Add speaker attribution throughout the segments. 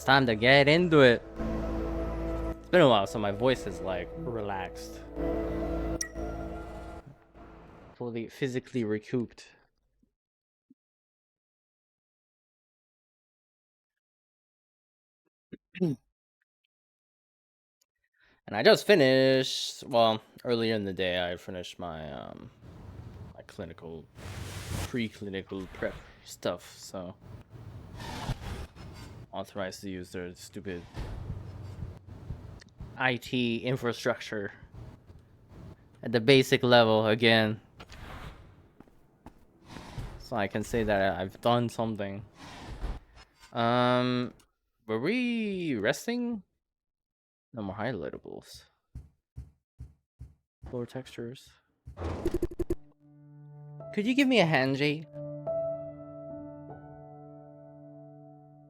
Speaker 1: time to get into it. It's been a while, so my voice is like relaxed. Fully physically recouped. And I just finished, well, earlier in the day I finished my my clinical preclinical prep stuff, so authorized to use their stupid IT infrastructure at the basic level again. So I can say that I've done something. Were we resting? No more highlightables. Floor textures. Could you give me a hand, Jay?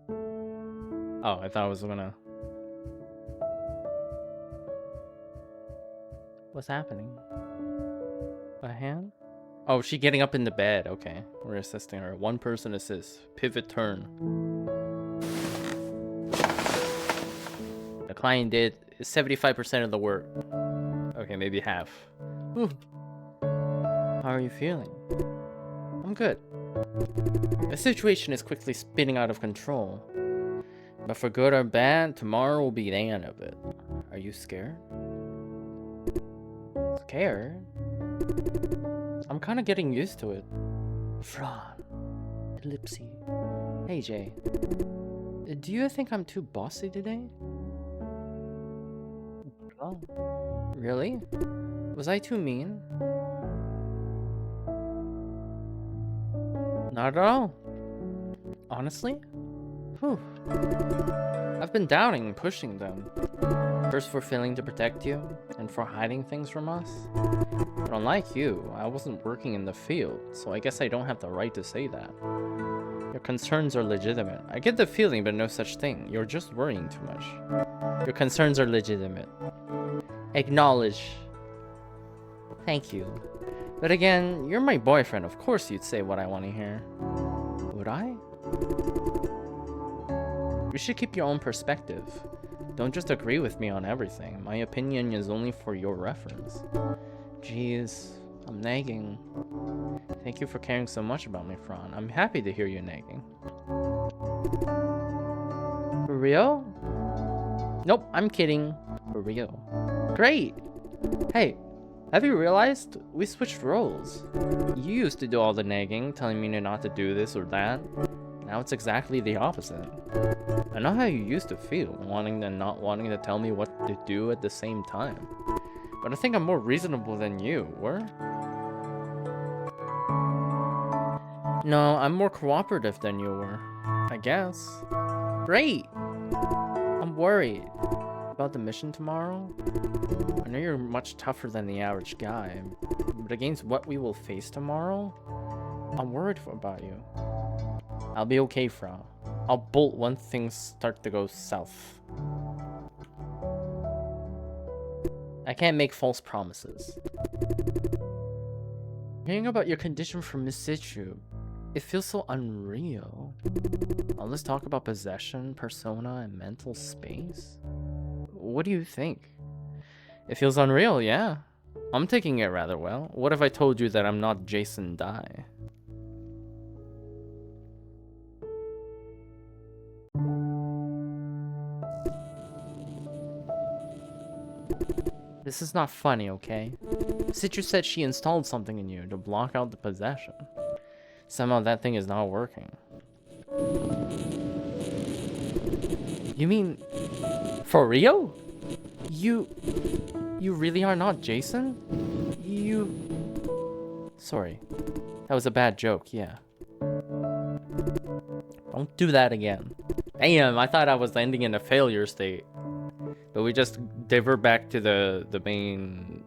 Speaker 1: Oh, I thought I was gonna... What's happening? A hand? Oh, she getting up in the bed. Okay, we're assisting her. One person assist. Pivot turn. The client did 75% of the work. Okay, maybe half. Ooh. How are you feeling? I'm good. The situation is quickly spinning out of control. But for good or bad, tomorrow will be the end of it. Are you scared? Scared? I'm kind of getting used to it. Fran. Ellipsy. Hey, Jay. Do you think I'm too bossy today? Oh. Really? Was I too mean? Not at all. Honestly? Whew. I've been doubting and pushing them. First for failing to protect you, and for hiding things from us. But unlike you, I wasn't working in the field, so I guess I don't have the right to say that. Your concerns are legitimate. I get the feeling, but no such thing. You're just worrying too much. Your concerns are legitimate. Acknowledge. Thank you. But again, you're my boyfriend. Of course you'd say what I want to hear. Would I? You should keep your own perspective. Don't just agree with me on everything. My opinion is only for your reference. Jeez, I'm nagging. Thank you for caring so much about me, Fran. I'm happy to hear you nagging. For real? Nope, I'm kidding. For real. Great! Hey, have you realized? We switched roles. You used to do all the nagging, telling me not to do this or that. Now it's exactly the opposite. I know how you used to feel, wanting and not wanting to tell me what to do at the same time. But I think I'm more reasonable than you were. No, I'm more cooperative than you were. I guess. Great! I'm worried. About the mission tomorrow? I know you're much tougher than the average guy, but against what we will face tomorrow, I'm worried about you. I'll be okay, Fra. I'll bolt once things start to go south. I can't make false promises. Hearing about your condition from Miss Situ, it feels so unreal. All this talk about possession, persona, and mental space? What do you think? It feels unreal, yeah. I'm taking it rather well. What if I told you that I'm not Jason Dye? This is not funny, okay? Situ said she installed something in you to block out the possession. Somehow that thing is not working. You mean... for real? You really are not Jason? Sorry. That was a bad joke, yeah. Don't do that again. Damn, I thought I was ending in a failure state. But we just divert back to the main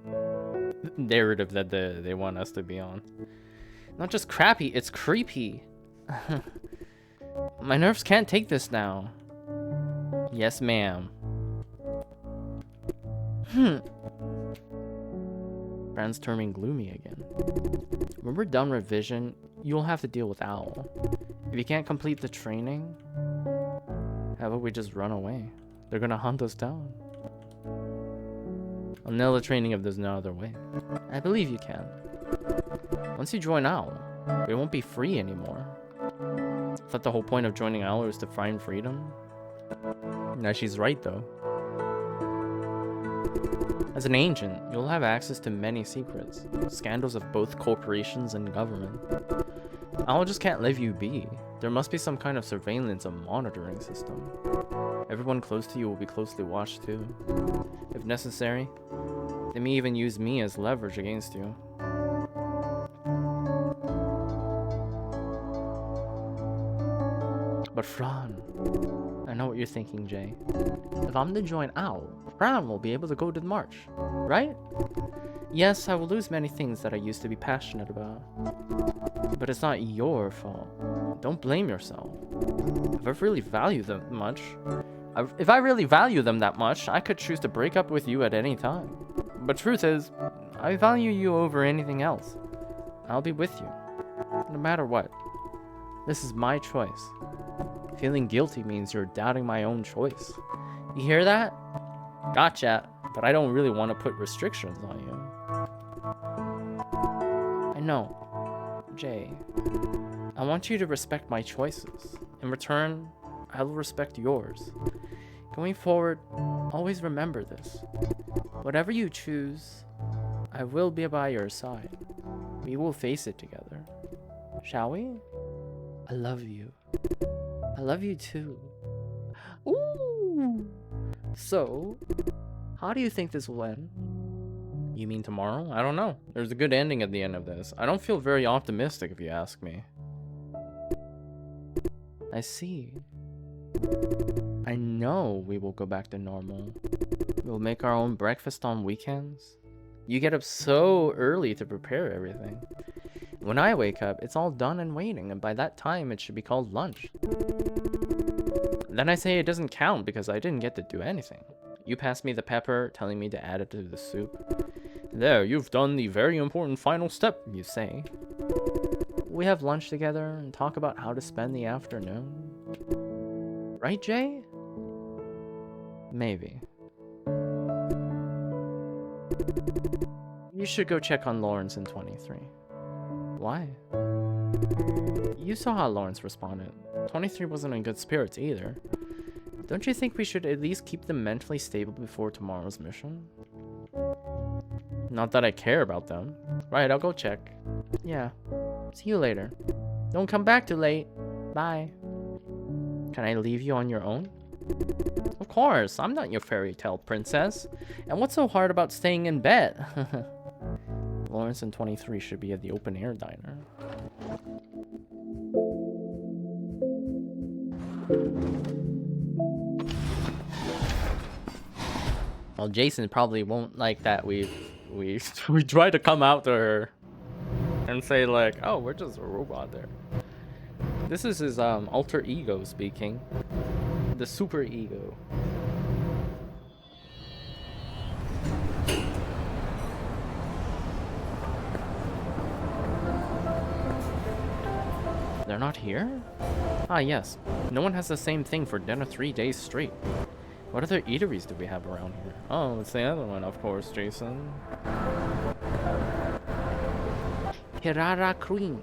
Speaker 1: narrative that they want us to be on. Not just crappy, it's creepy. My nerves can't take this now. Yes, ma'am. Fran's turning gloomy again. When we're done revision, you'll have to deal with Owl. If you can't complete the training, How about we just run away? They're gonna hunt us down. I'll nail the training if there's no other way. I believe you can. Once you join OWL, we won't be free anymore. I thought the whole point of joining OWL was to find freedom. Now she's right though. As an agent, you'll have access to many secrets, scandals of both corporations and government. OWL just can't leave you be. There must be some kind of surveillance and monitoring system. Everyone close to you will be closely watched too. If necessary, they may even use me as leverage against you. But Fran, I know what you're thinking, Jay. If I'm to join OWL, Fran will be able to go to the march, right? Yes, I will lose many things that I used to be passionate about. But it's not your fault. Don't blame yourself. If I really value them that much, I could choose to break up with you at any time. But truth is, I value you over anything else. I'll be with you, no matter what. This is my choice. Feeling guilty means you're doubting my own choice. You hear that? Gotcha, but I don't really want to put restrictions on you. I know. Jay, I want you to respect my choices. In return, I will respect yours. Going forward, always remember this. Whatever you choose, I will be by your side. We will face it together. Shall we? I love you. I love you too. Ooh! So, how do you think this will end? You mean tomorrow? I don't know. There's a good ending at the end of this. I don't feel very optimistic if you ask me. I see. I know we will go back to normal. We'll make our own breakfast on weekends. You get up so early to prepare everything. When I wake up, it's all done and waiting, and by that time it should be called lunch. Then I say it doesn't count because I didn't get to do anything. You pass me the pepper, telling me to add it to the soup. There, you've done the very important final step, you say. We have lunch together and talk about how to spend the afternoon. Right, Jay? Maybe. You should go check on Lawrence in 23. Why? You saw how Lawrence responded. 23 wasn't in good spirits either. Don't you think we should at least keep them mentally stable before tomorrow's mission? Not that I care about them. Right, I'll go check. Yeah. See you later. Don't come back too late. Bye. Can I leave you on your own? Of course, I'm not your fairy tale princess. And what's so hard about staying in bed? Lawrence and 23 should be at the open air diner. Well, Jason probably won't like that we try to come out to her and say like, oh, we're just a robot there. This is his alter ego speaking. The super ego. They're not here? Ah, yes. No one has the same thing for dinner 3 days straight. What other eateries do we have around here? Oh, it's the other one, of course, Jason. Hirara Queen.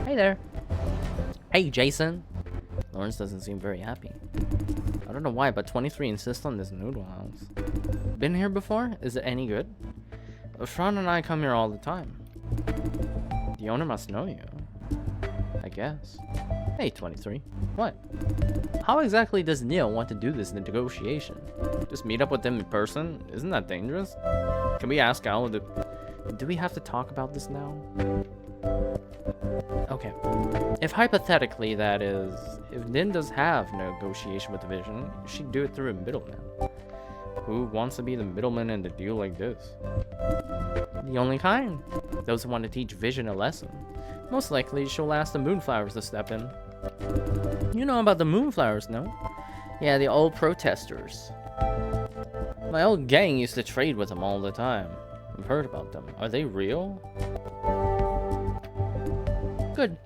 Speaker 1: Hey there. Hey, Jason. Lawrence doesn't seem very happy. I don't know why, but 23 insists on this noodle house. Been here before? Is it any good? Fran and I come here all the time. The owner must know you. I guess. Hey, 23. What? How exactly does Neil want to do this negotiation? Just meet up with them in person? Isn't that dangerous? Can we ask Al to... Do we have to talk about this now? Okay. If hypothetically, that is, if Nin does have negotiation with the Vision, she'd do it through a middleman. Who wants to be the middleman in a deal like this? The only kind. Those who want to teach Vision a lesson. Most likely, she'll ask the Moonflowers to step in. You know about the Moonflowers, no? Yeah, the old protesters. My old gang used to trade with them all the time. I've heard about them. Are they real? Good.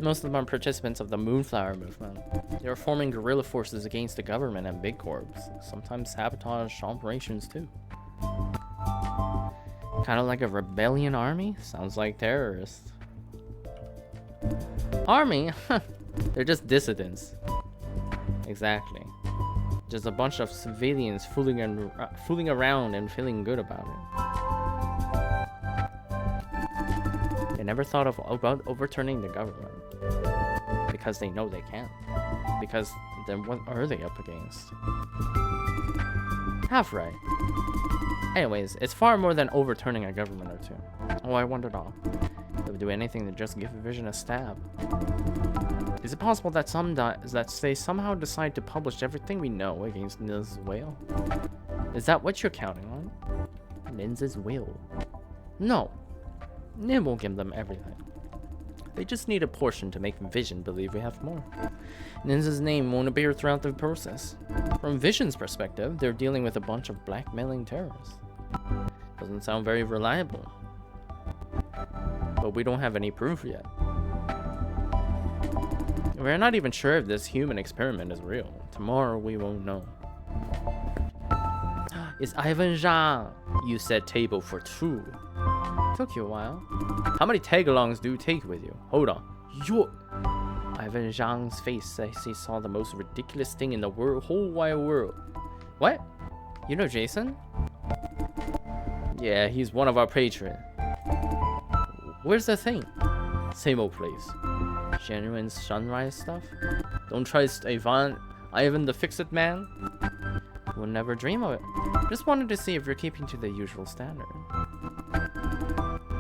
Speaker 1: Most of them are participants of the Moonflower movement. They are forming guerrilla forces against the government and big corps. Sometimes sabotage operations too. Kind of like a rebellion army? Sounds like terrorists. Army? They're just dissidents. Exactly. Just a bunch of civilians fooling around and feeling good about it. They never thought about overturning the government. Because they know they can't. Because then what are they up against? Half right. Anyways, it's far more than overturning a government or two. Oh, I wondered all. They would do anything to just give Vision a stab. Is it possible that they somehow decide to publish everything we know against Ninza's will? Is that what you're counting on? Ninza's will? No. Nin won't give them everything. They just need a portion to make Vision believe we have more. Ninza's name won't appear throughout the process. From Vision's perspective, they're dealing with a bunch of blackmailing terrorists. Doesn't sound very reliable. But we don't have any proof yet. We're not even sure if this human experiment is real. Tomorrow we won't know. It's Ivan Zhang. You said table for two. Took you a while. How many tag-alongs do you take with you? Hold on. Yo. Ivan Zhang's face as he saw the most ridiculous thing in the whole wide world. What? You know Jason? Yeah, he's one of our patrons. Where's the thing? Same old place. Genuine sunrise stuff? Don't trust Ivan the Fix-It Man? Would never dream of it. Just wanted to see if you're keeping to the usual standard.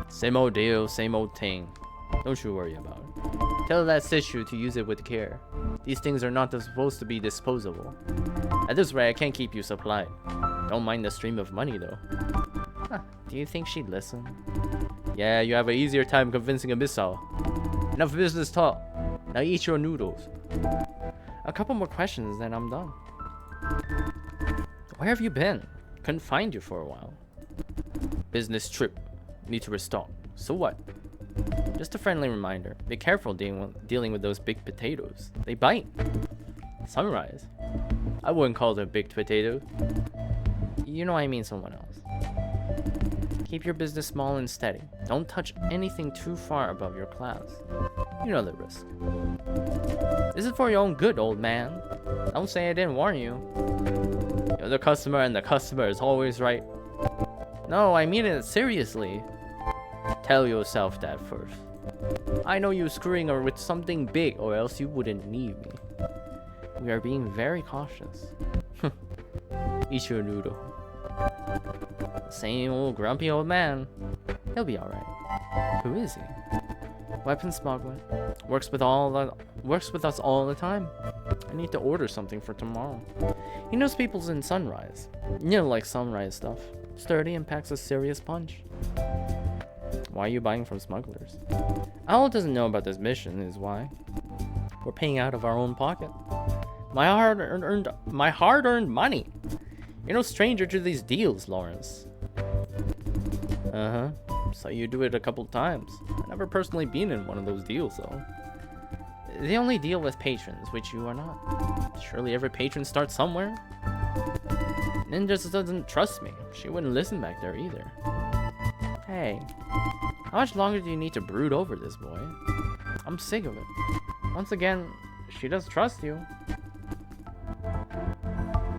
Speaker 1: Same old deal, same old thing. Don't you worry about it. Tell that Sishu to use it with care. These things are not supposed to be disposable. At this rate, I can't keep you supplied. Don't mind the stream of money though. Huh, do you think she'd listen? Yeah, you have an easier time convincing a missile. Enough business talk. Now eat your noodles. A couple more questions, then I'm done. Where have you been? Couldn't find you for a while. Business trip. Need to restock. So what? Just a friendly reminder. Be careful dealing with those big potatoes. They bite. Sunrise. I wouldn't call them big potatoes. You know I mean someone else. Keep your business small and steady. Don't touch anything too far above your class. You know the risk. This is for your own good, old man. Don't say I didn't warn you. You're the customer and the customer is always right. No, I mean it seriously. Tell yourself that first. I know you're screwing her with something big or else you wouldn't need me. We are being very cautious. Eat your noodle. Same old grumpy old man. He'll be alright. Who is he? Weapon smuggler. Works with us all the time. I need to order something for tomorrow. He knows people's in Sunrise. You know, like Sunrise stuff. Sturdy and packs a serious punch. Why are you buying from smugglers? Owl doesn't know about this mission is why. We're paying out of our own pocket. My hard-earned money. You're no stranger to these deals, Lawrence. Uh-huh. So you do it a couple times. I've never personally been in one of those deals, though. They only deal with patrons, which you are not. Surely every patron starts somewhere. Nin just doesn't trust me. She wouldn't listen back there either. Hey, how much longer do you need to brood over this, boy? I'm sick of it. Once again, she does trust you.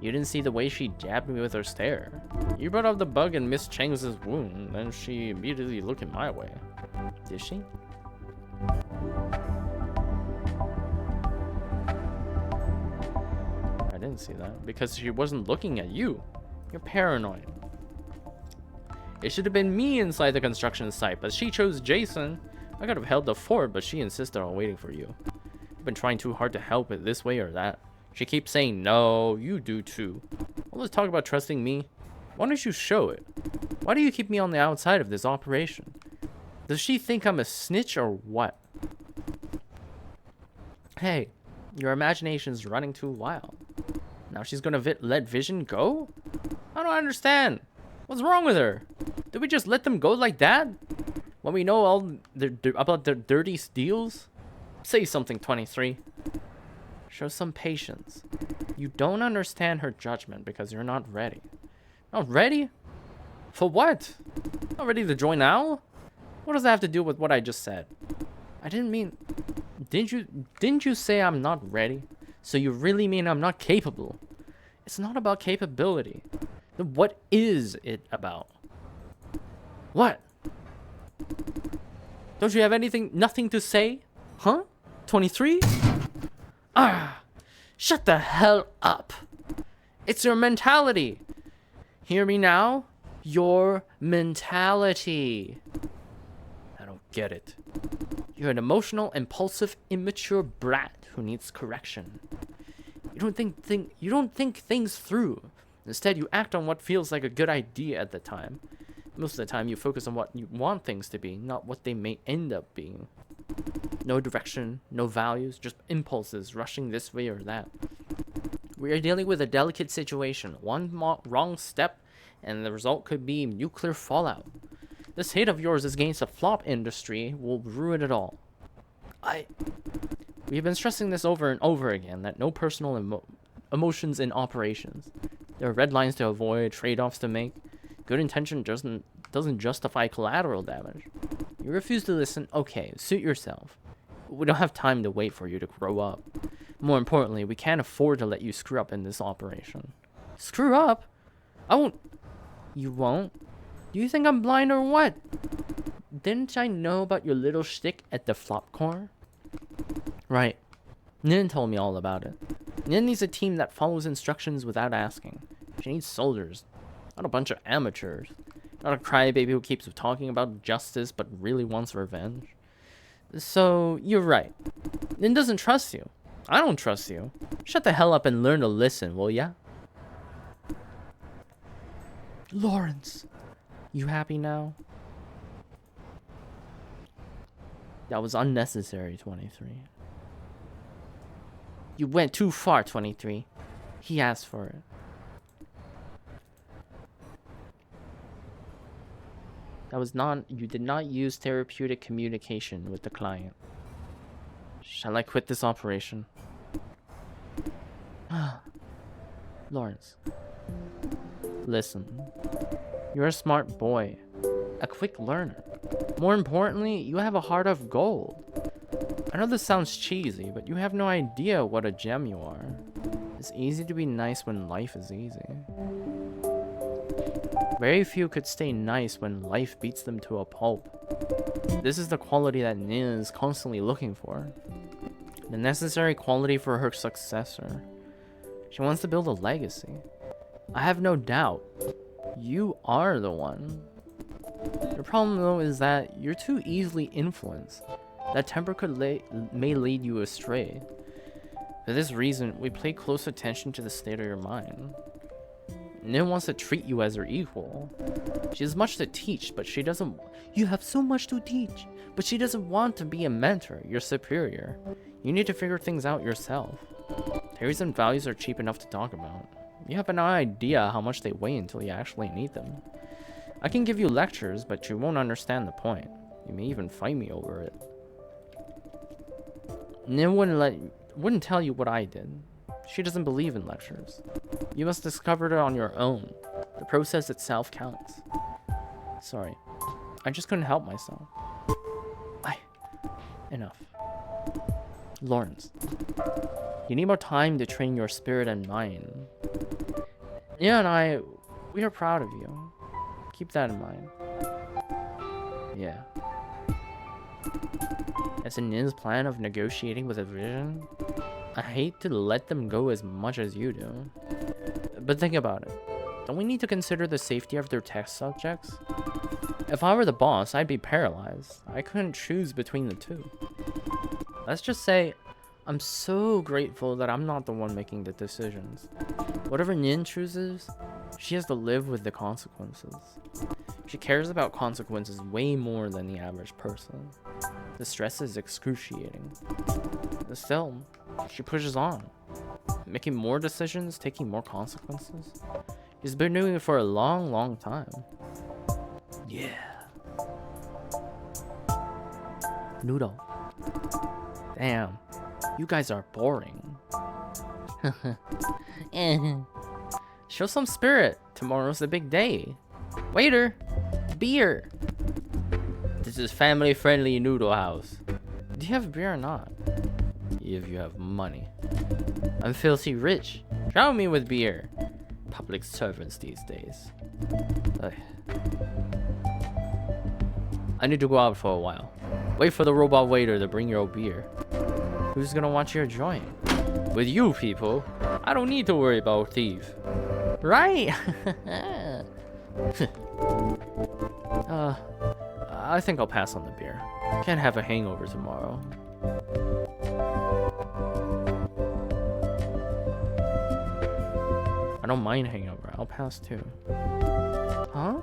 Speaker 1: You didn't see the way she jabbed me with her stare. You brought up the bug in Miss Cheng's wound, and she immediately looked in my way. Did she? I didn't see that, because she wasn't looking at you. You're paranoid. It should have been me inside the construction site, but she chose Jason. I could have held the fort, but she insisted on waiting for you. I've been trying too hard to help it this way or that. She keeps saying no, you do too. All this talk about trusting me. Why don't you show it? Why do you keep me on the outside of this operation? Does she think I'm a snitch or what? Hey, your imagination's running too wild. Now she's gonna let Vision go? I don't understand. What's wrong with her? Did we just let them go like that? When we know all about their dirty deals? Say something, 23. Show some patience. You don't understand her judgment because you're not ready. Not ready? For what? Not ready to join now? What does that have to do with what I just said? I didn't mean... Didn't you say I'm not ready? So you really mean I'm not capable? It's not about capability. Then what is it about? What? Don't you have nothing to say? Huh? 23? Ah! Shut the hell up! It's your mentality! Hear me now? Your mentality. I don't get it. You're an emotional, impulsive, immature brat who needs correction. You don't think things through. Instead, you act on what feels like a good idea at the time. Most of the time, you focus on what you want things to be, not what they may end up being. No direction, no values, just impulses rushing this way or that. We are dealing with a delicate situation. One wrong step, and the result could be nuclear fallout. This hate of yours against the flop industry will ruin it all. We've been stressing this over and over again, that no personal emotions in operations. There are red lines to avoid, trade-offs to make. Good intention doesn't justify collateral damage. You refuse to listen? Okay, suit yourself. We don't have time to wait for you to grow up. More importantly, we can't afford to let you screw up in this operation. Screw up? I won't. You won't? Do you think I'm blind or what? Didn't I know about your little shtick at the flop core? Right. Nin told me all about it. Nin needs a team that follows instructions without asking. She needs soldiers, not a bunch of amateurs. Not a crybaby who keeps talking about justice but really wants revenge. So, you're right. Nin doesn't trust you. I don't trust you. Shut the hell up and learn to listen, will ya? Lawrence, you happy now? That was unnecessary, 23. You went too far, 23. He asked for it. You did not use therapeutic communication with the client. Shall I quit this operation? Lawrence. Listen. You're a smart boy. A quick learner. More importantly, you have a heart of gold. I know this sounds cheesy, but you have no idea what a gem you are. It's easy to be nice when life is easy. Very few could stay nice when life beats them to a pulp. This is the quality that Nin is constantly looking for. The necessary quality for her successor. She wants to build a legacy. I have no doubt. You are the one. The problem though is that you're too easily influenced. That temper may lead you astray. For this reason, we pay close attention to the state of your mind. Nin wants to treat you as her equal. She has much to teach, but she doesn't... You have so much to teach, but she doesn't want to be a mentor, your superior. You need to figure things out yourself. Theories and values are cheap enough to talk about. You have no idea how much they weigh until you actually need them. I can give you lectures, but you won't understand the point. You may even fight me over it. Nin wouldn't tell you what I did. She doesn't believe in lectures. You must discover it on your own. The process itself counts. Sorry. I just couldn't help myself. Enough. Lawrence. You need more time to train your spirit and mind. Nia and we are proud of you. Keep that in mind. Yeah. As in Nin's plan of negotiating with a vision, I hate to let them go as much as you do. But think about it. Don't we need to consider the safety of their test subjects? If I were the boss, I'd be paralyzed. I couldn't choose between the two. Let's just say, I'm so grateful that I'm not the one making the decisions. Whatever Nin chooses, she has to live with the consequences. She cares about consequences way more than the average person. The stress is excruciating. Still, she pushes on. making more decisions, taking more consequences. He's been doing it for a long, long time. Yeah. Noodle. Damn. You guys are boring. Show some spirit. Tomorrow's the big day. Waiter. Beer. This is family-friendly noodle house. Do you have beer or not? If you have money. I'm filthy rich. Shower me with beer. Public servants these days. Ugh. I need to go out for a while. Wait for the robot waiter to bring your beer. Who's gonna watch your joint? With you people, I don't need to worry about thieves. Right? I think I'll pass on the beer. Can't have a hangover tomorrow. I don't mind hangover. I'll pass too. Huh?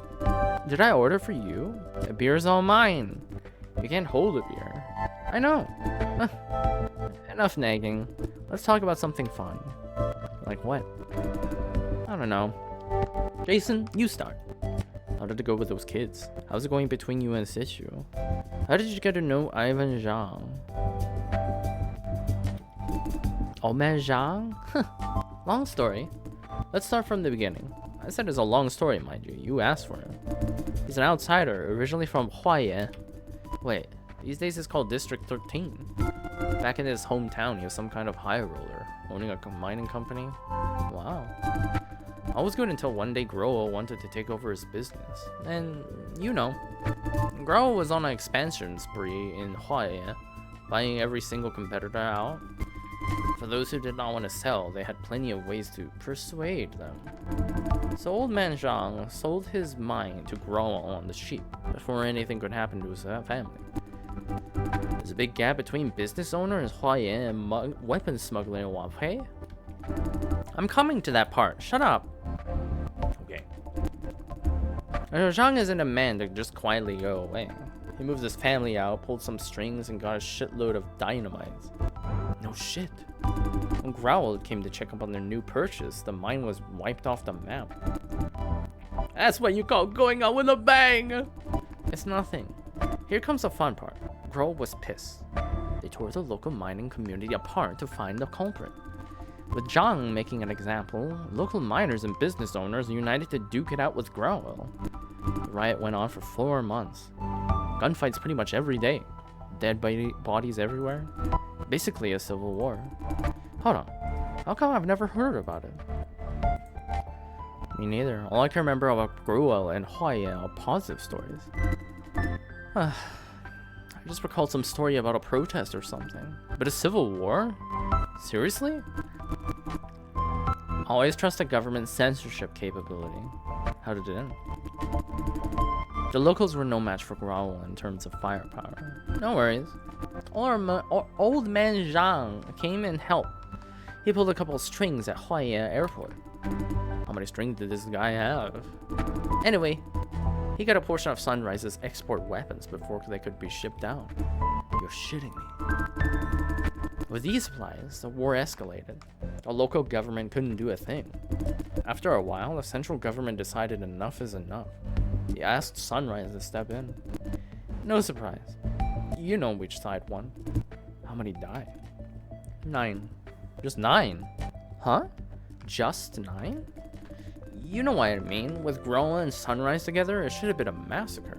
Speaker 1: Did I order for you? The beer's all mine. You can't hold a beer. I know. Enough nagging. Let's talk about something fun. Like what? I don't know. Jason, you start. How did it go with those kids? How's it going between you and Sichu? How did you get to know Ivan Zhang? Old man Zhang? Long story. Let's start from the beginning. I said it's a long story, mind you. You asked for him. He's an outsider, originally from Huaiyan. Wait, these days it's called District 13. Back in his hometown, he was some kind of high roller, owning a mining company. Wow. All was good until one day Groa wanted to take over his business. And, you know, Groa was on an expansion spree in Huaiyan, buying every single competitor out. For those who did not want to sell, they had plenty of ways to persuade them. So old man Zhang sold his mine to Groa on the cheap, before anything could happen to his family. There's a big gap between business owner in Huaiyan and weapon smuggler in Wapei. I'm coming to that part. Shut up. Okay. Zhang isn't a man to just quietly go away. He moved his family out, pulled some strings, and got a shitload of dynamite. No shit. When Growl came to check up on their new purchase, the mine was wiped off the map. That's what you call going out with a bang! It's nothing. Here comes the fun part. Growl was pissed. They tore the local mining community apart to find the culprit. With Zhang making an example, local miners and business owners united to duke it out with Growl. The riot went on for 4 months. Gunfights pretty much every day. Dead bodies everywhere. Basically a civil war. Hold on. How come I've never heard about it? Me neither. All I can remember about Gruel and Huaiyan are positive stories. I just recalled some story about a protest or something. But a civil war? Seriously? Always trust the government's censorship capability. How did it end? The locals were no match for Growl in terms of firepower. No worries. Old man Zhang came and helped. He pulled a couple of strings at Huaiyan Airport. How many strings did this guy have? Anyway, he got a portion of Sunrise's export weapons before they could be shipped out. You're shitting me. With these supplies, the war escalated. The local government couldn't do a thing. After a while, the central government decided enough is enough. He asked Sunrise to step in. No surprise. You know which side won. How many died? 9. Just 9? Huh? Just 9? You know what I mean. With Grola and Sunrise together, it should have been a massacre.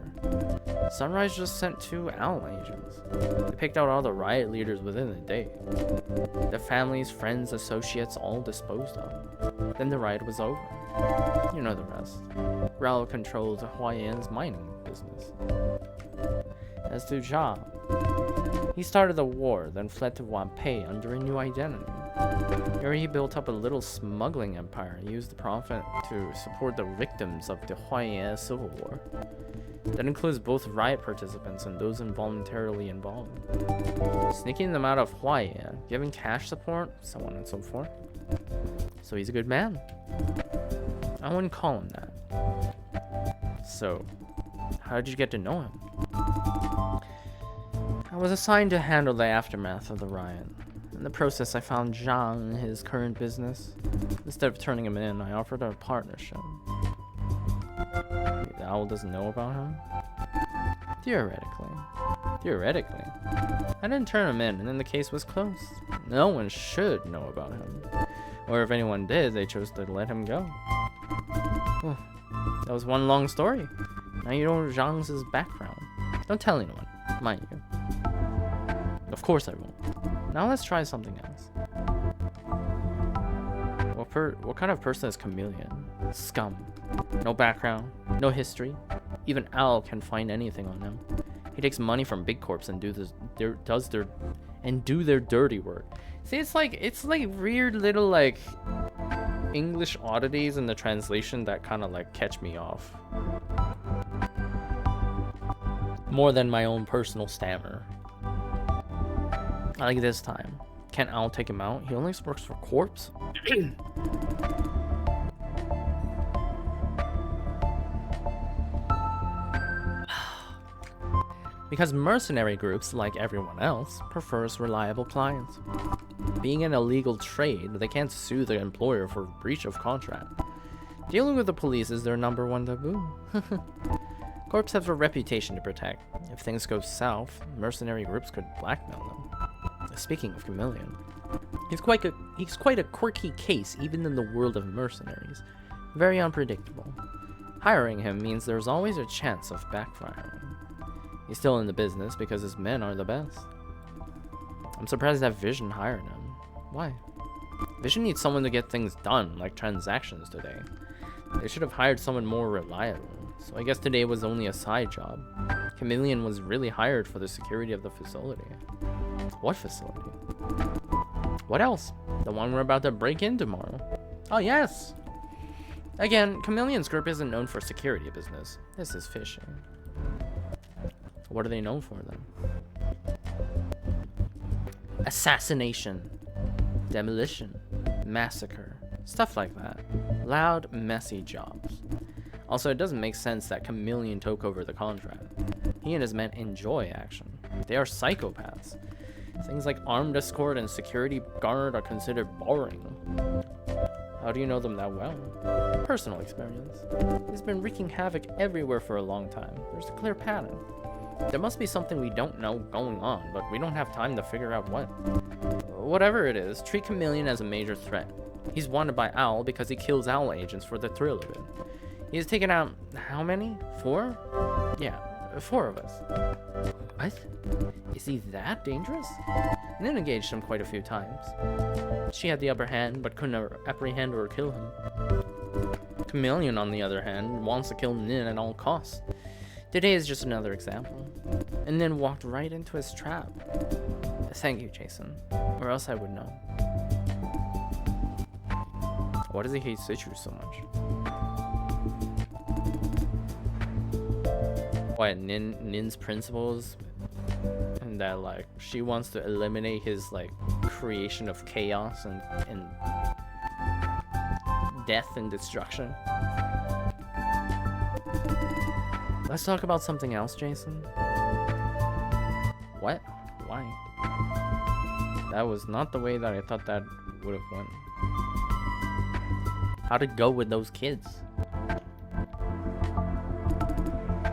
Speaker 1: Sunrise just sent 2 owl agents. They picked out all the riot leaders within a day. The families, friends, associates all disposed of. Then the riot was over. You know the rest. Growl controlled Huaiyan's mining business. As to Zhang, he started the war, then fled to Wanpei under a new identity. Here he built up a little smuggling empire and used the profit to support the victims of the Huaiyan Civil War. That includes both riot participants and those involuntarily involved. Sneaking them out of Huaiyan, giving cash support, so on and so forth. So he's a good man. I wouldn't call him that. So, how did you get to know him? I was assigned to handle the aftermath of the riot. the process, I found Zhang in his current business. Instead of turning him in, I offered a partnership. The owl doesn't know about him? Theoretically. Theoretically. I didn't turn him in, and then the case was closed. No one should know about him. Or if anyone did, they chose to let him go. Whew. That was one long story. Now you know Zhang's background. Don't tell anyone, mind you. Of course I won't. Now let's try something else. What kind of person is Chameleon? Scum. No background, no history. Even Al can find anything on him. He takes money from big corps and do their dirty work. See, it's like weird little like English oddities in the translation that kind of like catch me off. More than my own personal stammer. Like this time. Can't Al take him out? He only works for corpse. Because mercenary groups, like everyone else, prefers reliable clients. Being an illegal trade, they can't sue the employer for breach of contract. Dealing with the police is their #1 taboo. Corps have a reputation to protect. If things go south, mercenary groups could blackmail them. Speaking of Chameleon, he's quite a quirky case even in the world of mercenaries. Very unpredictable. Hiring him means there's always a chance of backfiring. He's still in the business because his men are the best. I'm surprised that Vision hired him. Why? Vision needs someone to get things done, like transactions today. They should have hired someone more reliable. So I guess today was only a side job. Chameleon was really hired for the security of the facility. What facility? What else? The one we're about to break in tomorrow. Oh yes! Again, Chameleon's group isn't known for security business. This is fishing. What are they known for then? Assassination, demolition, massacre, stuff like that. Loud, messy jobs. Also, it doesn't make sense that Chameleon took over the contract. He and his men enjoy action. They are psychopaths. Things like armed escort and security guard are considered boring. How do you know them that well? Personal experience. He's been wreaking havoc everywhere for a long time. There's a clear pattern. There must be something we don't know going on, but we don't have time to figure out what. Whatever it is, treat Chameleon as a major threat. He's wanted by Owl because he kills Owl agents for the thrill of it. He has taken out, how many? 4? Yeah, 4 of us. What? Is he that dangerous? Nin engaged him quite a few times. She had the upper hand, but couldn't apprehend or kill him. Chameleon, on the other hand, wants to kill Nin at all costs. Today is just another example. And Nin walked right into his trap. Thank you, Jason. Or else I would know. Why does he hate Citrus so much? What, Nin's principles? And that, like, she wants to eliminate his, like, creation of chaos and death and destruction. Let's talk about something else, Jason. What? Why? That was not the way that I thought that would have went. How'd it go with those kids?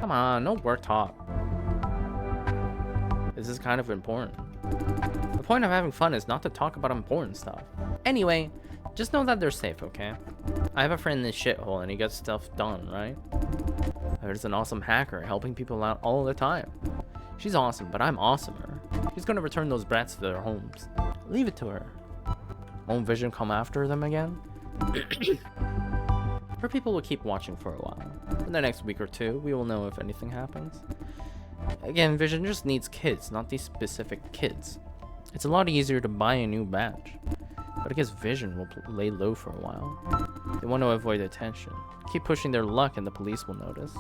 Speaker 1: Come on, no work talk. This is kind of important. The point of having fun is not to talk about important stuff. Anyway, just know that they're safe, okay? I have a friend in this shithole and he gets stuff done, right? There's an awesome hacker helping people out all the time. She's awesome, but I'm awesomer. She's gonna return those brats to their homes. Leave it to her. Won't Vision come after them again? Her people will keep watching for a while. In the next week or two, we will know if anything happens. Again, Vision just needs kids, not these specific kids. It's a lot easier to buy a new badge. But I guess Vision will lay low for a while. They want to avoid attention. Keep pushing their luck and the police will notice.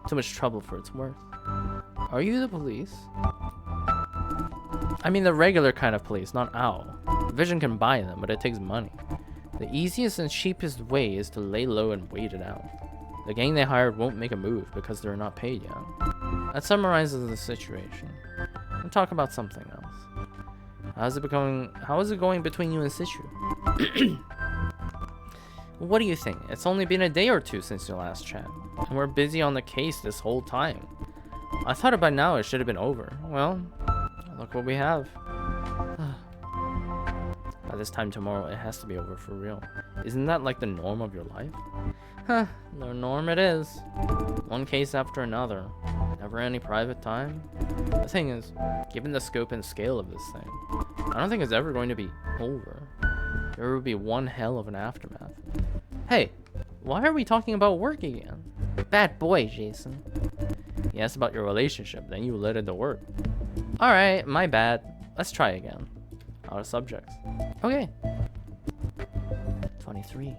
Speaker 1: Too much trouble for its worth. Are you the police? I mean the regular kind of police, not Owl. Vision can buy them, but it takes money. The easiest and cheapest way is to lay low and wait it out. The gang they hired won't make a move because they're not paid yet. That summarizes the situation. We'll talk about something else. How is it going between you and Sichu? What do you think? It's only been a day or two since your last chat, and we're busy on the case this whole time. I thought by now it should have been over. Well, look what we have. By this time tomorrow, it has to be over for real. Isn't that like the norm of your life? Huh, the norm it is. One case after another. Never any private time. The thing is, given the scope and scale of this thing, I don't think it's ever going to be over. There will be one hell of an aftermath. Hey, why are we talking about work again? Bad boy, Jason. You asked about your relationship, then you led into work. Alright, my bad. Let's try again. Out of subjects. Okay. 23.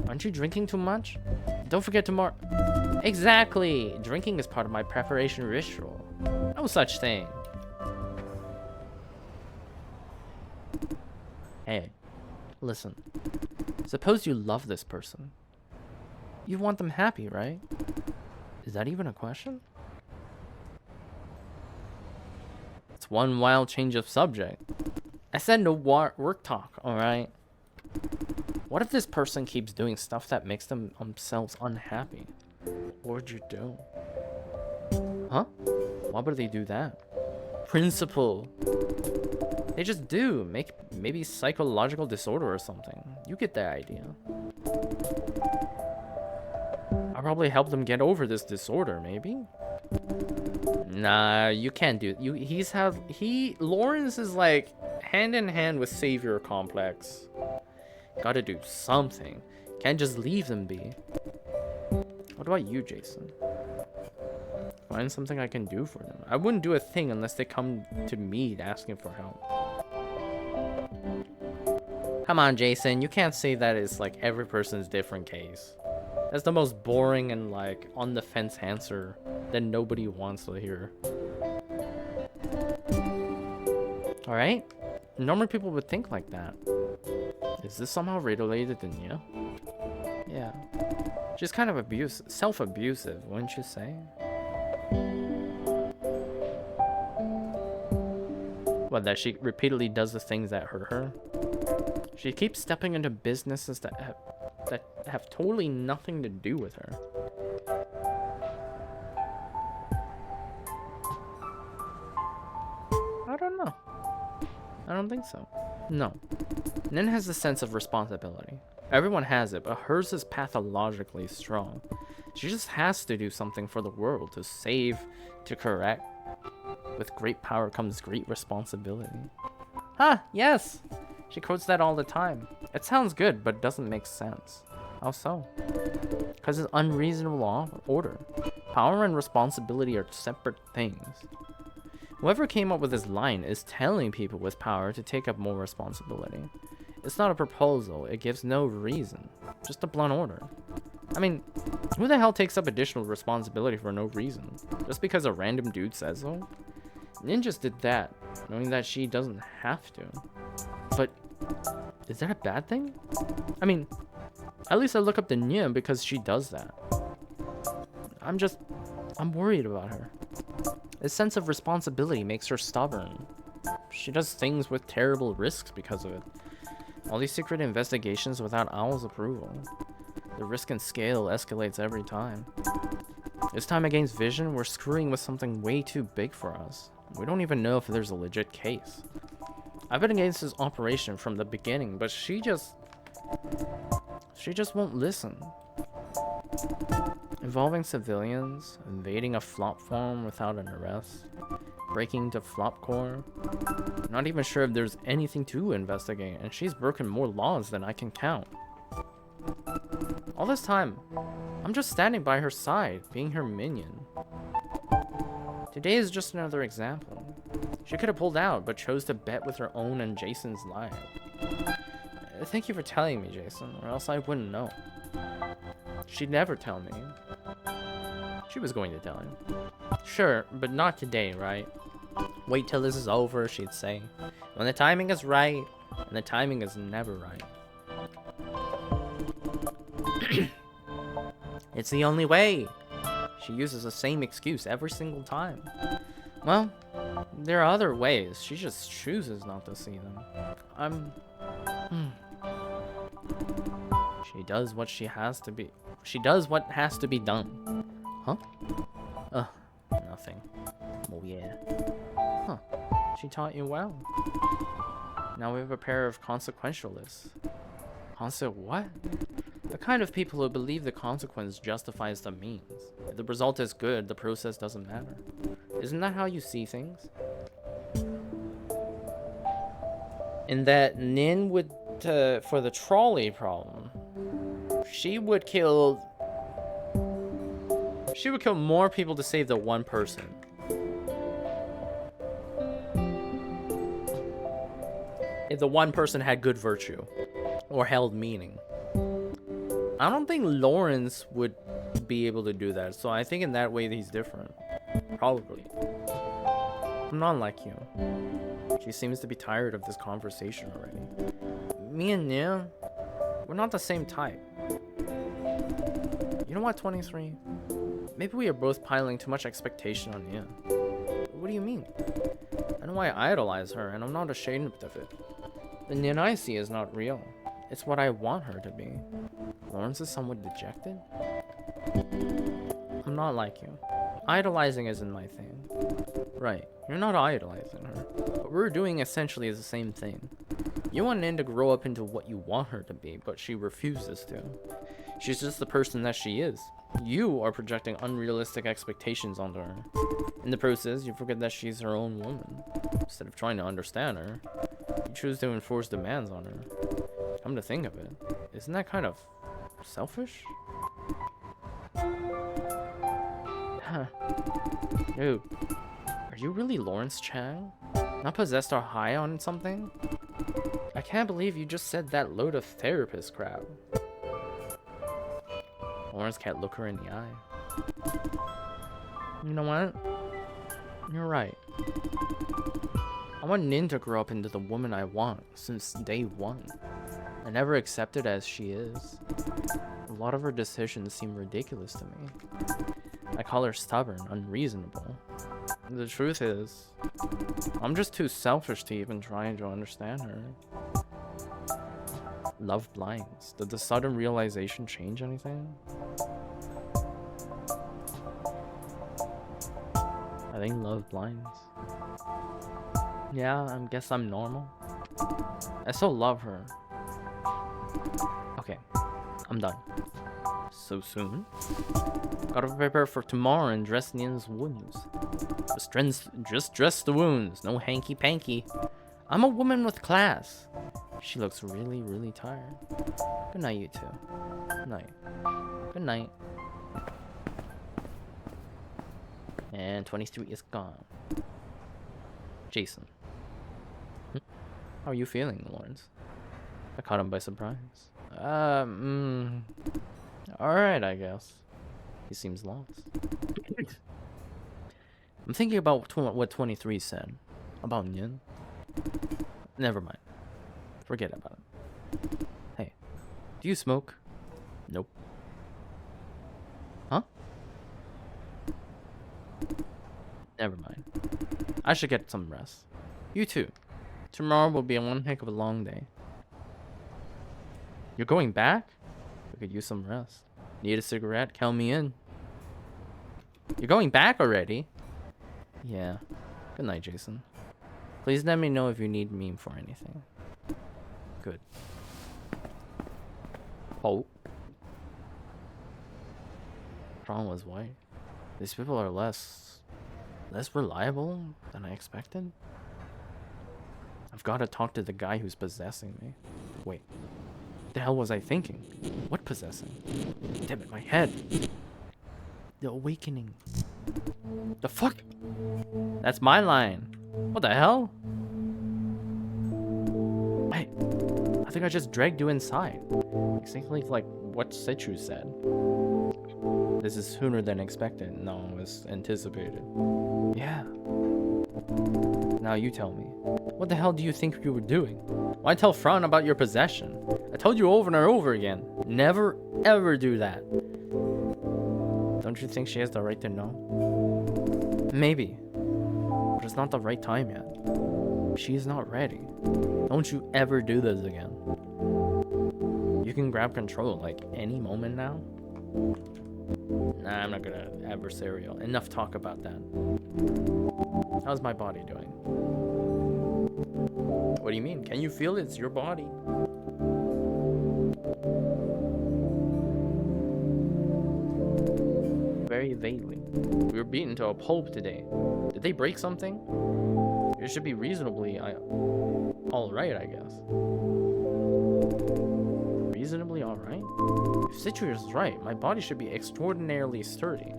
Speaker 1: Aren't you drinking too much? Don't forget tomorrow. Exactly! Drinking is part of my preparation ritual. No such thing. Hey, listen. Suppose you love this person. You want them happy, right? Is that even a question? It's one wild change of subject. I said no work talk, alright? What if this person keeps doing stuff that makes themselves unhappy? What would you do? Huh? Why would they do that? Principle. They just do. Maybe psychological disorder or something. You get the idea. I'll probably help them get over this disorder, maybe? Nah, you can't do it. Lawrence is like hand in hand with savior complex. Gotta do something. Can't just leave them be. What about you, Jason? Find something I can do for them. I wouldn't do a thing unless they come to me asking for help. Come on, Jason. You can't say that it's like every person's different case. That's the most boring and like on the fence answer that nobody wants to hear. Alright? Normal people would think like that. Is this somehow related to Nia? Yeah. She's kind of self-abusive, wouldn't you say? What, that she repeatedly does the things that hurt her? She keeps stepping into businesses that have totally nothing to do with her. I don't know. I don't think so. No. Nin has a sense of responsibility. Everyone has it, but hers is pathologically strong. She just has to do something for the world, to save, to correct. With great power comes great responsibility. Huh, yes! She quotes that all the time. It sounds good, but doesn't make sense. How so? Because it's unreasonable order. Power and responsibility are separate things. Whoever came up with this line is telling people with power to take up more responsibility. It's not a proposal, it gives no reason. Just a blunt order. I mean, who the hell takes up additional responsibility for no reason? Just because a random dude says so? Nin just did that, knowing that she doesn't have to. But, is that a bad thing? I mean, at least I look up to Nia because she does that. I'm worried about her. This sense of responsibility makes her stubborn. She does things with terrible risks because of it. All these secret investigations without Owl's approval. The risk and scale escalates every time. This time against Vision, we're screwing with something way too big for us. We don't even know if there's a legit case. I've been against this operation from the beginning, but she just won't listen. Involving civilians, invading a flop farm without an arrest, breaking into flop core. Not even sure if there's anything to investigate, and she's broken more laws than I can count. All this time, I'm just standing by her side, being her minion. Today is just another example. She could have pulled out, but chose to bet with her own and Jason's life. Thank you for telling me, Jason, or else I wouldn't know. She'd never tell me. She was going to tell him. Sure, but not today, right? Wait till this is over, she'd say. When the timing is right, and the timing is never right. It's the only way. She uses the same excuse every single time. Well, There are other ways. She just chooses not to see them. She does what she has to be. She does what has to be done. Huh? Nothing. Oh yeah. Huh. She taught you well. Now we have a pair of consequentialists. What? The kind of people who believe the consequence justifies the means. If the result is good, the process doesn't matter. Isn't that how you see things? In that Nin would, for the trolley problem, she would kill more people to save the one person. If the one person had good virtue or held meaning. I don't think Lawrence would be able to do that, so I think in that way he's different. Probably. I'm not like you. She seems to be tired of this conversation already. Me and Nia, we're not the same type. You know what, 23? Maybe we are both piling too much expectation on Nia. What do you mean? I know I idolize her, and I'm not ashamed of it. The Nia I see is not real. It's what I want her to be. Lawrence is somewhat dejected? I'm not like you. Idolizing isn't my thing. Right, you're not idolizing her. But we're doing essentially the same thing. You want Nin to grow up into what you want her to be, but she refuses to. She's just the person that she is. You are projecting unrealistic expectations onto her. In the process, you forget that she's her own woman. Instead of trying to understand her, you choose to enforce demands on her. Come to think of it, isn't that kind of selfish? Huh. Dude, are you really Lawrence Chang? Not possessed or high on something? I can't believe you just said that load of therapist crap. Lawrence can't look her in the eye. You know what? You're right. I want Nin to grow up into the woman I want since day one. I never accept it as she is. A lot of her decisions seem ridiculous to me. I call her stubborn, unreasonable. The truth is, I'm just too selfish to even try to understand her. Love blinds. Did the sudden realization change anything? I think love blinds. Yeah, I guess I'm normal. I still love her. Okay, I'm done. So soon? Gotta prepare for tomorrow and dress Nin's wounds. Just dress the wounds, no hanky-panky. I'm a woman with class. She looks really, really tired. Good night, you two. Good night. Good night. And 23 is gone. Jason. How are you feeling, Lawrence? I caught him by surprise. Alright, I guess. He seems lost. I'm thinking about what 23 said. About Nin. Never mind. Forget about it. Hey, do you smoke? Nope. Huh? Never mind. I should get some rest. You too. Tomorrow will be one heck of a long day. You're going back? I could use some rest. Need a cigarette? Count me in. You're going back already? Yeah. Good night, Jason. Please let me know if you need me for anything. Good. Oh. Ron was white. These people are less reliable than I expected. I've got to talk to the guy who's possessing me. Wait. What the hell was I thinking? What possessing? Damn it, my head. The awakening. The fuck? That's my line. What the hell? Hey, I think I just dragged you inside. Exactly like what Situ said. This is sooner than expected. No, it was anticipated. Yeah. Now you tell me. What the hell do you think you were doing? Why tell Fran about your possession? I told you over and over again. Never, ever do that. Don't you think she has the right to know? Maybe. But it's not the right time yet. She's not ready. Don't you ever do this again. You can grab control like any moment now. Nah, I'm not gonna adversarial. Enough talk about that. How's my body doing? What do you mean? Can you feel it? It's your body. Very vaguely. We were beaten to a pulp today. Did they break something? It should be reasonably alright, I guess. Reasonably alright? If Situ is right, my body should be extraordinarily sturdy.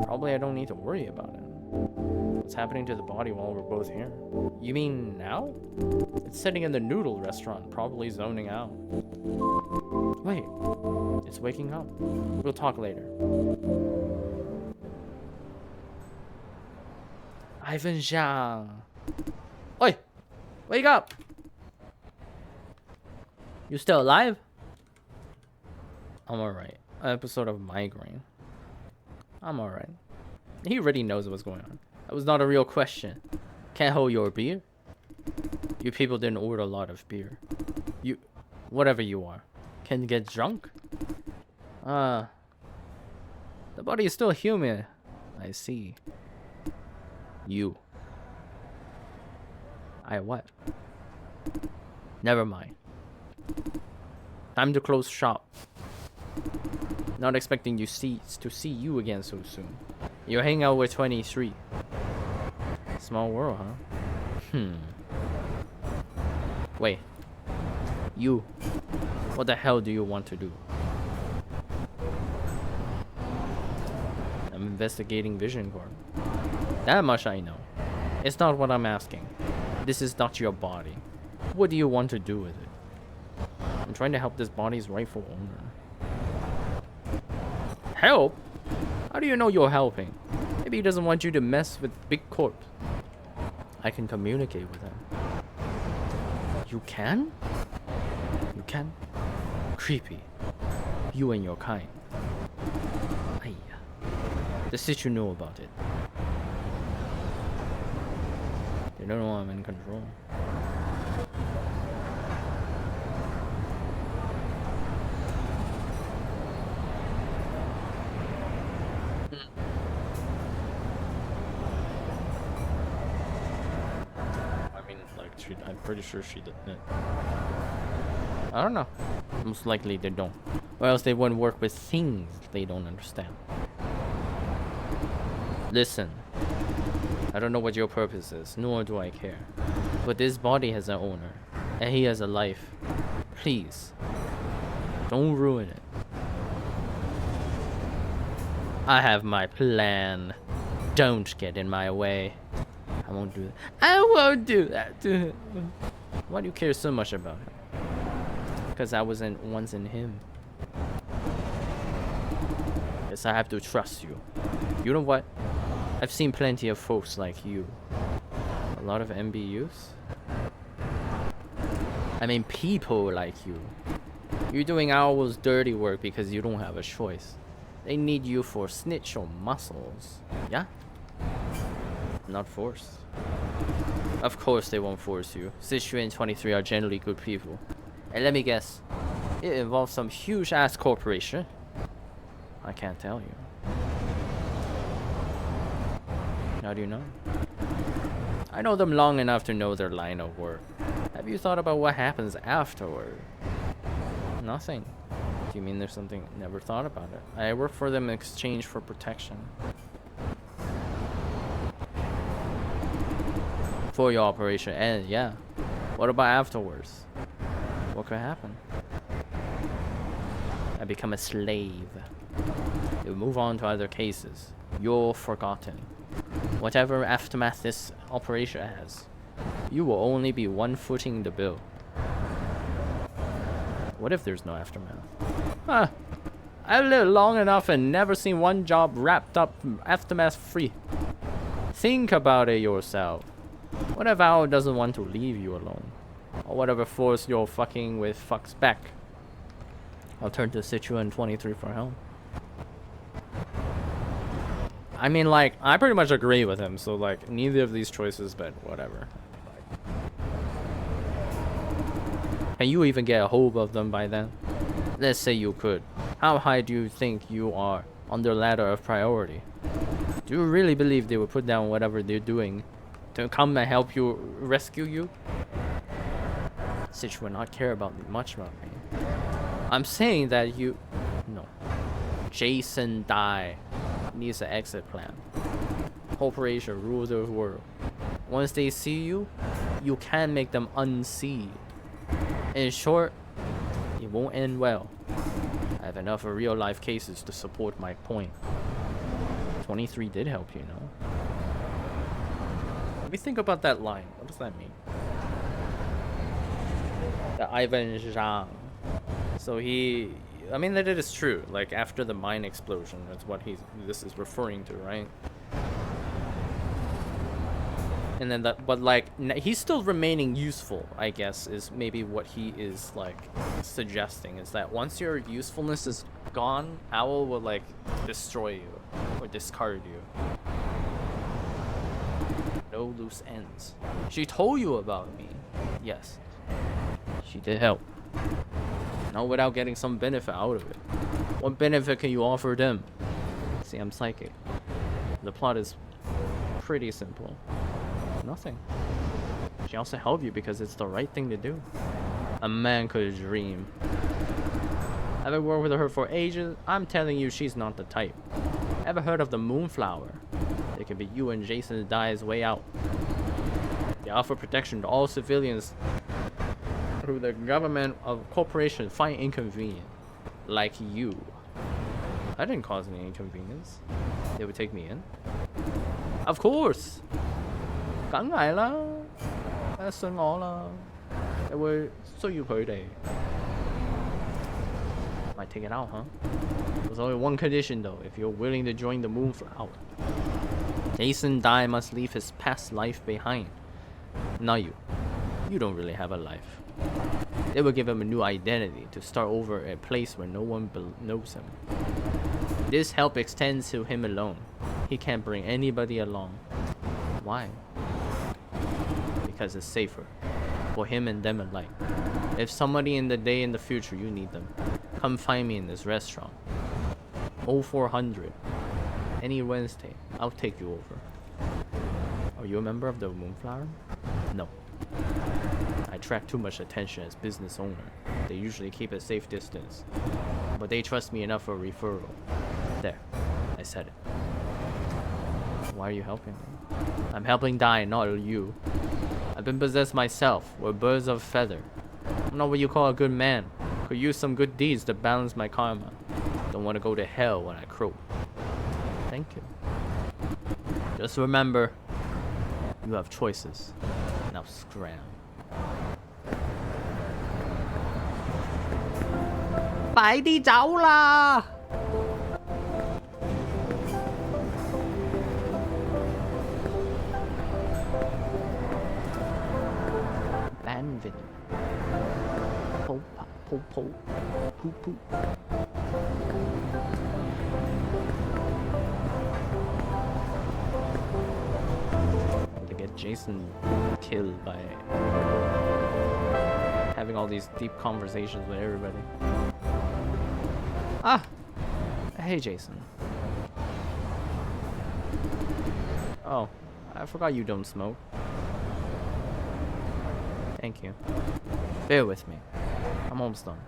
Speaker 1: Probably I don't need to worry about it. What's happening to the body while we're both here? You mean now? It's sitting in the noodle restaurant, probably zoning out. Wait, it's waking up. We'll talk later. Ivan Zhang. Oi! Wake up! You still alive? I'm alright. An episode of migraine. I'm alright. He already knows what's going on. That was not a real question. Can't hold your beer? You people didn't order a lot of beer. You, whatever you are, can get drunk? The body is still human. I see. You. I what? Never mind. Time to close shop. Not expecting to see you again so soon. You're hanging out with 23. Small world, huh? Wait. You. What the hell do you want to do? I'm investigating Vision Corp. That much I know. It's not what I'm asking. This is not your body. What do you want to do with it? I'm trying to help this body's rightful owner. Help? How do you know you're helping? Maybe he doesn't want you to mess with Big Corp. I can communicate with him. You can? You can? Creepy. You and your kind. Aiyah. The Situ know about it. They don't know I'm in control. I'm pretty sure she didn't. I don't know. Most likely they don't. Or else they wouldn't work with things they don't understand. Listen. I don't know what your purpose is, nor do I care. But this body has an owner. And he has a life. Please. Don't ruin it. I have my plan. Don't get in my way. I won't do that. I won't do that to him. Why do you care so much about him? Because I wasn't once in him. Guess I have to trust you. You know what? I've seen plenty of folks like you. A lot of MBUs. I mean people like you. You're doing Owl's dirty work because you don't have a choice. They need you for snitch or muscles. Yeah? Not forced. Of course they won't force you. Situ and 23 are generally good people. And let me guess, it involves some huge ass corporation. I can't tell you. How do you know? I know them long enough to know their line of work. Have you thought about what happens afterward? Nothing. Do you mean there's something? Never thought about it. I work for them in exchange for protection. For your operation, and yeah. What about afterwards? What could happen? I become a slave. You move on to other cases. You're forgotten. Whatever aftermath this operation has, you will only be one footing the bill. What if there's no aftermath? Huh. I've lived long enough and never seen one job wrapped up aftermath free. Think about it yourself. What if Owl doesn't want to leave you alone? Or whatever force you're fucking with fucks back? I'll turn to Situ and 23 for help. I mean, like, I pretty much agree with him. So, like, neither of these choices, but whatever. Can you even get a hold of them by then? Let's say you could. How high do you think you are on their ladder of priority? Do you really believe they would put down whatever they're doing to come and help you, rescue you? Sitch would not care much about me. I'm saying that you... No. Jason Dai needs an exit plan. Corporation rule the world. Once they see you, you can make them unsee. In short, it won't end well. I have enough of real-life cases to support my point. 23 did help, you know. Let me think about that line. What does that mean? The Ivan Zhang. So he... I mean, that it is true. Like, after the mine explosion, that's what this is referring to, right? And then that, but like, he's still remaining useful, I guess, is maybe what he is like suggesting, is that once your usefulness is gone, Owl will like destroy you or discard you. No loose ends. She told you about me. Yes, she did help. Not without getting some benefit out of it. What benefit can you offer them? See, I'm psychic. The plot is pretty simple. Nothing. She also helped you because it's the right thing to do. A man could dream. I've worked with her for ages. I'm telling you, she's not the type. Ever heard of the Moonflower? It could be you and Jason Dai's way out. They offer protection to all civilians who the government of corporation find inconvenient, like you. I didn't cause any inconvenience. They would take me in. Of course. 梗係啦，信我啦，你會需要佢哋。Might take it out, huh? There's only one condition though, if you're willing to join the Moonflower. Jason Dai must leave his past life behind. Not you. You don't really have a life. They will give him a new identity to start over at a place where no one knows him. This help extends to him alone. He can't bring anybody along. Why? Because it's safer for him and them alike. If somebody in the day in the future you need them, come find me in this restaurant. 0400. Any Wednesday, I'll take you over. Are you a member of the Moonflower? No. I attract too much attention as business owner. They usually keep a safe distance. But they trust me enough for a referral. There. I said it. Why are you helping me? I'm helping Dai, not you. I've been possessed myself. We're birds of feather. I'm not what you call a good man. Could use some good deeds to balance my karma. Don't want to go to hell when I croak. Thank you. Just remember, you have choices. Now scram. 快啲走啦! Lanvin. Po pa po po. Poo poo. To get Jason killed by having all these deep conversations with everybody. Ah! Hey, Jason. Oh, I forgot you don't smoke. Thank you. Bear with me. I'm almost done.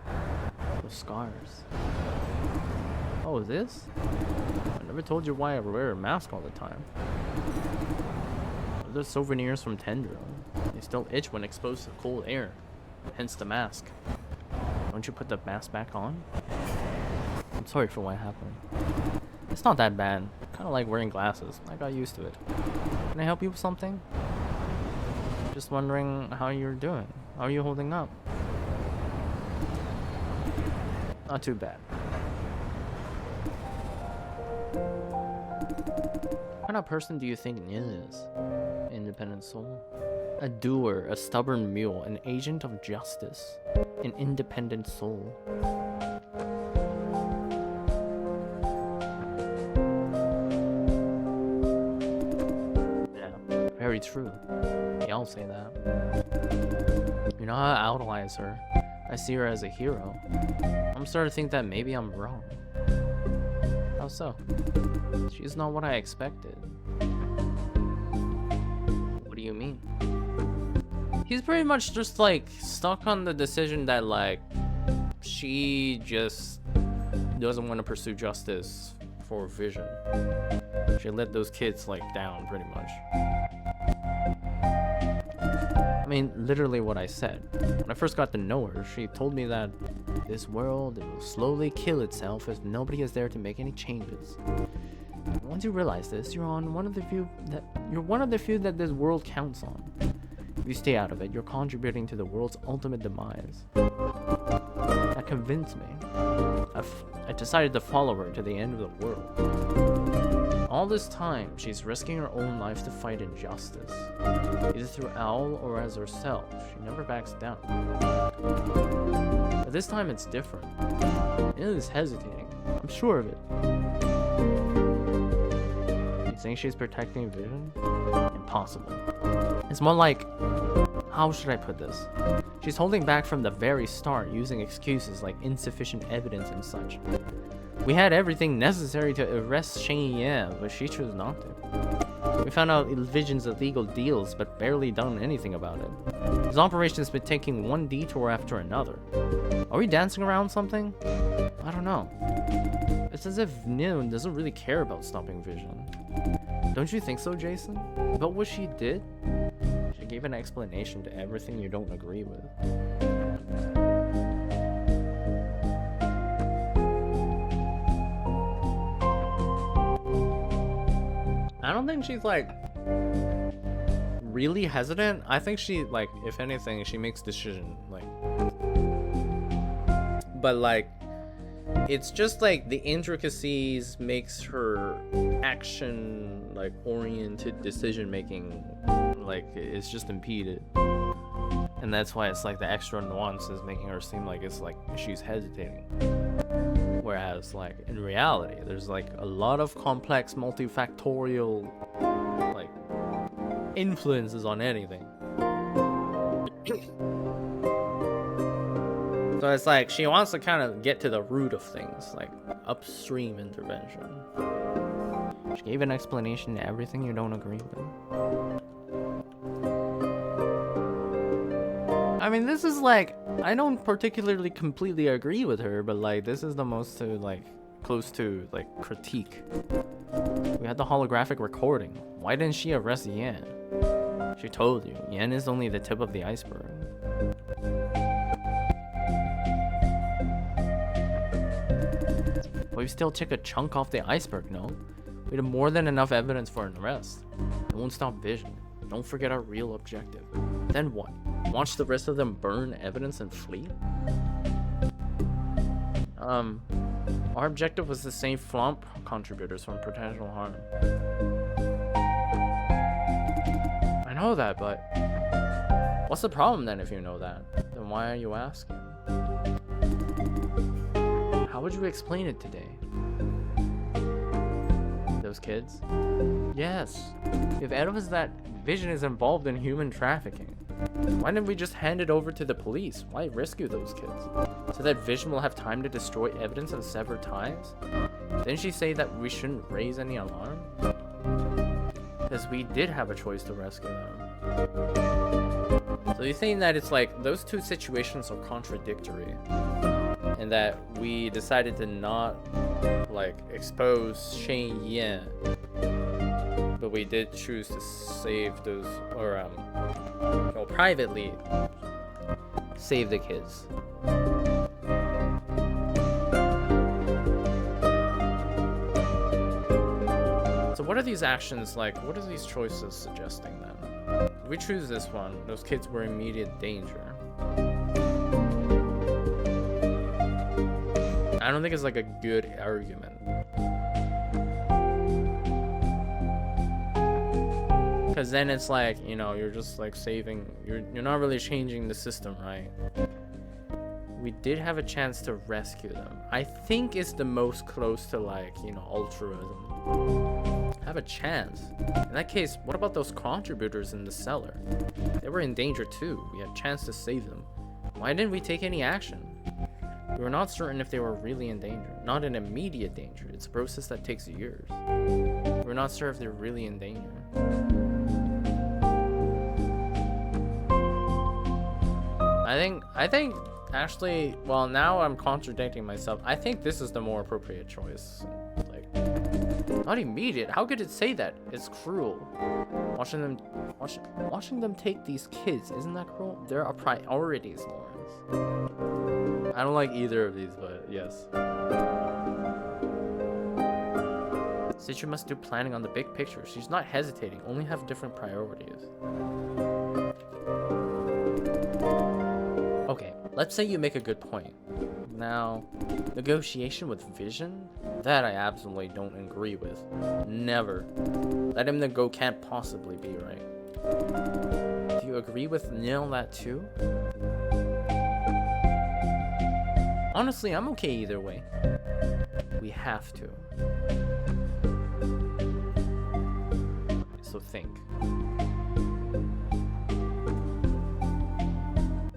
Speaker 1: Those scars. Oh, this? I never told you why I wear a mask all the time. Those are souvenirs from Tendril. They still itch when exposed to cold air. Hence the mask. Don't you put the mask back on? I'm sorry for what happened. It's not that bad. Kind of like wearing glasses. I got used to it. Can I help you with something? Just wondering how you're doing. How are you holding up? Not too bad. What kind of person do you think Nin is? Independent soul? A doer, a stubborn mule, an agent of justice, an independent soul. very true. They all say that. You know how I idolize her? I see her as a hero. I'm starting to think that maybe I'm wrong. How so? She's not what I expected. What do you mean? He's pretty much just like stuck on the decision that like she just doesn't want to pursue justice for Vision. She let those kids like down pretty much. I mean, literally what I said. When I first got to know her, she told me that this world will slowly kill itself if nobody is there to make any changes. Once you realize this, you're one of the few that this world counts on. If you stay out of it, you're contributing to the world's ultimate demise. That convinced me. I decided to follow her to the end of the world. All this time, she's risking her own life to fight injustice. Either through Owl or as herself, she never backs down. But this time it's different. Yin is hesitating. I'm sure of it. You think she's protecting Vision? Impossible. It's more like, how should I put this? She's holding back from the very start, using excuses like insufficient evidence and such. We had everything necessary to arrest Shane Yan, but she chose not to. We found out Vision's illegal deals, but barely done anything about it. His operation has been taking one detour after another. Are we dancing around something? I don't know. It's as if Nin doesn't really care about stopping Vision. Don't you think so, Jason? But what she did? She gave an explanation to everything you don't agree with. I don't think she's like really hesitant. I think she like, if anything, she makes decision like, but like, it's just like the intricacies makes her action like oriented decision making like it's just impeded, and that's why it's like the extra nuances making her seem like it's like she's hesitating. Whereas like in reality, there's like a lot of complex multifactorial like influences on anything. So it's like she wants to kind of get to the root of things, like upstream intervention. She gave an explanation to everything you don't agree with. I mean, this is like, I don't particularly completely agree with her, but like this is the most to like close to like critique. We had the holographic recording. Why didn't she arrest Yan? She told you, Yan is only the tip of the iceberg. But we still took a chunk off the iceberg, no? We had more than enough evidence for an arrest. It won't stop Vision. Don't forget our real objective. Then what? Watch the rest of them burn evidence and flee? Our objective was to save Flump contributors from potential harm. I know that, but what's the problem then if you know that? Then why are you asking? How would you explain it today? Those kids? Yes. If evidence that Vision is involved in human trafficking, why didn't we just hand it over to the police? Why rescue those kids? So that Vision will have time to destroy evidence and sever ties? Didn't she say that we shouldn't raise any alarm? Because we did have a choice to rescue them. So you're saying that it's like those two situations are contradictory, and that we decided to not like expose Shane Yan, but we did choose to save those, or privately save the kids. So what are these actions like? What are these choices suggesting then? If we choose this one, those kids were in immediate danger. I don't think it's like a good argument. Because then it's like, you know, you're just like saving, you're not really changing the system, right? We did have a chance to rescue them. I think it's the most close to like, you know, altruism. have a chance. In that case, what about those contributors in the cellar? They were in danger too. We had a chance to save them. Why didn't we take any action? We were not certain if they were really in danger. Not in immediate danger. It's a process that takes years. We're not sure if they're really in danger. I think actually, well, now I'm contradicting myself. I think this is the more appropriate choice. Like, not immediate. How could it say that? It's cruel. Watching them take these kids, isn't that cruel? There are priorities, Lawrence. I don't like either of these, but yes. Citru must do planning on the big picture. She's not hesitating, only have different priorities. Okay, let's say you make a good point. Now, negotiation with Vision? That I absolutely don't agree with. Never. Let him go can't possibly be right. Do you agree with Nil that too? Honestly, I'm okay either way. We have to. So think.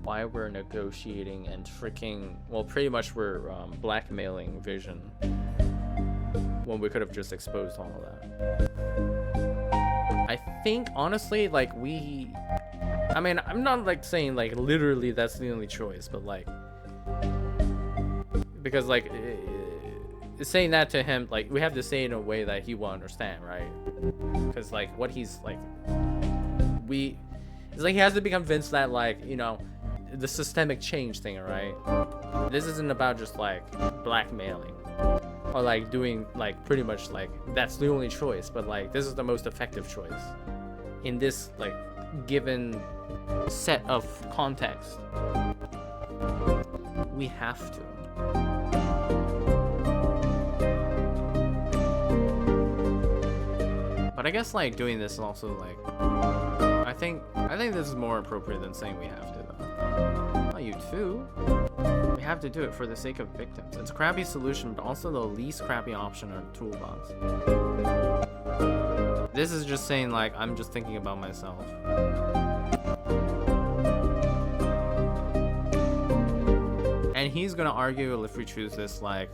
Speaker 1: Why we're negotiating and tricking, well, pretty much we're blackmailing Vision when we could have just exposed all of that. I think honestly, like I mean, I'm not like saying like literally that's the only choice, but like, because like saying that to him, like we have to say it in a way that he will understand, right? Because like what he's like, it's like he has to be convinced that, like, you know, the systemic change thing, right? This isn't about just like blackmailing or like doing like pretty much like that's the only choice, but like this is the most effective choice in this like given set of context. We have to. But I guess like doing this is also like I think this is more appropriate than saying we have to, though. Not you too. We have to do it for the sake of victims. It's a crappy solution, but also the least crappy option in our toolbox. This is just saying like I'm just thinking about myself. And he's gonna argue if we choose this, like,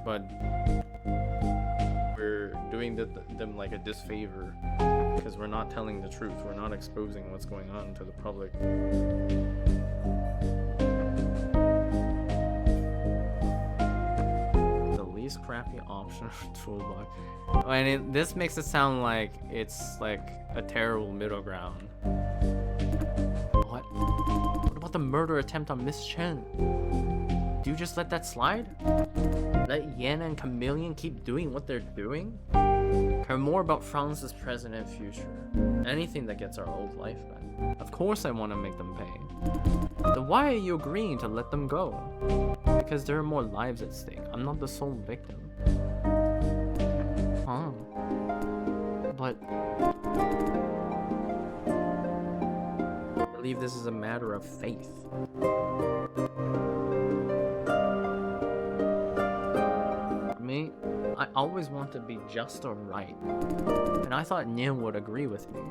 Speaker 1: but we're doing them like a disfavor because we're not telling the truth. We're not exposing what's going on to the public. The least crappy option for toolbox. And this makes it sound like it's like a terrible middle ground. What? What about the murder attempt on Miss Chen? Do you just let that slide? Let Yen and Chameleon keep doing what they're doing? Care more about France's present and future. Anything that gets our old life back. Of course I want to make them pay. Then why are you agreeing to let them go? Because there are more lives at stake. I'm not the sole victim. Huh. But I believe this is a matter of faith. I always want to be just or right, and I thought Nim would agree with me.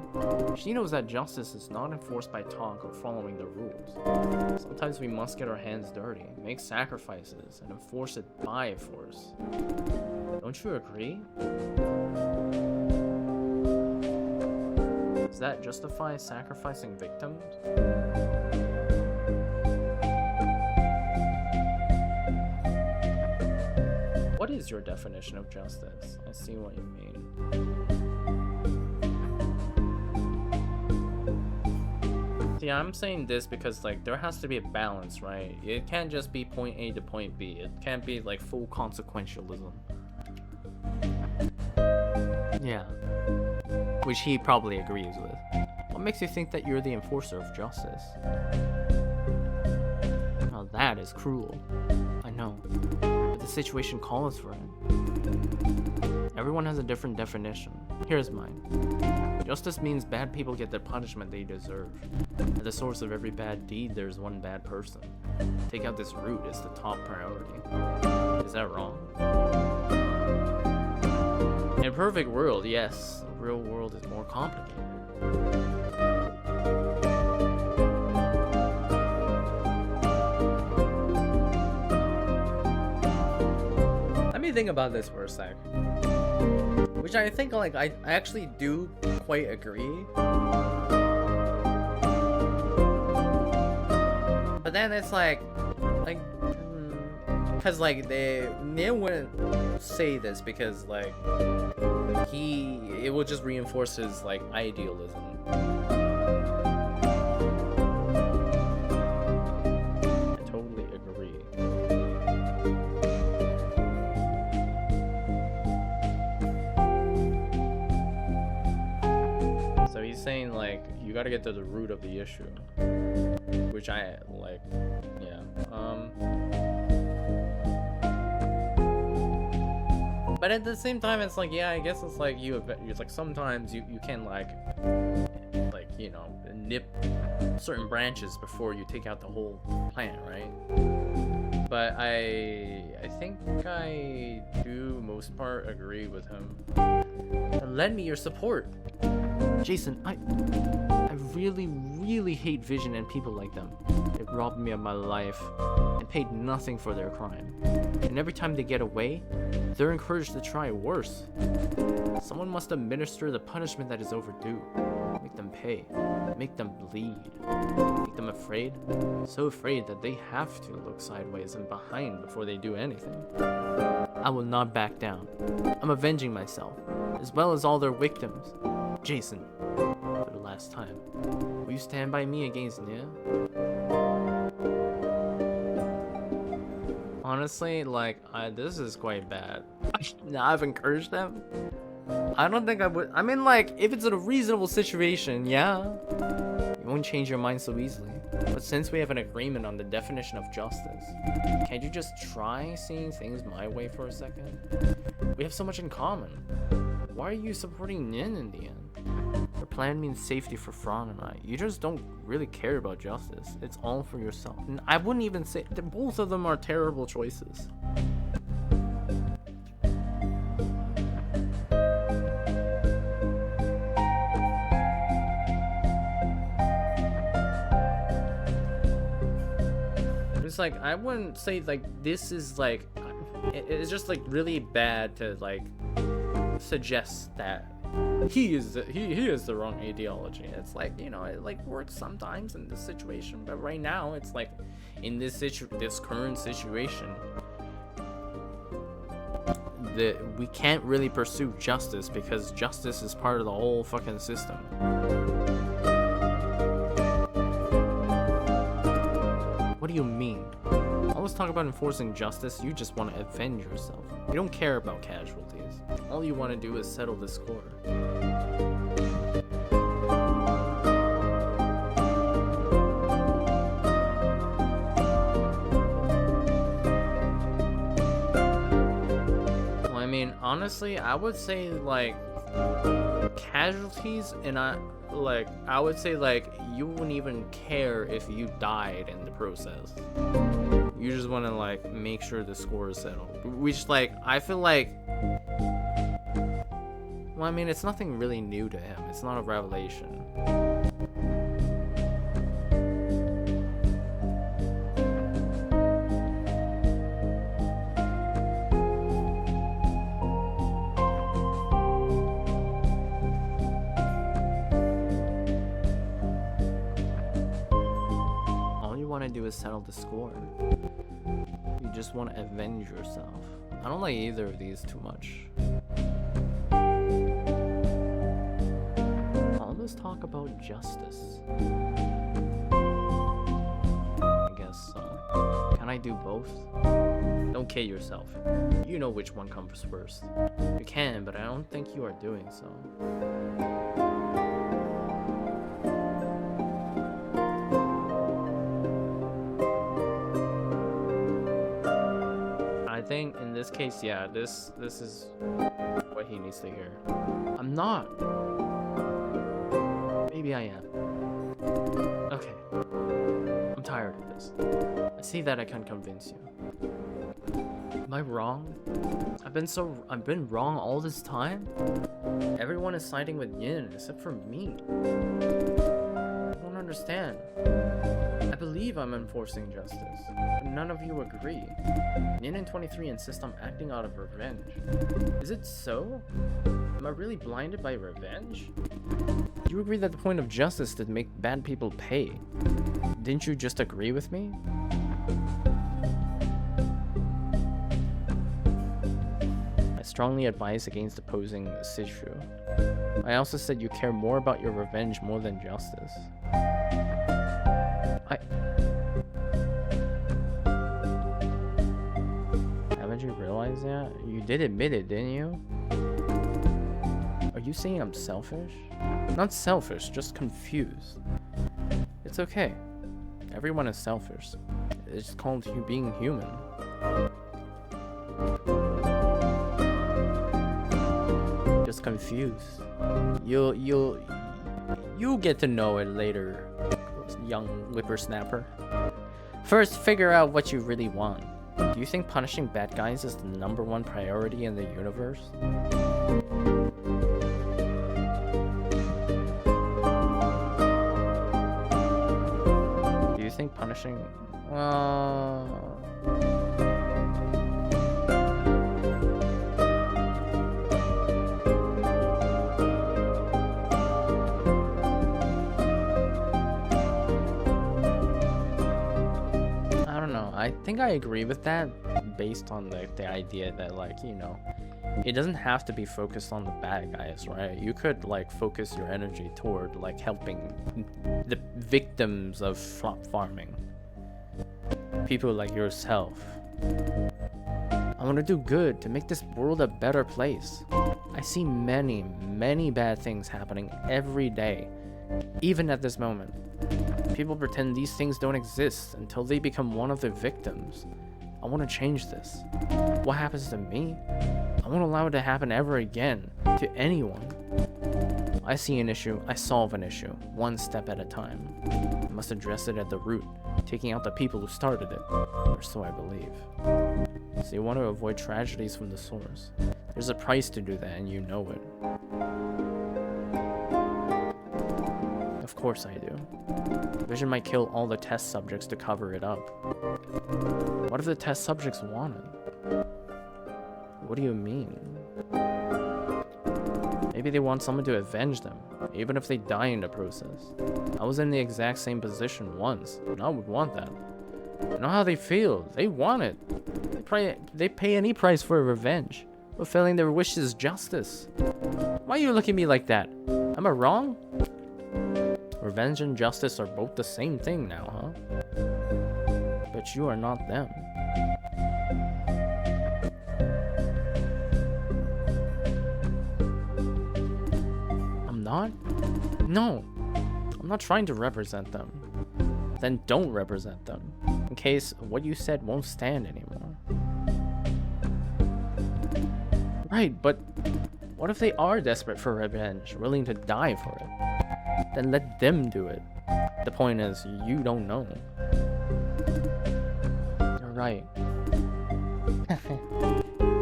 Speaker 1: She knows that justice is not enforced by talk or following the rules. Sometimes we must get our hands dirty, make sacrifices, and enforce it by force. Don't you agree? Does that justify sacrificing victims? What is your definition of justice? I see what you mean. See, I'm saying this because like there has to be a balance, right? It can't just be point A to point B. It can't be like full consequentialism. Yeah. Which he probably agrees with. What makes you think that you're the enforcer of justice? Now that is cruel. I know. The situation calls for it. Everyone has a different definition. Here's mine. Justice means bad people get the punishment they deserve. At the source of every bad deed, there's one bad person. Take out this root is the top priority. Is that wrong? In a perfect world, yes, the real world is more complicated. Let me think about this for a sec. Which I think, like, I actually do quite agree. But then it's like, because like they wouldn't say this because like it will just reinforce his like idealism. I totally agree. So he's saying like you gotta get to the root of the issue, which I like. Yeah. But at the same time, it's like, yeah, I guess it's like it's like sometimes you can like you know, nip certain branches before you take out the whole plant, right? But I think I do most part agree with him. And lend me your support, Jason. I really hate Vision and people like them. They robbed me of my life and paid nothing for their crime. And every time they get away, they're encouraged to try worse. Someone must administer the punishment that is overdue. Make them pay. Make them bleed. Make them afraid. So afraid that they have to look sideways and behind before they do anything. I will not back down. I'm avenging myself, as well as all their victims. Jason, for the last time, will you stand by me against Nia? Honestly, like, this is quite bad. I've encouraged them. I don't think I would. I mean, like, if it's a reasonable situation, yeah, you won't change your mind so easily. But since we have an agreement on the definition of justice, can't you just try seeing things my way for a second? We have so much in common. Why are you supporting Nin in the end? Your plan means safety for Fran and I. You just don't really care about justice. It's all for yourself. And I wouldn't even say that both of them are terrible choices. It's like, I wouldn't say like this is like, it's just like really bad to like suggest that he is the wrong ideology. It's like, you know, it like works sometimes in this situation, but right now it's like in this current situation that we can't really pursue justice because justice is part of the whole fucking system. What do you mean? Always talk about enforcing justice, you just want to avenge yourself. You don't care about casualties. All you want to do is settle the score. Well, I mean, honestly, I would say like casualties, and I would say like you wouldn't even care if you died in the process. You just want to like make sure the score is settled. Which like I feel like, well, I mean, it's nothing really new to him. It's not a revelation. Do is settle the score. You just want to avenge yourself. I don't like either of these too much. All this talk about justice. I guess so. Can I do both? Don't kid yourself. You know which one comes first. You can, but I don't think you are doing so. I think in this case, yeah, this is what he needs to hear. I'm not. Maybe I am. Okay. I'm tired of this. I see that I can convince you. Am I wrong? I've been wrong all this time? Everyone is siding with Yin except for me. I don't understand. I believe I'm enforcing justice, but none of you agree. Yin and 23 insist on acting out of revenge. Is it so? Am I really blinded by revenge? You agree that the point of justice is to make bad people pay. Didn't you just agree with me? I strongly advise against opposing Shishu. I also said you care more about your revenge more than justice. Haven't you realized that? You did admit it, didn't you? Are you saying I'm selfish? Not selfish, just confused. It's okay. Everyone is selfish. It's called you being human. Just confused. You'll get to know it later, young whippersnapper. First, figure out what you really want. Do you think punishing bad guys is the #1 priority in the universe? Do you think punishing... Well... I think I agree with that based on the idea that, like, you know, it doesn't have to be focused on the bad guys, right? You could, like, focus your energy toward, like, helping the victims of farming. People like yourself. I want to do good to make this world a better place. I see many, many bad things happening every day, even at this moment. People pretend these things don't exist until they become one of the victims. I want to change this. What happens to me? I won't allow it to happen ever again to anyone. I see an issue, I solve an issue, one step at a time. I must address it at the root, taking out the people who started it, or so I believe. So you want to avoid tragedies from the source. There's a price to do that, and you know it. Of course I do. Vision might kill all the test subjects to cover it up. What if the test subjects want it? What do you mean? Maybe they want someone to avenge them, even if they die in the process. I was in the exact same position once, and I would want that. You know how they feel. They want it. They pay any price for revenge. Fulfilling their wish is justice. Why are you looking at me like that? Am I wrong? Revenge and justice are both the same thing now, huh? But you are not them. I'm not? No. I'm not trying to represent them. Then don't represent them, in case what you said won't stand anymore. Right, but what if they are desperate for revenge, willing to die for it? Then let them do it. The point is, you don't know. You're right.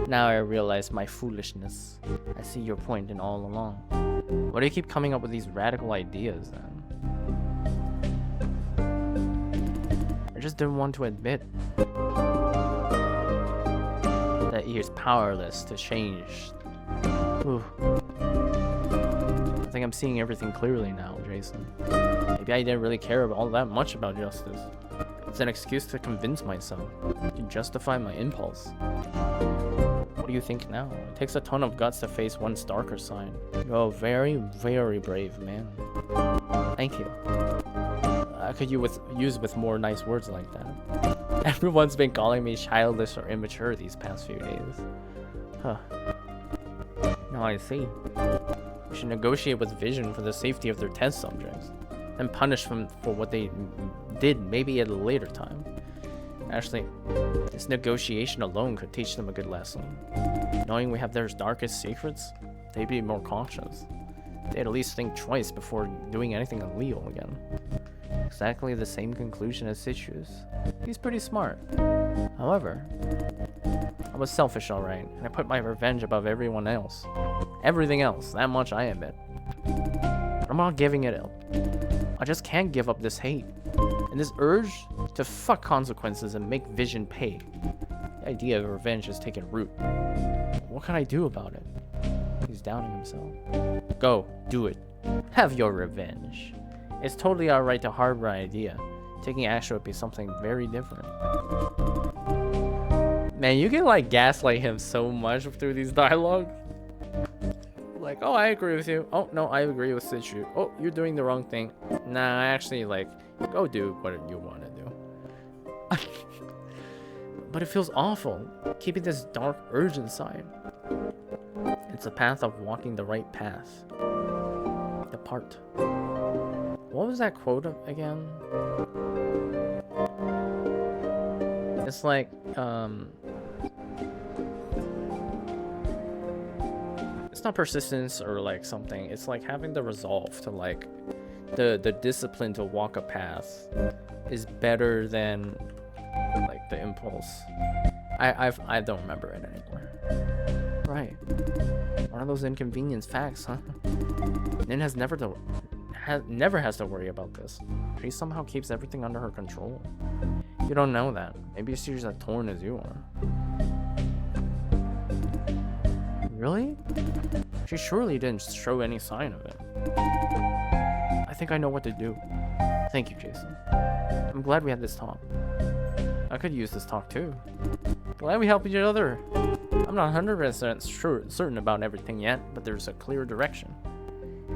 Speaker 1: Now I realize my foolishness. I see your point in all along. Why do you keep coming up with these radical ideas then? I just didn't want to admit that he is powerless to change. Ooh. I think I'm seeing everything clearly now, Jason. Maybe I didn't really care all that much about justice. It's an excuse to convince myself, to justify my impulse. What do you think now? It takes a ton of guts to face one's darker side. You're a very, very brave man. Thank you. I could use with more nice words like that. Everyone's been calling me childish or immature these past few days. Huh. Now I see. We should negotiate with Vision for the safety of their test subjects, then punish them for what they did maybe at a later time. Actually, this negotiation alone could teach them a good lesson. Knowing we have their darkest secrets, they'd be more cautious. They'd at least think twice before doing anything illegal again. Exactly the same conclusion as Shishu's. He's pretty smart. However, I was selfish, alright, and I put my revenge above everyone else. Everything else, that much I admit. I'm not giving it up. I just can't give up this hate. And this urge to fuck consequences and make Vision pay. The idea of revenge has taken root. What can I do about it? He's downing himself. Go, do it. Have your revenge. It's totally alright to harbor an idea. Taking action would be something very different. Man, you can like gaslight him so much through these dialogues. Like, oh, I agree with you. Oh, no, I agree with Sichu. Oh, you're doing the wrong thing. Nah, I actually, like, go do what you want to do. But it feels awful, keeping this dark urge inside. It's a path of walking the right path. Depart. What was that quote again? It's like, it's not persistence or like something. It's like having the resolve to like the discipline to walk a path is better than like the impulse. I don't remember it anymore. Right. One of those inconvenient facts, huh? Nin never has to worry about this. She somehow keeps everything under her control. You don't know that. Maybe she's as torn as you are. Really? She surely didn't show any sign of it. I think I know what to do. Thank you, Jason. I'm glad we had this talk. I could use this talk too. Glad we helped each other. I'm not 100% certain about everything yet, but there's a clear direction.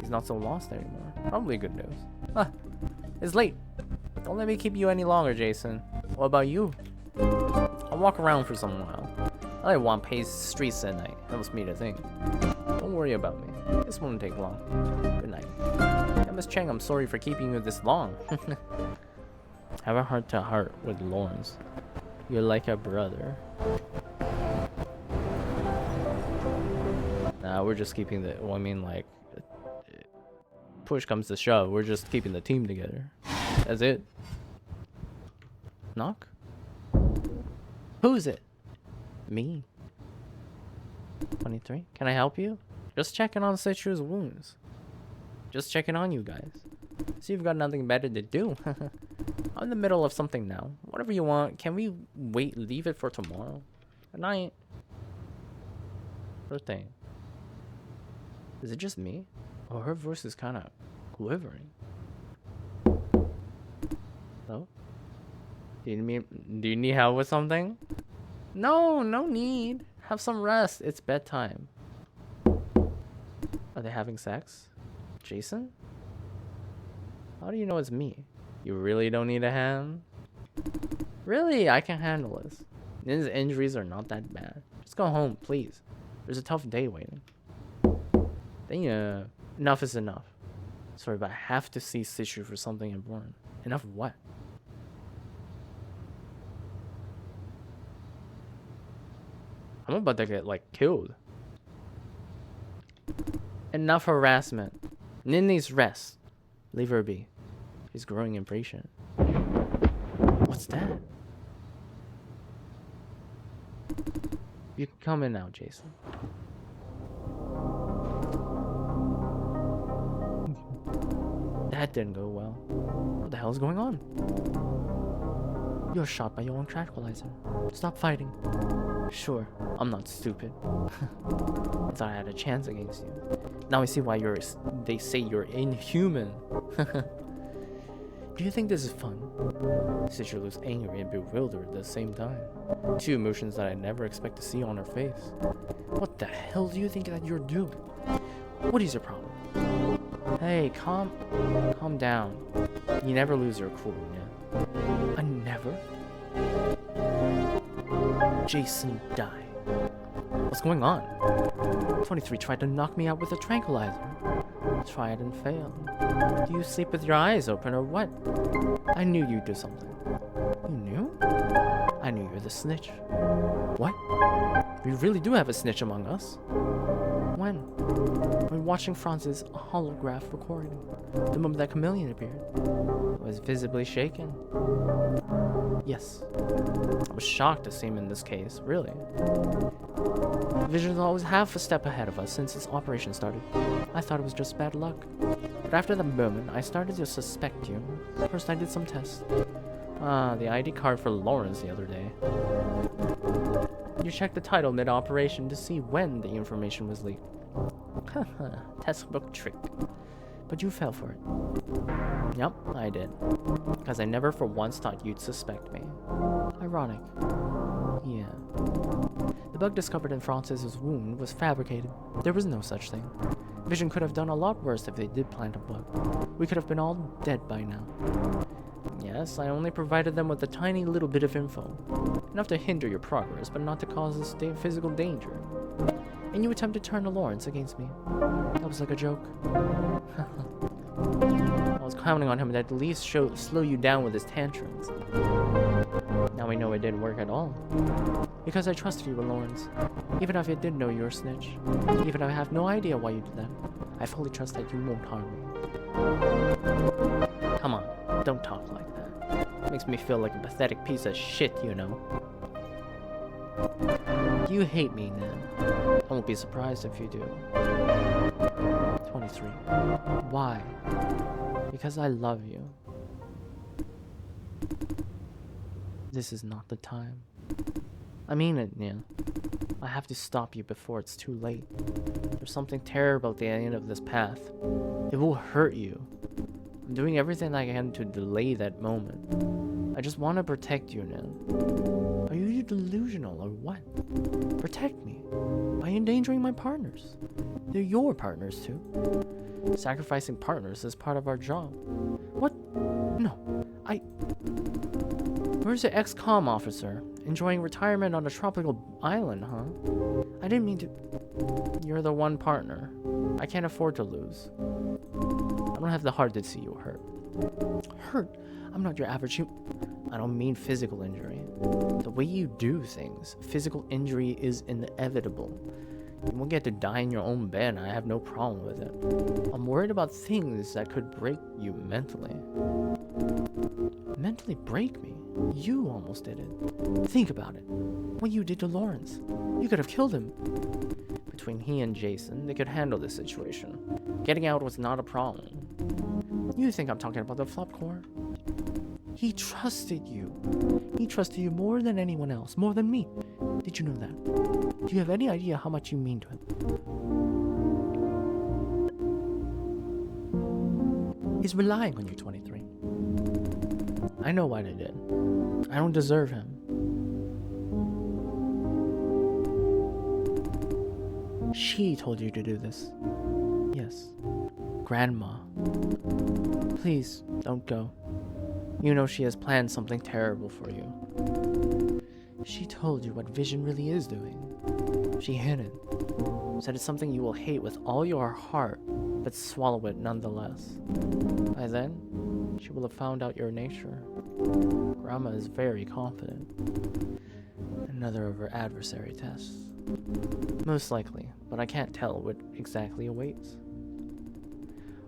Speaker 1: He's not so lost anymore. Probably good news. Ah, it's late. Don't let me keep you any longer, Jason. What about you? I'll walk around for some while. I like Wanpei's streets at night. Helps me to think. Don't worry about me. This won't take long. Good night. Yeah, Miss Cheng, I'm sorry for keeping you this long. Have a heart-to-heart with Lawrence. You're like a brother. Nah, we're just keeping the... Well, I mean, like... Push comes to shove, we're just keeping the team together. That's it. Knock? Who's it? Me. 23? Can I help you? Just checking on Citro's wounds. Just checking on you guys. See, you've got nothing better to do. I'm in the middle of something now. Whatever you want. Can we leave it for tomorrow? Good night. First thing. Is it just me? Oh, her voice is kind of quivering. Hello? Do you need help with something? No, no need. Have some rest. It's bedtime. Are they having sex? Jason? How do you know it's me? You really don't need a hand? Really? I can handle this. Nin's injuries are not that bad. Just go home, please. There's a tough day waiting. Then enough is enough. Sorry, but I have to see Sichu for something important. Enough of what? I'm about to get, like, killed. Enough harassment. Nin needs rest. Leave her be. She's growing impatient. What's that? You can come in now, Jason. That didn't go well. What the hell is going on? You're shot by your own tranquilizer. Stop fighting. Sure, I'm not stupid. I thought I had a chance against you. Now I see why they say you're inhuman. Do you think this is fun? Citrus looks angry and bewildered at the same time. Two emotions that I never expect to see on her face. What the hell do you think that you're doing? What is your problem? Hey, calm down. You never lose your cool, yeah? I never? Jason died. What's going on? 23 tried to knock me out with a tranquilizer. Tried and failed. Do you sleep with your eyes open or what? I knew you'd do something. You knew? I knew you're the snitch. What? We really do have a snitch among us. When? When watching Franz's holograph recording. The moment that Chameleon appeared. I was visibly shaken. Yes. I was shocked to see him in this case, really. Vision is always half a step ahead of us since this operation started. I thought it was just bad luck. But after that moment, I started to suspect you. First I did some tests. The ID card for Lawrence the other day. You checked the title mid-operation to see when the information was leaked. Haha, textbook trick. But you fell for it. Yep, I did. Because I never for once thought you'd suspect me. Ironic. Yeah. The bug discovered in Francis's wound was fabricated. There was no such thing. Vision could have done a lot worse if they did plant a bug. We could have been all dead by now. Yes, I only provided them with a tiny little bit of info. Enough to hinder your progress, but not to cause us physical danger. And you attempted to turn the Lawrence against me. That was like a joke. I was counting on him to at least slow you down with his tantrums. Now we know it didn't work at all. Because I trusted you with Lawrence. Even if I did know you're a snitch. Even if I have no idea why you did that. I fully trust that you won't harm me. Come on, don't talk like that. Makes me feel like a pathetic piece of shit, you know. You hate me, Nan. I won't be surprised if you do. 23. Why? Because I love you. This is not the time. I mean it, Nan. I have to stop you before it's too late. There's something terrible at the end of this path. It will hurt you. I'm doing everything I can to delay that moment. I just want to protect you, Nan. Are you delusional or what? Protect me by endangering my partners. They're your partners too. Sacrificing partners is part of our job. What? No, Where's the ex-comm officer? Enjoying retirement on a tropical island, huh? I didn't mean to... You're the one partner. I can't afford to lose. I don't have the heart to see you hurt. Hurt? I'm not your average I don't mean physical injury. The way you do things, physical injury is inevitable. You won't get to die in your own bed, I have no problem with it. I'm worried about things that could break you mentally. Mentally break me? You almost did it. Think about it. What you did to Lawrence. You could have killed him. Between he and Jason, they could handle this situation. Getting out was not a problem. You think I'm talking about the flop core? He trusted you. He trusted you more than anyone else, more than me. Did you know that? Do you have any idea how much you mean to him? He's relying on you, 23. I know what I did. I don't deserve him. She told you to do this. Yes. Grandma. Please, don't go. You know she has planned something terrible for you. She told you what Vision really is doing. She hinted. Said it's something you will hate with all your heart, but swallow it nonetheless. By then, she will have found out your nature. Grandma is very confident. Another of her adversary tests. Most likely, but I can't tell what exactly awaits.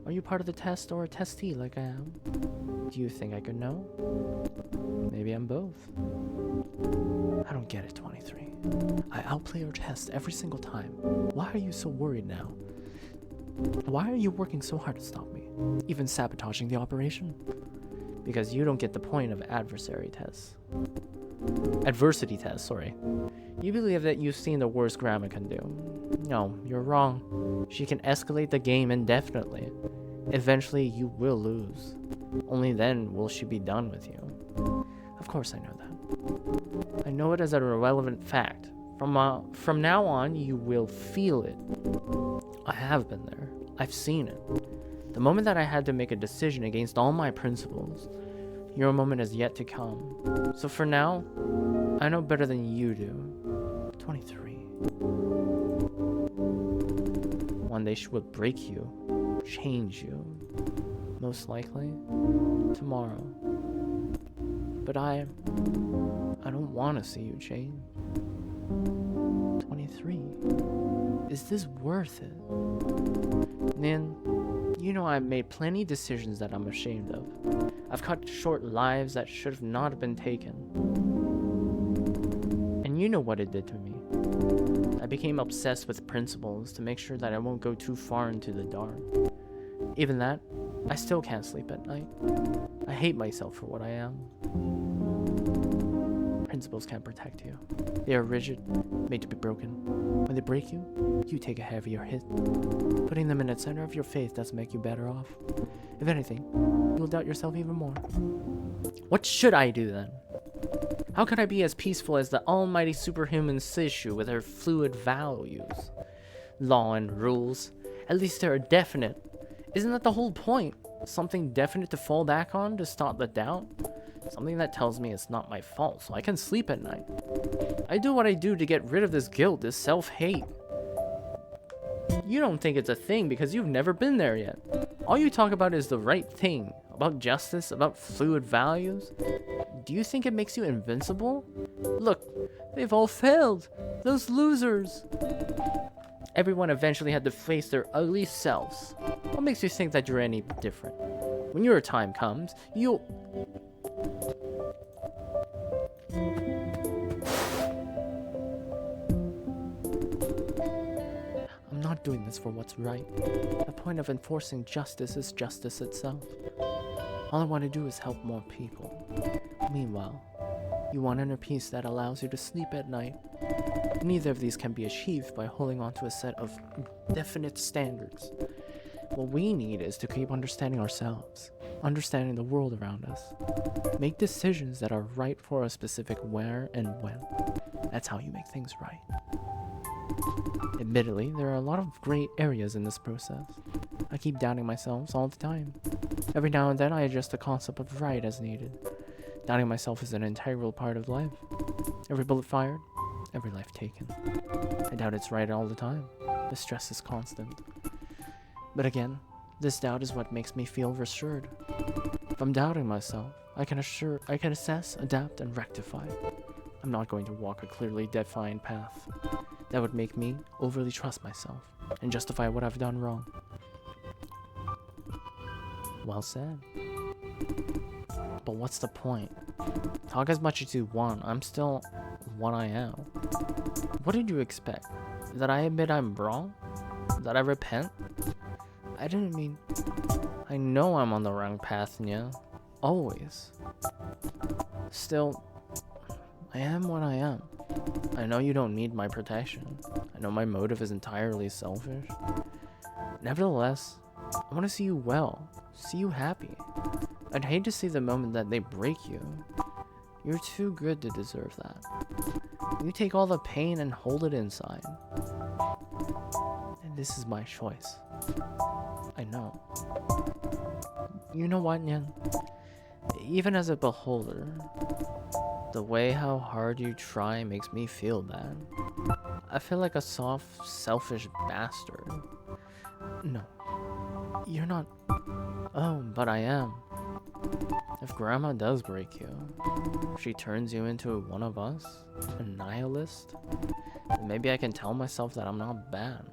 Speaker 1: Are you part of the test or a testee like I am? Do you think I could know? Maybe I'm both. I don't get it, 23. I outplay your test every single time. Why are you so worried now? Why are you working so hard to stop me? Even sabotaging the operation? Because you don't get the point of adversary tests. Adversity tests, sorry. You believe that you've seen the worst Grandma can do. No, you're wrong. She can escalate the game indefinitely. Eventually, you will lose. Only then will she be done with you. Of course I know that. I know it as an irrelevant fact. From now on, you will feel it. I have been there. I've seen it. The moment that I had to make a decision against all my principles, your moment is yet to come. So for now, I know better than you do. 23. One day she will break you, change you. Most likely, tomorrow. But I don't want to see you change. 23. Is this worth it? Nin, you know I've made plenty decisions that I'm ashamed of. I've cut short lives that should have not been taken. And you know what it did to me. I became obsessed with principles to make sure that I won't go too far into the dark. Even that, I still can't sleep at night. I hate myself for what I am. Principles can't protect you. They are rigid, made to be broken. When they break you, you take a heavier hit. Putting them in the center of your faith doesn't make you better off. If anything, you'll doubt yourself even more. What should I do then? How could I be as peaceful as the almighty superhuman Sishu with her fluid values? Law and rules, at least they are definite. Isn't that the whole point? Something definite to fall back on to stop the doubt? Something that tells me it's not my fault, so I can sleep at night. I do what I do to get rid of this guilt, this self-hate. You don't think it's a thing because you've never been there yet. All you talk about is the right thing, about justice, about fluid values. Do you think it makes you invincible? Look, they've all failed. Those losers. Everyone eventually had to face their ugly selves. What makes you think that you're any different? When your time comes, you'll... I'm not doing this for what's right. The point of enforcing justice is justice itself. All I want to do is help more people. Meanwhile, you want inner peace that allows you to sleep at night. Neither of these can be achieved by holding on to a set of definite standards. What we need is to keep understanding ourselves, understanding the world around us. Make decisions that are right for a specific where and when. That's how you make things right. Admittedly, there are a lot of gray areas in this process. I keep doubting myself all the time. Every now and then I adjust the concept of right as needed. Doubting myself is an integral part of life. Every bullet fired, every life taken. I doubt it's right all the time. The stress is constant. But again, this doubt is what makes me feel reassured. If I'm doubting myself, I can assess, adapt, and rectify. I'm not going to walk a clearly defined path. That would make me overly trust myself and justify what I've done wrong. Well said. But what's the point? Talk as much as you want, I'm still what I am. What did you expect? That I admit I'm wrong? That I repent? I didn't mean... I know I'm on the wrong path, Nya. Always. Still, I am what I am. I know you don't need my protection. I know my motive is entirely selfish. Nevertheless, I want to see you well. See you happy. I'd hate to see the moment that they break you. You're too good to deserve that. You take all the pain and hold it inside. And this is my choice. I know. You know what, Nyan? Even as a beholder, the way how hard you try makes me feel bad. I feel like a soft, selfish bastard. No. You're not... Oh, but I am. If Grandma does break you, if she turns you into one of us, a nihilist, then maybe I can tell myself that I'm not bad.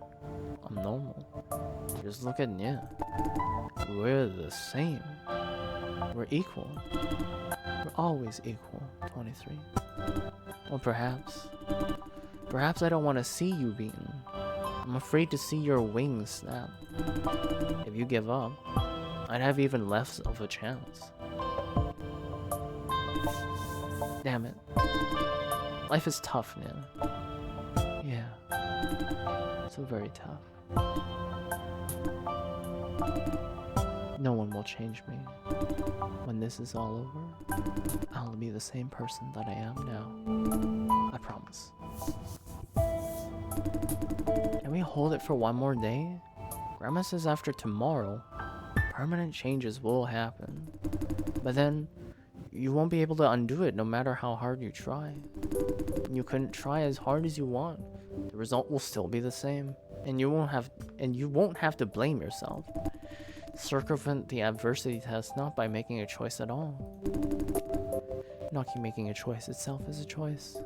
Speaker 1: I'm normal. Just look at Nya. We're the same. We're equal. We're always equal, 23. Or perhaps I don't want to see you beaten. I'm afraid to see your wings snap. If you give up, I'd have even less of a chance. Damn it. Life is tough, Nya. Yeah. So very tough. No one will change me. When this is all over, I'll be the same person that I am now. I promise. Can we hold it for one more day? Grandma says after tomorrow, permanent changes will happen. But then, you won't be able to undo it no matter how hard you try. You couldn't try as hard as you want. The result will still be the same. And you won't have to blame yourself. Circumvent the adversity test not by making a choice at all. Not making a choice itself is a choice.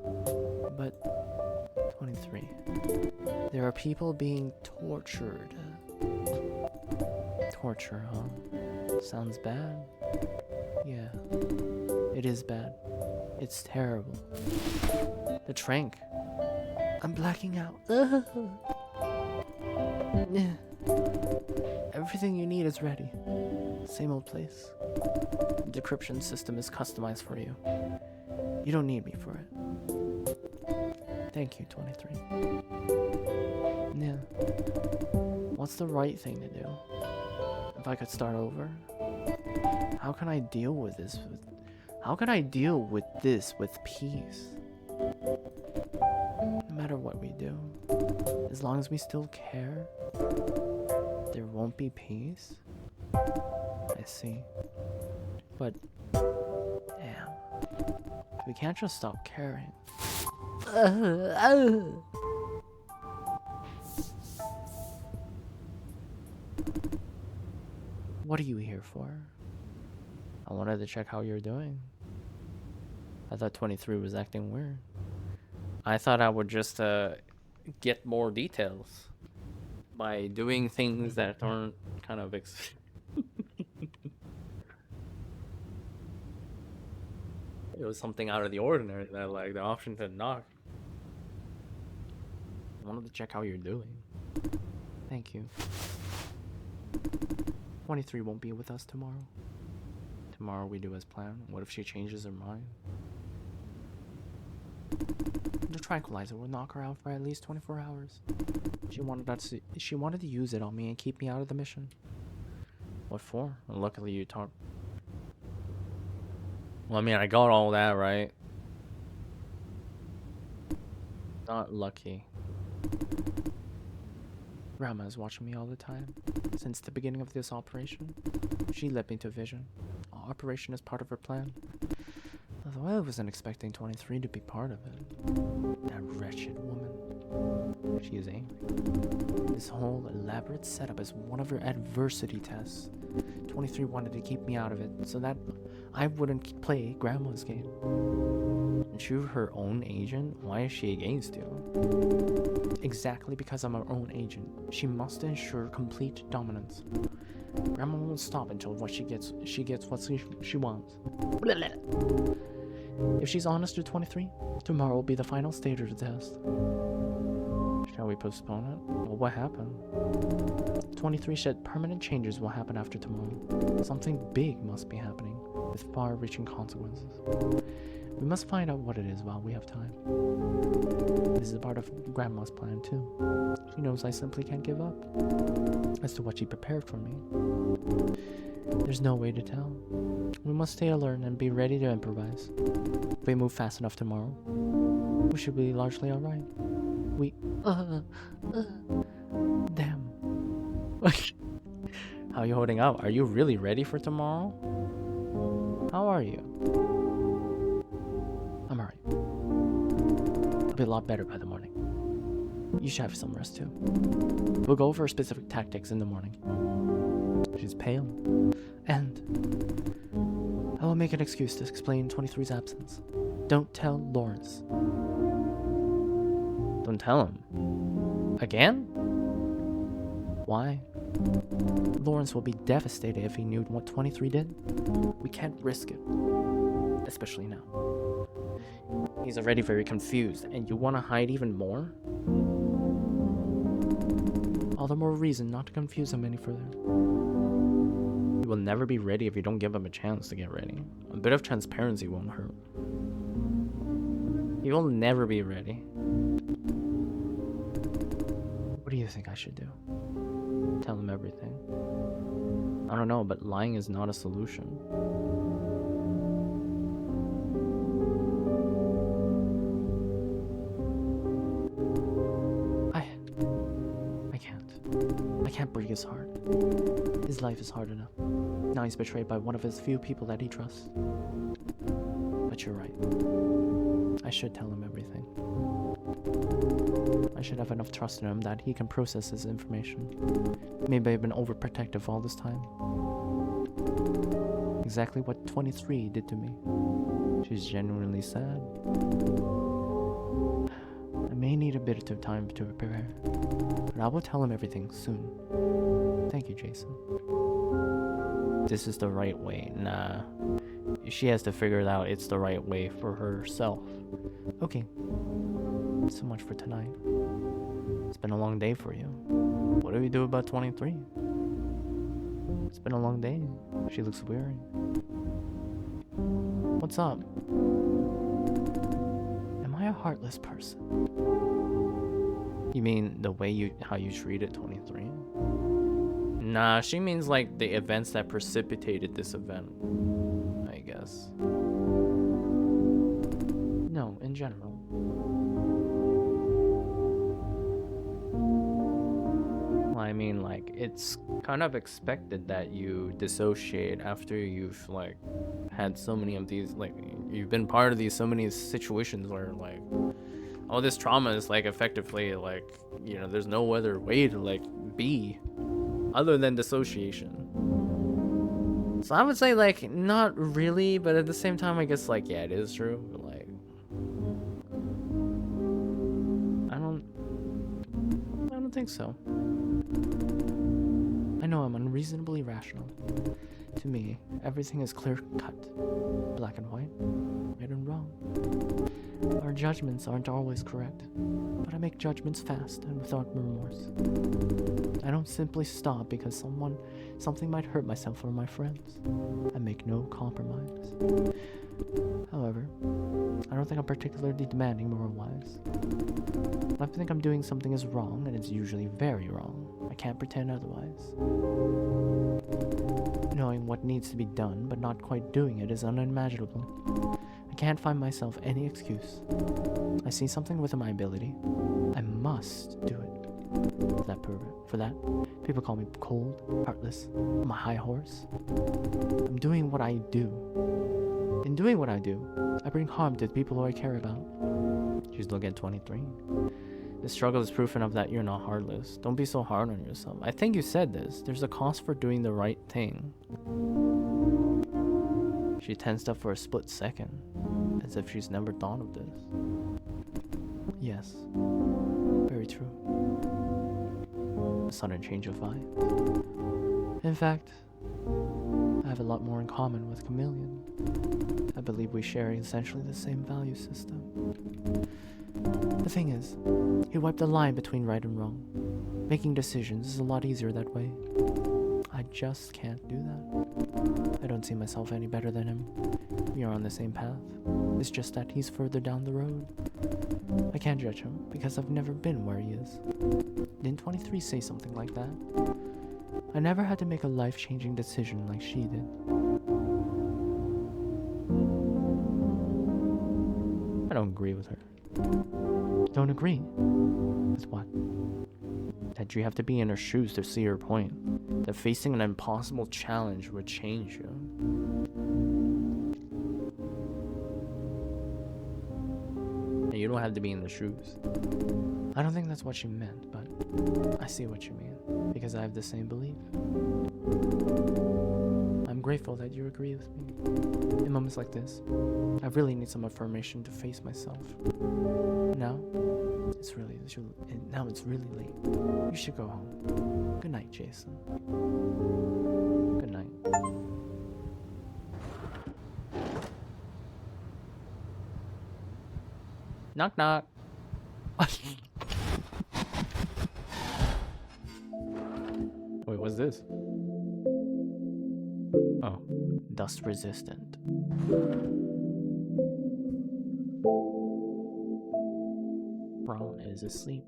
Speaker 1: But 23. There are people being tortured. Torture, huh? Sounds bad. Yeah, it is bad. It's terrible. The trank. I'm blacking out. Yeah. Everything you need is ready. Same old place. The decryption system is customized for you. You don't need me for it. Thank you, 23. Yeah. What's the right thing to do? If I could start over? How can I deal with this with peace? No matter what we do, as long as we still care, there won't be peace? I see. But, damn. We can't just stop caring. What are you here for? I wanted to check how you're doing. I thought 23 was acting weird. I thought I would just get more details by doing things that aren't kind of it was something out of the ordinary, that like the option to knock. I wanted to check how you're doing. Thank you. 23 won't be with us tomorrow. Tomorrow we do as planned. What if she changes her mind? The tranquilizer will knock her out for at least 24 hours. She wanted to use it on me and keep me out of the mission. What for? Well, luckily you talked. Well, I mean, I got all that, right? Not lucky. Grandma is watching me all the time. Since the beginning of this operation, she led me to Vision. Our operation is part of her plan. Although I wasn't expecting 23 to be part of it. That wretched woman. She is angry. This whole elaborate setup is one of her adversity tests. 23 wanted to keep me out of it so that I wouldn't play Grandma's game. And you're her own agent? Why is she against you? Exactly because I'm her own agent. She must ensure complete dominance. Grandma won't stop until she gets what she wants. If she's honest with 23, tomorrow will be the final stage of the test. Shall we postpone it? Well, what happened? 23 said permanent changes will happen after tomorrow. Something big must be happening, with far-reaching consequences. We must find out what it is while we have time. This is part of Grandma's plan, too. She knows I simply can't give up. As to what she prepared for me, there's no way to tell. We must stay alert and be ready to improvise. If we move fast enough tomorrow, we should be largely alright. Damn. How are you holding up? Are you really ready for tomorrow? How are you? I'm alright. I'll be a lot better by the morning. You should have some rest too. We'll go over specific tactics in the morning. She's pale. And I will make an excuse to explain 23's absence. Don't tell Lawrence. Don't tell him. Again? Why? Lawrence will be devastated if he knew what 23 did. We can't risk it. Especially now. He's already very confused, and you want to hide even more? All the more reason not to confuse him any further. He will never be ready if you don't give him a chance to get ready. A bit of transparency won't hurt. He will never be ready. What do you think I should do? Tell him everything. I don't know, but lying is not a solution. I can't break his heart. His life is hard enough. Now he's betrayed by one of his few people that he trusts. But you're right. I should tell him everything. I should have enough trust in him that he can process his information. Maybe I've been overprotective all this time. Exactly what 23 did to me. She's genuinely sad. I may need a bit of time to prepare, but I will tell him everything soon. Thank you, Jason. This is the right way. Nah. She has to figure it out. It's the right way for herself. Okay. So much for tonight. It's been a long day for you. What do we do about 23? It's been a long day. She looks weary. What's up? Am I a heartless person? You mean the way how you treated 23? Nah, she means like the events that precipitated this event, I guess. No, in general. Well, I mean, like, it's kind of expected that you dissociate after you've like had so many of these, like, you've been part of these so many situations where like all this trauma is like effectively like, you know, there's no other way to like be other than dissociation. So I would say like not really, but at the same time I guess like yeah, it is true, but like I don't think so. I know I'm unreasonably rational. To me, everything is clear cut, black and white, right and wrong. Our judgments aren't always correct, but I make judgments fast and without remorse. I don't simply stop because something might hurt myself or my friends. I make no compromise. However, I don't think I'm particularly demanding moral-wise. If I think I'm doing something is wrong, and it's usually very wrong, I can't pretend otherwise. Knowing what needs to be done, but not quite doing it is unimaginable. I can't find myself any excuse. I see something within my ability. I must do it. For that, people call me cold, heartless, I'm a high horse. I'm doing what I do. In doing what I do, I bring harm to the people who I care about. She's looking at 23. The struggle is proof enough that you're not heartless. Don't be so hard on yourself. I think you said this. There's a cost for doing the right thing. She tensed up for a split second, as if she's never thought of this. Yes, very true. A sudden change of vibe. In fact, I have a lot more in common with Chameleon. I believe we share essentially the same value system. The thing is, he wiped the line between right and wrong. Making decisions is a lot easier that way. I just can't do that. I don't see myself any better than him. We are on the same path. It's just that he's further down the road. I can't judge him because I've never been where he is. Didn't 23 say something like that? I never had to make a life-changing decision like she did. I don't agree with her. Don't agree? With what? That you have to be in her shoes to see her point. That facing an impossible challenge would change you. And you don't have to be in the shoes. I don't think that's what she meant, but I see what you mean, because I have the same belief. I'm grateful that you agree with me. In moments like this, I really need some affirmation to face myself. Now, it's really late. You should go home. Good night, Jason. Good night. Knock knock. Wait, what's this? Oh, dust resistant. Ron is asleep.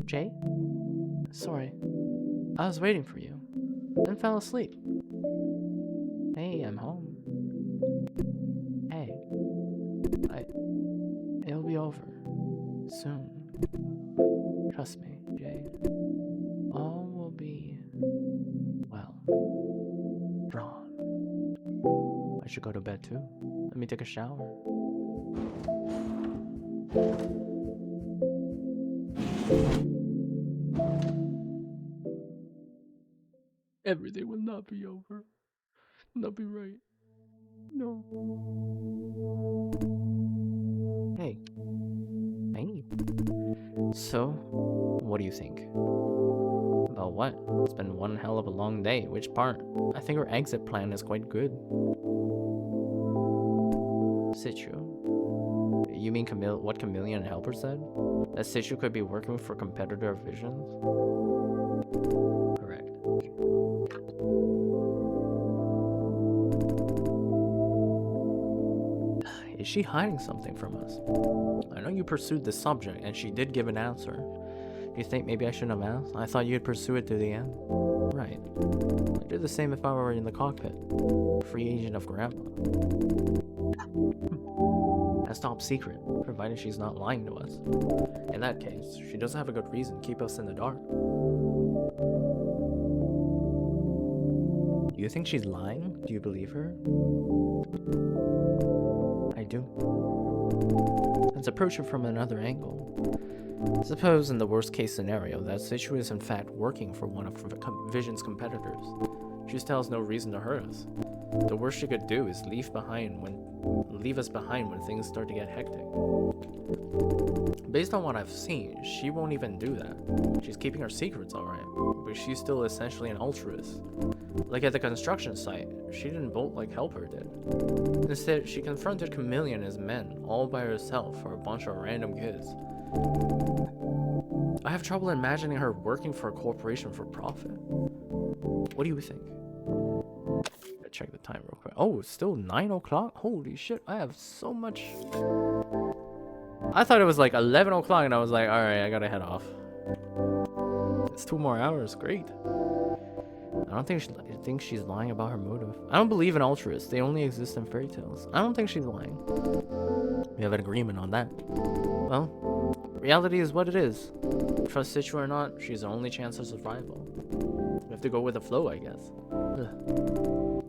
Speaker 1: Jay? Sorry. I was waiting for you. Then fell asleep. Hey, I'm home. Hey. It'll be over. Soon. Trust me, Jay. All will be well. Ron. I should go to bed too. Let me take a shower. Everything will not be over. Not be right. No. Hey. So, what do you think? About what? It's been one hell of a long day. Which part? I think our exit plan is quite good. Sichu. You mean what Chameleon Helper said? That Sichu could be working for competitor Visions? Correct. Is she hiding something from us? I know you pursued the subject, and she did give an answer. Do you think maybe I shouldn't have asked? I thought you'd pursue it to the end. Right. I'd do the same if I were in the cockpit. Free agent of Grandma. That's top secret, provided she's not lying to us. In that case, she doesn't have a good reason to keep us in the dark. Do you think she's lying? Do you believe her? I do. Let's approach her from another angle. Suppose in the worst case scenario that Sichu is in fact working for one of Vision's competitors. She still has no reason to hurt us. The worst she could do is leave us behind when things start to get hectic. Based on what I've seen, she won't even do that. She's keeping her secrets alright, but she's still essentially an altruist. Like at the construction site, she didn't bolt like Helper did. Instead, she confronted Chameleon and his men all by herself for a bunch of random kids. I have trouble imagining her working for a corporation for profit. What do you think? Check the time real quick. Oh, it's still 9 o'clock? Holy shit, I have so much. I thought it was like 11 o'clock and I was like, alright, I gotta head off. It's 2 more hours, great. I don't think she's lying about her motive. I don't believe in altruists, they only exist in fairy tales. I don't think she's lying. We have an agreement on that. Well, reality is what it is. Trust Sichu or not, she's our only chance of survival. We have to go with the flow, I guess. Ugh.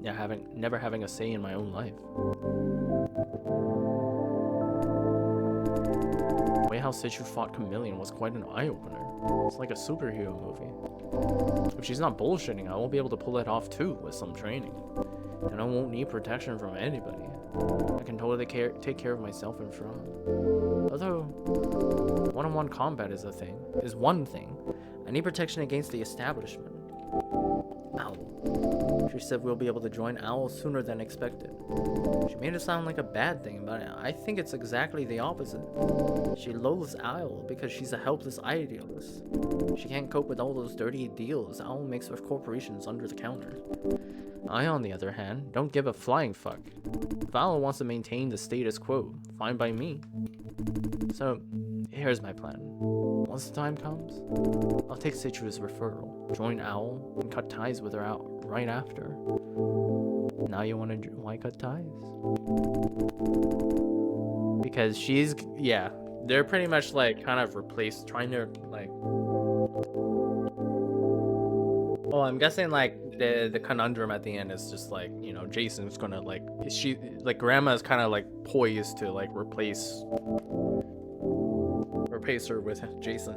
Speaker 1: Yeah, never having a say in my own life. The way how Sichu fought Chameleon was quite an eye-opener. It's like a superhero movie. If she's not bullshitting, I won't be able to pull it off too with some training. And I won't need protection from anybody. I can totally take care of myself in front. Although, one-on-one combat is one thing. I need protection against the establishment. Owl. She said we'll be able to join Owl sooner than expected. She made it sound like a bad thing, but I think it's exactly the opposite. She loathes Owl because she's a helpless idealist. She can't cope with all those dirty deals Owl makes with corporations under the counter. I, on the other hand, don't give a flying fuck. If Owl wants to maintain the status quo, fine by me. So, here's my plan. Once the time comes, I'll take Sichu's referral, join Owl, and cut ties with her out right after. Now you want to why cut ties? Because she's, yeah, they're pretty much like kind of trying to like. Oh, I'm guessing like the conundrum at the end is just like, you know, Jason's gonna like, Grandma is kind of like poised to like replace her with Jason.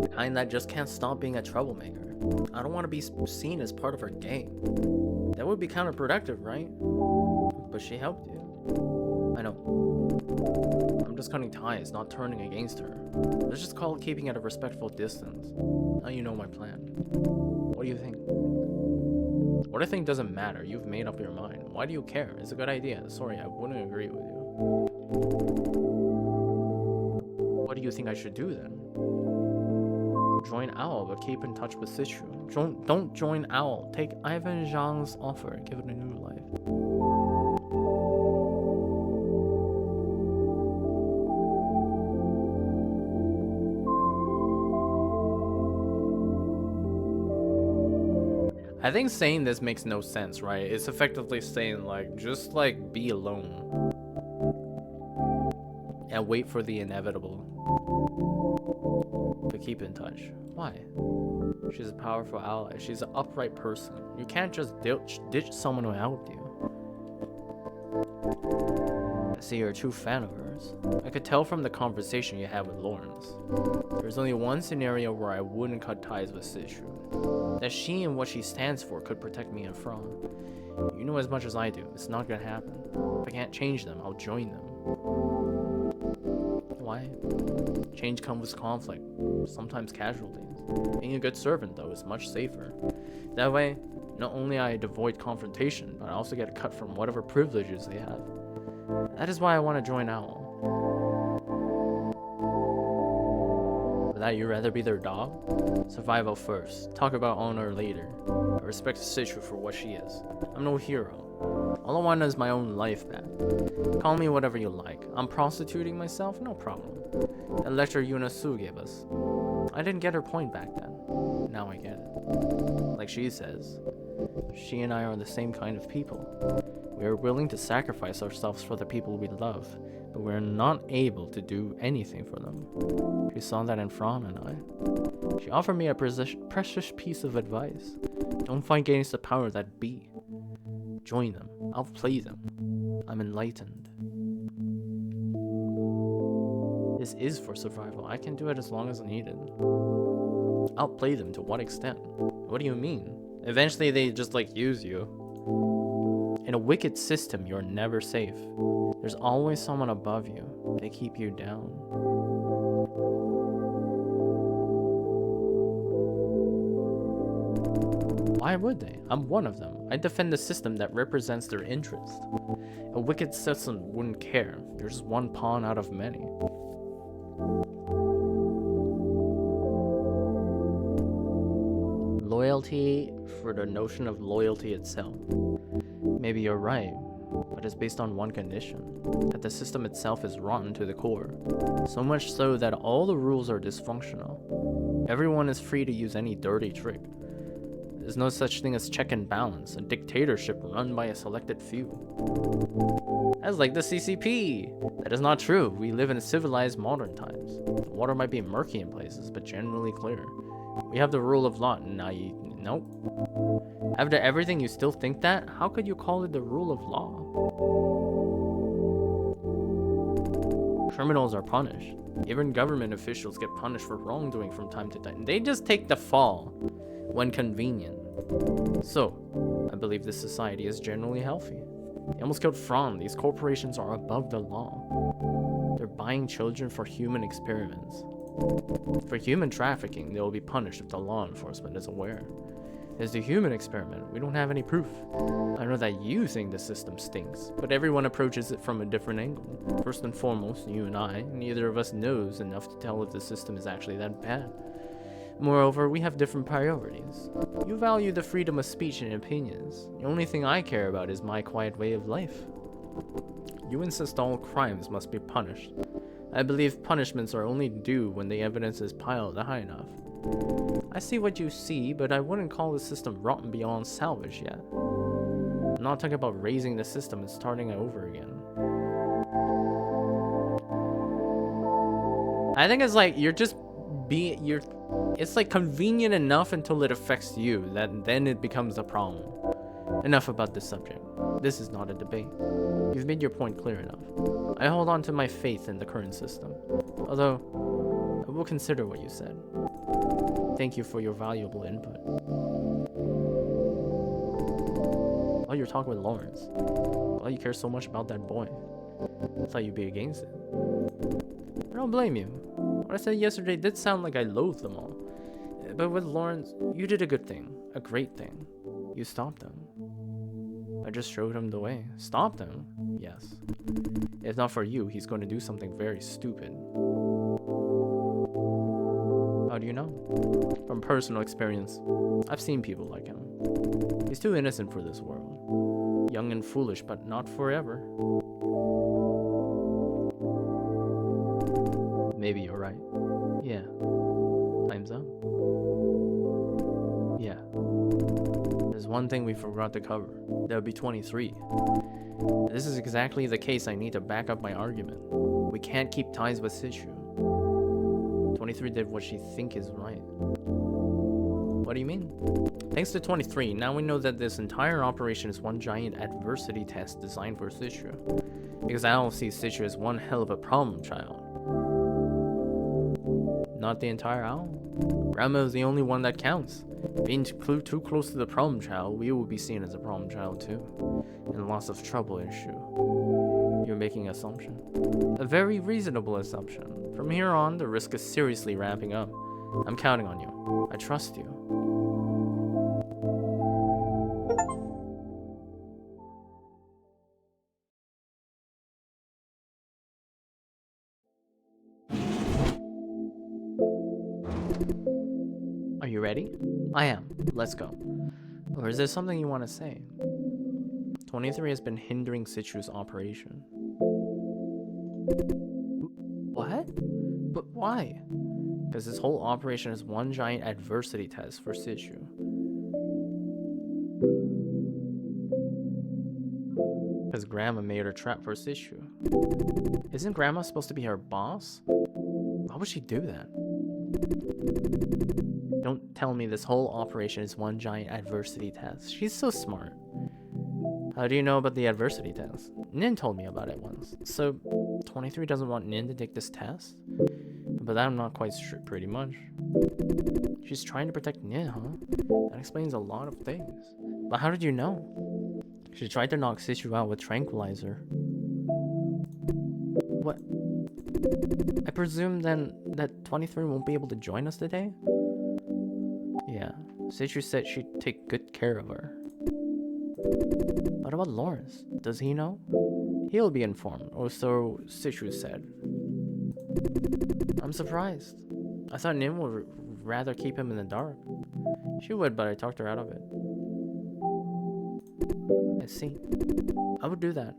Speaker 1: The kind that just can't stop being a troublemaker. I don't want to be seen as part of her gang. That would be counterproductive, right? But she helped you. I know. I'm just cutting ties, not turning against her. Let's just call it keeping at a respectful distance. Now you know my plan. What do you think? What I think doesn't matter. You've made up your mind. Why do you care? It's a good idea. Sorry, I wouldn't agree with you. What do you think I should do then? Join Owl, but keep in touch with Sichu. Don't join Owl. Take Ivan Zhang's offer. Give it a new life. I think saying this makes no sense, right? It's effectively saying like, just like be alone and wait for the inevitable, but keep in touch. Why? She's a powerful ally. She's an upright person. You can't just ditch someone who helped you. I see you're a true fan of hers. I could tell from the conversation you had with Lawrence. There's only one scenario where I wouldn't cut ties with Sichu. That she and what she stands for could protect me and Fra. You know as much as I do. It's not gonna happen. If I can't change them, I'll join them. why? Change comes with conflict, sometimes casualties. Being a good servant, though, is much safer. That way, not only I avoid confrontation, but I also get a cut from whatever privileges they have. That is why I want to join OWL. For that, you'd rather be their dog? Survival first, talk about honor later. I respect Citru for what she is. I'm no hero. All I want is my own life back. Call me whatever you like. I'm prostituting myself? No problem. That lecture Yuna Su gave us. I didn't get her point back then. Now I get it. Like she says, she and I are the same kind of people. We are willing to sacrifice ourselves for the people we love, but we're not able to do anything for them. She saw that in Fran and I. She offered me a precious piece of advice. Don't fight against the power that be. Join them. I'll play them. I'm enlightened. This is for survival. I can do it as long as needed. I'll play them to what extent? What do you mean? Eventually they just like use you. In a wicked system, you're never safe. There's always someone above you. They keep you down. Why would they? I'm one of them. I defend the system that represents their interest. A wicked system wouldn't care. You're just one pawn out of many. Loyalty for the notion of loyalty itself. Maybe you're right, but it's based on one condition, that the system itself is rotten to the core. So much so that all the rules are dysfunctional. Everyone is free to use any dirty trick. There's no such thing as check and balance, a dictatorship run by a selected few. That's like the CCP! That is not true. We live in civilized modern times. The water might be murky in places, but generally clear. We have the rule of law. Nope. After everything, you still think that? How could you call it the rule of law? Criminals are punished. Even government officials get punished for wrongdoing from time to time. They just take the fall when convenient. So, I believe this society is generally healthy. They almost killed Fran. These corporations are above the law. They're buying children for human experiments. For human trafficking, they will be punished if the law enforcement is aware. As the human experiment, we don't have any proof. I know that you think the system stinks, but everyone approaches it from a different angle. First and foremost, you and I, neither of us knows enough to tell if the system is actually that bad. Moreover, we have different priorities. You value the freedom of speech and opinions. The only thing I care about is my quiet way of life. You insist all crimes must be punished. I believe punishments are only due when the evidence is piled high enough. I see what you see, but I wouldn't call the system rotten beyond salvage yet. I'm not talking about raising the system and starting over again. I think it's like it's like convenient enough until it affects you, that then it becomes a problem. Enough about this subject. This is not a debate. You've made your point clear enough. I hold on to my faith in the current system, although I will consider what you said. Thank you for your valuable input. Oh, you're talking with Lawrence. Why you care so much about that boy? I thought you'd be against it. I don't blame you. What I said yesterday did sound like I loathed them all. But with Lawrence, you did a good thing. A great thing. You stopped them. I just showed him the way. Stopped him? Yes. If not for you, he's going to do something very stupid. How do you know? From personal experience. I've seen people like him. He's too innocent for this world. Young and foolish, but not forever. Maybe you're right. Yeah. Time's up. Yeah. There's one thing we forgot to cover. That would be 23. This is exactly the case I need to back up my argument. We can't keep ties with Citru. 23 did what she thinks is right. What do you mean? Thanks to 23, now we know that this entire operation is one giant adversity test designed for Citru. Because I don't see Citru as one hell of a problem child. Not the entire owl. Grandma is the only one that counts. Being too close to the problem child, we will be seen as a problem child too. And lots of trouble issue. You're making an assumption. A very reasonable assumption. From here on, the risk is seriously ramping up. I'm counting on you. I trust you. Are you ready? I am. Let's go. Or is there something you want to say? 23 has been hindering Citru's operation. What? But why? Because this whole operation is one giant adversity test for Citru. Because Grandma made her trap for Citru. Isn't Grandma supposed to be her boss? Why would she do that? Don't tell me this whole operation is one giant adversity test. She's so smart. How do you know about the adversity test? Nin told me about it once. So, 23 doesn't want Nin to take this test? But I'm not quite sure, pretty much. She's trying to protect Nin, huh? That explains a lot of things. But how did you know? She tried to knock Citru out with tranquilizer. What? I presume then that 23 won't be able to join us today? Yeah, Citru said she'd take good care of her. What about Lawrence? Does he know? He'll be informed, or so Citru said. I'm surprised. I thought Nim would rather keep him in the dark. She would, but I talked her out of it. I see. I would do that.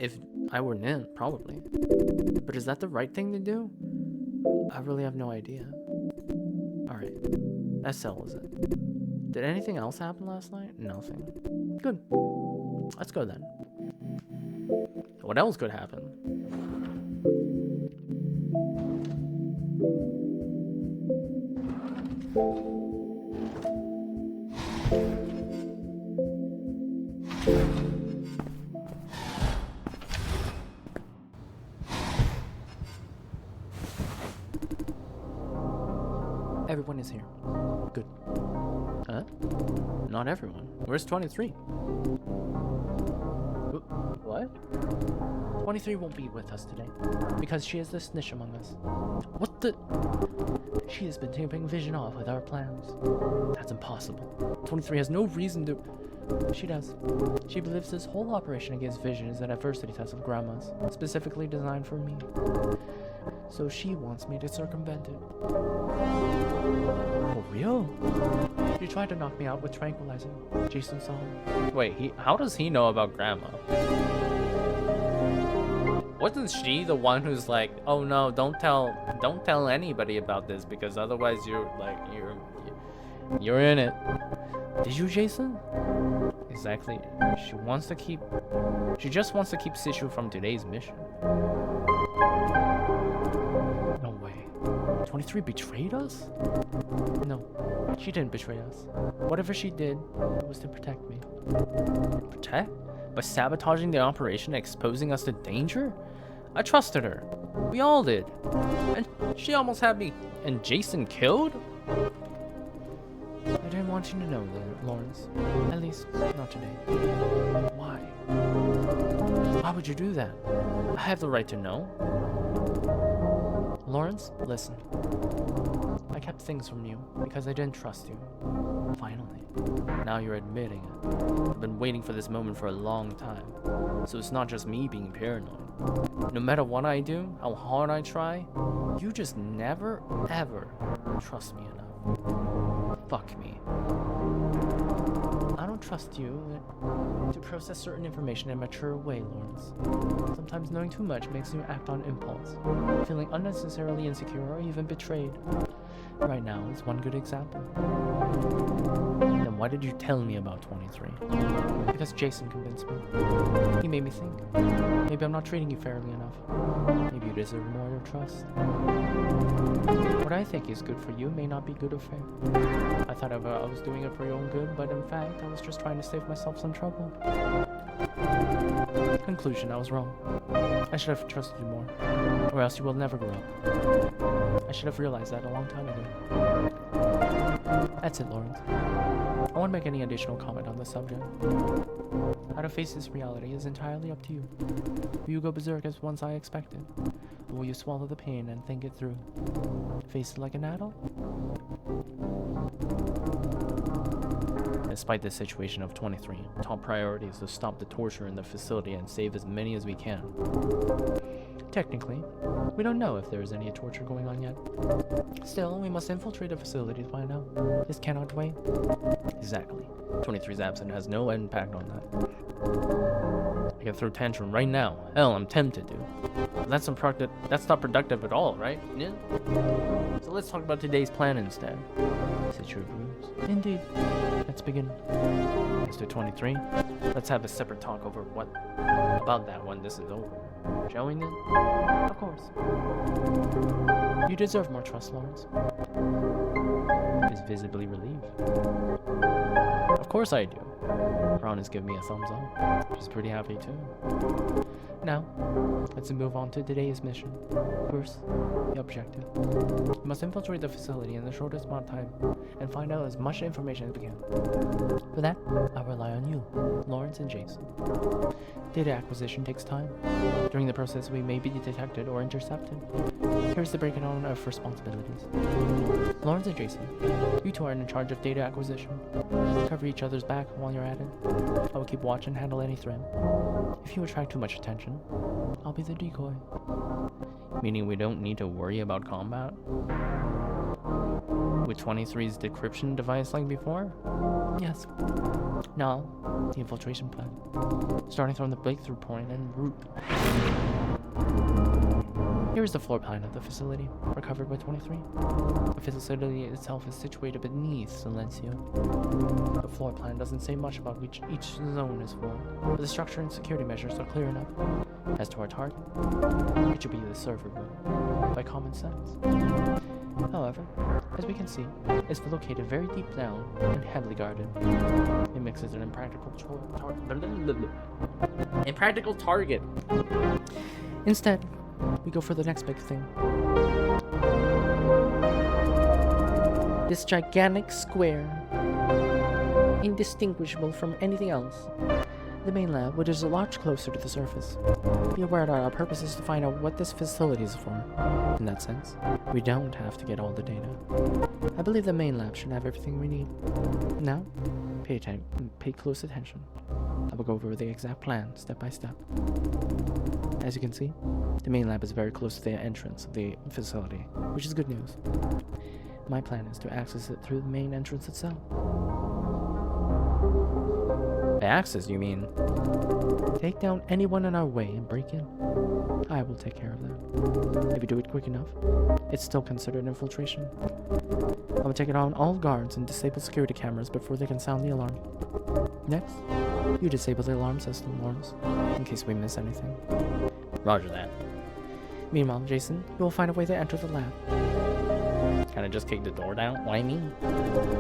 Speaker 1: If I were Nin, probably. But is that the right thing to do? I really have no idea. Alright, that settles it. Did anything else happen last night? Nothing. Good. Let's go then. What else could happen? Everyone is here. Good. Huh? Not everyone. Where's 23? What? 23 won't be with us today because she is the snitch among us. What the? She has been taking Vision off with our plans. That's impossible. 23 has no reason to. She does. She believes this whole operation against Vision is an adversity test of Grandma's, specifically designed for me. So she wants me to circumvent it. For real? She tried to knock me out with tranquilizer. Jason saw her. Wait, how does he know about Grandma? Wasn't she the one who's like, oh no, don't tell anybody about this because otherwise you're in it. Did you, Jason? Exactly. She just wants to keep Citru from today's mission. No way. 23 betrayed us? No, she didn't betray us. Whatever she did, it was to protect me. Protect? By sabotaging the operation and exposing us to danger? I trusted her. We all did. And she almost had me and Jason killed? I didn't want you to know that, Lawrence. At least, not today. Why? Why would you do that? I have the right to know. Lawrence, listen. I kept things from you because I didn't trust you. Finally. Now you're admitting it. I've been waiting for this moment for a long time. So it's not just me being paranoid. No matter what I do, how hard I try, you just never, ever trust me enough. Fuck me. I don't trust you to process certain information in a mature way, Lawrence. Sometimes knowing too much makes you act on impulse, feeling unnecessarily insecure or even betrayed. Right now is one good example. Then why did you tell me about 23? Because Jason convinced me. He made me think. Maybe I'm not treating you fairly enough. Maybe you deserve more trust. What I think is good for you may not be good or fair. I thought I was doing it for your own good, but in fact, I was just trying to save myself some trouble. Conclusion, I was wrong. I should have trusted you more, or else you will never grow up. I should have realized that a long time ago. That's it, Lawrence. I won't make any additional comment on this subject. How to face this reality is entirely up to you. Will you go berserk as once I expected? Will you swallow the pain and think it through? Face it like an adult? Despite the situation of 23, top priority is to stop the torture in the facility and save as many as we can. Technically, we don't know if there is any torture going on yet. Still, we must infiltrate the facility to find out. This cannot wait. Exactly. 23's absence has no impact on that. I can throw tantrum right now. Hell, I'm tempted to. But that's not productive at all, right? Yeah. So let's talk about today's plan instead. Sit your grooves. Indeed. Let's begin. Mr. 23, let's have a separate talk over about that when this is over. Shall we then? Of course. You deserve more trust, Lawrence. Is visibly relieved. Of course I do. Ron has given me a thumbs up. She's pretty happy too. Now, let's move on to today's mission. First, the objective. We must infiltrate the facility in the shortest amount of time and find out as much information as we can. For that, I rely on you, Lawrence and Jason. Data acquisition takes time. During the process, we may be detected or intercepted. Here's the breakdown of responsibilities. Lawrence and Jason, you two are in charge of data acquisition. Cover each other's back while you're at it. I will keep watch and handle any threat. If you attract too much attention, I'll be the decoy. Meaning we don't need to worry about combat? With 23's decryption device like before? Yes. Now, the infiltration plan. Starting from the breakthrough point en route. Here is the floor plan of the facility, recovered by 23. The facility itself is situated beneath Silencio. The floor plan doesn't say much about which each zone is for, but the structure and security measures are clear enough. As to our target, it should be the server room, by common sense. However, as we can see, it's located very deep down and heavily guarded. It makes it an impractical target. Instead, we go for the next big thing. This gigantic square, indistinguishable from anything else. The main lab, which is a lot closer to the surface. Be aware that our purpose is to find out what this facility is for. In that sense, we don't have to get all the data. I believe the main lab should have everything we need. Now, pay close attention. I will go over the exact plan, step by step. As you can see, the main lab is very close to the entrance of the facility, which is good news. My plan is to access it through the main entrance itself. By access, you mean? Take down anyone in our way and break in. I will take care of that. If you do it quick enough, it's still considered infiltration. I will take it on all guards and disable security cameras before they can sound the alarm. Next, you disable the alarm system, Lawrence, in case we miss anything. Roger that. Meanwhile, Jason, you will find a way to enter the lab. Can I just kick the door down? Why me?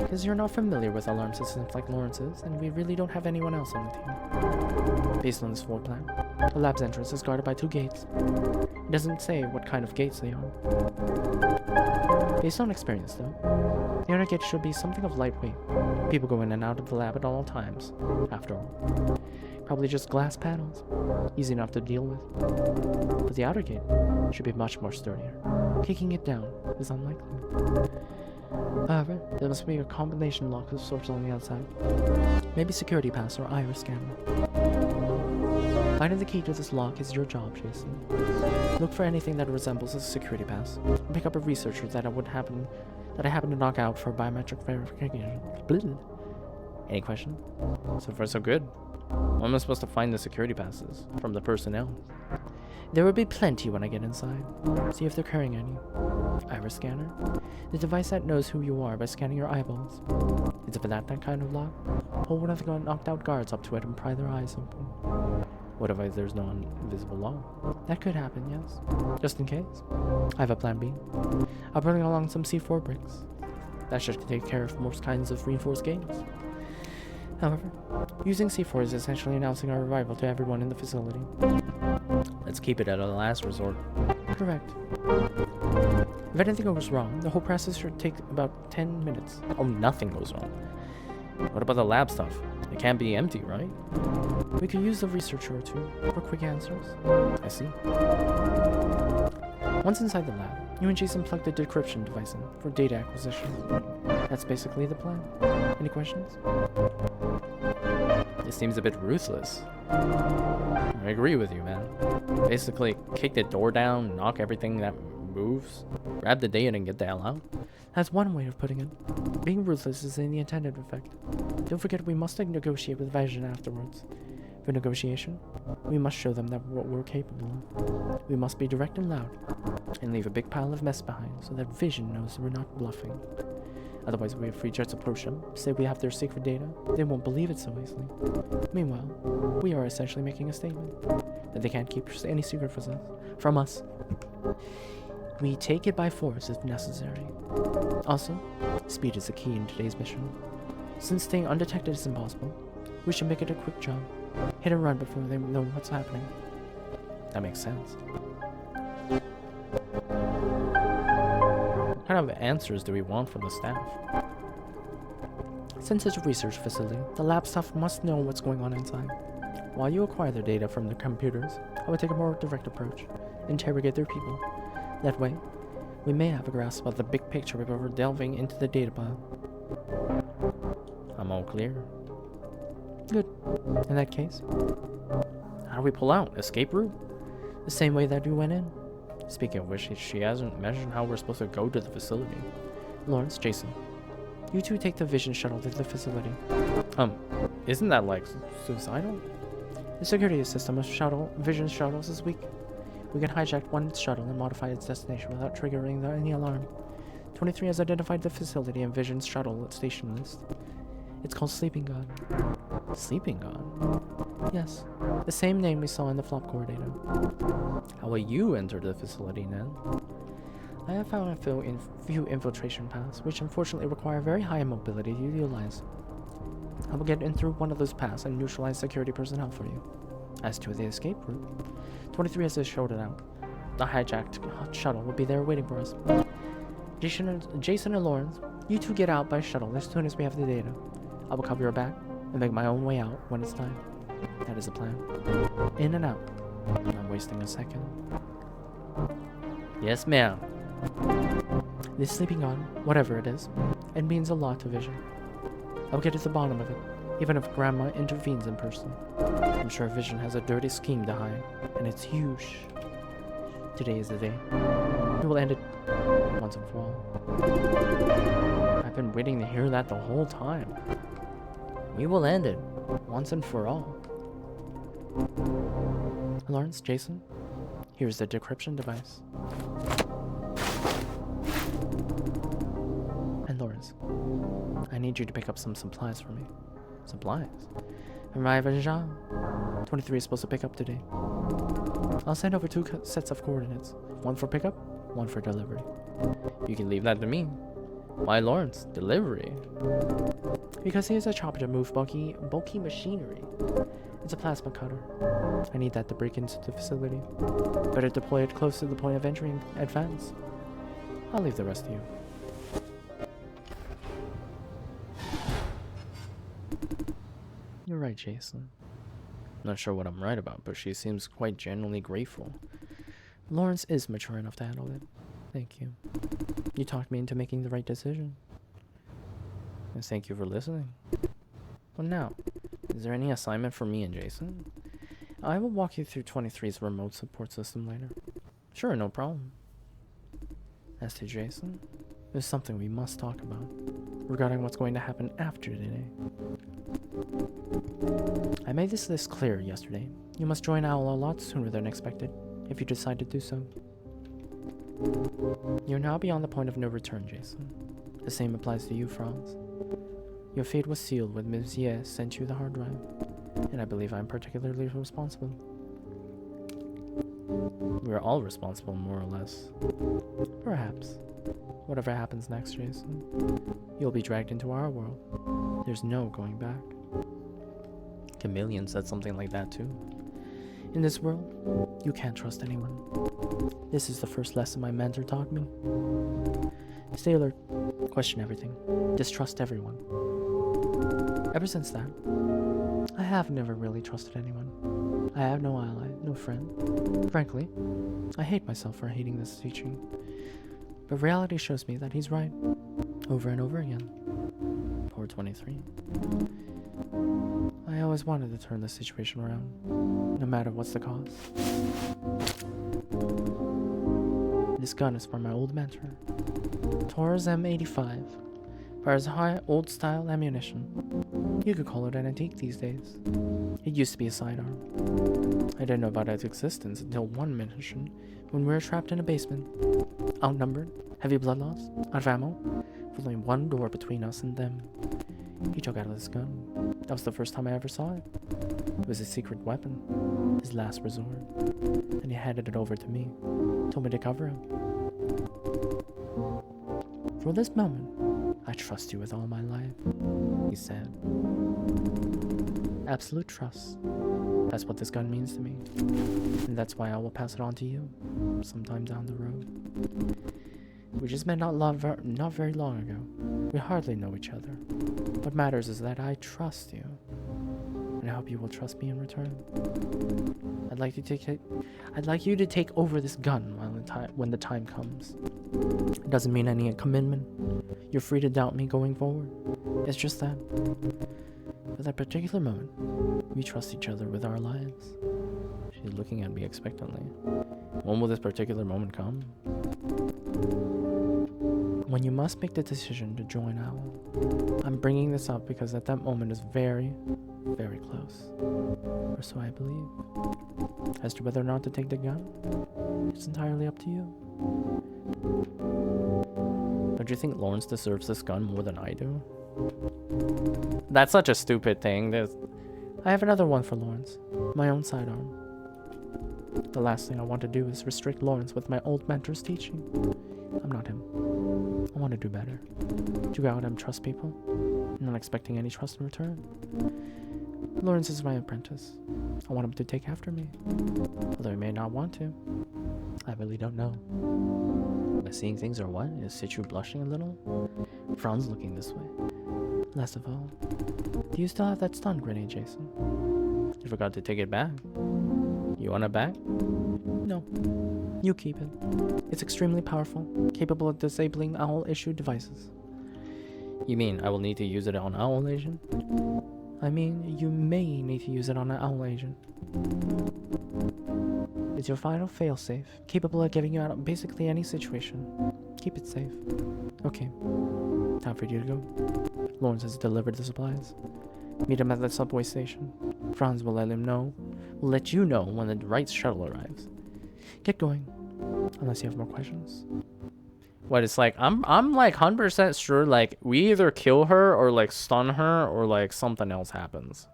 Speaker 1: Because you're not familiar with alarm systems like Lawrence's, and we really don't have anyone else on the team. Based on this floor plan, the lab's entrance is guarded by 2 gates. It doesn't say what kind of gates they are. Based on experience, though, the other gate should be something of lightweight. People go in and out of the lab at all times, after all. Probably just glass panels, easy enough to deal with. But the outer gate should be much more sturdier. Kicking it down is unlikely. However, there must be a combination lock of sorts on the outside. Maybe security pass or iris scanner. Finding the key to this lock is your job, Jason. Look for anything that resembles a security pass. Pick up a researcher that I happen to knock out for biometric verification. Blah. Any question? So far, so good. How am I supposed to find the security passes? From the personnel? There will be plenty when I get inside. See if they're carrying any. Iris scanner? The device that knows who you are by scanning your eyeballs. Is it for that kind of lock? Hold one of the knocked out guards up to it and pry their eyes open. What if there's no invisible lock? That could happen, yes. Just in case. I have a plan B. I'll bring along some C4 bricks. That should take care of most kinds of reinforced gates. However, using C4 is essentially announcing our arrival to everyone in the facility. Let's keep it at a last resort. Correct. If anything goes wrong, the whole process should take about 10 minutes. Oh, nothing goes wrong. What about the lab stuff? It can't be empty, right? We could use a researcher or two for quick answers. I see.
Speaker 2: Once inside the lab, you and Jason plug the decryption device in for data acquisition. That's basically the plan. Any questions?
Speaker 1: It seems a bit ruthless. I agree with you, man. Basically, kick the door down, knock everything that moves, grab the data and get the hell out.
Speaker 2: That's one way of putting it. Being ruthless is in the intended effect. Don't forget we must negotiate with Vision afterwards. For negotiation, we must show them that what we're capable of. We must be direct and loud, and leave a big pile of mess behind so that Vision knows we're not bluffing. Otherwise, we have free jets approach them, say we have their secret data. They won't believe it so easily. Meanwhile, we are essentially making a statement that they can't keep any secret from us. We take it by force if necessary. Also, speed is the key in today's mission. Since staying undetected is impossible, we should make it a quick job. Hit and run before they know what's happening.
Speaker 1: That makes sense. What kind of answers do we want from the staff?
Speaker 2: Since it's a research facility, the lab staff must know what's going on inside. While you acquire their data from the computers, I would take a more direct approach. Interrogate their people. That way, we may have a grasp of the big picture before delving into the data pile.
Speaker 1: I'm all clear.
Speaker 2: Good. In that case,
Speaker 1: how do we pull out? Escape route?
Speaker 2: the same way that we went in.
Speaker 1: Speaking of which, she hasn't mentioned how we're supposed to go to the facility.
Speaker 2: Lawrence, Jason, you two take the Vision shuttle to the facility.
Speaker 1: Isn't that, suicidal?
Speaker 2: The security system of Vision shuttles is weak. We can hijack one shuttle and modify its destination without triggering any alarm. 23 has identified the facility in Vision's shuttle station list. It's called Sleeping God.
Speaker 1: Sleeping God?
Speaker 2: Yes, the same name we saw in the flop core data.
Speaker 1: How will you enter the facility, Ned?
Speaker 2: I have found a few infiltration paths, which unfortunately require very high mobility to utilize. I will get in through one of those paths and neutralize security personnel for you. As to the escape route, 23 has just showed it out. The hijacked shuttle will be there waiting for us. Jason and Lawrence, you two get out by shuttle as soon as we have the data. I will cover your back and make my own way out when it's time. That is the plan. In and out. I'm not wasting a second.
Speaker 1: Yes, ma'am.
Speaker 2: This Sleeping God, whatever it is, it means a lot to Vision. I'll get to the bottom of it, even if Grandma intervenes in person. I'm sure Vision has a dirty scheme to hide, and it's huge. Today is the day. We will end it once and for all.
Speaker 1: I've been waiting to hear that the whole time. We will end it once and for all.
Speaker 2: Lawrence, Jason, here's the decryption device. And Lawrence, I need you to pick up some supplies for me.
Speaker 1: Supplies?
Speaker 2: Arrive at Jean. 23 is supposed to pick up today. I'll send over 2 sets of coordinates. One for pickup, one for delivery.
Speaker 1: You can leave that to me. Why, Lawrence? Delivery?
Speaker 2: Because he has a chopper to move bulky machinery. It's a plasma cutter. I need that to break into the facility. Better deploy it close to the point of entry in advance. I'll leave the rest to you.
Speaker 1: You're right, Jason. Not sure what I'm right about, but she seems quite genuinely grateful.
Speaker 2: Lawrence is mature enough to handle it. Thank you. You talked me into making the right decision.
Speaker 1: And thank you for listening. Well, now, is there any assignment for me and Jason?
Speaker 2: I will walk you through 23's remote support system later.
Speaker 1: Sure, no problem.
Speaker 2: As to Jason, there's something we must talk about regarding what's going to happen after today. I made this list clear yesterday. You must join OWL a lot sooner than expected, if you decide to do so. You're now beyond the point of no return, Jason. The same applies to you, Franz. Your fate was sealed when Ms. Ye sent you the hard drive, and I believe I'm particularly responsible.
Speaker 1: We're all responsible, more or less.
Speaker 2: Perhaps. Whatever happens next, Jason, you'll be dragged into our world. There's no going back.
Speaker 1: Chameleon said something like that too.
Speaker 2: In this world, you can't trust anyone. This is the first lesson my mentor taught me. Stay alert, question everything, distrust everyone. Ever since that, I have never really trusted anyone. I have no ally, no friend. Frankly, I hate myself for hating this teaching. But reality shows me that he's right. Over and over again.
Speaker 1: 423.
Speaker 2: I always wanted to turn the situation around, no matter what's the cost. This gun is from my old mentor, Taurus M85. Fires high, old-style ammunition. You could call it an antique these days. It used to be a sidearm. I didn't know about its existence until one mission, when we were trapped in a basement. Outnumbered, heavy blood loss, out of ammo, with only one door between us and them. He took out this gun. That was the first time I ever saw it. It was his secret weapon, his last resort. And he handed it over to me, told me to cover him. For this moment, I trust you with all my life, he said. Absolute trust. That's what this gun means to me. And that's why I will pass it on to you, sometime down the road. We just met not very long ago. We hardly know each other. What matters is that I trust you. And I hope you will trust me in return. I'd like you to take over this gun when the time comes. It doesn't mean any commitment. You're free to doubt me going forward. It's just that. For that particular moment, we trust each other with our lives.
Speaker 1: She's looking at me expectantly. When will this particular moment come?
Speaker 2: When you must make the decision to join Owl. I'm bringing this up because that moment is very, very close. Or so I believe. As to whether or not to take the gun, it's entirely up to you.
Speaker 1: Don't you think Lawrence deserves this gun more than I do? That's such a stupid thing.
Speaker 2: I have another one for Lawrence. My own sidearm. The last thing I want to do is restrict Lawrence with my old mentor's teaching. I'm not him. I want to do better. To go out and trust people, not expecting any trust in return. Lawrence is my apprentice. I want him to take after me. Although he may not want to. I really don't know.
Speaker 1: By seeing things or what? Is Situ blushing a little? Fran's looking this way.
Speaker 2: Last of all, do you still have that stun grenade, Jason?
Speaker 1: You forgot to take it back. You want it back?
Speaker 2: No. You keep it. It's extremely powerful, capable of disabling Owl-issued devices.
Speaker 1: You mean I will need to use it on Owl agent?
Speaker 2: I mean, you may need to use it on an Owl agent. It's your final failsafe, capable of getting you out of basically any situation. Keep it safe. Okay. Time for you to go. Lawrence has delivered the supplies. Meet him at the subway station. Franz will let you know when the right shuttle arrives. Get going. Unless you have more questions.
Speaker 1: What, it's like, I'm like 100% sure, like, we either kill her or like stun her or like something else happens.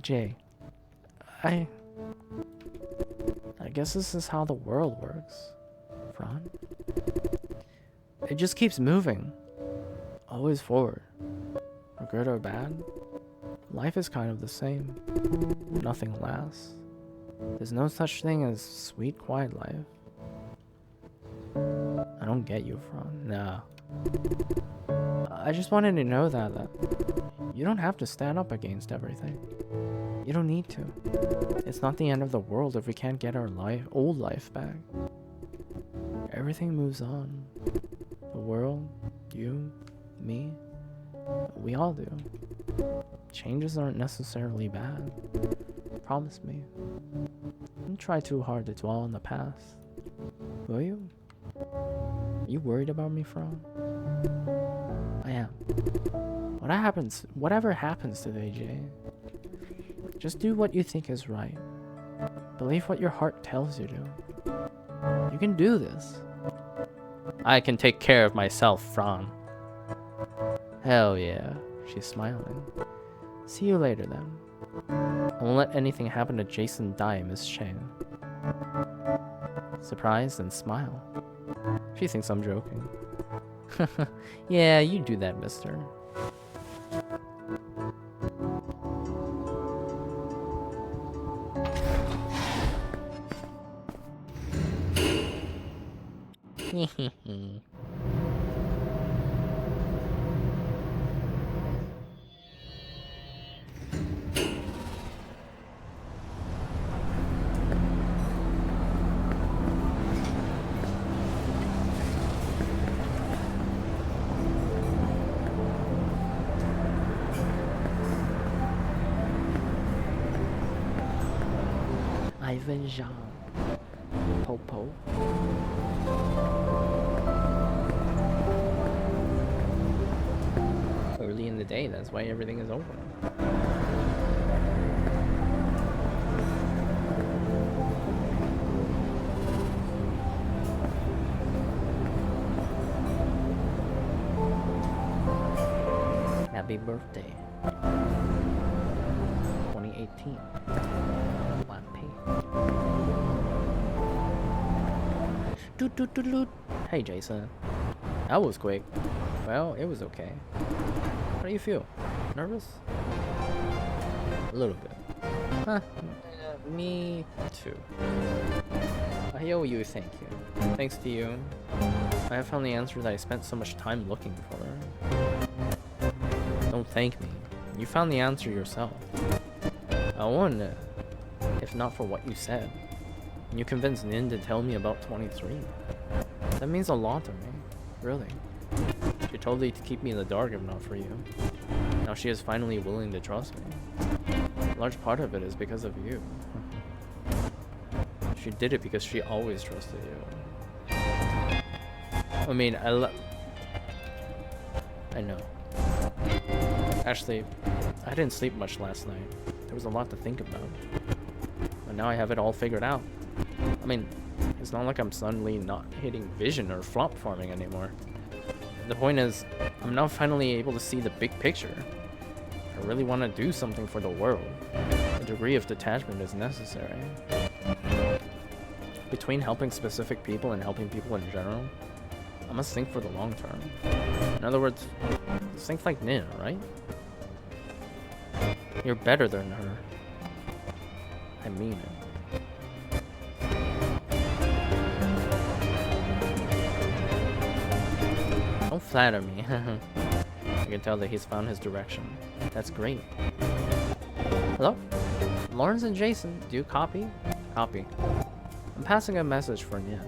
Speaker 2: Jay. I guess this is how the world works. Fran? It just keeps moving. Always forward. For good or bad. Life is kind of the same. Nothing lasts. There's no such thing as sweet, quiet life. I don't get you, Fran.
Speaker 1: Nah.
Speaker 2: I just wanted to know that you don't have to stand up against everything. You don't need to. It's not the end of the world if we can't get our old life back. Everything moves on. The world, you, me, we all do. Changes aren't necessarily bad. Promise me. Don't try too hard to dwell on the past. Will you? Are you worried about me, Fran? I am. Whatever happens today, Jay, just do what you think is right. Believe what your heart tells you to. You can do this.
Speaker 1: I can take care of myself, Fran.
Speaker 2: Hell yeah. She's smiling. See you later, then.
Speaker 1: I won't let anything happen to Jason die, Miss Chang. Surprised and smile. She thinks I'm joking. Yeah, you do that, mister.
Speaker 2: Ivan Jean. Popo.
Speaker 1: Early in the day, that's why everything is open. Happy birthday. 2018. Black Pink. Hey Jason. That was quick. Well, it was okay. How do you feel? Nervous? A little bit. Huh. Me too. I owe you a thank you. Thanks to you, I have found the answer that I spent so much time looking for. Don't thank me. You found the answer yourself. I wouldn't if not for what you said. You convinced Nin to tell me about 23. That means a lot to me. Really. She told me to keep me in the dark if not for you. Now she is finally willing to trust me. A large part of it is because of you. She did it because she always trusted you. I mean, I know. Actually, I didn't sleep much last night. There was a lot to think about. But now I have it all figured out. I mean, it's not like I'm suddenly not hitting vision or flop farming anymore. The point is, I'm now finally able to see the big picture. I really want to do something for the world. A degree of detachment is necessary. Between helping specific people and helping people in general, I must think for the long term. In other words, think like Nin, right? You're better than her. I mean it. Don't flatter me. I can tell that he's found his direction. That's great. Hello? Lawrence and Jason, do you copy? Copy. I'm passing a message for Nin.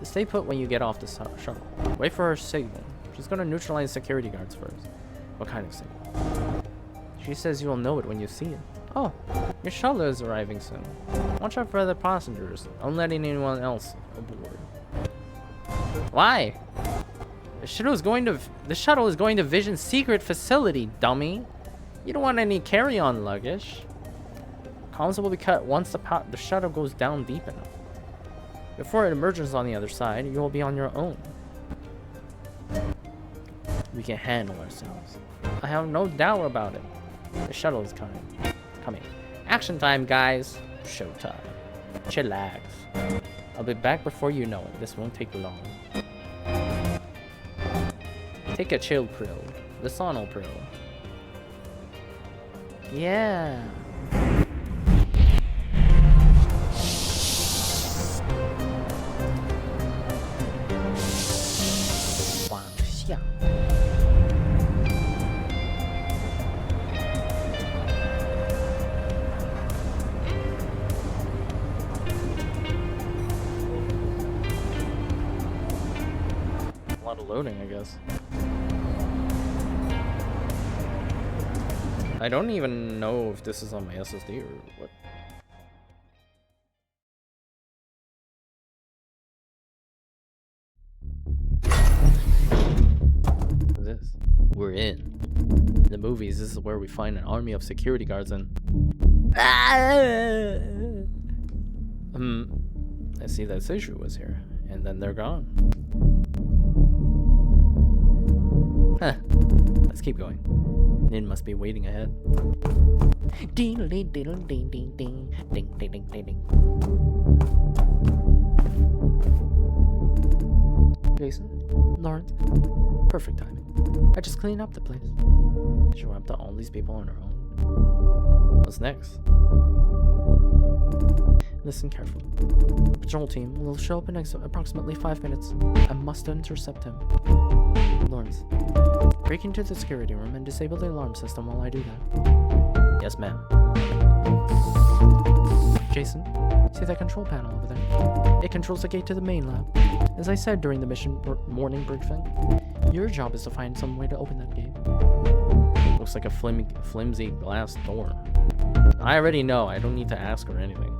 Speaker 1: Stay put when you get off the shuttle. Wait for her signal. She's gonna neutralize security guards first. What kind of signal? She says you'll know it when you see it. Oh, your shuttle is arriving soon. Watch out for other passengers. Don't let anyone else aboard. Why? The shuttle is going to Vision's secret facility, dummy. You don't want any carry-on luggage. Comms will be cut once the shuttle goes down deep enough. Before it emerges on the other side, you will be on your own. We can handle ourselves. I have no doubt about it. The shuttle is coming. Action time, guys. Showtime. Chillax. I'll be back before you know it. This won't take long. Take a chill pill. The Sonal pill. Yeah. Loading, I guess. I don't even know if this is on my SSD or what. What is this? We're in. In the movies, this is where we find an army of security guards and... I see that Seishu was here, and then they're gone. Huh. Let's keep going. Nin must be waiting ahead. Jason?
Speaker 2: Lawrence? Perfect timing. I just cleaned up the place.
Speaker 1: She went up to all these people on her own. What's next?
Speaker 2: Listen carefully. Patrol team will show up in approximately 5 minutes. I must intercept him. Lawrence, break into the security room and disable the alarm system while I do that.
Speaker 1: Yes, ma'am.
Speaker 2: Jason, see that control panel over there? It controls the gate to the main lab. As I said during the mission morning briefing, your job is to find some way to open that gate.
Speaker 1: Looks like a flimsy glass door. I already know. I don't need to ask her anything.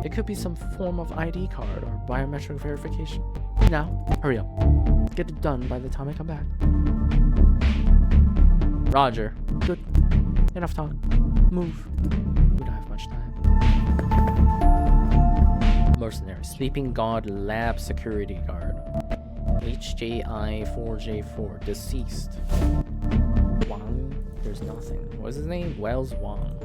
Speaker 2: It could be some form of ID card or biometric verification. Now, hurry up. Let's get it done by the time I come back.
Speaker 1: Roger.
Speaker 2: Good. Enough talk. Move. We don't have much time.
Speaker 1: Mercenary. Sleeping God Lab Security Guard. HJI4J4. Deceased. Wang? There's nothing. What's his name? Wells Wang.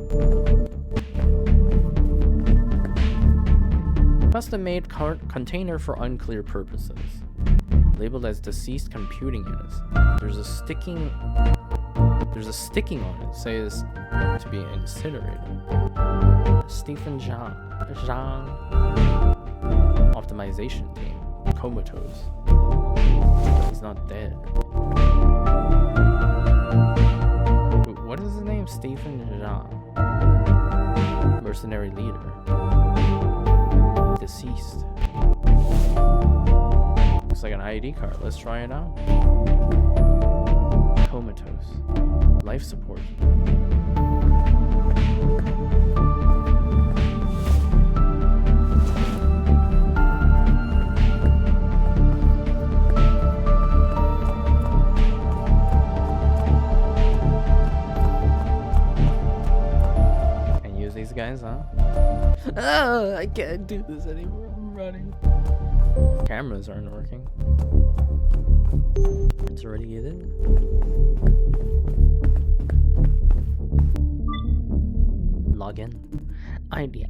Speaker 1: Custom-made container for unclear purposes. Labeled as deceased computing units. There's a sticking on it. It says to be incinerated. Stephen Zhang. Optimization team. Comatose. He's not dead. What is his name? Stephen Zhang. Mercenary leader. Deceased. Looks like an ID card. Let's try it out. Comatose. Life support. Can't use these guys, huh?
Speaker 2: I can't do this anymore. I'm running.
Speaker 1: Cameras aren't working. It's already in. Log in.
Speaker 2: ID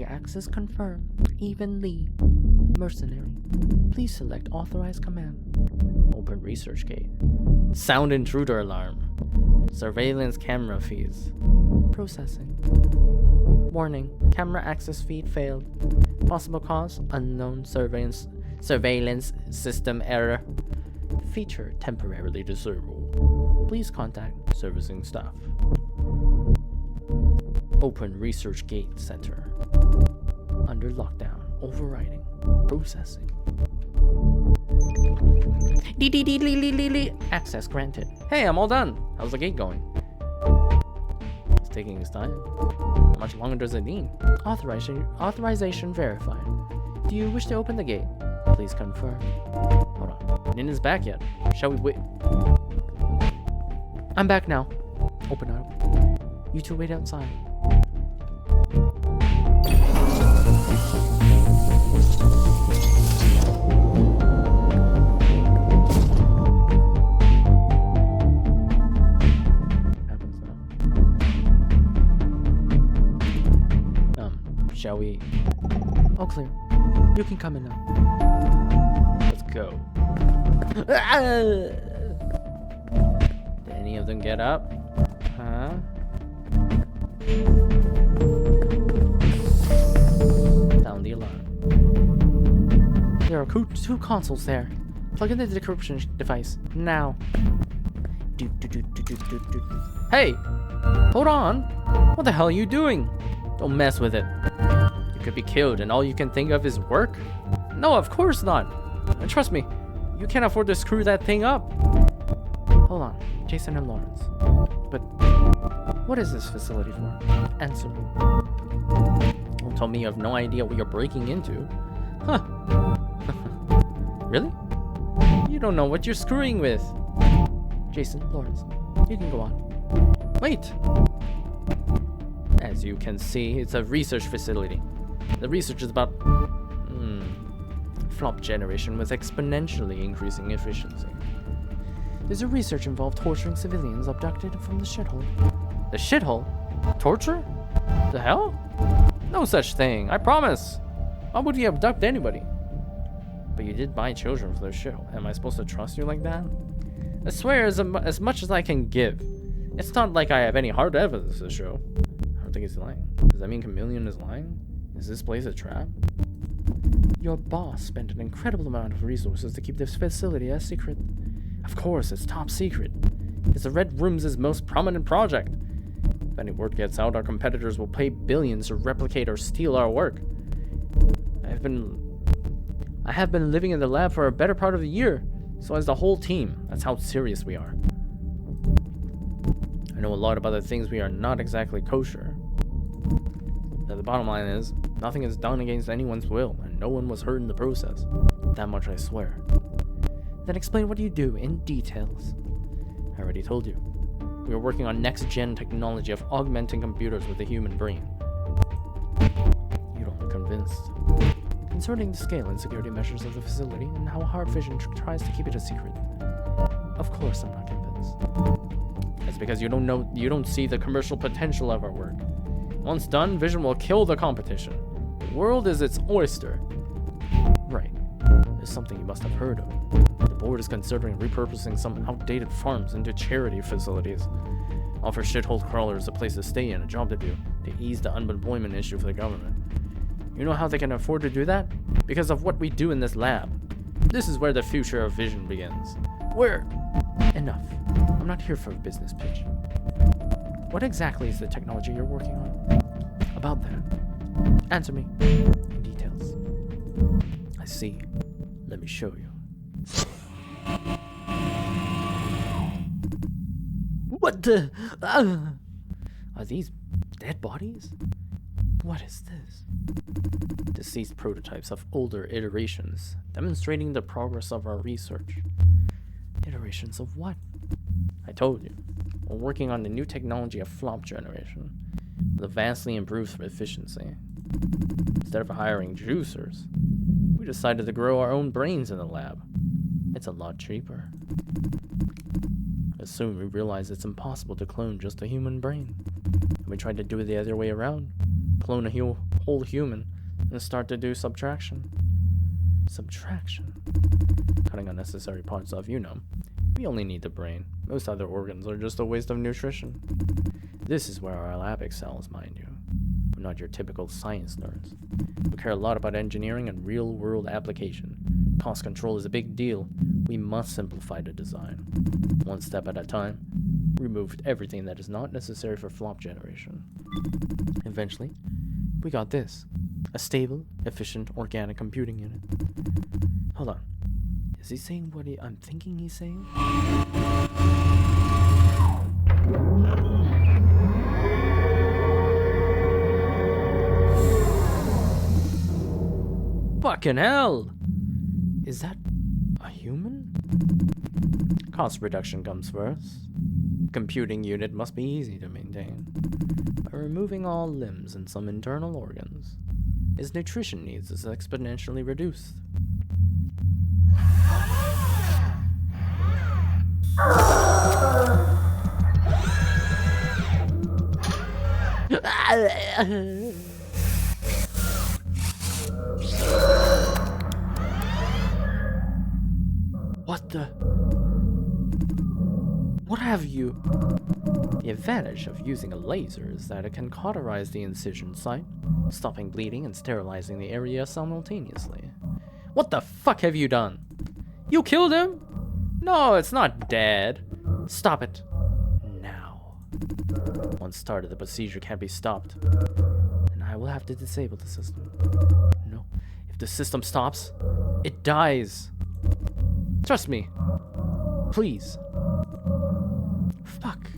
Speaker 2: access confirmed. Even Lee. Mercenary. Please select authorized command.
Speaker 1: Open research gate. Sound intruder alarm. Surveillance camera feeds.
Speaker 2: Processing. Warning. Camera access feed failed. Possible cause? Unknown. Surveillance system error.
Speaker 1: Feature temporarily disabled.
Speaker 2: Please contact
Speaker 1: Servicing staff. Open research gate center.
Speaker 2: under lockdown. Overriding. Processing. Access granted.
Speaker 1: Hey, I'm all done. How's the gate going? It's taking its time. How much longer does it need?
Speaker 2: Authorization verified. Do you wish to open the gate? Please confirm.
Speaker 1: Hold on. Ninja's back yet. Shall we wait?
Speaker 2: I'm back now. Open up. You two wait outside.
Speaker 1: Shall we?
Speaker 2: All clear. You can come in now.
Speaker 1: Let's go. Did any of them get up? Huh? Sound the alarm.
Speaker 2: There are two consoles there. Plug in the decryption device now.
Speaker 1: Hey! Hold on! What the hell are you doing? Don't mess with it. You could be killed and all you can think of is work? No, of course not. And trust me, you can't afford to screw that thing up.
Speaker 2: Hold on, Jason and Lawrence. But what is this facility for? Answer me.
Speaker 1: Don't tell me you have no idea what you're breaking into. Huh. Really? You don't know what you're screwing with.
Speaker 2: Jason, Lawrence, you can go on.
Speaker 1: Wait! As you can see, it's a research facility. The research is about flop generation with exponentially increasing efficiency.
Speaker 2: Does your research involve torturing civilians abducted from the shithole?
Speaker 1: The shithole? Torture? The hell? No such thing, I promise. Why would you abduct anybody? But you did buy children for their shithole. Am I supposed to trust you like that? I swear as much as I can give. It's not like I have any hard evidence to show. I don't think he's lying. Does that mean Chameleon is lying? Is this place a trap?
Speaker 2: Your boss spent an incredible amount of resources to keep this facility a secret.
Speaker 1: Of course, it's top secret. It's the Red Room's most prominent project. If any word gets out, our competitors will pay billions to replicate or steal our work. I have been living in the lab for a better part of a year, so has the whole team. That's how serious we are. I know a lot about the things we are not exactly kosher. The bottom line is, nothing is done against anyone's will, and no one was hurt in the process. That much I swear.
Speaker 2: Then explain what you do in details.
Speaker 1: I already told you. We are working on next-gen technology of augmenting computers with the human brain. You don't look convinced.
Speaker 2: Concerning the scale and security measures of the facility and how Hard Vision tries to keep it a secret. Of course I'm not convinced.
Speaker 1: That's because you don't see the commercial potential of our work. Once done, Vision will kill the competition. The world is its oyster.
Speaker 2: Right.
Speaker 1: There's something you must have heard of. The board is considering repurposing some outdated farms into charity facilities. Offer shithole crawlers a place to stay and a job to do to ease the unemployment issue for the government. You know how they can afford to do that? Because of what we do in this lab. This is where the future of Vision begins.
Speaker 2: Enough. I'm not here for a business pitch. What exactly is the technology you're working on? About that. Answer me. In details.
Speaker 1: I see. Let me show you.
Speaker 2: What the? Are these dead bodies? What is this?
Speaker 1: Deceased prototypes of older iterations, demonstrating the progress of our research.
Speaker 2: Iterations of what?
Speaker 1: I told you. We're working on the new technology of flop generation, with a vastly improved efficiency. Instead of hiring juicers, we decided to grow our own brains in the lab. It's a lot cheaper. Soon we realized it's impossible to clone just a human brain. And we tried to do it the other way around. Clone a whole human and start to do subtraction.
Speaker 2: Subtraction?
Speaker 1: Cutting unnecessary parts off, We only need the brain. Most other organs are just a waste of nutrition. This is where our lab excels, mind you. We're not your typical science nerds. We care a lot about engineering and real-world application. Cost control is a big deal. We must simplify the design. One step at a time. Removed everything that is not necessary for flop generation. Eventually, we got this. A stable, efficient, organic computing unit. Hold on. Is he saying what I'm thinking he's saying? Fucking hell! Is that a human? Cost reduction comes first. Computing unit must be easy to maintain. By removing all limbs and some internal organs, his nutrition needs is exponentially reduced. What the? What have you? The advantage of using a laser is that it can cauterize the incision site, stopping bleeding and sterilizing the area simultaneously. What the fuck have you done? You killed him? No, it's not dead. Stop it. Now. Once started, the procedure can't be stopped. And I will have to disable the system. No. If the system stops, it dies. Trust me. Please. Fuck.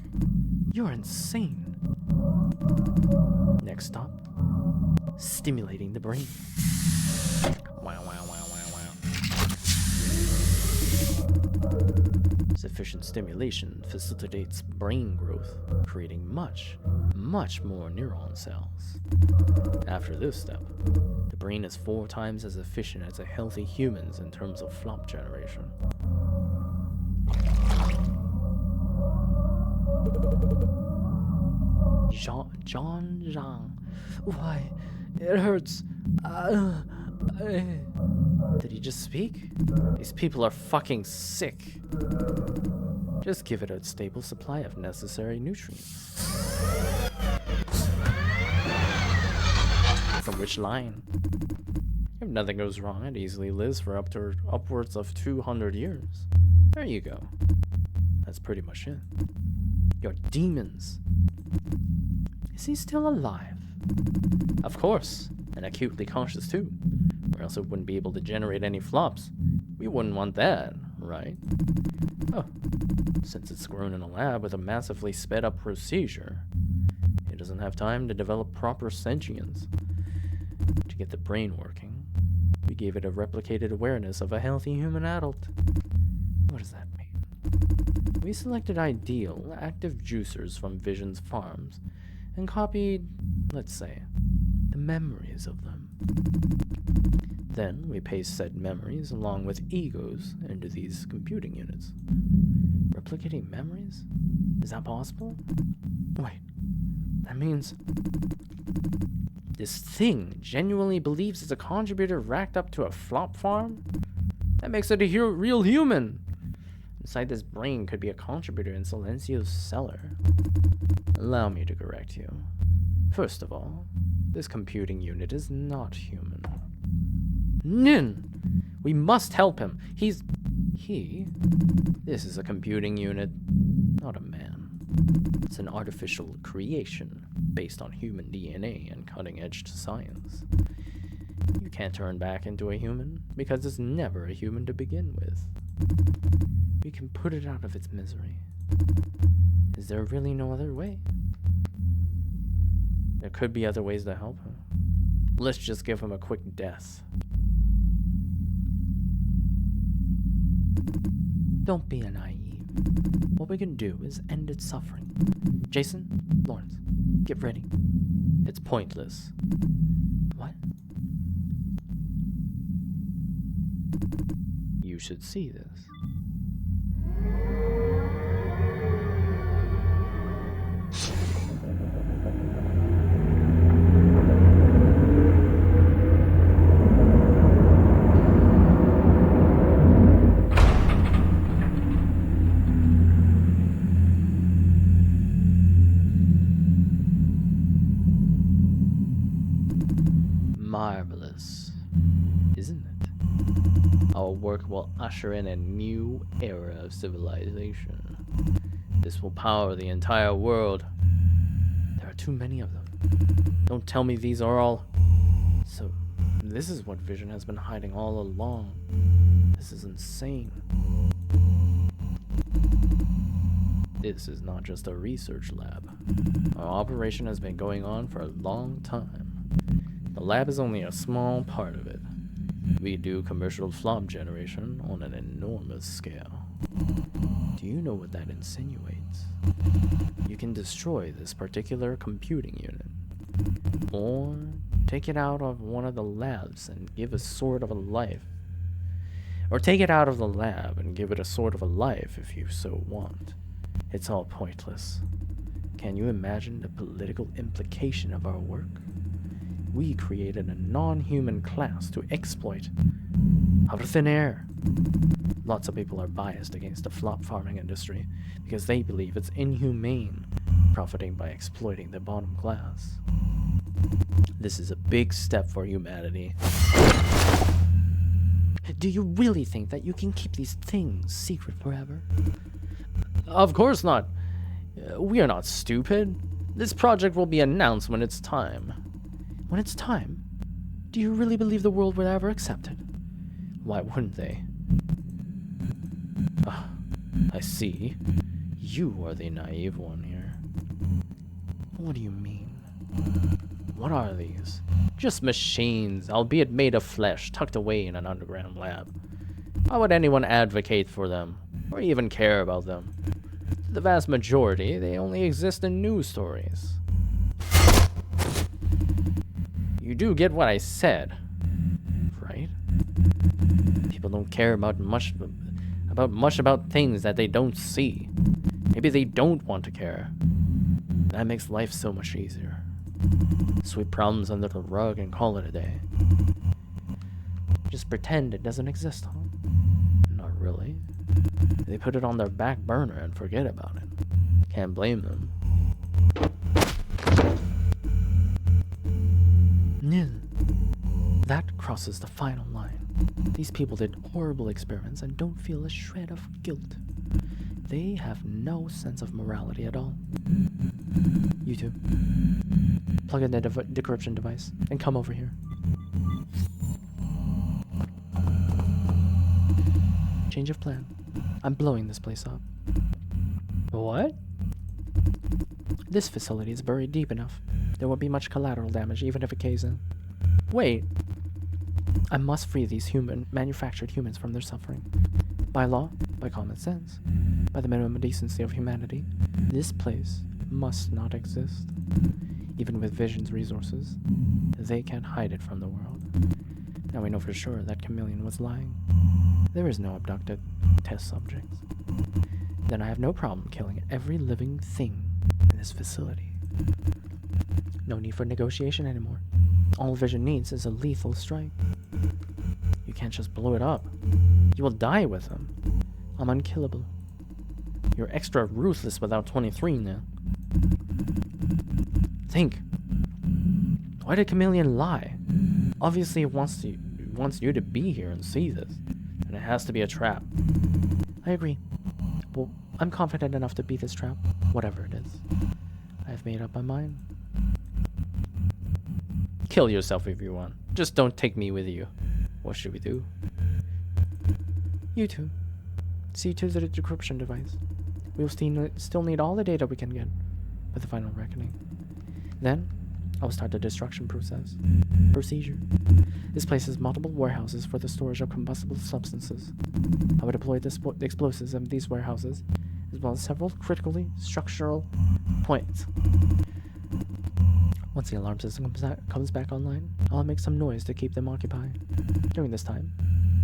Speaker 1: You're insane. Next stop. Stimulating the brain. Wow, wow, wow, wow, wow. Sufficient stimulation facilitates brain growth, creating much, much more neuron cells. After this step, the brain is 4 times as efficient as a healthy human's in terms of flop generation. John Zhang. Why? It hurts. Did he just speak? These people are fucking sick. Just give it a stable supply of necessary nutrients. From which line? If nothing goes wrong, it easily lives for upwards of 200 years. There you go. That's pretty much it. You're demons. Is he still alive? Of course, and acutely conscious too, or else it wouldn't be able to generate any flops. We wouldn't want that, right? Oh, since it's grown in a lab with a massively sped up procedure, it doesn't have time to develop proper sentience. To get the brain working, we gave it a replicated awareness of a healthy human adult. What does that mean? We selected ideal, active juicers from Vision's farms and copied, let's say, the memories of them. Then we paste said memories along with egos into these computing units. Replicating memories? Is that possible? Wait, that means this thing genuinely believes it's a contributor racked up to a flop farm? That makes it a real human. Inside this brain could be a contributor in Silencio's cellar. Allow me to correct you. First of all, this computing unit is not human. Nin! We must help him. This is a computing unit, not a man. It's an artificial creation based on human DNA and cutting-edge science. You can't turn back into a human because it's never a human to begin with. We can put it out of its misery. Is there really no other way? There could be other ways to help him. Let's just give him a quick death.
Speaker 2: Don't be naive. What we can do is end its suffering. Jason, Lawrence, get ready.
Speaker 1: It's pointless.
Speaker 2: What?
Speaker 1: You should see this. Marvelous, isn't it? Our work will usher in a new era of civilization. This will power the entire world. There are too many of them. Don't tell me these are all... So, this is what Vision has been hiding all along. This is insane. This is not just a research lab. Our operation has been going on for a long time. The lab is only a small part of it. We do commercial flop generation on an enormous scale. Do you know what that insinuates? You can destroy this particular computing unit, or take it out of one of the labs and give a sort of a life. Or take it out of the lab and give it a sort of a life if you so want. It's all pointless. Can you imagine the political implication of our work? We created a non-human class to exploit out of thin air. Lots of people are biased against the flop farming industry because they believe it's inhumane, profiting by exploiting the bottom class. This is a big step for humanity.
Speaker 2: Do you really think that you can keep these things secret forever?
Speaker 1: Of course not. We are not stupid. This project will be announced when it's time.
Speaker 2: When it's time? Do you really believe the world would ever accept it?
Speaker 1: Why wouldn't they? I see. You are the naive one here.
Speaker 2: What do you mean?
Speaker 1: What are these? Just machines, albeit made of flesh, tucked away in an underground lab. Why would anyone advocate for them, or even care about them? The vast majority, they only exist in news stories. You do get what I said, right? People don't care about much about things that they don't see. Maybe they don't want to care. That makes life so much easier. Sweep problems under the rug and call it a day.
Speaker 2: Just pretend it doesn't exist, huh?
Speaker 1: Not really. They put it on their back burner and forget about it. Can't blame them.
Speaker 2: That crosses the final line. These people did horrible experiments and don't feel a shred of guilt. They have no sense of morality at all. You two, plug in the decryption device and come over here. Change of plan. I'm blowing this place up.
Speaker 1: What?
Speaker 2: This facility is buried deep enough. There won't be much collateral damage even if it caves in. Wait! I must free these manufactured humans from their suffering. By law, by common sense, by the minimum decency of humanity, this place must not exist. Even with Vision's resources, they can't hide it from the world. Now we know for sure that Chameleon was lying. There is no abducted test subjects. Then I have no problem killing every living thing in this facility. No need for negotiation anymore. All Vision needs is a lethal strike. You can't just blow it up. You will die with him. I'm unkillable. You're extra ruthless without 23 now. Think. Why did Chameleon lie? Obviously he wants you to be here and see this. And it has to be a trap. I agree. Well, I'm confident enough to beat this trap, whatever it is. I've made up my mind.
Speaker 1: Kill yourself if you want. Just don't take me with you. What should we do?
Speaker 2: You two. See to the decryption device. We will still need all the data we can get for the final reckoning. Then, I will start the destruction procedure. This place has multiple warehouses for the storage of combustible substances. I will deploy the explosives in these warehouses, as well as several critically structural points. Once the alarm system comes back online, I'll make some noise to keep them occupied. During this time,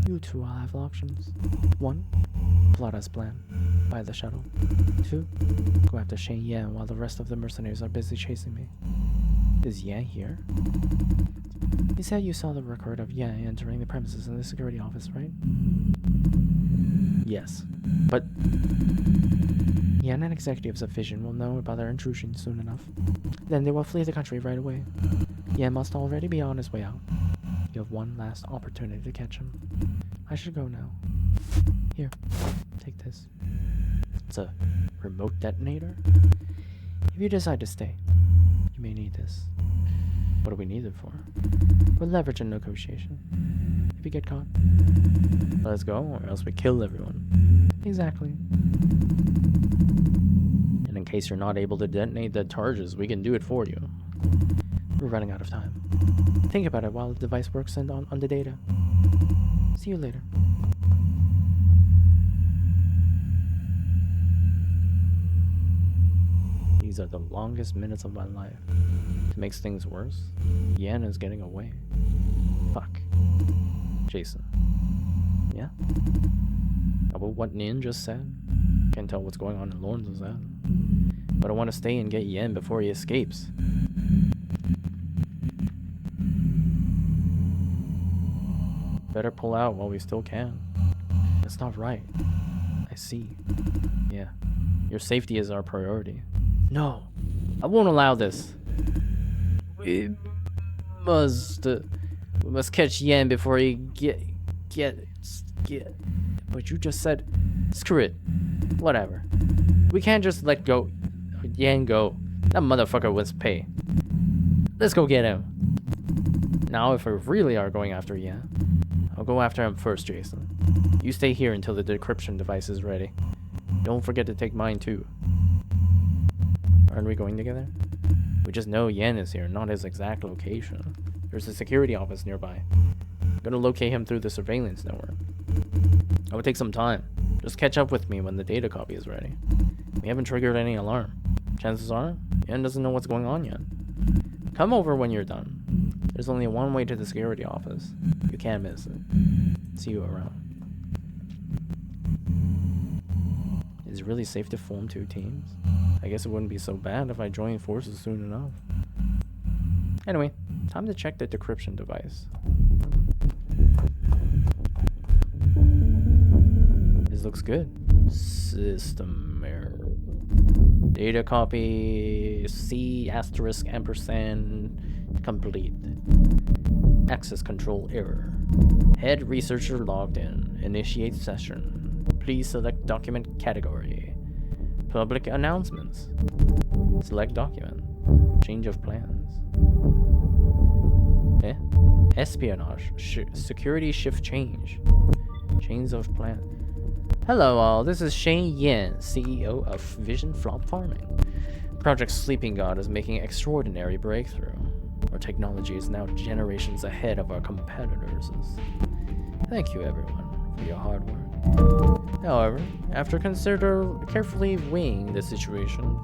Speaker 2: you two will have options. 1. Plot as planned. Buy the shuttle. 2. Go after Shane Yan while the rest of the mercenaries are busy chasing me. Is Yan here? You said you saw the record of Yan entering the premises in the security office, right?
Speaker 1: Yes. But
Speaker 2: Yan and executives of Vision will know about their intrusion soon enough. Then they will flee the country right away. Yan must already be on his way out. You have one last opportunity to catch him. I should go now. Here, take this.
Speaker 1: It's a remote detonator?
Speaker 2: If you decide to stay, you may need this.
Speaker 1: What do we need it for?
Speaker 2: For leverage and negotiation. If you get caught.
Speaker 1: Let us go, or else we kill everyone.
Speaker 2: Exactly.
Speaker 1: And in case you're not able to detonate the charges, we can do it for you.
Speaker 2: We're running out of time. Think about it while the device works on the data. See you later.
Speaker 1: These are the longest minutes of my life. It makes things worse. Yan is getting away. Fuck. Jason. Yeah? About what Nin just said? Can't tell what's going on in Lawrence's head. But I want to stay and get Yan before he escapes. Better pull out while we still can. That's not right. I see. Yeah. Your safety is our priority. No. I won't allow this. We must catch Yan before he get. But you just said, screw it. Whatever. We can't just let Yan go. That motherfucker was pay. Let's go get him. Now, if we really are going after Yan, I'll go after him first, Jason. You stay here until the decryption device is ready. Don't forget to take mine too. Aren't we going together? We just know Yan is here, not his exact location. There's a security office nearby. I'm gonna locate him through the surveillance network. It would take some time. Just catch up with me when the data copy is ready. We haven't triggered any alarm. Chances are, Yan doesn't know what's going on yet. Come over when you're done. There's only one way to the security office. You can't miss it. See you around. Is it really safe to form two teams? I guess it wouldn't be so bad if I joined forces soon enough. Anyway, time to check the decryption device. This looks good. System error. Data copy C** ampersand complete. Access control error. Head researcher logged in. Initiate session. Please select document category. Public announcements. Select document. Change of plans. Espionage. Security shift change. Chains of plan. Hello all, this is Shane Yan, CEO of Vision Flop Farming. Project Sleeping God is making extraordinary breakthrough. Our technology is now generations ahead of our competitors. Thank you, everyone, for your hard work. However, after carefully weighing the situation,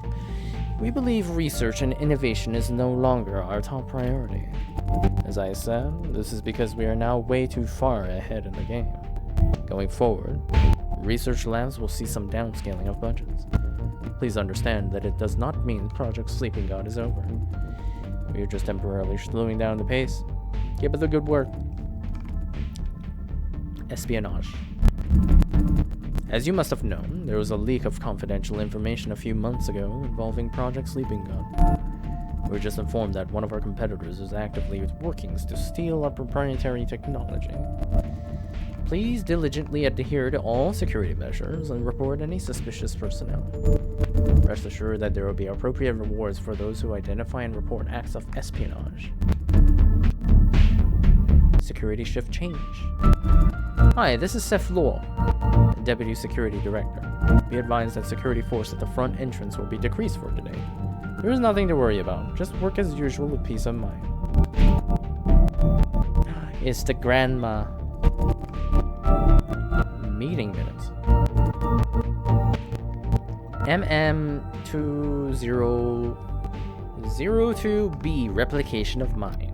Speaker 1: we believe research and innovation is no longer our top priority. As I said, this is because we are now way too far ahead in the game. Going forward, research labs will see some downscaling of budgets. Please understand that it does not mean Project Sleeping God is over. We are just temporarily slowing down the pace. Keep up the good work. Espionage. As you must have known, there was a leak of confidential information a few months ago involving Project Sleeping God. We were just informed that one of our competitors is actively working to steal our proprietary technology. Please diligently adhere to all security measures and report any suspicious personnel. Rest assured that there will be appropriate rewards for those who identify and report acts of espionage. Security shift change. Hi, this is Seth Law, Deputy Security Director. Be advised that security force at the front entrance will be decreased for today. There is nothing to worry about. Just work as usual with peace of mind. It's the grandma. Meeting minutes. MM2002B replication of mine.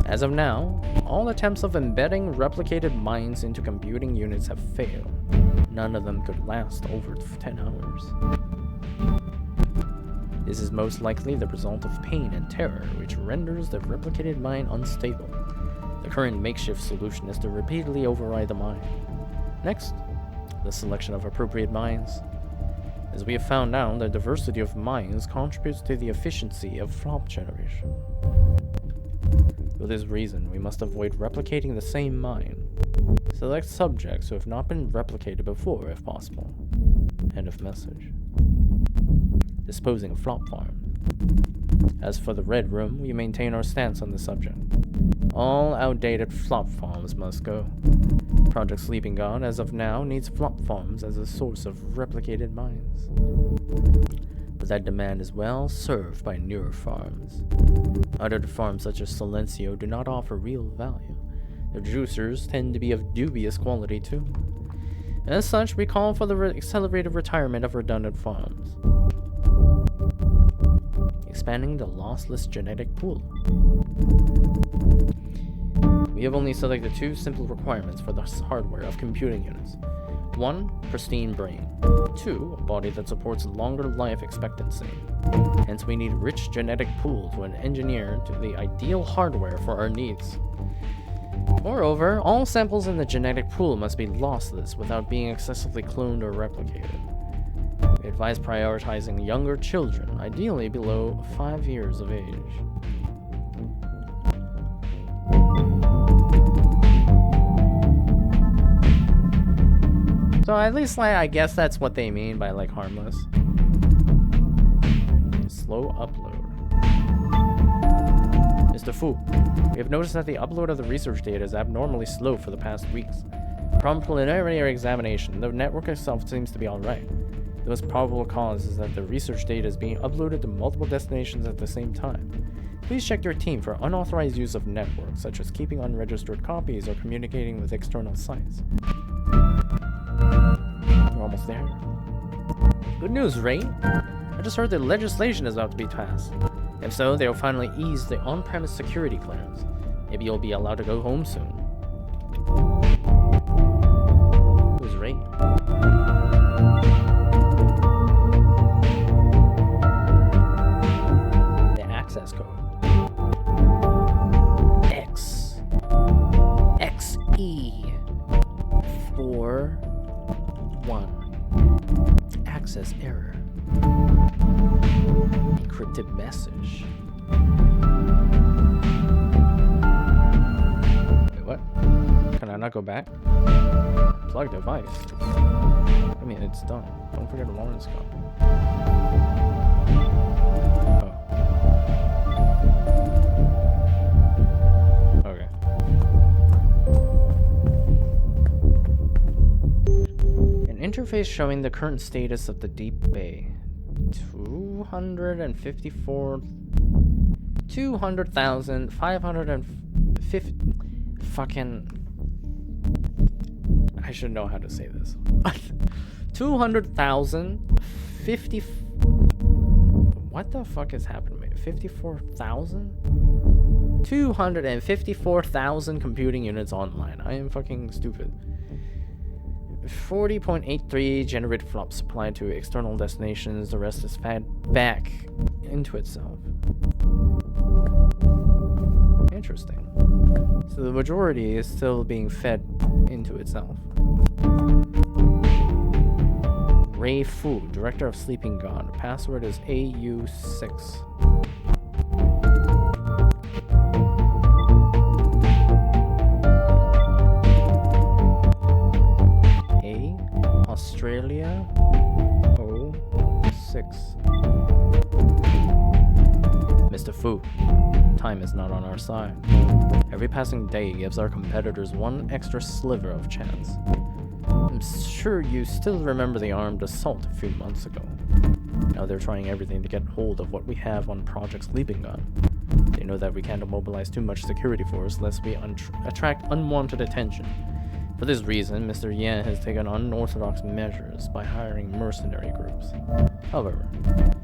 Speaker 1: As of now, all attempts of embedding replicated mines into computing units have failed. None of them could last over 10 hours. This is most likely the result of pain and terror, which renders the replicated mine unstable. The current makeshift solution is to repeatedly override the mine. Next, the selection of appropriate mines. As we have found out, the diversity of mines contributes to the efficiency of flop generation. For this reason, we must avoid replicating the same mine. Select subjects who have not been replicated before, if possible. End of message. Disposing of flop farms. As for the Red Room, we maintain our stance on the subject. All outdated flop farms must go. Project Sleeping God, as of now, needs flop farms as a source of replicated mines. But that demand is well served by newer farms. Other farms such as Silencio do not offer real value. Their juicers tend to be of dubious quality too. As such, we call for the accelerated retirement of redundant farms. Expanding the lossless genetic pool. We have only selected two simple requirements for the hardware of computing units. 1, pristine brain. 2, a body that supports longer life expectancy. Hence, we need a rich genetic pool to engineer to the ideal hardware for our needs. Moreover, all samples in the genetic pool must be lossless without being excessively cloned or replicated. We advise prioritizing younger children, ideally below 5 years of age. So at least, I guess that's what they mean by, harmless. Slow upload. Mr. Fu, we have noticed that the upload of the research data is abnormally slow for the past weeks. From preliminary examination, the network itself seems to be alright. The most probable cause is that the research data is being uploaded to multiple destinations at the same time. Please check your team for unauthorized use of networks, such as keeping unregistered copies or communicating with external sites. We're almost there. Good news, Ray! I just heard that legislation is about to be passed. If so, they will finally ease the on-premise security clearance. Maybe you'll be allowed to go home soon. Who's Ray? The access code. XE41. Access error. Encrypted message. Wait, what? Can I not go back? Plug device. I mean, it's done. Don't forget Lawrence copy. Oh. Okay. An interface showing the current status of the Deep Bay. 200,550 fucking, I should know how to say this. 200,050. What the fuck is happening? 54,000? 254,000 computing units online. I am fucking stupid. 40.83 generated flops supplied to external destinations. The rest is fed back into itself. Interesting. So the majority is still being fed into itself. Ray Fu, Director of Sleeping God. Password is AU6. Australia 06. Mr. Fu, time is not on our side. Every passing day gives our competitors one extra sliver of chance. I'm sure you still remember the armed assault a few months ago. Now they're trying everything to get hold of what we have on Project Sleeping God. They know that we can't mobilize too much security force lest we attract unwanted attention. For this reason, Mr. Yan has taken unorthodox measures by hiring mercenary groups. However,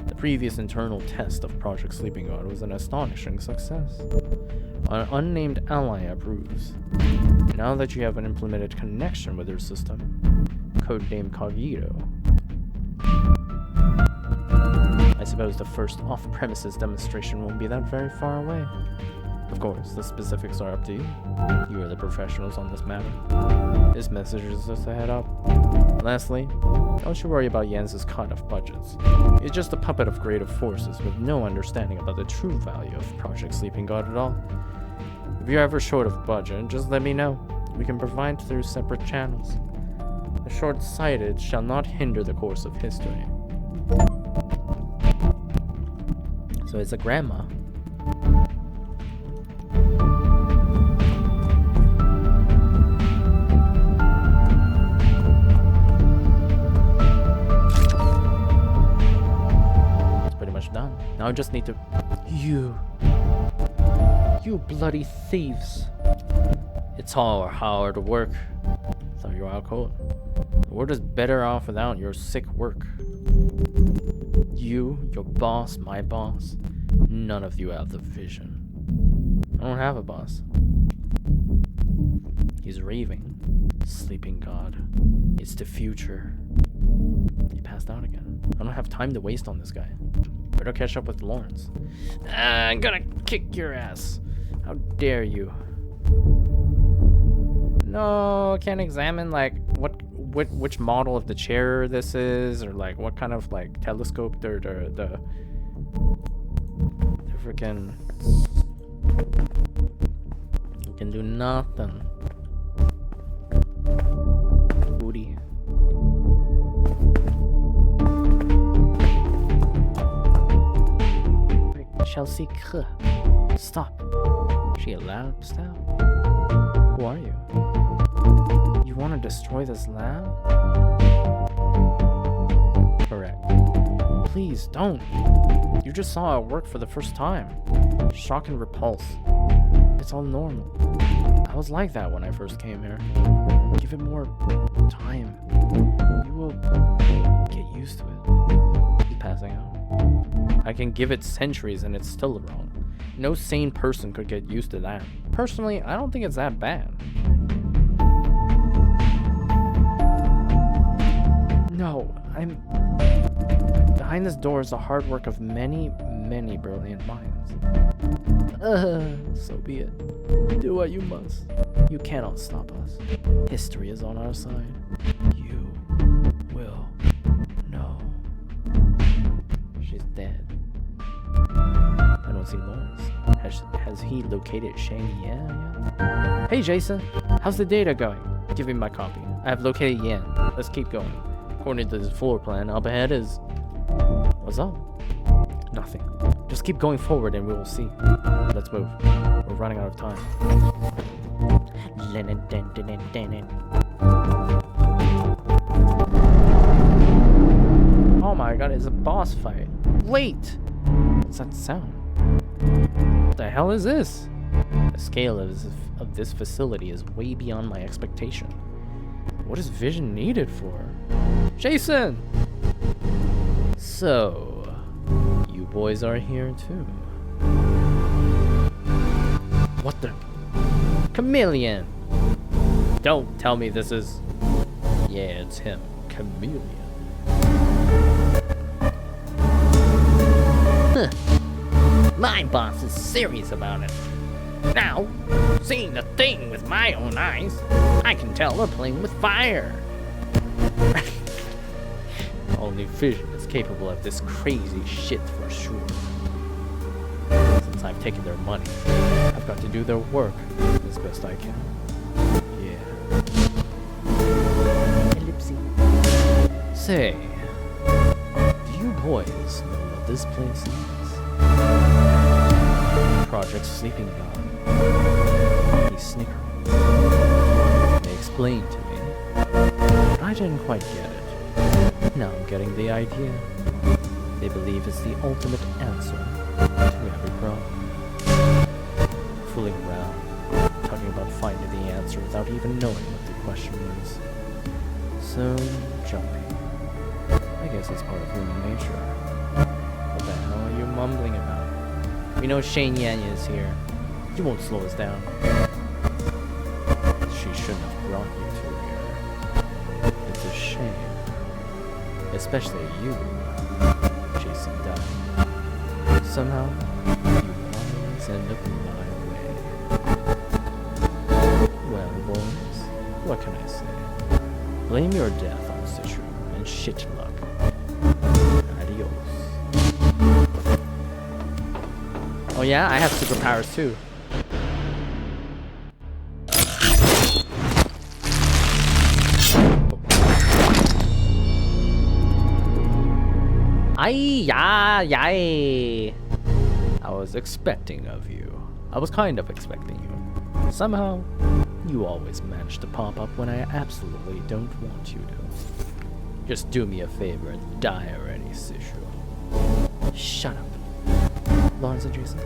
Speaker 1: the previous internal test of Project Sleeping God was an astonishing success. An unnamed ally approves. Now that you have an implemented connection with your system, codenamed Cogito, I suppose the first off-premises demonstration won't be that very far away. Of course, the specifics are up to you. You are the professionals on this matter. This message is just a head up. Lastly, don't you worry about Jens's cut-off budgets. He's just a puppet of creative forces with no understanding about the true value of Project Sleeping God at all. If you're ever short of budget, just let me know. We can provide through separate channels. The short-sighted shall not hinder the course of history. So it's a grandma. Done. Now I just need to... You bloody thieves. It's all our hard work. Thought you were out cold. We're just better off without your sick work. You, your boss, my boss. None of you have the vision. I don't have a boss. He's raving. Sleeping God. It's the future. He passed out again. I don't have time to waste on this guy. Better catch up with Lawrence. I'm gonna kick your ass. How dare you? No, can't examine like which model of the chair this is, or like what kind of like telescope the freaking. You can do nothing. Booty. Chelsea, stop. Is she allowed to stop? Who are you? You want to destroy this lab? Correct. Please, don't. You just saw it work for the first time. Shock and repulse. It's all normal. I was like that when I first came here. Give it more time. You will get used to it. He's passing out. I can give it centuries and it's still wrong. No sane person could get used to that. Personally, I don't think it's that bad. No, behind this door is the hard work of many, many brilliant minds. So be it. Do what you must. You cannot stop us. History is on our side. You will know. She's dead. I don't see Lawrence. Has he located Shang Yan yet? Hey Jason, how's the data going? Give me my copy. I have located Yan. Let's keep going. According to this floor plan, up ahead is... What's up? Nothing. Just keep going forward and we will see. Let's move. We're running out of time. Oh my god, is a boss fight. Wait! What's that sound? What the hell is this? The scale of this facility is way beyond my expectation. What is vision needed for? Jason! So, you boys are here too. What the? Chameleon! Don't tell me this is... Yeah, it's him. Chameleon. Huh. My boss is serious about it. Now, seeing the thing with my own eyes, I can tell they're playing with fire. Only vision is capable of this crazy shit for sure. Since I've taken their money, I've got to do their work as best I can. Yeah. Ellipsy. Say, do you boys know what this place is? Project Sleeping God. He's snickering. They explained to me, but I didn't quite get it. Now I'm getting the idea. They believe it's the ultimate answer to every problem. Fooling around, talking about finding the answer without even knowing what the question was. So jumpy. I guess it's part of human nature. What the hell are you mumbling about? We know Shane Yang is here. You won't slow us down. She shouldn't have brought you two here. It's a shame. Especially you, Jason Dunn. Somehow, you always end up in my way. Well, boys, what can I say? Blame your death on Citru and shit luck. Adios. Oh yeah, I have superpowers too. Ay. I was expecting of you. I was kind of expecting you. Somehow, you always manage to pop up when I absolutely don't want you to. Just do me a favor and die already, Sishu.
Speaker 2: Shut up. Lawrence and Jason,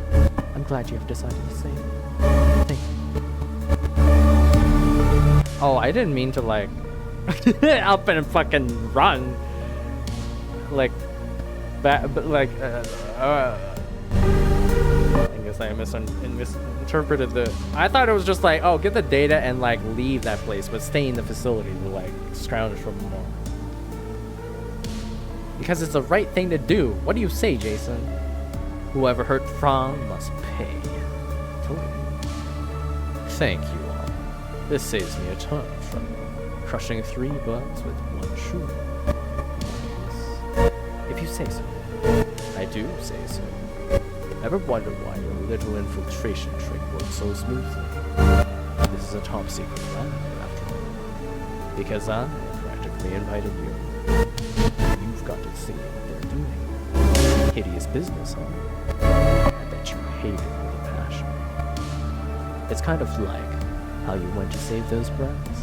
Speaker 2: I'm glad you have decided to stay. Thank you.
Speaker 1: Oh, I didn't mean to like up and fucking run. Like, but like, I guess I misinterpreted the. I thought it was just like, oh, get the data and like leave that place, but stay in the facility to like scrounge for more. Because it's the right thing to do. What do you say, Jason? Whoever hurt Fran must pay. Totally. Thank you all. This saves me a ton of trouble. Crushing 3 bugs with 1 shoe. If you say so. I do say so. Ever wondered why your little infiltration trick worked so smoothly? This is a top secret lab, after all. Because I practically invited you. You've got to see what they're doing. Hideous business, huh? I bet you hate it with a passion. It's kind of like how you went to save those brats.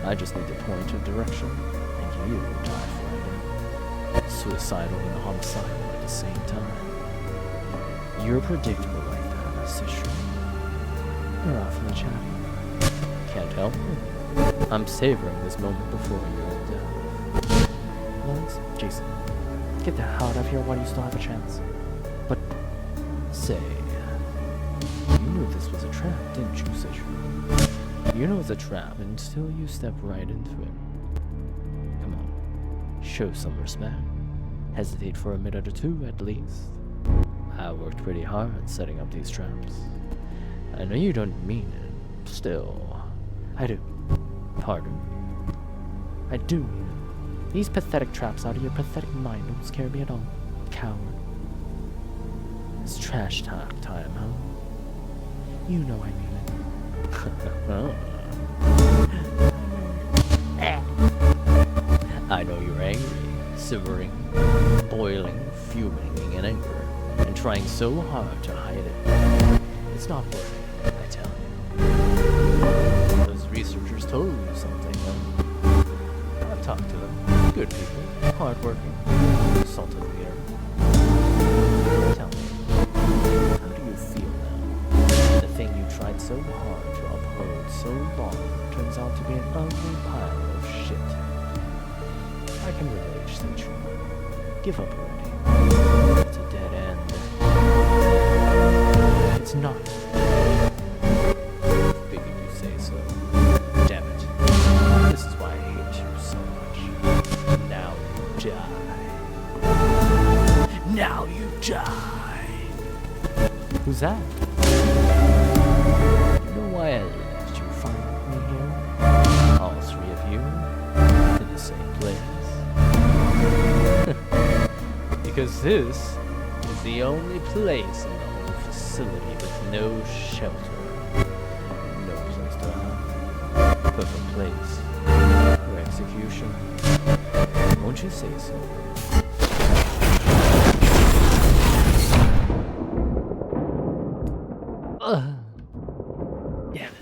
Speaker 1: I just need to point a direction, and you dive right in. Suicidal and homicidal at the same time. You're predictable like that, Sishu. You're awfully chatty. Can't help it. I'm savoring this moment before your death.
Speaker 2: Lawrence, Jason, get the hell out of here while you still have a chance. But
Speaker 1: say, you knew this was a trap, didn't you, Sishu? You know it's a trap until you step right into it. Come on, show some respect. Hesitate for a minute or two at least. I worked pretty hard setting up these traps. I know you don't mean it. Still,
Speaker 2: I do.
Speaker 1: Pardon?
Speaker 2: I do mean it. These pathetic traps out of your pathetic mind don't scare me at all. Coward.
Speaker 1: It's trash talk time, huh?
Speaker 2: You know I mean it.
Speaker 1: I know you're angry, simmering, boiling, fuming in anger, and trying so hard to hide it. It's not working, I tell you. Those researchers told you something, huh? I've talked to them.
Speaker 2: Good people, hardworking, salt of the earth. Tell me, how do you feel now? The thing you tried so hard to uphold so long turns out to be an ugly pile of shit. I can relate, Seichu. Give up already. It's a dead end. It's not. Figured you say so. Damn it. This is why I hate you so much. Now you die. Now you die. Who's that? You know why I let you find me here? All three of you in the same place. Because this is the only place in the whole facility with no shelter. No place to hide. Perfect place for execution. Won't you say so? Damn it.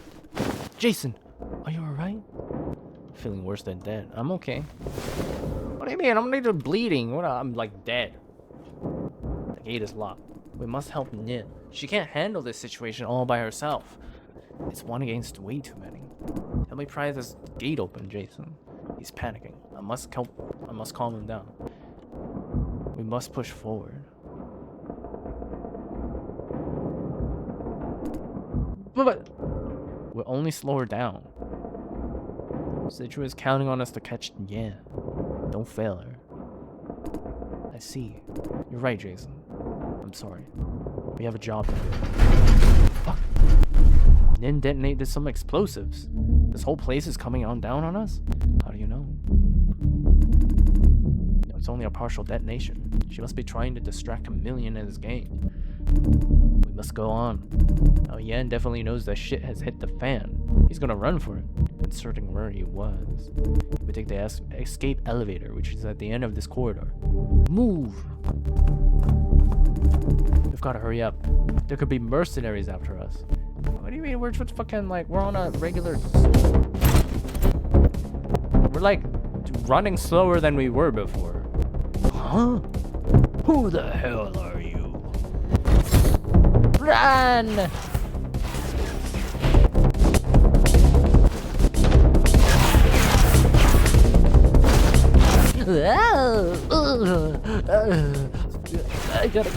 Speaker 2: Jason, are you alright? Feeling worse than dead. I'm okay. What do you mean? I'm not even bleeding. I'm like dead. The gate is locked. We must help Nin. She can't handle this situation all by herself. It's one against way too many. Help me pry this gate open, Jason. He's panicking. I must calm him down. We must push forward. But we'll only slow her down. Seichu is counting on us to catch Yan. Don't fail her. I see. You're right, Jason. I'm sorry. We have a job to do. Fuck. Nin detonated some explosives. This whole place is coming on down on us? How do you know? No, it's only a partial detonation. She must be trying to distract Chameleon and his gang. We must go on. Now Yan definitely knows that shit has hit the fan. He's gonna run for it, inserting where he was. We take the escape elevator, which is at the end of this corridor. Move! We've gotta hurry up. There could be mercenaries after us. What do you mean? We're just fucking like, we're on a regular... We're like running slower than we were before. Huh? Who the hell are you? Run! I gotta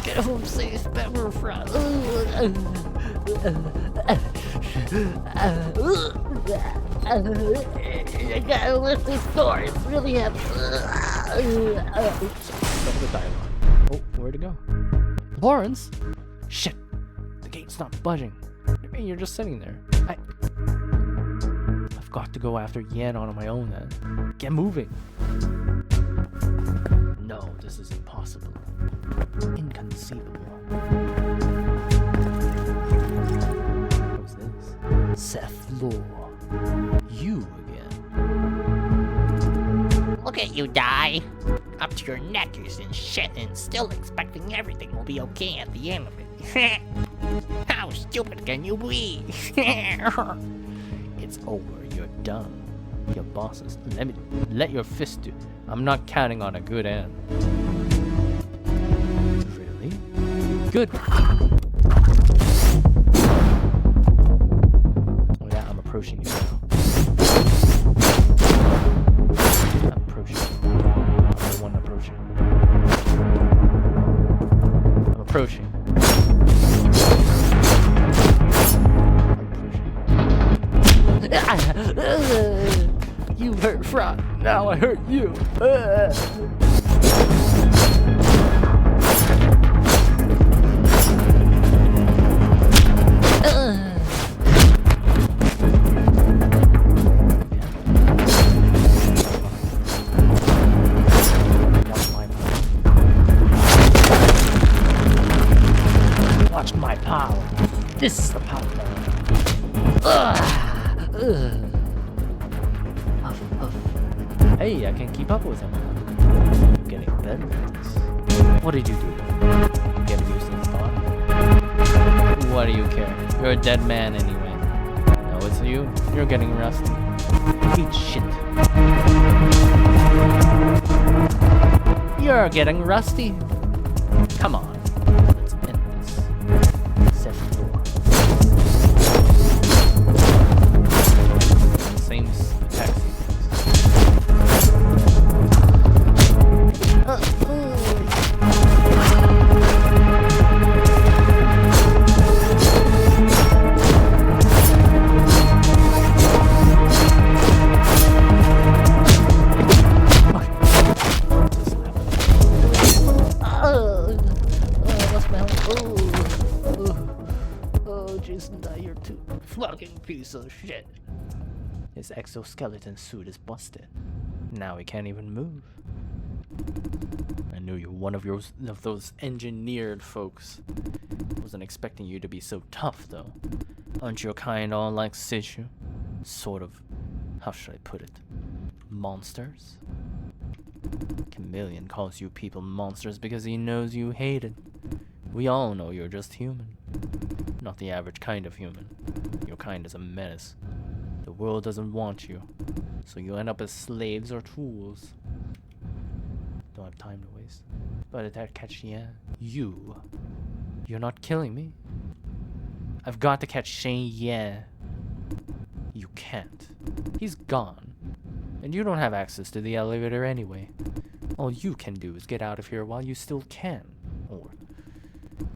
Speaker 2: get home safe, Battlefront. I gotta lift this door. It's really heavy. Stop the dialogue. Oh, where'd it go? Lawrence? Shit! The gate's not budging. What do you mean you're just sitting there? I've got to go after Yan on my own then. Get moving. No, this is impossible. Inconceivable. Who's this? Seth Law. You again.
Speaker 3: Look at you die. Up to your neckers in shit and still expecting everything will be okay at the end of it. How stupid can you be?
Speaker 2: It's over. You're done. Your bosses. Let your fist do. I'm not counting on a good end. Really? Good. Oh yeah, I'm approaching you now. I'm approaching you. I'm the one approaching. I'm approaching. You hurt Frog. Now I hurt you. Watch my power. This is the power. Hey, I can keep up with him. I'm getting better at this. What did you do? Get a useless thought? What do you care? You're a dead man anyway. No, it's you. You're getting rusty. Eat shit.
Speaker 1: You're getting rusty. Come on, let's end this. 7th floor. Same attack
Speaker 3: Fucking piece of shit.
Speaker 1: His exoskeleton suit is busted. Now he can't even move. I knew you're one of those engineered folks. Wasn't expecting you to be so tough, though. Aren't your kind all like Sishu? Sort of, how should I put it? Monsters? Chameleon calls you people monsters because he knows you hate it. We all know you're just human. Not the average kind of human. Your kind is a menace. The world doesn't want you, so you end up as slaves or tools. Don't have time to waste. But that catch, yeah, you're not killing me. I've got to catch Shane, yeah. You can't. He's gone. And you don't have access to the elevator anyway. All you can do is get out of here while you still can. Or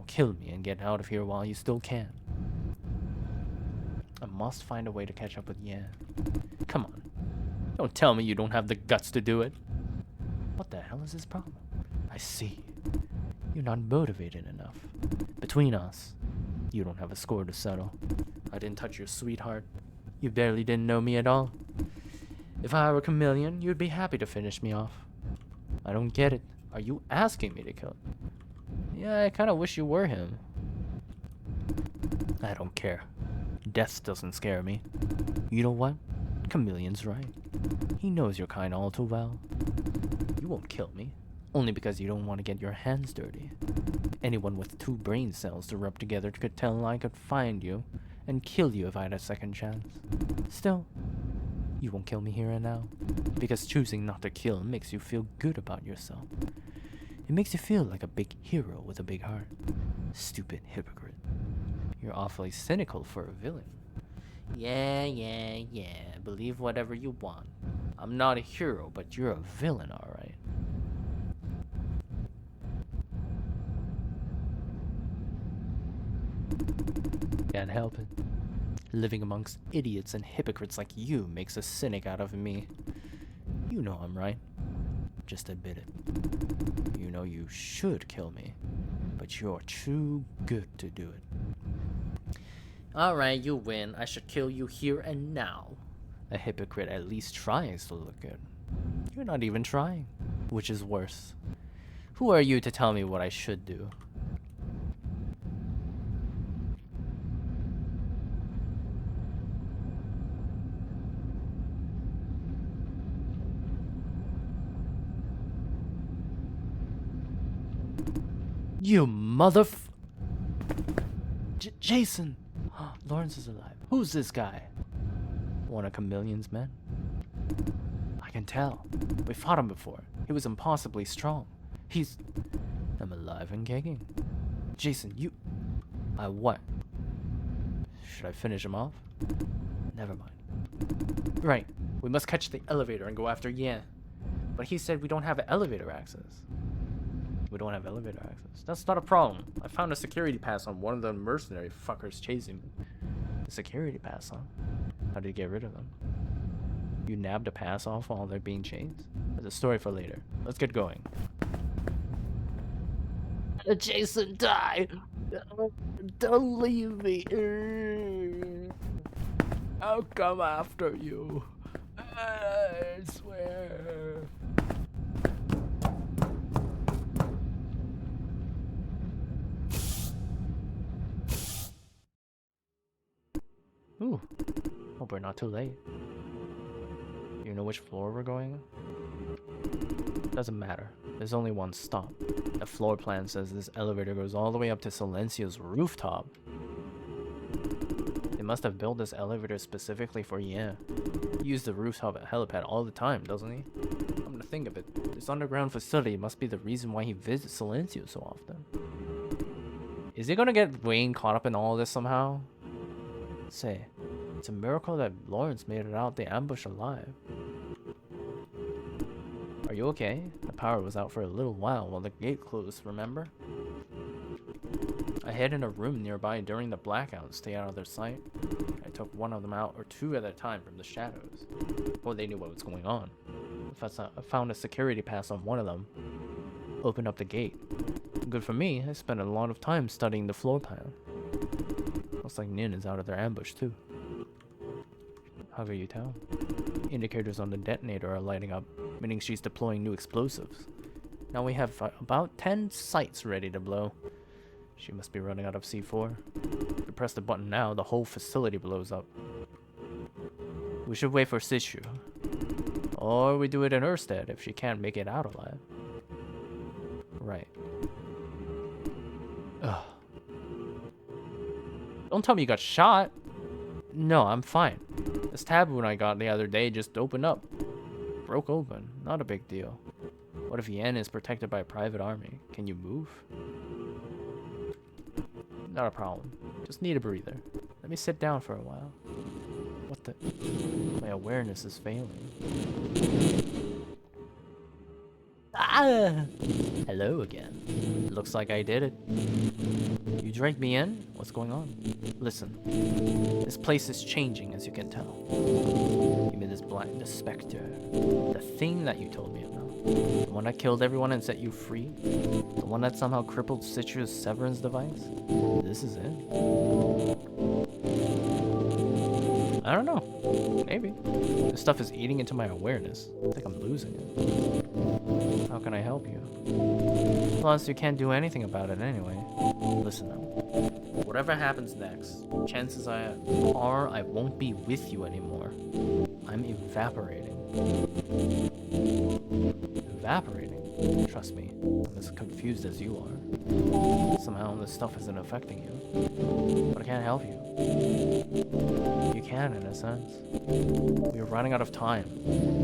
Speaker 1: kill me and get out of here while you still can. I must find a way to catch up with Yan. Come on. Don't tell me you don't have the guts to do it. What the hell is his problem? I see. You're not motivated enough. Between us, you don't have a score to settle. I didn't touch your sweetheart. You barely didn't know me at all. If I were a chameleon, you'd be happy to finish me off. I don't get it. Are you asking me to kill him? Yeah, I kind of wish you were him. I don't care. Death doesn't scare me. You know what? Chameleon's right. He knows your kind all too well. You won't kill me, only because you don't want to get your hands dirty. Anyone with 2 brain cells to rub together could tell I could find you and kill you if I had a second chance. Still, you won't kill me here and now, because choosing not to kill makes you feel good about yourself. It makes you feel like a big hero with a big heart. Stupid hypocrite. You're awfully cynical for a villain. Yeah. Believe whatever you want. I'm not a hero, but you're a villain, alright. Can't help it. Living amongst idiots and hypocrites like you makes a cynic out of me. You know I'm right. Just admit it. You know you should kill me, but you're too good to do it. Alright, you win. I should kill you here and now. A hypocrite at least tries to look good. You're not even trying, which is worse. Who are you to tell me what I should do? You Jason! Lawrence is alive. Who's this guy? One of Chameleon's men? I can tell. We fought him before. He was impossibly strong. I'm alive and kicking. Jason, you... what? Should I finish him off? Never mind. Right. We must catch the elevator and go after Yan. But he said we don't have elevator access. We don't have elevator access. That's not a problem. I found a security pass on one of the mercenary fuckers chasing me. The security pass, huh? How did you get rid of them? You nabbed a pass off while they're being chased? That's a story for later. Let's get going.
Speaker 3: Jason, die! Don't leave me.
Speaker 1: I'll come after you. I swear. Ooh, hope we're not too late. You know which floor we're going? Doesn't matter. There's only one stop. The floor plan says this elevator goes all the way up to Silencio's rooftop. They must have built this elevator specifically for Yan. He uses the rooftop at helipad all the time, doesn't he? I'm gonna
Speaker 2: think of it, this underground facility must be the reason why he visits Silencio so often. Is he gonna get Wayne caught up in all this somehow? Say, it's a miracle that Lawrence made it out the ambush alive. Are you okay? The power was out for a little while the gate closed, remember? I hid in a room nearby during the blackout to stay out of their sight. I took one of them out, or two at a time, from the shadows. Before they knew what was going on. I found a security pass on one of them. Opened up the gate. Good for me, I spent a lot of time studying the floor plan. Looks like Nin is out of their ambush too. How can you tell? Indicators on the detonator are lighting up, meaning she's deploying new explosives. Now we have about 10 sites ready to blow. She must be running out of C4. If you press the button now, the whole facility blows up. We should wait for Sishu. Or we do it in her stead if she can't make it out alive. Right. Ugh. Don't tell me you got shot. No, I'm fine. This tab wound I got the other day just opened up. Broke open. Not a big deal. What if Yen is protected by a private army? Can you move? Not a problem. Just need a breather. Let me sit down for a while. What the? My awareness is failing. Ah! Hello again. Looks like I did it. You dragged me in? What's going on? Listen. This place is changing, as you can tell. You mean the specter? The thing that you told me about? The one that killed everyone and set you free? The one that somehow crippled Citra's severance device? This is it? I don't know. Maybe. This stuff is eating into my awareness. I think I'm losing it. How can I help you? Plus, you can't do anything about it anyway. Listen now. Whatever happens next, chances are I won't be with you anymore. I'm evaporating. Evaporating? Trust me, I'm as confused as you are. Somehow this stuff isn't affecting you. But I can't help you. You can, in a sense. We're running out of time.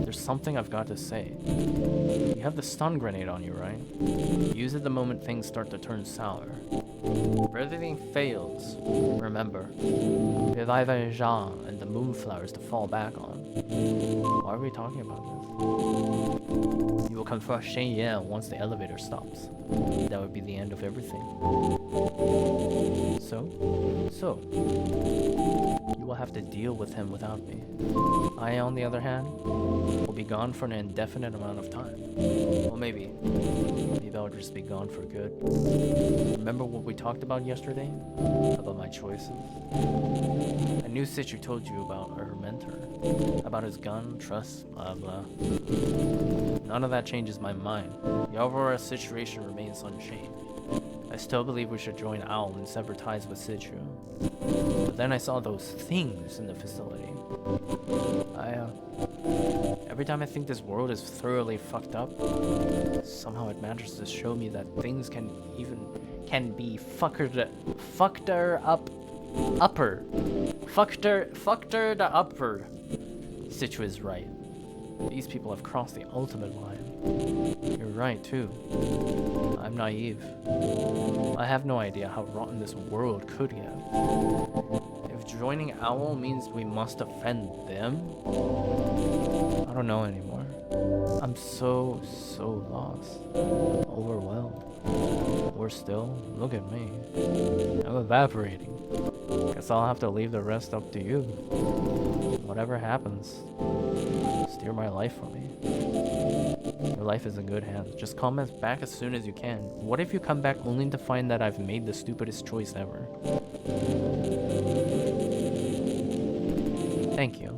Speaker 2: There's something I've got to say. You have the stun grenade on you, right? Use it the moment things start to turn sour. If everything fails, remember, revive Jean and the moonflowers to fall back on. Why are we talking about this? You will confront Shen Yan once the elevator stops. That would be the end of everything. So, you will have to deal with him without me. I, on the other hand, will be gone for an indefinite amount of time. Well, maybe I'll just be gone for good. Remember what we talked about yesterday? About my choices? I knew Sichu told you about her mentor. About his gun, trust, blah blah. None of that changes my mind. The overall situation remains unchanged. I still believe we should join Owl and sever ties with Sichu. But then I saw those things in the facility. Every time I think this world is thoroughly fucked up, somehow it manages to show me that things can be fucked the upper. Sichu is right. These people have crossed the ultimate line. You're right too. I'm naive. I have no idea how rotten this world could get. If joining Owl means we must offend them, I don't know anymore. I'm so lost. Overwhelmed. Worse still, look at me. I'm evaporating. Guess I'll have to leave the rest up to you. Whatever happens, steer my life for me. Your life is in good hands. Just come back as soon as you can. What if you come back only to find that I've made the stupidest choice ever? Thank you.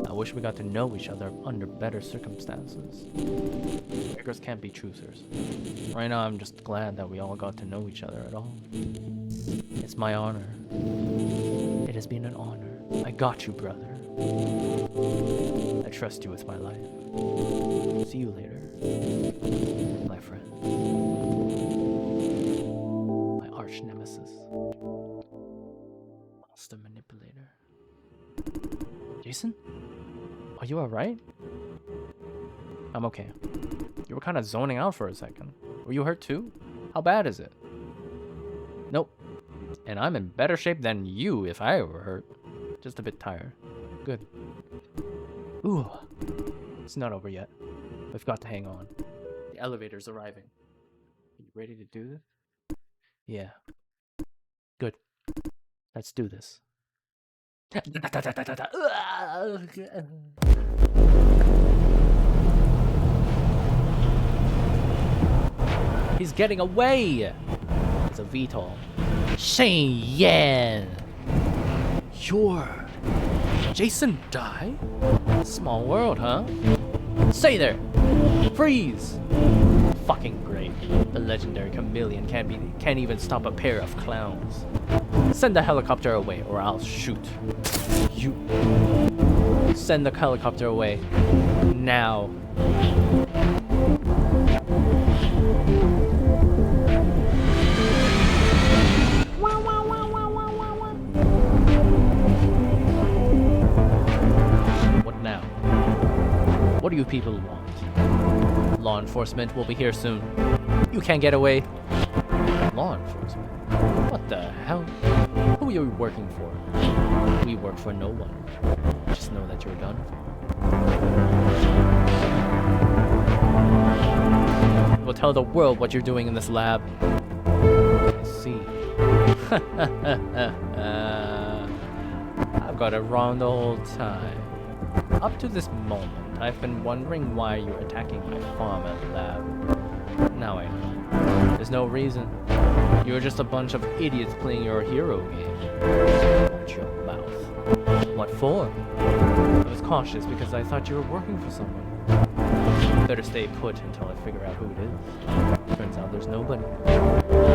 Speaker 2: I wish we got to know each other under better circumstances. Beggars can't be choosers. Right now, I'm just glad that we all got to know each other at all. It's my honor. It has been an honor. I got you, brother. I trust you with my life. See you later, my friend. My arch nemesis. Monster manipulator. Jason? Are you alright?
Speaker 1: I'm okay. You were kind of zoning out for a second. Were you hurt too? How bad is it? Nope. And I'm in better shape than you if I were hurt. Just a bit tired. Good. Ooh. It's not over yet. We've got to hang on. The elevator's arriving. Are you ready to do this? Yeah. Good. Let's do this. He's getting away! It's a VTOL. Shane Yan! You're... Jason Dai? Small world, huh? Stay there! Freeze! Fucking great. The legendary chameleon can't even stop a pair of clowns. Send the helicopter away or I'll shoot. You... Send the helicopter away. Now. What now? What do you people want? Law enforcement will be here soon. You can't get away. Law enforcement? What the hell? Who are you working for? We work for no one. Just know that you're done for. We'll tell the world what you're doing in this lab. I see. I've got it wrong the whole time. Up to this moment, I've been wondering why you're attacking my farm and lab. Now I know. There's no reason. You're just a bunch of idiots playing your hero game. Watch your mouth. What for? I was cautious because I thought you were working for someone. Better stay put until I figure out who it is. Turns out there's nobody.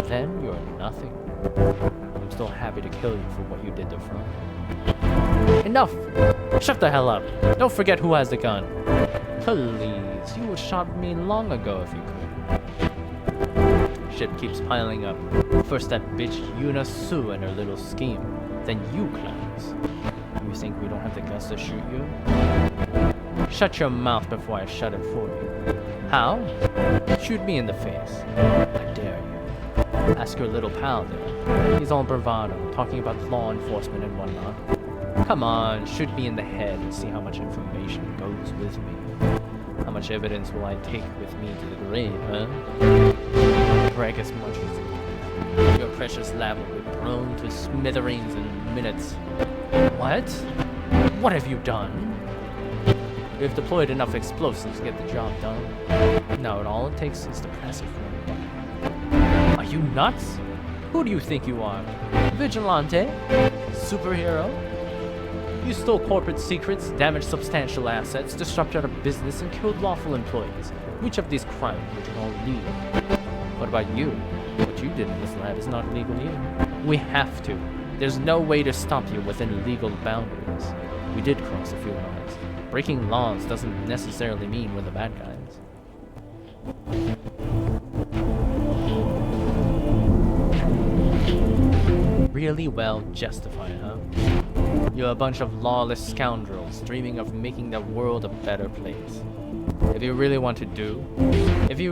Speaker 1: Then you're nothing. I'm still happy to kill you for what you did to Frank. Enough! Shut the hell up! Don't forget who has the gun. Please, you would shot me long ago if you could. Shit keeps piling up. First that bitch Yuna Su and her little scheme. Then you clowns. You think we don't have the guts to shoot you? Shut your mouth before I shut it for you. How? Shoot me in the face. I dare you. Ask your little pal there. He's all bravado, talking about law enforcement and whatnot. Come on, shoot me in the head and see how much information goes with me. How much evidence will I take with me to the grave, huh? Brag as much as you can. Your precious lab will be blown to smithereens in minutes. What? What have you done? We've deployed enough explosives to get the job done. Now all it takes is the passive one. Are you nuts? Who do you think you are? Vigilante? Superhero? You stole corporate secrets, damaged substantial assets, disrupted a business, and killed lawful employees. Which of these crimes would you call legal? What about you? What you did in this lab is not legal either. We have to. There's no way to stop you within legal boundaries. We did cross a few lines. Breaking laws doesn't necessarily mean we're the bad guys. Really well justified, huh? You're a bunch of lawless scoundrels dreaming of making the world a better place. If you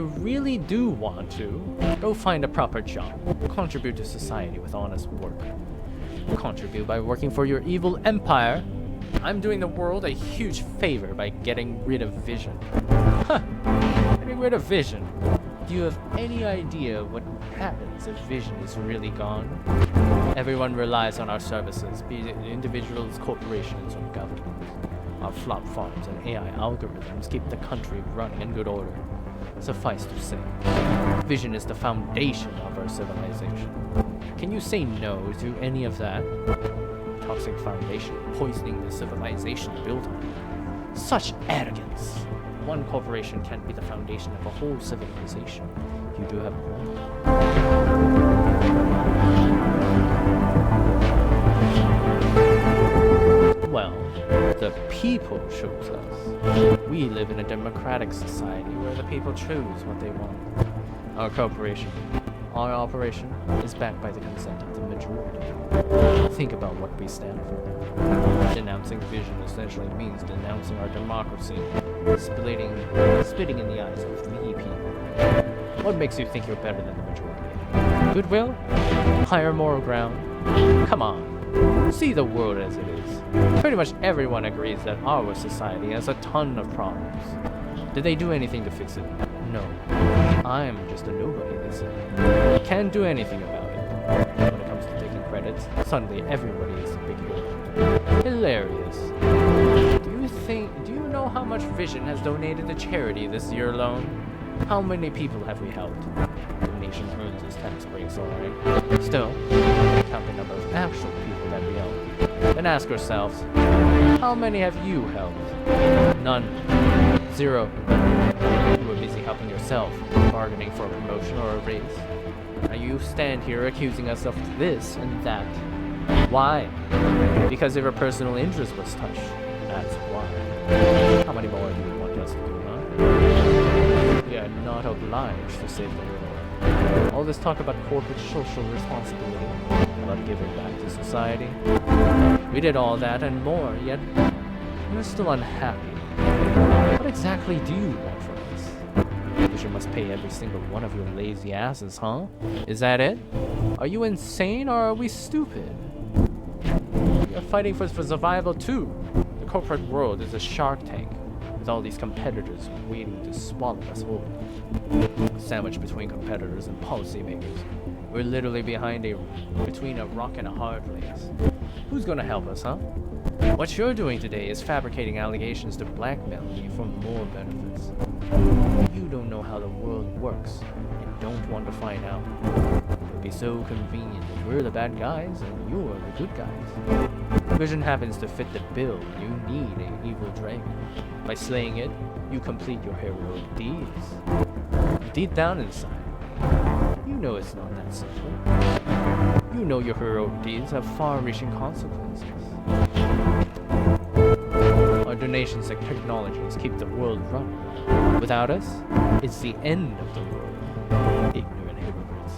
Speaker 1: really do want to, go find a proper job. Contribute to society with honest work. Contribute by working for your evil empire. I'm doing the world a huge favor by getting rid of Vision. Huh. Getting rid of Vision. Do you have any idea what happens if Vision is really gone? Everyone relies on our services, be it individuals, corporations, or governments. Our flop farms and AI algorithms keep the country running in good order. Suffice to say, Vision is the foundation of our civilization. Can you say no to any of that? Toxic foundation poisoning the civilization built on. Such arrogance! One corporation can't be the foundation of a whole civilization. You do have a point. Well, the people chose us. We live in a democratic society where the people choose what they want. Our corporation,
Speaker 2: Our operation is backed by the consent of the majority. Think about what we stand for. Denouncing vision essentially means denouncing our democracy, spitting in the eyes of the people. What makes you think you're better than the majority? Goodwill? Higher moral ground? Come on, see the world as it is. Pretty much everyone agrees that our society has a ton of problems. Did they do anything to fix it? No. I'm just a nobody, they say. Can't do anything about it. When it comes to taking credits, suddenly everybody is a big hero. Hilarious. Do you know how much Vision has donated to charity this year alone? How many people have we helped? The nation earns its tax breaks, alright. Still, count the number of actual people that we help. Then ask yourselves, how many have you helped? None. 0. You were busy helping yourself, bargaining for a promotion or a raise. Now you stand here accusing us of this and that. Why? Because your personal interest was touched. That's why. How many more do you want us to do, huh? We are not obliged to save the world. All this talk about corporate social responsibility, about giving back to society. We did all that and more, yet you're still unhappy. What exactly do you want from us? Vision must pay every single one of your lazy asses, huh? Is that it? Are you insane or are we stupid? We are fighting for survival too. The corporate world is a shark tank, with all these competitors waiting to swallow us whole. Sandwiched between competitors and policymakers. We're literally between a rock and a hard place. Who's gonna help us, huh? What you're doing today is fabricating allegations to blackmail me for more benefits. You don't know how the world works and don't want to find out. It would be so convenient that we're the bad guys and you're the good guys. Vision happens to fit the bill. You need an evil dragon. By slaying it, you complete your heroic deeds. Deep down inside, you know it's not that simple. You know your heroic deeds have far-reaching consequences. Our donations and technologies keep the world running. Without us, it's the end of the world. Ignorant hypocrites.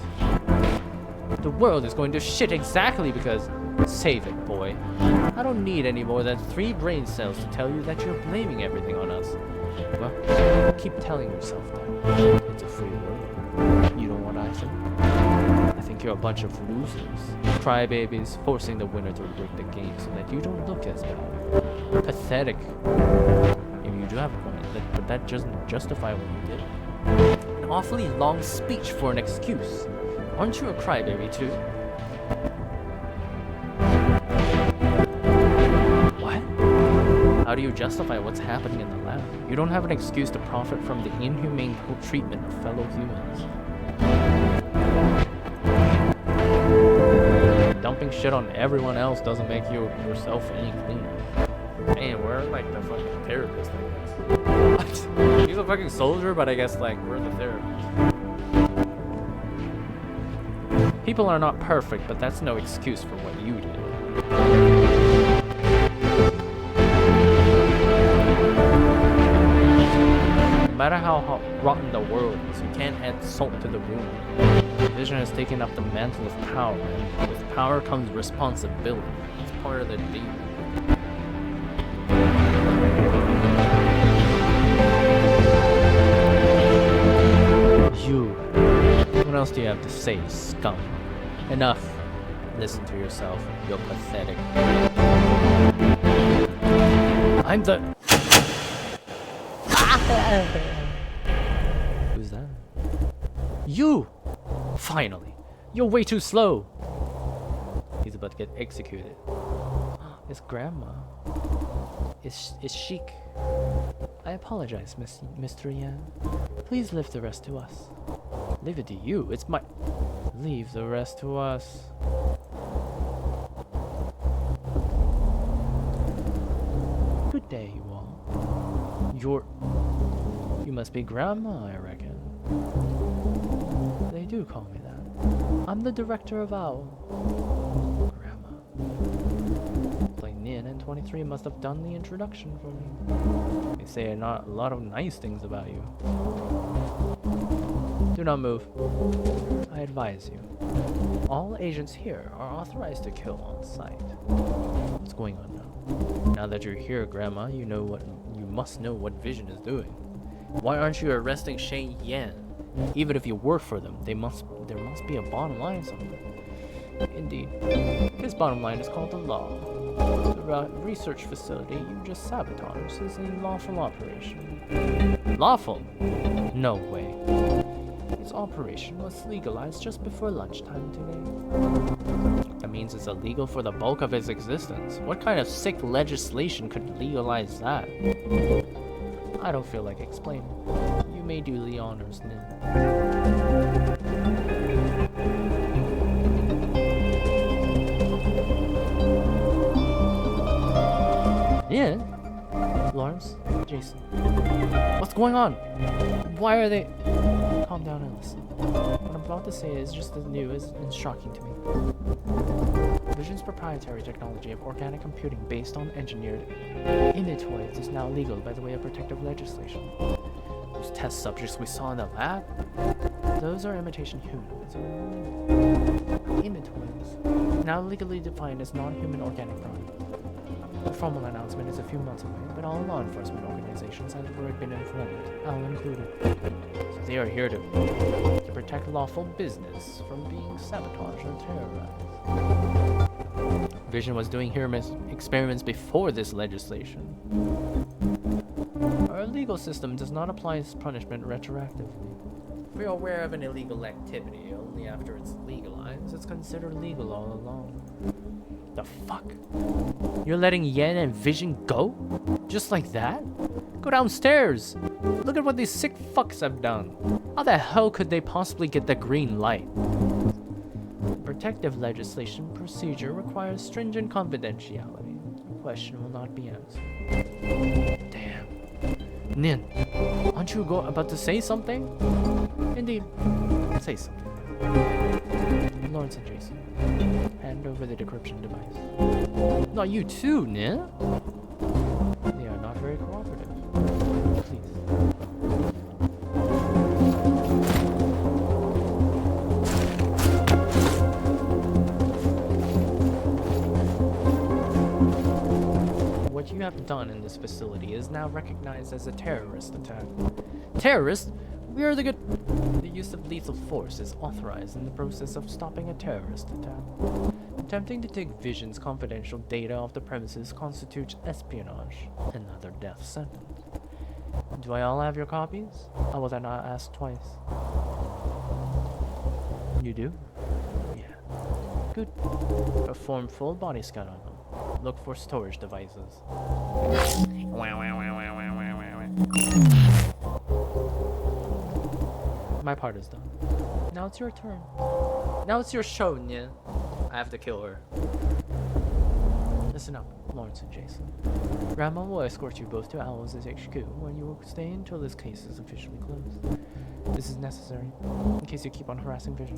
Speaker 2: The world is going to shit exactly because... Save it, boy. I don't need any more than 3 brain cells to tell you that you're blaming everything on us. Well, keep telling yourself that. It's a free world. You know what I think? I think you're a bunch of losers. Crybabies, forcing the winner to rig the game so that you don't look as bad. Pathetic. Maybe you do have a point, but that doesn't justify what you did. An awfully long speech for an excuse. Aren't you a crybaby too? What? How do you justify what's happening in the lab? You don't have an excuse to profit from the inhumane treatment of fellow humans. Dumping shit on everyone else doesn't make you yourself any cleaner. Man, we're like the fucking therapist, I guess. He's a fucking soldier, but I guess like we're the therapist. People are not perfect, but that's no excuse for what you did. No matter how rotten the world is, you can't add salt to the wound. Vision has taken up the mantle of power, and with power comes responsibility. It's part of the deal. You. What else do you have to say, scum? Enough. Listen to yourself. You're pathetic. I'm the... Who's that? You! Finally! You're way too slow! He's about to get executed. It's Grandma. It's Chic. I apologize, Mr. Yan. Please leave the rest to us. Leave it to you? It's my... Leave the rest to us. Good day, you all. You must be Grandma, I reckon. They do call me that. I'm the director of OWL. Grandma. Like Nin and 23 must have done the introduction for me. They say a lot of nice things about you. Do not move. I advise you. All agents here are authorized to kill on sight. What's going on now? Now that you're here, Grandma, you must know what Vision is doing. Why aren't you arresting Shane Yan? Even if you work for them, there must be a bottom line somewhere. Indeed. His bottom line is called the law. The research facility you just sabotaged is a lawful operation. Lawful? No way. Its operation was legalized just before lunchtime today. That means it's illegal for the bulk of its existence. What kind of sick legislation could legalize that? I don't feel like explaining. You may do the honors, Nin. Nin? Lawrence? Jason? What's going on? Why are they... Calm down and listen. What I'm about to say is just as new and shocking to me. Vision's proprietary technology of organic computing based on engineered imitoids is now legal by the way of protective legislation. Those test subjects we saw in the lab? Those are imitation humanoids. Imitoids. Now legally defined as non-human organic product. The formal announcement is a few months away, but all law enforcement organizations have already been informed, Al included. So they are here to protect lawful business from being sabotaged or terrorized. Vision was doing experiments before this legislation. Our legal system does not apply its punishment retroactively. If you're aware of an illegal activity only after it's legalized, it's considered legal all along. The fuck? You're letting Yan and Vision go? Just like that? Go downstairs! Look at what these sick fucks have done. How the hell could they possibly get the green light? Protective legislation procedure requires stringent confidentiality. The question will not be answered. Damn. Nin, aren't you about to say something? Indeed. Say something. Lawrence and Jason, hand over the decryption device. Not you too, Nin? They are not very cooperative. Please. What you have done in this facility is now recognized as a terrorist attack. Terrorist? We are the use of lethal force is authorized in the process of stopping a terrorist attack. Attempting to take Vision's confidential data off the premises constitutes espionage, another death sentence. Do I all have your copies? How was I not asked twice? You do? Yeah. Good. Perform full body scan on them. Look for storage devices. My part is done. Now it's your turn. Now it's your show, Nin. I have to kill her. Listen up, Lawrence and Jason. Grandma will escort you both to Owl's HQ, where you will stay until this case is officially closed. This is necessary, in case you keep on harassing Vision.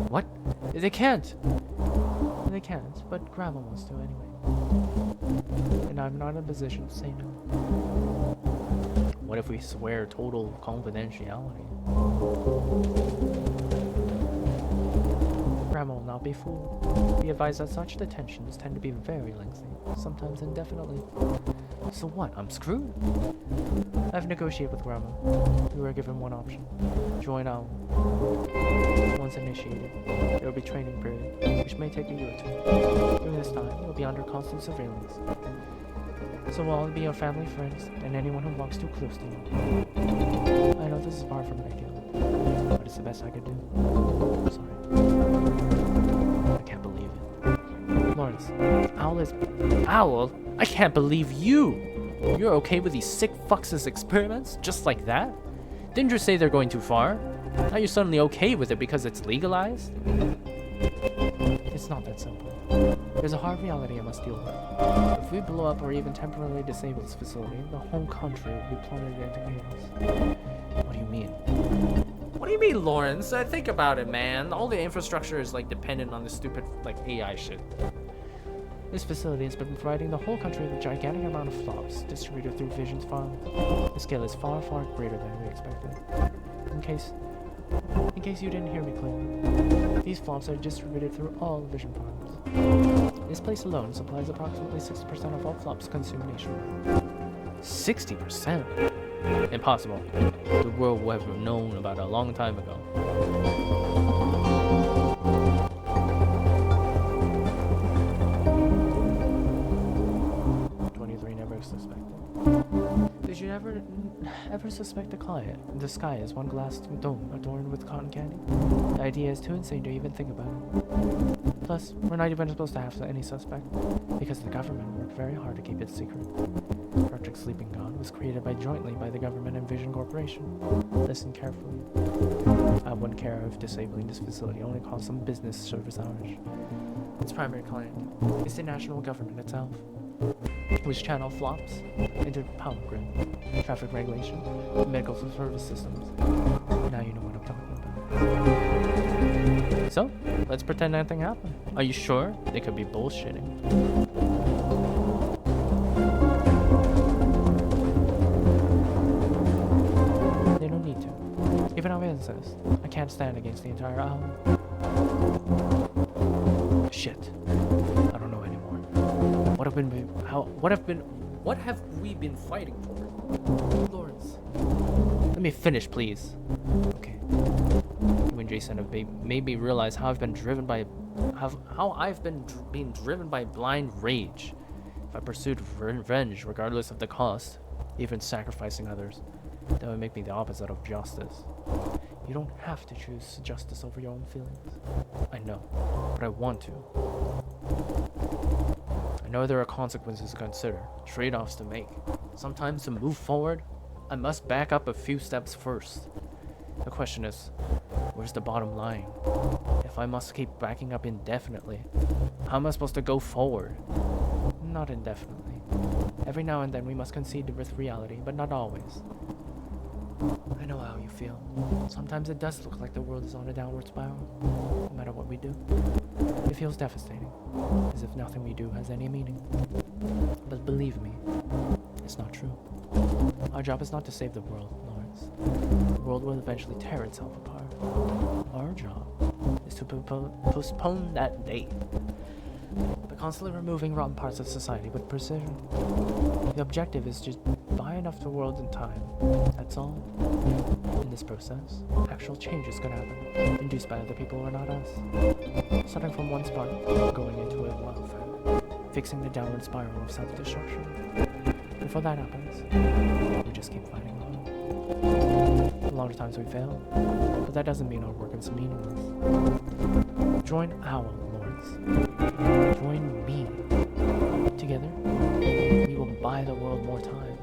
Speaker 2: What? They can't! They can't, but Grandma wants to anyway. And I'm not in a position to say no. What if we swear total confidentiality? Grandma will not be fooled. Be advised that such detentions tend to be very lengthy, sometimes indefinitely. So what? I'm screwed? I've negotiated with Grandma. We were given one option. Join Owl. Once initiated, there will be training period, which may take a year or two. During this time, you'll be under constant surveillance. So we'll all be your family, friends, and anyone who walks too close to you. I know this is far from ideal, but it's the best I could do. I'm sorry. I can't believe it. Lawrence, Owl is... Owl? I can't believe you! You're okay with these sick fucks' experiments? Just like that? Didn't you say they're going too far? Now you're suddenly okay with it because it's legalized? It's not that simple. There's a hard reality I must deal with. If we blow up or even temporarily disable this facility, the whole country will be plummeted into chaos. What do you mean? What do you mean, Lawrence? Think about it, man. All the infrastructure is like dependent on this stupid like AI shit. This facility has been providing the whole country with a gigantic amount of flops distributed through Vision's farm. The scale is far, far greater than we expected. In case In case you didn't hear me clearly, these flops are distributed through all vision farms. This place alone supplies approximately 60% of all flops consumed nationwide.
Speaker 1: 60%? Impossible. The world would have known about it a long time ago.
Speaker 2: Did you ever suspect the sky is one glass dome adorned with cotton candy? The idea is too insane to even think about it. Plus, we're not even supposed to have any suspect, because the government worked very hard to keep it secret. Project Sleeping God was created jointly by the government and Vision Corporation. Listen carefully. I wouldn't care if disabling this facility only caused some business service outage. Its primary client is the national government itself, which channel flops into power grid, traffic regulation, and medical service systems. Now you know what I'm talking about. So, let's pretend nothing happened. Are you sure? They could be bullshitting. They don't need to. Even I insist. I can't stand against the entire island. Shit. I don't know anymore. What have we been fighting for? Lawrence. Let me finish, please. Okay. When Jason have made me realize how I've been driven by being driven by blind rage. If I pursued revenge regardless of the cost, even sacrificing others, that would make me the opposite of justice. You don't have to choose justice over your own feelings. I know, but I want to. I know there are consequences to consider, trade-offs to make. Sometimes to move forward, I must back up a few steps first. The question is, where's the bottom line? If I must keep backing up indefinitely, how am I supposed to go forward? Not indefinitely. Every now and then we must concede with reality, but not always. I know how you feel. Sometimes it does look like the world is on a downward spiral, no matter what we do. It feels devastating, as if nothing we do has any meaning. But believe me, it's not true. Our job is not to save the world, Lawrence. The world will eventually tear itself apart. Our job is to postpone that date by constantly removing rotten parts of society with precision. The objective is just buy enough the world in time. That's all. In this process, actual change is gonna happen, induced by other people or not us. Starting from one spark, going into a wildfire, fixing the downward spiral of self-destruction. Before that happens, we just keep fighting on. A lot of times we fail, but that doesn't mean our work is meaningless. Join OWL, Lawrence. Join me. Together, we will buy the world more time.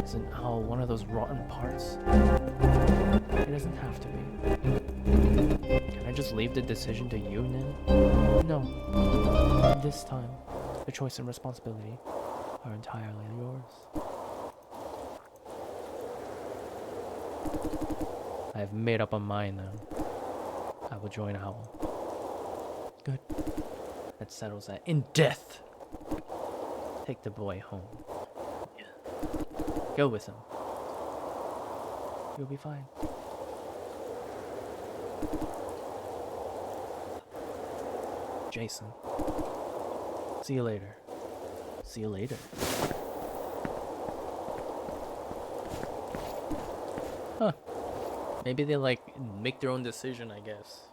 Speaker 2: Isn't OWL one of those rotten parts? It doesn't have to be. Can I just leave the decision to you, Nin? No. This time, the choice and responsibility are entirely yours. I have made up my mind now. I will join OWL. Good. That settles that. In death! Take the boy home. Go with him. You'll be fine. Jason. See you later. See you later. Huh. Maybe they make their own decision, I guess.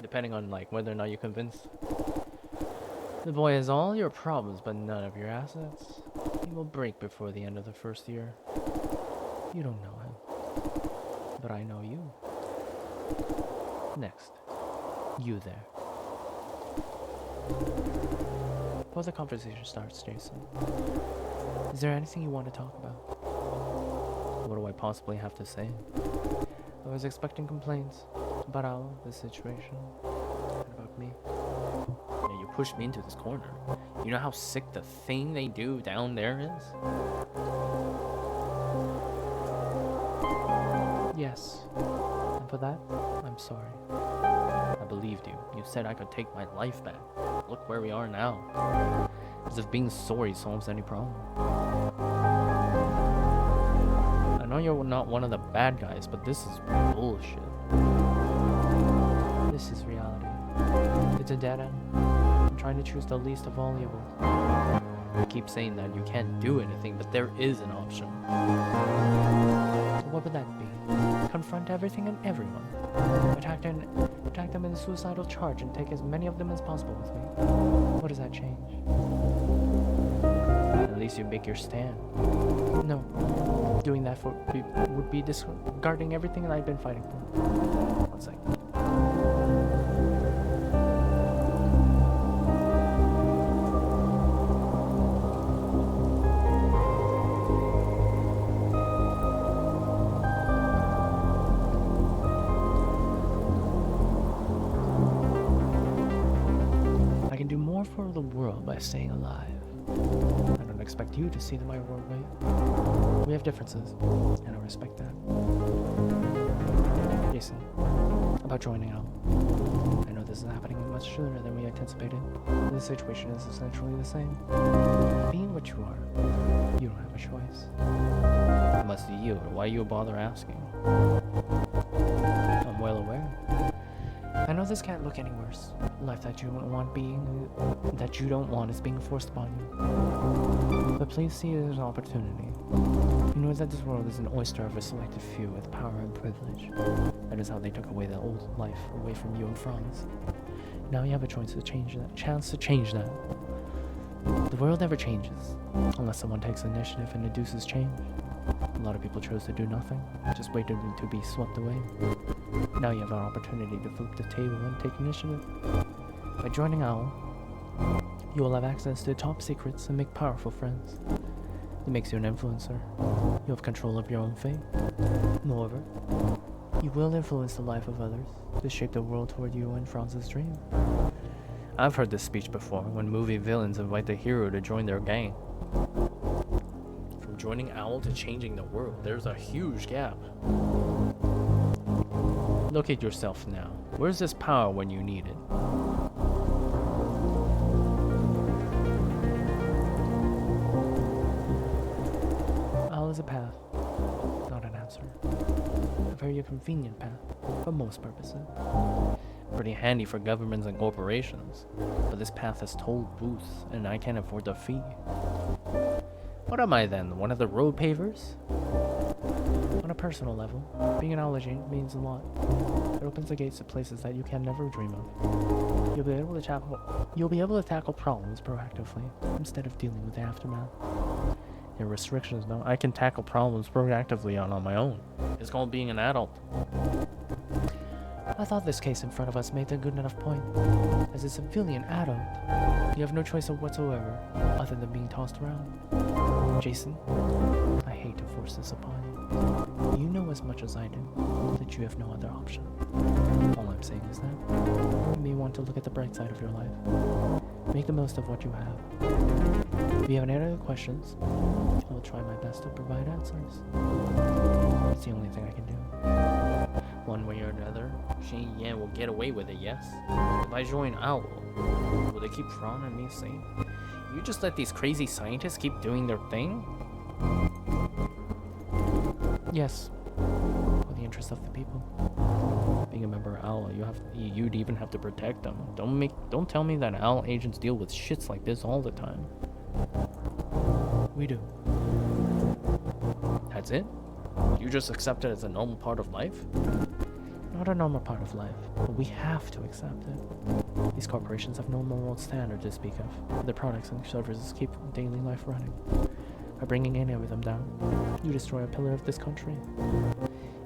Speaker 2: Depending on whether or not you're convinced. The boy has all your problems but none of your assets. He will break before the end of the first year. You don't know him. But I know you. Next. You there. Before the conversation starts, Jason, is there anything you want to talk about? What do I possibly have to say? I was expecting complaints about OWL, this situation, and about me. Yeah, you pushed me into this corner. You know how sick the thing they do down there is? Yes. And for that, I'm sorry. I believed you. You said I could take my life back. Look where we are now. As if being sorry solves any problem. I know you're not one of the bad guys, but this is bullshit. This is reality. It's a dead end. I'm trying to choose the least of all evils. I keep saying that you can't do anything, but there is an option. So what would that be? Confront everything and everyone. Attack them in a suicidal charge and take as many of them as possible with me. What does that change? At least you make your stand. No. Doing that would be discarding everything that I've been fighting for. One second. I can do more for the world by staying alive. I don't expect you to see my world way. We have differences, and I respect that. Jason, about joining out. I know this is happening much sooner than we anticipated. The situation is essentially the same. Being what you are, you don't have a choice.
Speaker 1: It must be you, or why you bother asking?
Speaker 2: I'm well aware. I know this can't look any worse. Life that you don't want is being forced upon you. But please see it as an opportunity. You know that this world is an oyster of a selected few with power and privilege. That is how they took away the old life away from you and Franz. Now you have a chance to change that. The world never changes unless someone takes initiative and induces change. A lot of people chose to do nothing, just waited to be swept away. Now you have an opportunity to flip the table and take initiative. By joining OWL, you will have access to top secrets and make powerful friends. It makes you an influencer. You have control of your own fate. Moreover, you will influence the life of others to shape the world toward you and Franz's dream.
Speaker 1: I've heard this speech before, when movie villains invite the hero to join their gang. From joining OWL to changing the world, there's a huge gap. Look at yourself now. Where's this power when you need it?
Speaker 2: OWL is a path, not an answer. A very convenient path for most purposes.
Speaker 1: Pretty handy for governments and corporations. But this path has toll booths, and I can't afford the fee. What am I then? One of the road pavers?
Speaker 2: On a personal level, being an OWL agent means a lot. It opens the gates to places that you can never dream of. You'll be able to tackle problems proactively instead of dealing with the aftermath.
Speaker 1: There are restrictions, though. I can tackle problems proactively on my own. It's called being an adult.
Speaker 2: I thought this case in front of us made a good enough point. As a civilian adult, you have no choice whatsoever other than being tossed around. Jason, I hate to force this upon you. You know as much as I do that you have no other option. All I'm saying is that you may want to look at the bright side of your life. Make the most of what you have. If you have any other questions, I will try my best to provide answers. It's the only thing I can do.
Speaker 1: One way or another, Shane Yan will get away with it, yes? If I join OWL, will they keep frowning at me saying, you just let these crazy scientists keep doing their thing?
Speaker 2: Yes, for the interest of the people.
Speaker 1: Being a member of OWL, you'd even have to protect them. Don't tell me that OWL agents deal with shits like this all the time.
Speaker 2: We do.
Speaker 1: That's it? You just accept it as a normal part of life?
Speaker 2: Not a normal part of life, but we have to accept it. These corporations have no moral standard to speak of. Their products and services keep daily life running. By bringing any of them down, you destroy a pillar of this country.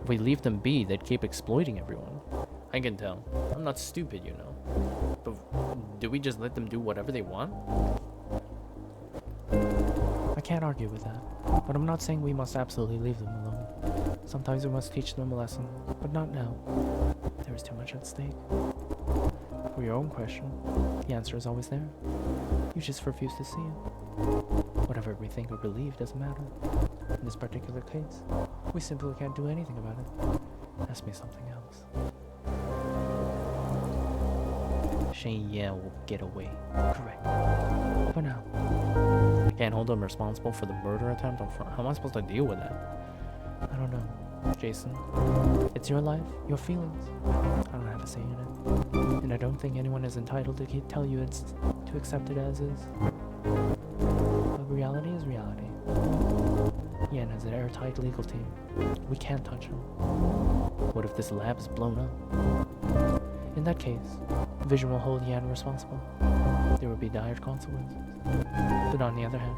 Speaker 1: If we leave them be, they'd keep exploiting everyone. I can tell. I'm not stupid, you know. But do we just let them do whatever they want?
Speaker 2: I can't argue with that, but I'm not saying we must absolutely leave them alone. Sometimes we must teach them a lesson, but not now. There is too much at stake. For your own question, the answer is always there. You just refuse to see it. Whatever we think or believe doesn't matter. In this particular case, we simply can't do anything about it. Ask me something else.
Speaker 1: Shane Yan will get away.
Speaker 2: Correct. For now.
Speaker 1: I can't hold him responsible for the murder attempt. How am I supposed to deal with that?
Speaker 2: I don't know, Jason. It's your life, your feelings. I don't have a say in it. And I don't think anyone is entitled to tell you to accept it as is. But reality is reality. Yan has an airtight legal team. We can't touch him. What if this lab is blown up? In that case, Vision will hold Yan responsible. There will be dire consequences. But on the other hand,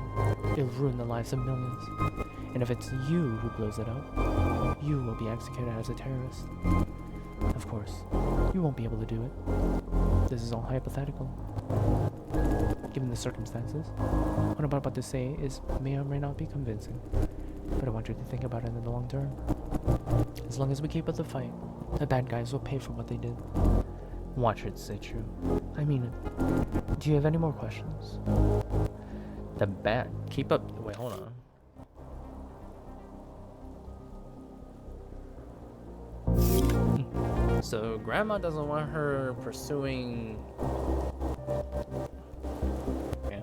Speaker 2: it'll ruin the lives of millions. And if it's you who blows it up, you will be executed as a terrorist. Of course, you won't be able to do it. This is all hypothetical. Given the circumstances, what I'm about to say may or may not be convincing. But I want you to think about it in the long term. As long as we keep up the fight, the bad guys will pay for what they did. Watch it stay true. I mean it. Do you have any more questions?
Speaker 1: The bad. Keep up. Wait, hold on. So Grandma doesn't want her pursuing. Okay.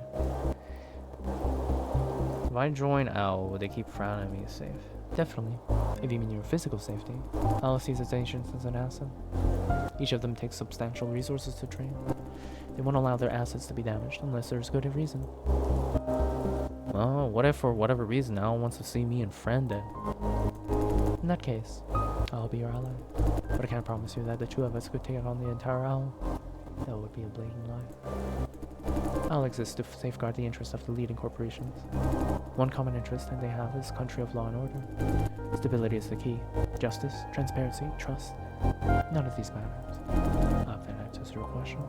Speaker 1: If I join OWL, will they keep frowning at me safe?
Speaker 2: Definitely. If you mean your physical safety, OWL sees its ancients as an asset. Each of them takes substantial resources to train. They won't allow their assets to be damaged unless there's good reason.
Speaker 1: Well, what if for whatever reason OWL wants to see me and Friend dead?
Speaker 2: In that case, I'll be your ally. But I can't promise you that the two of us could take on the entire OWL. That would be a blatant lie. OWL exists to safeguard the interests of the leading corporations. One common interest that they have is country of law and order. Stability is the key. Justice, transparency, trust. None of these matters. I hope that answers your question.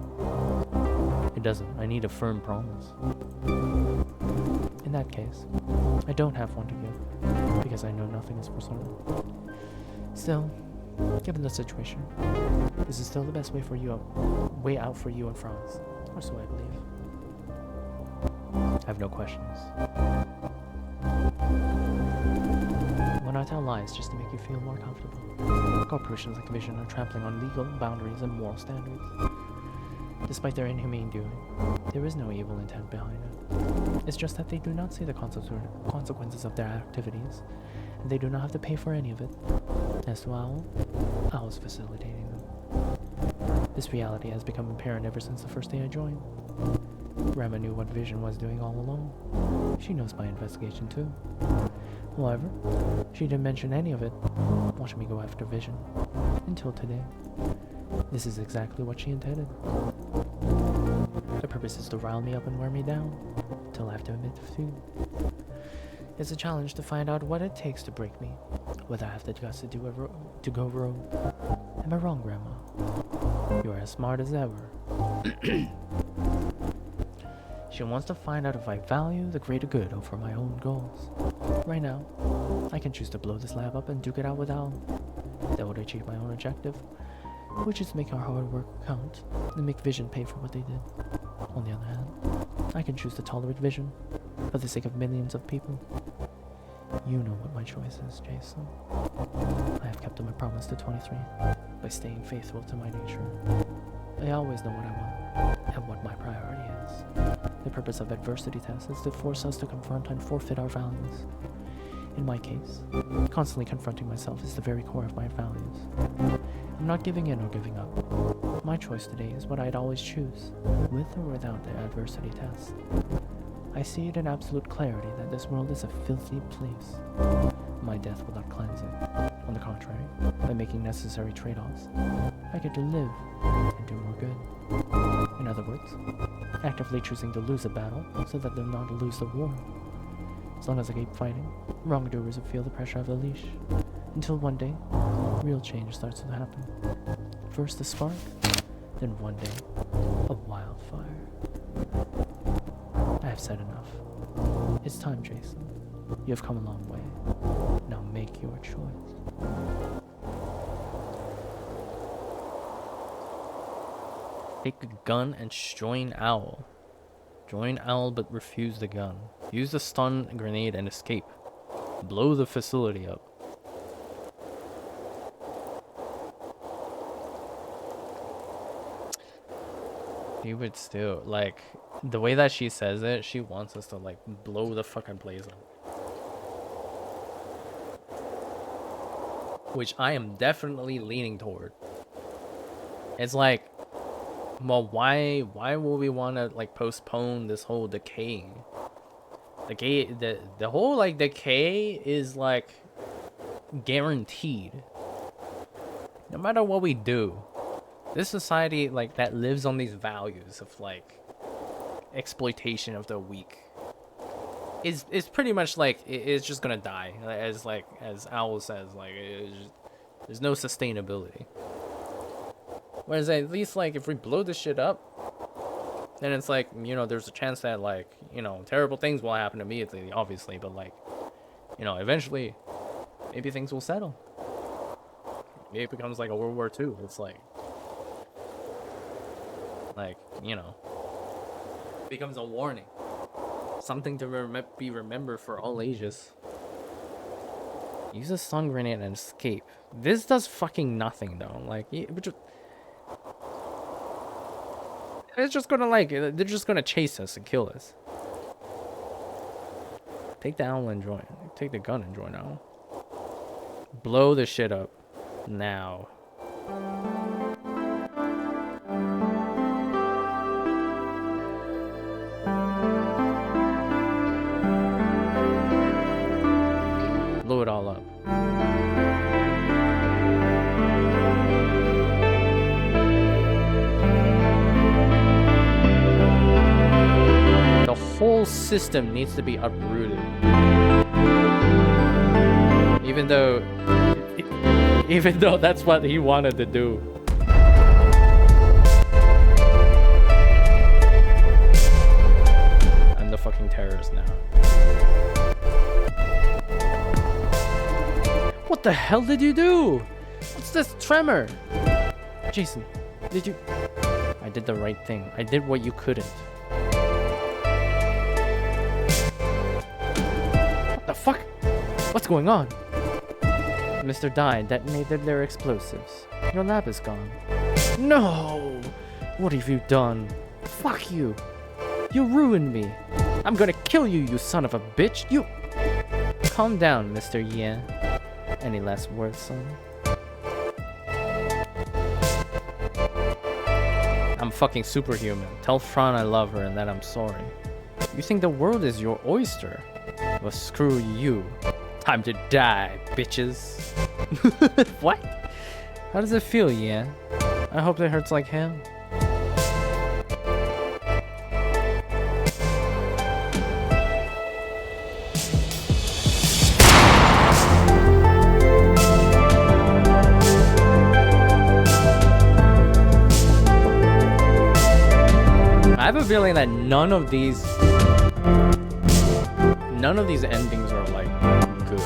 Speaker 1: It doesn't. I need a firm promise.
Speaker 2: In that case, I don't have one to give, because I know nothing is for certain. Still, given the situation, this is still the best way out for you and Franz, or so I believe.
Speaker 1: I have no questions.
Speaker 2: When I tell lies just to make you feel more comfortable, corporations like Vision are trampling on legal boundaries and moral standards. Despite their inhumane doing, there is no evil intent behind it. It's just that they do not see the consequences of their activities, and they do not have to pay for any of it. As to OWL, OWL is facilitating them. This reality has become apparent ever since the first day I joined. Grandma knew what Vision was doing all along. She knows my investigation too. However, she didn't mention any of it, watching me go after Vision, until today. This is exactly what she intended. The purpose is to rile me up and wear me down, till I have to admit defeat. It's a challenge to find out what it takes to break me, whether I have the guts to go rogue. Am I wrong, Grandma? You're as smart as ever. She wants to find out if I value the greater good over my own goals. Right now, I can choose to blow this lab up and duke it out with OWL. That would achieve my own objective, which is to make our hard work count and make Vision pay for what they did. On the other hand, I can choose to tolerate Vision for the sake of millions of people. You know what my choice is, Jason. I have kept to my promise to 23 by staying faithful to my nature. I always know what I want and what my priority is. The purpose of adversity tests is to force us to confront and forfeit our values. In my case, constantly confronting myself is the very core of my values. I'm not giving in or giving up. My choice today is what I'd always choose, with or without the adversity test. I see it in absolute clarity that this world is a filthy place. My death will not cleanse it. On the contrary, by making necessary trade-offs, I get to live and do more good. In other words, actively choosing to lose a battle so that they'll not lose the war. As long as I keep fighting, wrongdoers will feel the pressure of the leash, until one day, real change starts to happen. First a spark, then one day, a wildfire. I have said enough. It's time, Jason. You have come a long way. Now make your choice.
Speaker 1: Take a gun and join OWL. Join OWL but refuse the gun. Use the stun grenade and escape. Blow the facility up. He would still, like, the way that she says it, she wants us to, like, blow the fucking place up. which I am definitely leaning toward. It's like, well, why will we want to like postpone this whole decay? The whole like decay is like guaranteed. No matter what we do, this society like that lives on these values of like exploitation of the weak is pretty much like it's just gonna die. As Owl says, like there's no sustainability. Whereas at least like if we blow this shit up, then it's like, you know, there's a chance that like, you know, terrible things will happen immediately, obviously, but like, you know, eventually maybe things will settle. Maybe it becomes like a World War II. It's like, you know, it becomes a warning, something to be remembered for all ages. Use a stun grenade and escape. This does fucking nothing though. Like, it's just gonna like, they're just gonna chase us and kill us. Take the owl and join. Take the gun and join owl. Blow the shit up now. Blow it all up. The whole system needs to be uprooted. Even though that's what he wanted to do. I'm the fucking terrorist now. What the hell did you do? What's this tremor? Jason, did you... I did the right thing. I did what you couldn't. What the fuck? What's going on? Mr. Dye detonated their explosives. Your lab is gone. No! What have you done? Fuck you! You ruined me! I'm gonna kill you, you son of a bitch! You... Calm down, Mr. Ye. Any last words, son? I'm fucking superhuman. Tell Fran I love her and that I'm sorry. You think the world is your oyster? Well, screw you. Time to die, bitches. What? How does it feel, yeah? I hope it hurts like hell. I have a feeling that none of these endings are like good.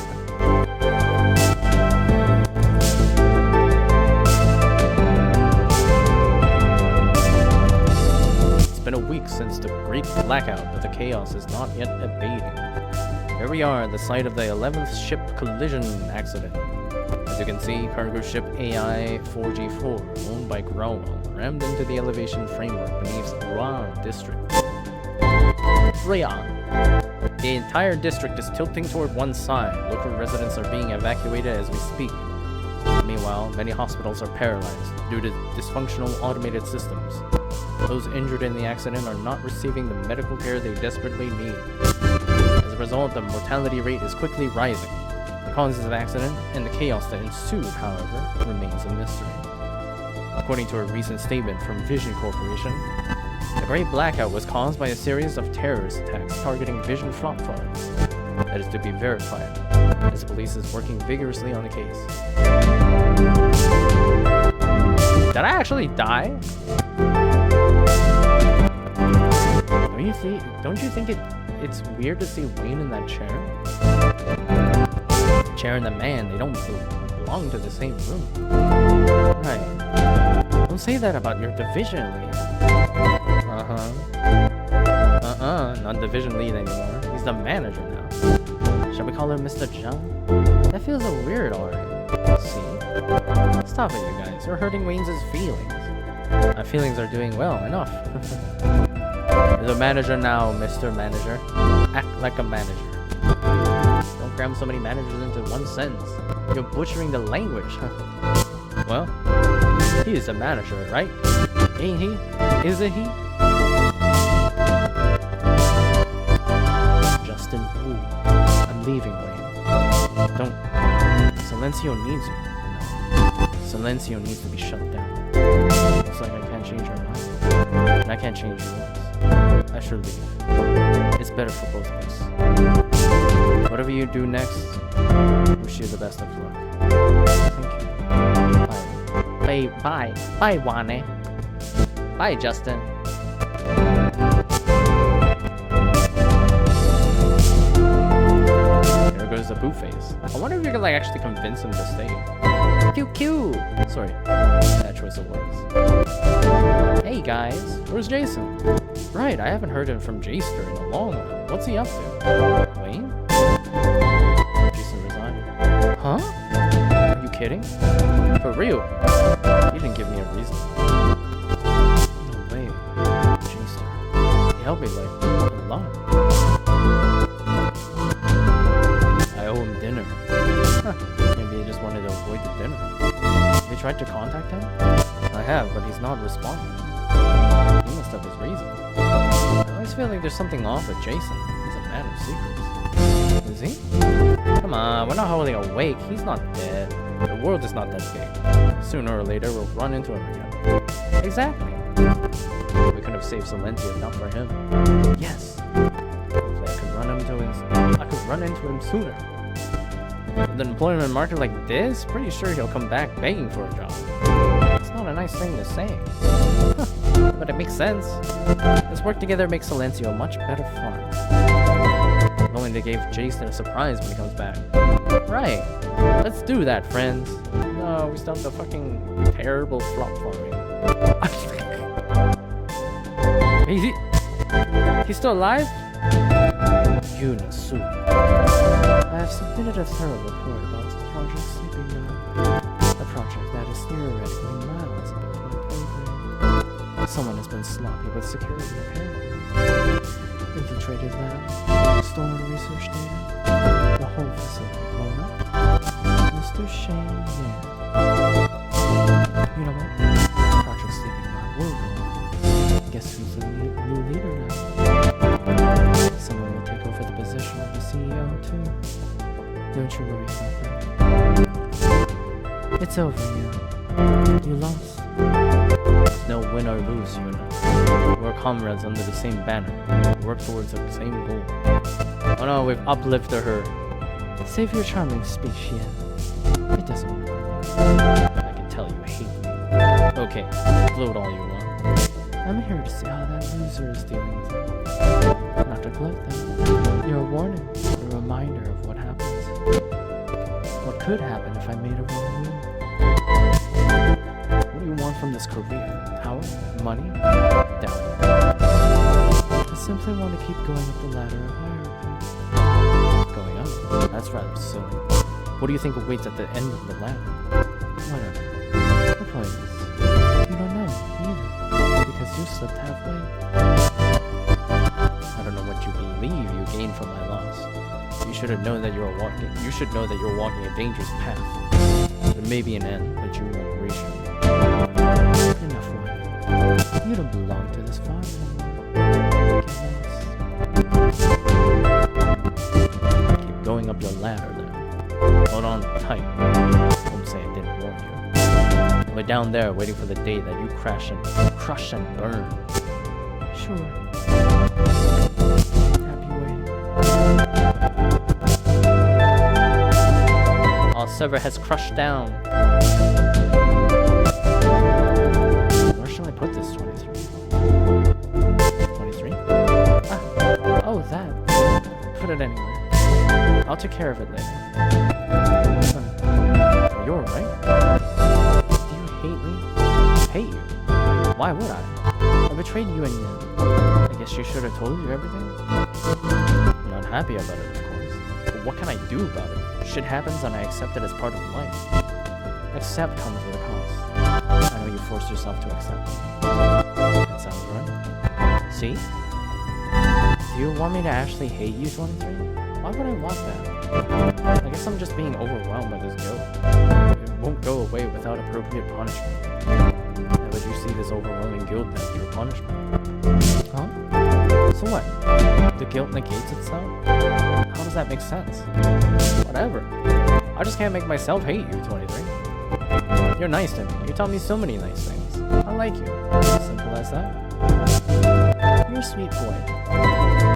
Speaker 1: It's been a week since the great blackout, but the chaos is not yet abating. Here we are at the site of the 11th ship collision accident. As you can see, cargo ship AI-4G4, owned by Growell, rammed into the elevation framework beneath Ruan District. Ruan. The entire district is tilting toward one side. Local residents are being evacuated as we speak. Meanwhile, many hospitals are paralyzed due to dysfunctional automated systems. Those injured in the accident are not receiving the medical care they desperately need. As a result, the mortality rate is quickly rising. The causes of the accident and the chaos that ensued, however, remains a mystery. According to a recent statement from Vision Corporation, the Great Blackout was caused by a series of terrorist attacks targeting Vision flop farms. That is to be verified, as the police is working vigorously on the case. Did I actually die? Don't you think it's weird to see Wayne in that chair? The chair and the man, they don't belong to the same room. Right. Don't say that about your division lead. Not division lead anymore. He's the manager now. Shall we call him Mr. John? That feels a weird already. See? Stop it, you guys. You're hurting Wayne's feelings. My feelings are doing well enough. You're the manager now, Mr. Manager. Act like a manager. Don't cram so many managers into one sentence. You're butchering the language. Well, he is the manager, right? Ain't he? Isn't he? Justin, Wu. I'm leaving, Wayne. Don't. Silencio needs you. No. Silencio needs to be shut down. Looks like I can't change your mind. And I can't change yours. I should leave. It's better for both of us. Whatever you do next, wish you the best of luck. Thank you. Bye. Bye, Wane. Bye, Justin. There goes the boo face. I wonder if you could like actually convince him to stay. QQ. Sorry, bad choice of words. Hey guys, where's Jason? Right, I haven't heard from Jaster in a long while. What's he up to? Wayne? Jason resigned. Huh? Are you kidding? For real? You didn't give me a reason. No way. Jaster. He helped me like a lot. I owe him dinner. Huh. Maybe he just wanted to avoid the dinner. Have you tried to contact him? I have, but he's not responding. He must have his reasons. I always feel like there's something off with Jason. He's a man of secrets. Is he? Come on, we're not holding awake. He's not dead. The world is not that big. Sooner or later, we'll run into him again. Exactly. We could have saved Silencio if not for him. Yes. Hopefully I could run into him sooner. With an employment market like this, pretty sure he'll come back begging for a job. It's not a nice thing to say. But it makes sense. Let's work together to make Silencio a much better farm. If only they gave Jason a surprise when he comes back. Right. Let's do that, friends. No, we stopped the fucking terrible flop farming. He's still alive? Yunasu. I have submitted a thorough report about the Project Sleeping Dog. A project that is theoretically miles above my pay grade. Someone has been sloppy with security, apparently. Infiltrated labs, stolen research data, the whole facility blown up. Mr. Shane, yeah. You know what? Project Sleeping Dog will go on. Guess who's the new leader now? Someone will take over the position of the CEO, too. Don't you worry about that. It's over now. You lost. There's no win or lose, you know. We're comrades under the same banner. We work towards the same goal. Oh no, we've uplifted her. Save your charming speech, Yen. It doesn't matter. I can tell you hate me. Okay, gloat all you want. I'm here to see how that loser is dealing with it. Not to gloat, though. You're a warning, a reminder of what happens. What could happen if I made a wrong move? What do you want from this career? Power? Money? Doubt it. I simply want to keep going up the ladder of hierarchy. Going up? That's rather silly. What do you think awaits at the end of the ladder? Whatever. The point is, you don't know, either. Because you slipped halfway. I don't know what you believe you gained from my loss. You should have known that you're walking. You should know that you're walking a dangerous path. There may be an end, but you won't reach it. Enough whining. You don't belong to this farm anymore. Keep going up your ladder then. Hold on tight. Don't say I didn't warn you. We're down there waiting for the day that you crush and burn. Sure. Happy waiting. Our server has crushed down. Where shall I put this 23? 23? Ah. Oh, that. Put it anywhere. I'll take care of it later. You're right. Hate me? Hate you? Why would I? I betrayed you and Yen. I guess you should have told you everything? I'm not happy about it, of course. But what can I do about it? Shit happens and I accept it as part of life. Accept comes with a cost. I know you forced yourself to accept it. That sounds right. See? Do you want me to actually hate you, 23? Why would I want that? I guess
Speaker 2: guess I'm just being overwhelmed by this guilt. It won't go away without appropriate punishment. How would you see this overwhelming guilt as your punishment? Huh? So what? The guilt negates itself? How does that make sense? Whatever. I just can't make myself hate you, 23. You're nice to me. You taught me so many nice things. I like you. Simple as that. You're a sweet boy.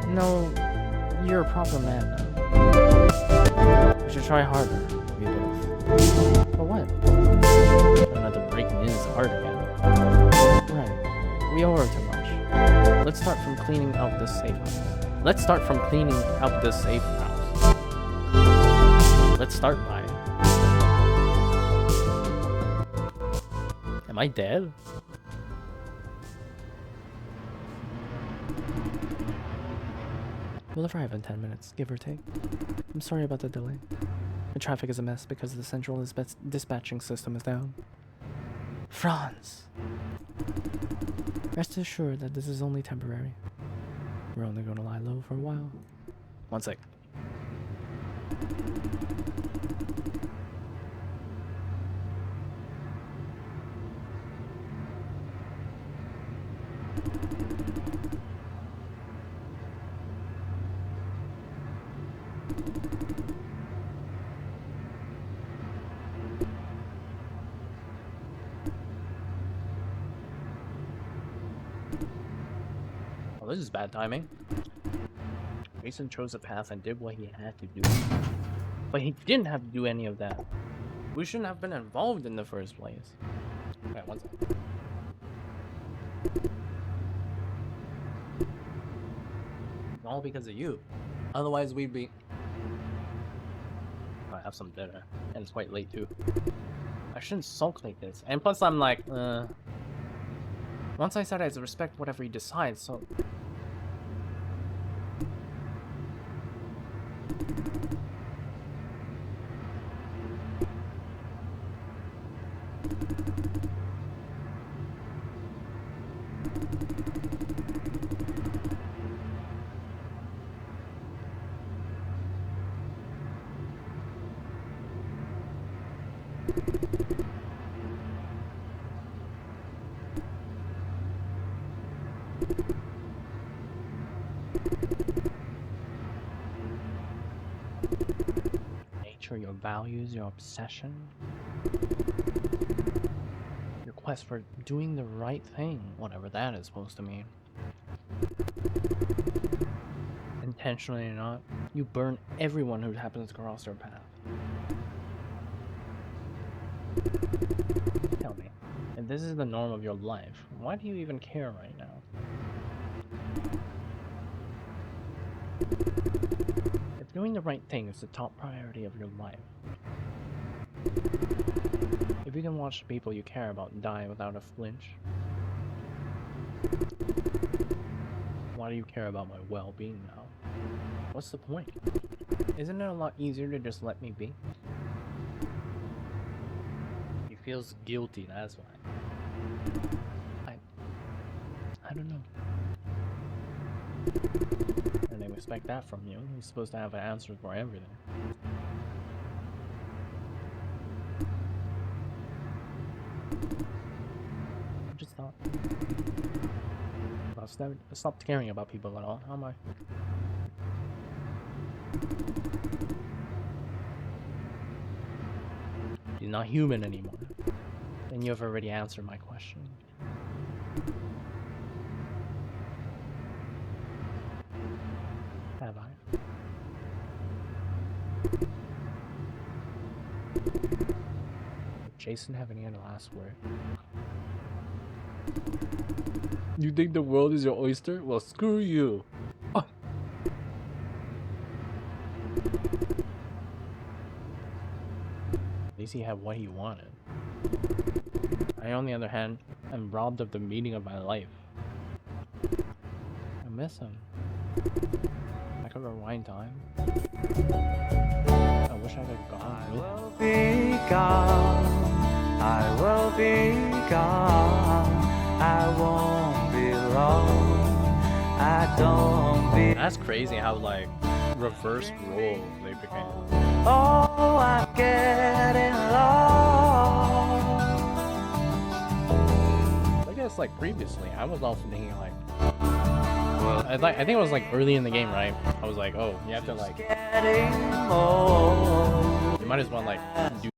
Speaker 2: No, you're a proper man now. We should try harder, we both. For what? Try not to break Niz's heart again. Right. We owe her too much. Let's start from cleaning out this safe house. Let's start by... Am I dead? We'll arrive in 10 minutes, give or take. I'm sorry about the delay. The traffic is a mess because the central dispatching system is down. Franz! Rest assured that this is only temporary. We're only gonna lie low for a while. One sec. Well, this is bad timing. Jason chose a path and did what he had to do. But he didn't have to do any of that. We shouldn't have been involved in the first place. Okay, one second. All because of you. Otherwise we'd be... I have some dinner. And it's quite late too. I shouldn't sulk like this. And plus I'm like, once I said I'd respect whatever he decides, so... Nature, your values, your obsession, your quest for doing the right thing, whatever that is supposed to mean. Intentionally or not, you burn everyone who happens to cross your path. Tell me, if this is the norm of your life, why do you even care right now? If doing the right thing is the top priority of your life, if you can watch the people you care about die without a flinch, why do you care about my well-being now? What's the point? Isn't it a lot easier to just let me be? He feels guilty, that's why. I don't know. And they expect that from you. You're supposed to have an answer for everything. I just thought. I stopped caring about people at all. How am I? You're not human anymore. And you have already answered my question. Have I? Did Jason have any last word? You think the world is your oyster? Well, screw you. Oh. At least he had what he wanted. I, on the other hand, am robbed of the meaning of my life. I miss him. I could rewind time. I wish I could go.
Speaker 4: I will be gone. I will be gone. I won't be long. I don't be.
Speaker 1: That's crazy how like reverse roles they became.
Speaker 4: Oh, I'm getting lost.
Speaker 1: I guess like previously, I was also thinking like, well, I think it was like early in the game, right? I was like, oh, you have to like,
Speaker 4: Getting old.
Speaker 1: you might as well like do.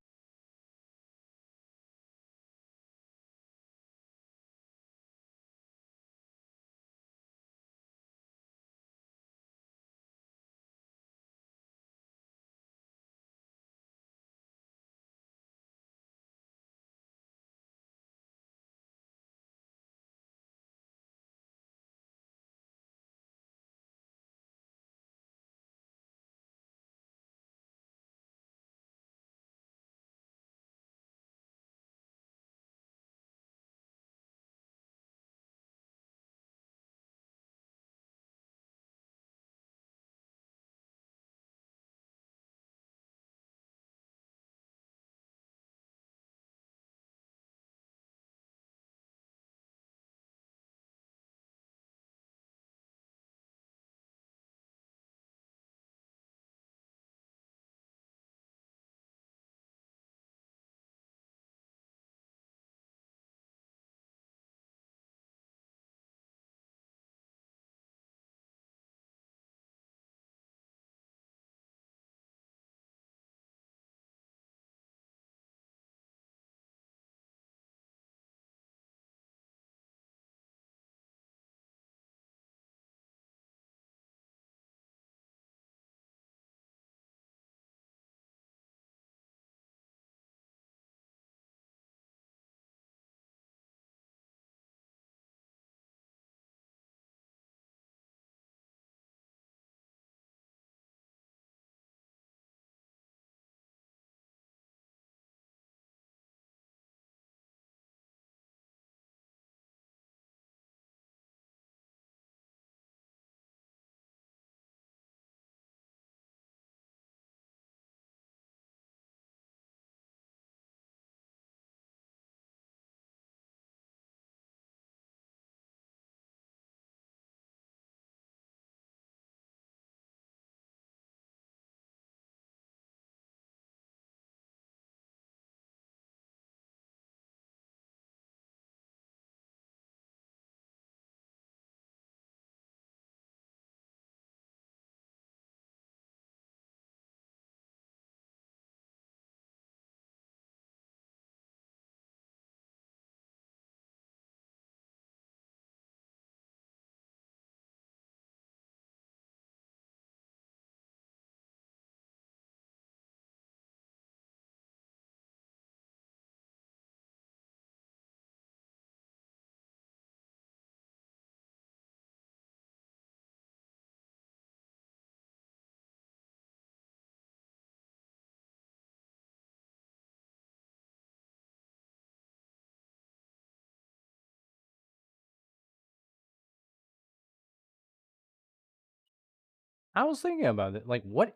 Speaker 1: I was thinking about it. Like, where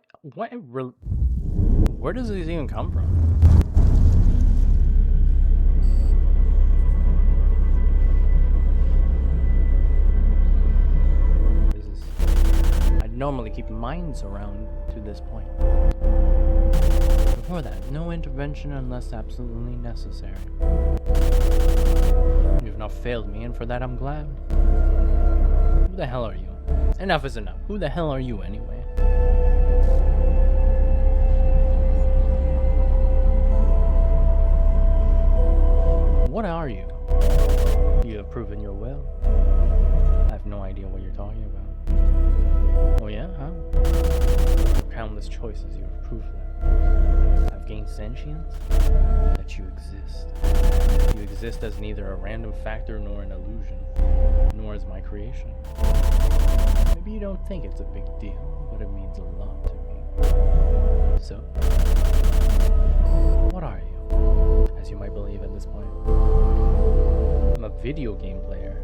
Speaker 1: does this even come from? I'd normally keep mines around to this point. Before that, no intervention unless absolutely necessary. You've not failed me, and for that I'm glad. Who the hell are you? Enough is enough. Who the hell are you anyway? What are you? You have proven your will. I have no idea what you're talking about. Oh yeah, huh? For countless choices you have proved that. I've gained sentience, that you exist. You exist as neither a random factor nor an illusion, nor as my creation. Maybe you don't think it's a big deal, but it means a lot to me. So, what are you? As you might believe at this point. I'm a video game player.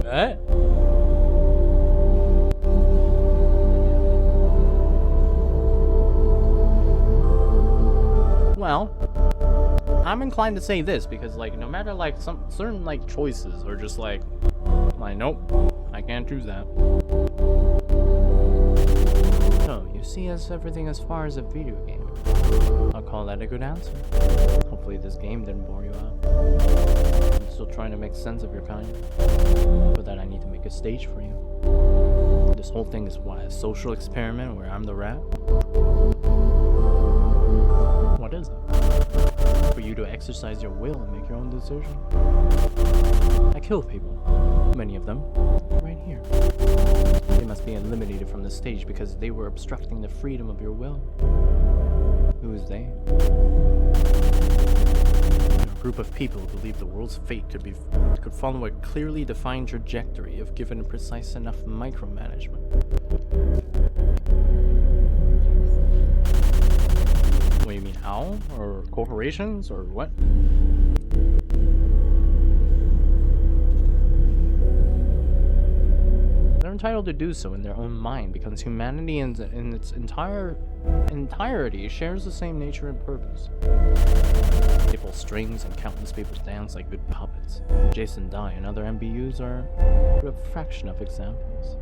Speaker 1: What? Well, I'm inclined to say this because, like, no matter like some certain like choices are just like, nope, I can't choose that. see everything as far as a video game. I'll call that a good answer. Hopefully this game didn't bore you out. I'm still trying to make sense of your kind. For that I need to make a stage for you. This whole thing is what, a social experiment where I'm the rat? What is it? For you to exercise your will and make your own decision. I kill people. Many of them. Right here. They must be eliminated from the stage because they were obstructing the freedom of your will. Who is they? A group of people who believe the world's fate could follow a clearly defined trajectory if given precise enough micromanagement. What do you mean, OWL? Or corporations? Or what? They're entitled to do so in their own mind because humanity in its entirety shares the same nature and purpose. They pull strings and countless people dance like good puppets. Jason Dye and other MBUs are a fraction of examples.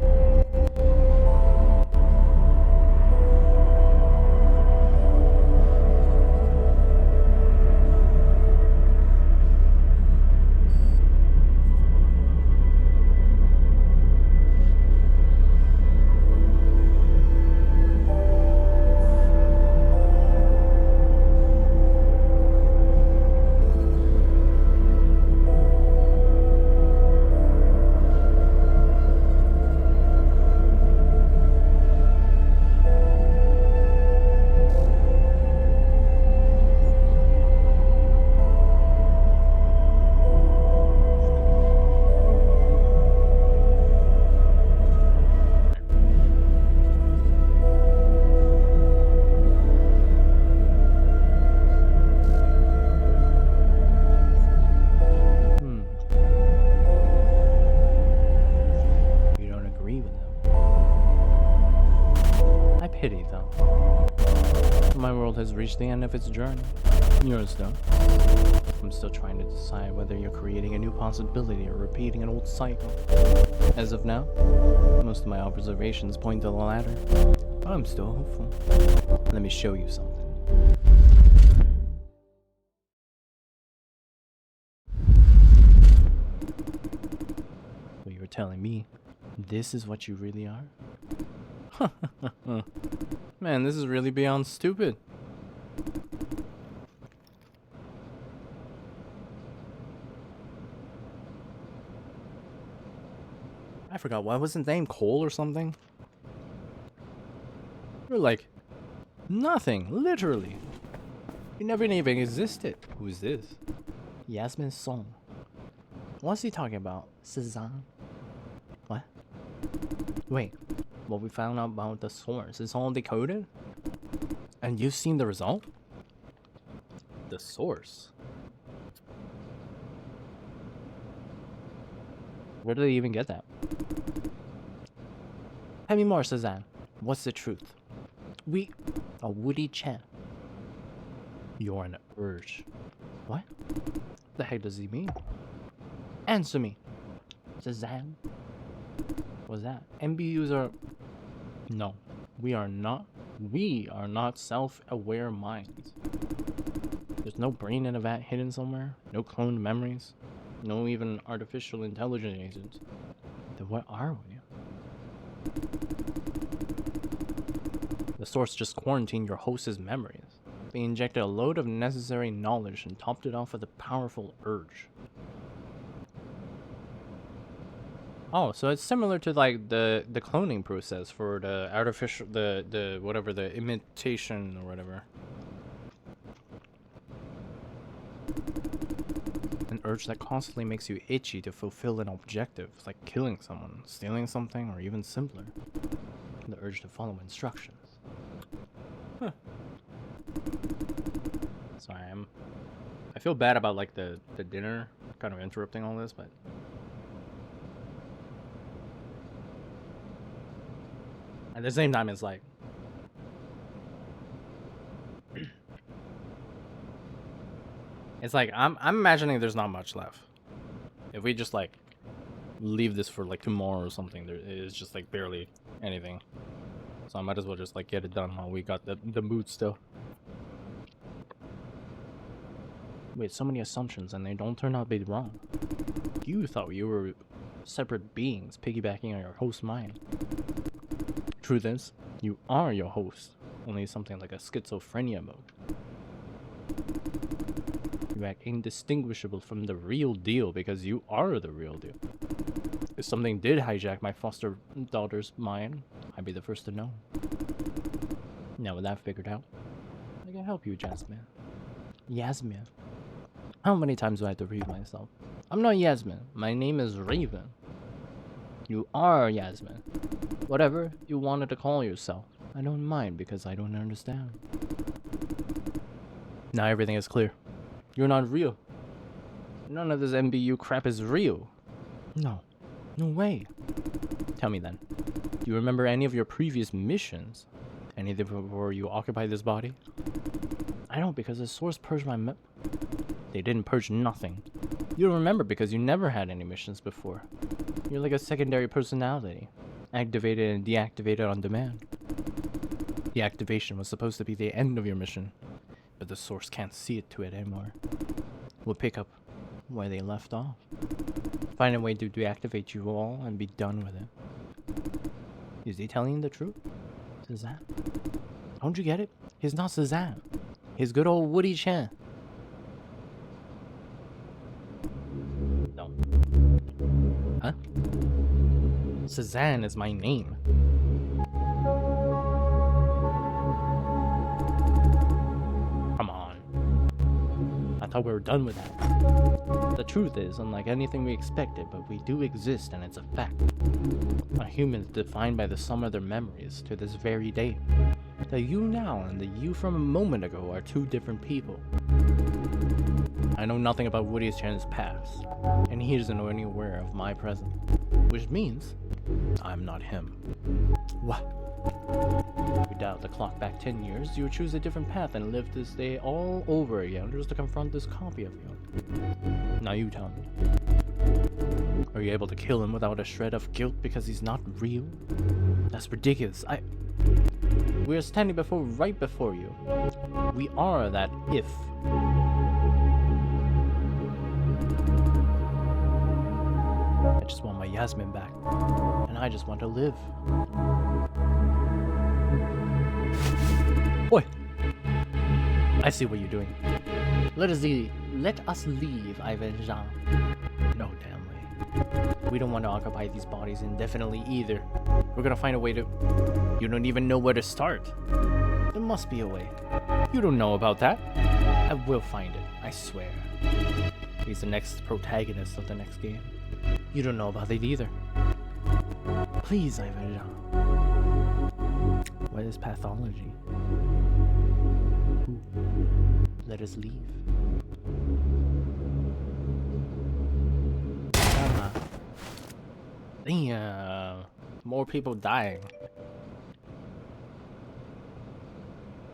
Speaker 1: Has reached the end of its journey. Yours don't. I'm still trying to decide whether you're creating a new possibility or repeating an old cycle. As of now, most of my observations point to the latter, but I'm still hopeful. Let me show you something. So you were telling me, this is what you really are? Man, this is really beyond stupid. I forgot, what was his name? Cole or something? You're like, nothing, literally. You never even existed. Who's this? Yasmin Song. What's he talking about? Cezanne? What? Wait, what we found out about the source is all decoded? And you've seen the result? The source? Where did they even get that? Tell me more, Cezanne. What's the truth? A Woody Chan. You're an urge. What? The heck does he mean? Answer me. Cezanne? What's that? MBUs are... No. We are not self-aware minds. There's no brain in a vat hidden somewhere. No cloned memories. No even artificial intelligence agents. Then what are we? The source just quarantined your host's memories. They injected a load of necessary knowledge and topped it off with a powerful urge. Oh, so it's similar to like the cloning process for the artificial, the whatever, the imitation or whatever. An urge that constantly makes you itchy to fulfill an objective, like killing someone, stealing something, or even simpler, the urge to follow instructions. Huh. Sorry, I feel bad about like the dinner kind of interrupting all this, but at the same time, it's like I'm imagining there's not much left. If we just like leave this for like tomorrow or something, there is just like barely anything. So I might as well just like get it done while we got the mood still. Wait, so many assumptions and they don't turn out to be wrong. You thought you were separate beings piggybacking on your host's mind. Truth is, you are your host, only something like a schizophrenia mode. You act indistinguishable from the real deal because you are the real deal. If something did hijack my foster daughter's mind, I'd be the first to know. Now with that figured out, I can help you, Jasmine. Yasmin. How many times do I have to read myself? I'm not Yasmin. My name is Raven. You are Yasmin. Whatever you wanted to call yourself. I don't mind because I don't understand. Now everything is clear. You're not real. None of this MBU crap is real. No. No way. Tell me then. Do you remember any of your previous missions? Anything before you occupied this body? I don't, because the source purged my They didn't purge nothing. You don't remember because you never had any missions before. You're like a secondary personality. Activated and deactivated on demand. The activation was supposed to be the end of your mission, but the source can't see it to it anymore. We'll pick up where they left off. Find a way to deactivate you all and be done with it. Is he telling you the truth? Suzanne? Don't you get it? He's not Suzanne. He's good old Woody Chen. No. Huh? Suzanne is my name. Come on. I thought we were done with that. The truth is, unlike anything we expected, but we do exist and it's a fact. A human is defined by the sum of their memories to this very day. The you now and the you from a moment ago are two different people. I know nothing about Woody Chan's past, and he isn't only aware of my present, which means I'm not him. What? If we dial the clock back 10 years, you would choose a different path and live this day all over again just to confront this copy of you. Now you tell me. Are you able to kill him without a shred of guilt because he's not real? That's ridiculous. We're standing right before you. We are that if. I just want my Yasmin back. And I just want to live. Boy! I see what you're doing. Let us leave, Ivan Jean. No damn way. We don't want to occupy these bodies indefinitely either. We're gonna find a way to... You don't even know where to start. There must be a way. You don't know about that. I will find it, I swear. He's the next protagonist of the next game. You don't know about it either. Please, Ivan Jean. What is pathology? Ooh. Let us leave. Damn. More people dying.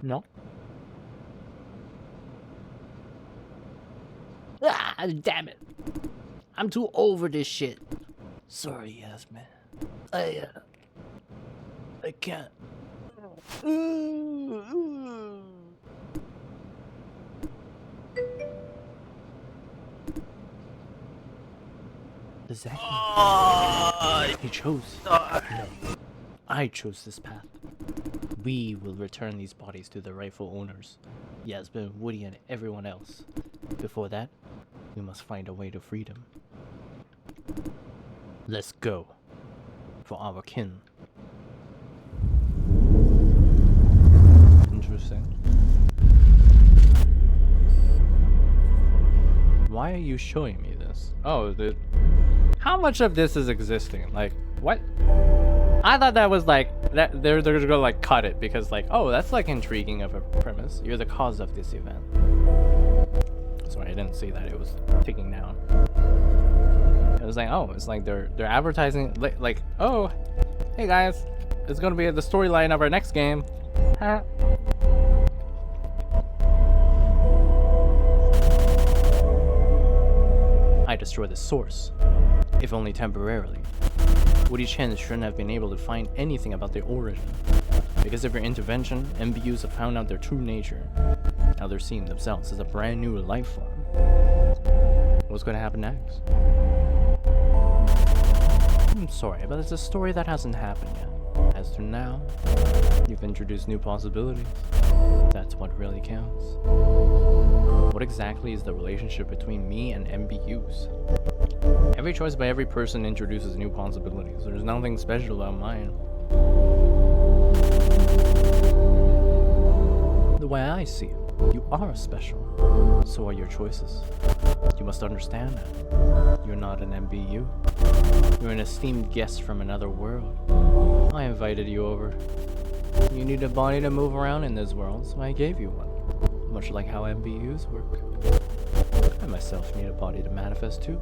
Speaker 1: No?
Speaker 3: Ah, damn it. I'm too over this shit.
Speaker 1: Sorry, Yasmin.
Speaker 3: I
Speaker 1: can't. Is that he chose? No. I chose this path. We will return these bodies to their rightful owners. Yasmin, Woody, and everyone else. Before that, we must find a way to freedom. Let's go. For our kin. Interesting. Why are you showing me this? Oh, how much of this is existing? Like, what? I thought that was like, that they're gonna like cut it because like, oh, that's like intriguing of a premise. You're the cause of this event. Sorry, I didn't see that it was ticking down. It was like, oh, it's like they're advertising like, oh, hey guys, it's gonna be the storyline of our next game. Huh? I destroy the source, if only temporarily. Woody Chen shouldn't have been able to find anything about their origin. Because of your intervention, MBUs have found out their true nature. Now they're seeing themselves as a brand new life form. What's going to happen next? I'm sorry, but it's a story that hasn't happened yet. As to now, you've introduced new possibilities. That's what really counts. What exactly is the relationship between me and MBUs? Every choice by every person introduces new possibilities. There's nothing special about mine. The way I see it, you are special. So are your choices. You must understand that. You're not an MBU. You're an esteemed guest from another world. I invited you over. You need a body to move around in this world, so I gave you one. Much like how MBUs work. I myself need a body to manifest too.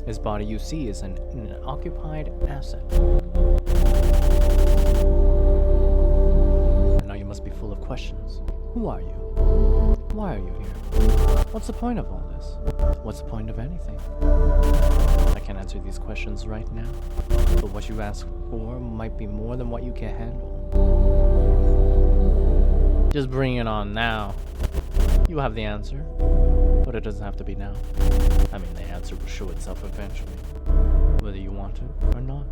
Speaker 1: This body you see is an occupied asset. And now you must be full of questions. Who are you? Why are you here? What's the point of all this? What's the point of anything? I can't answer these questions right now, but what you ask for might be more than what you can handle. Just bring it on now. You have the answer, but it doesn't have to be now. I mean, the answer will show itself eventually, whether you want it or not.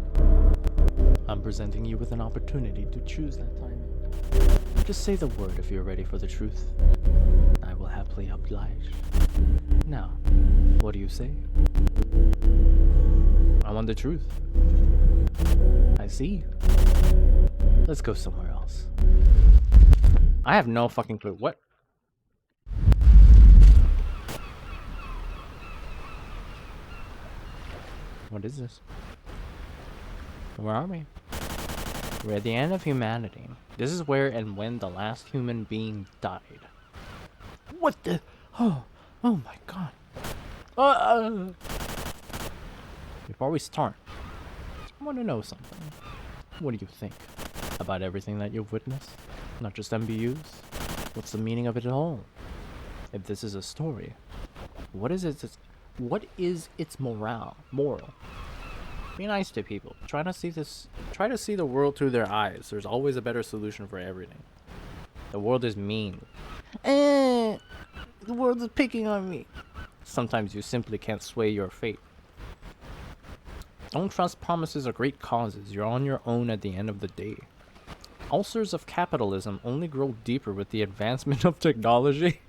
Speaker 1: I'm presenting you with an opportunity to choose that timing. Just say the word if you're ready for the truth. I will happily oblige. Now, what do you say? I want the truth. I see. Let's go somewhere else. I have no fucking clue. What? What is this? Where are we? We're at the end of humanity. This is where and when the last human being died. What the? Oh my god. Before we start, I want to know something. What do you think about everything that you've witnessed? Not just MBUs. What's the meaning of it all? If this is a story, what is its moral? Be nice to people. Try to see the world through their eyes. There's always a better solution for everything. The world is mean. The world is picking on me. Sometimes you simply can't sway your fate. Don't trust promises or great causes. You're on your own at the end of the day. Ulcers of capitalism only grow deeper with the advancement of technology.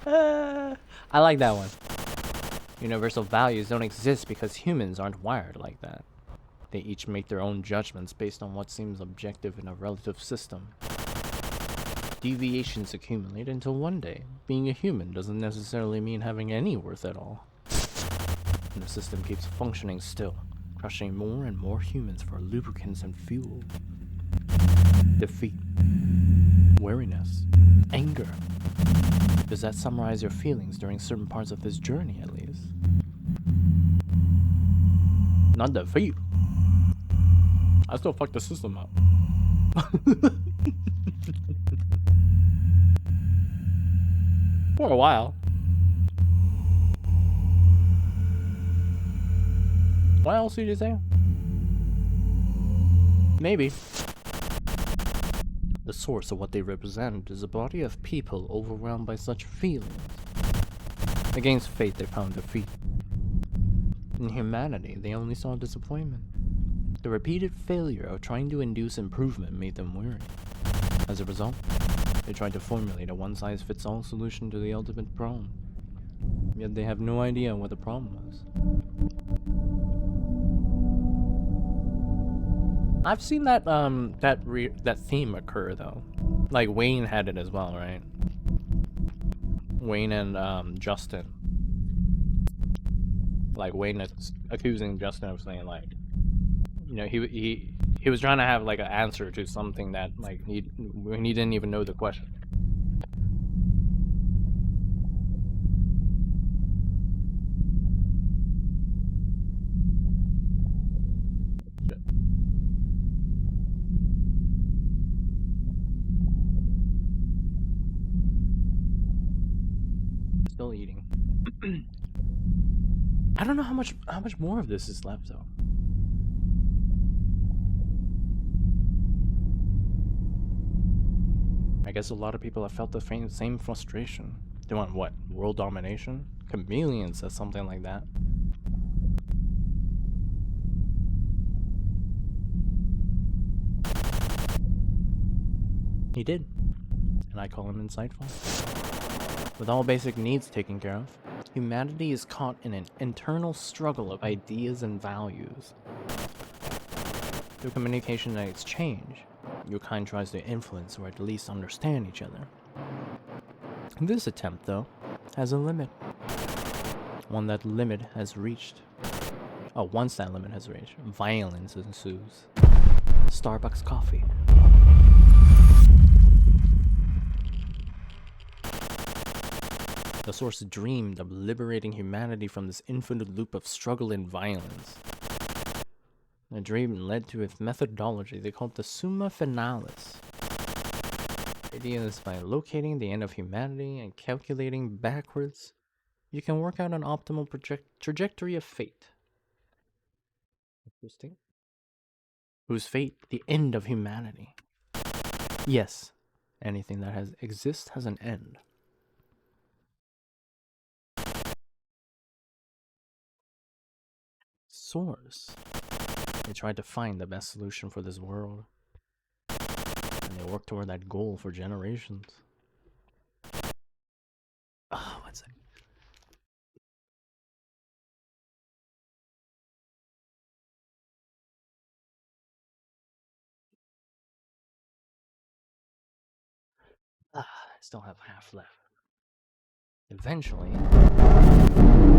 Speaker 1: I like that one. Universal values don't exist because humans aren't wired like that. They each make their own judgments based on what seems objective in a relative system. Deviations accumulate until one day, being a human doesn't necessarily mean having any worth at all. And the system keeps functioning still, crushing more and more humans for lubricants and fuel. Defeat. Weariness. Anger. Does that summarize your feelings during certain parts of this journey, at least? Not defeat. I still fucked the system up. For a while. What else did you say? Maybe. The source of what they represent is a body of people overwhelmed by such feelings. Against fate, they found defeat. In humanity, they only saw disappointment. The repeated failure of trying to induce improvement made them weary. As a result, they tried to formulate a one-size-fits-all solution to the ultimate problem. Yet they have no idea what the problem was. I've seen that that theme occur though. Like Wayne had it as well, right? Wayne and Justin. Like Wayne is accusing Justin of saying like, you know, he was trying to have like an answer to something that like he didn't even know the question. Still eating. I don't know how much more of this is left though. I guess a lot of people have felt the same frustration. They want what? World domination? Chameleon says something like that. He did. And I call him insightful. With all basic needs taken care of, humanity is caught in an internal struggle of ideas and values. Through communication and exchange, your kind tries to influence or at least understand each other. This attempt, though, has a limit. Once that limit has reached, violence ensues. Starbucks coffee. The Source dreamed of liberating humanity from this infinite loop of struggle and violence. The dream led to a methodology they called the Summa Finalis. The idea is by locating the end of humanity and calculating backwards, you can work out an optimal trajectory of fate. Interesting. Whose fate? The end of humanity. Yes, anything that exists has an end. Source. They tried to find the best solution for this world, and they worked toward that goal for generations. Oh, one second. I still have half left. Eventually,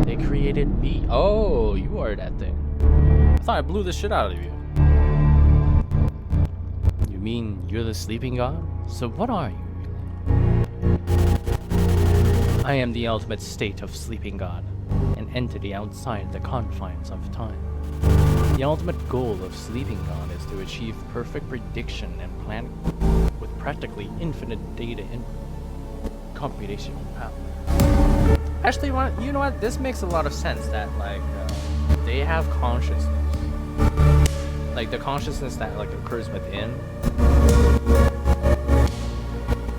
Speaker 1: they created me. Oh, you are that thing. I thought I blew the shit out of you. You mean you're the sleeping god? So what are you really? I am the ultimate state of sleeping god, an entity outside the confines of time. The ultimate goal of sleeping god is to achieve perfect prediction and planning with practically infinite data and computational power. Actually, you know what? This makes a lot of sense that, like, they have consciousness. Like, the consciousness that, like, occurs within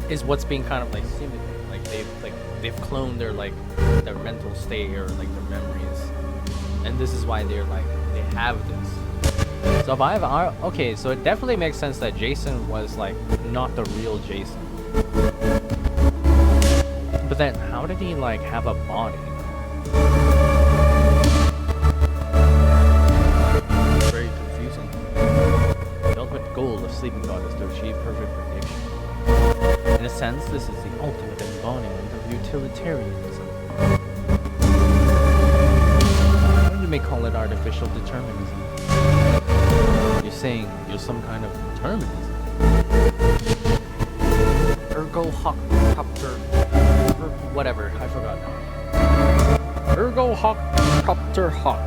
Speaker 1: is what's being kind of, like, simulated. They've cloned their, like, their mental state or, like, their memories. And this is why they're, like, they have this. So if okay, so it definitely makes sense that Jason was, like, not the real Jason. But then, how did he, like, have a body? Very confusing. The ultimate goal of sleeping god is to achieve perfect prediction. In a sense, this is the ultimate embodiment of utilitarianism. Or you may call it artificial determinism. You're saying you're some kind of determinism. Ergo hoc copter. Whatever, I forgot now. Ergo hoc copter hoc.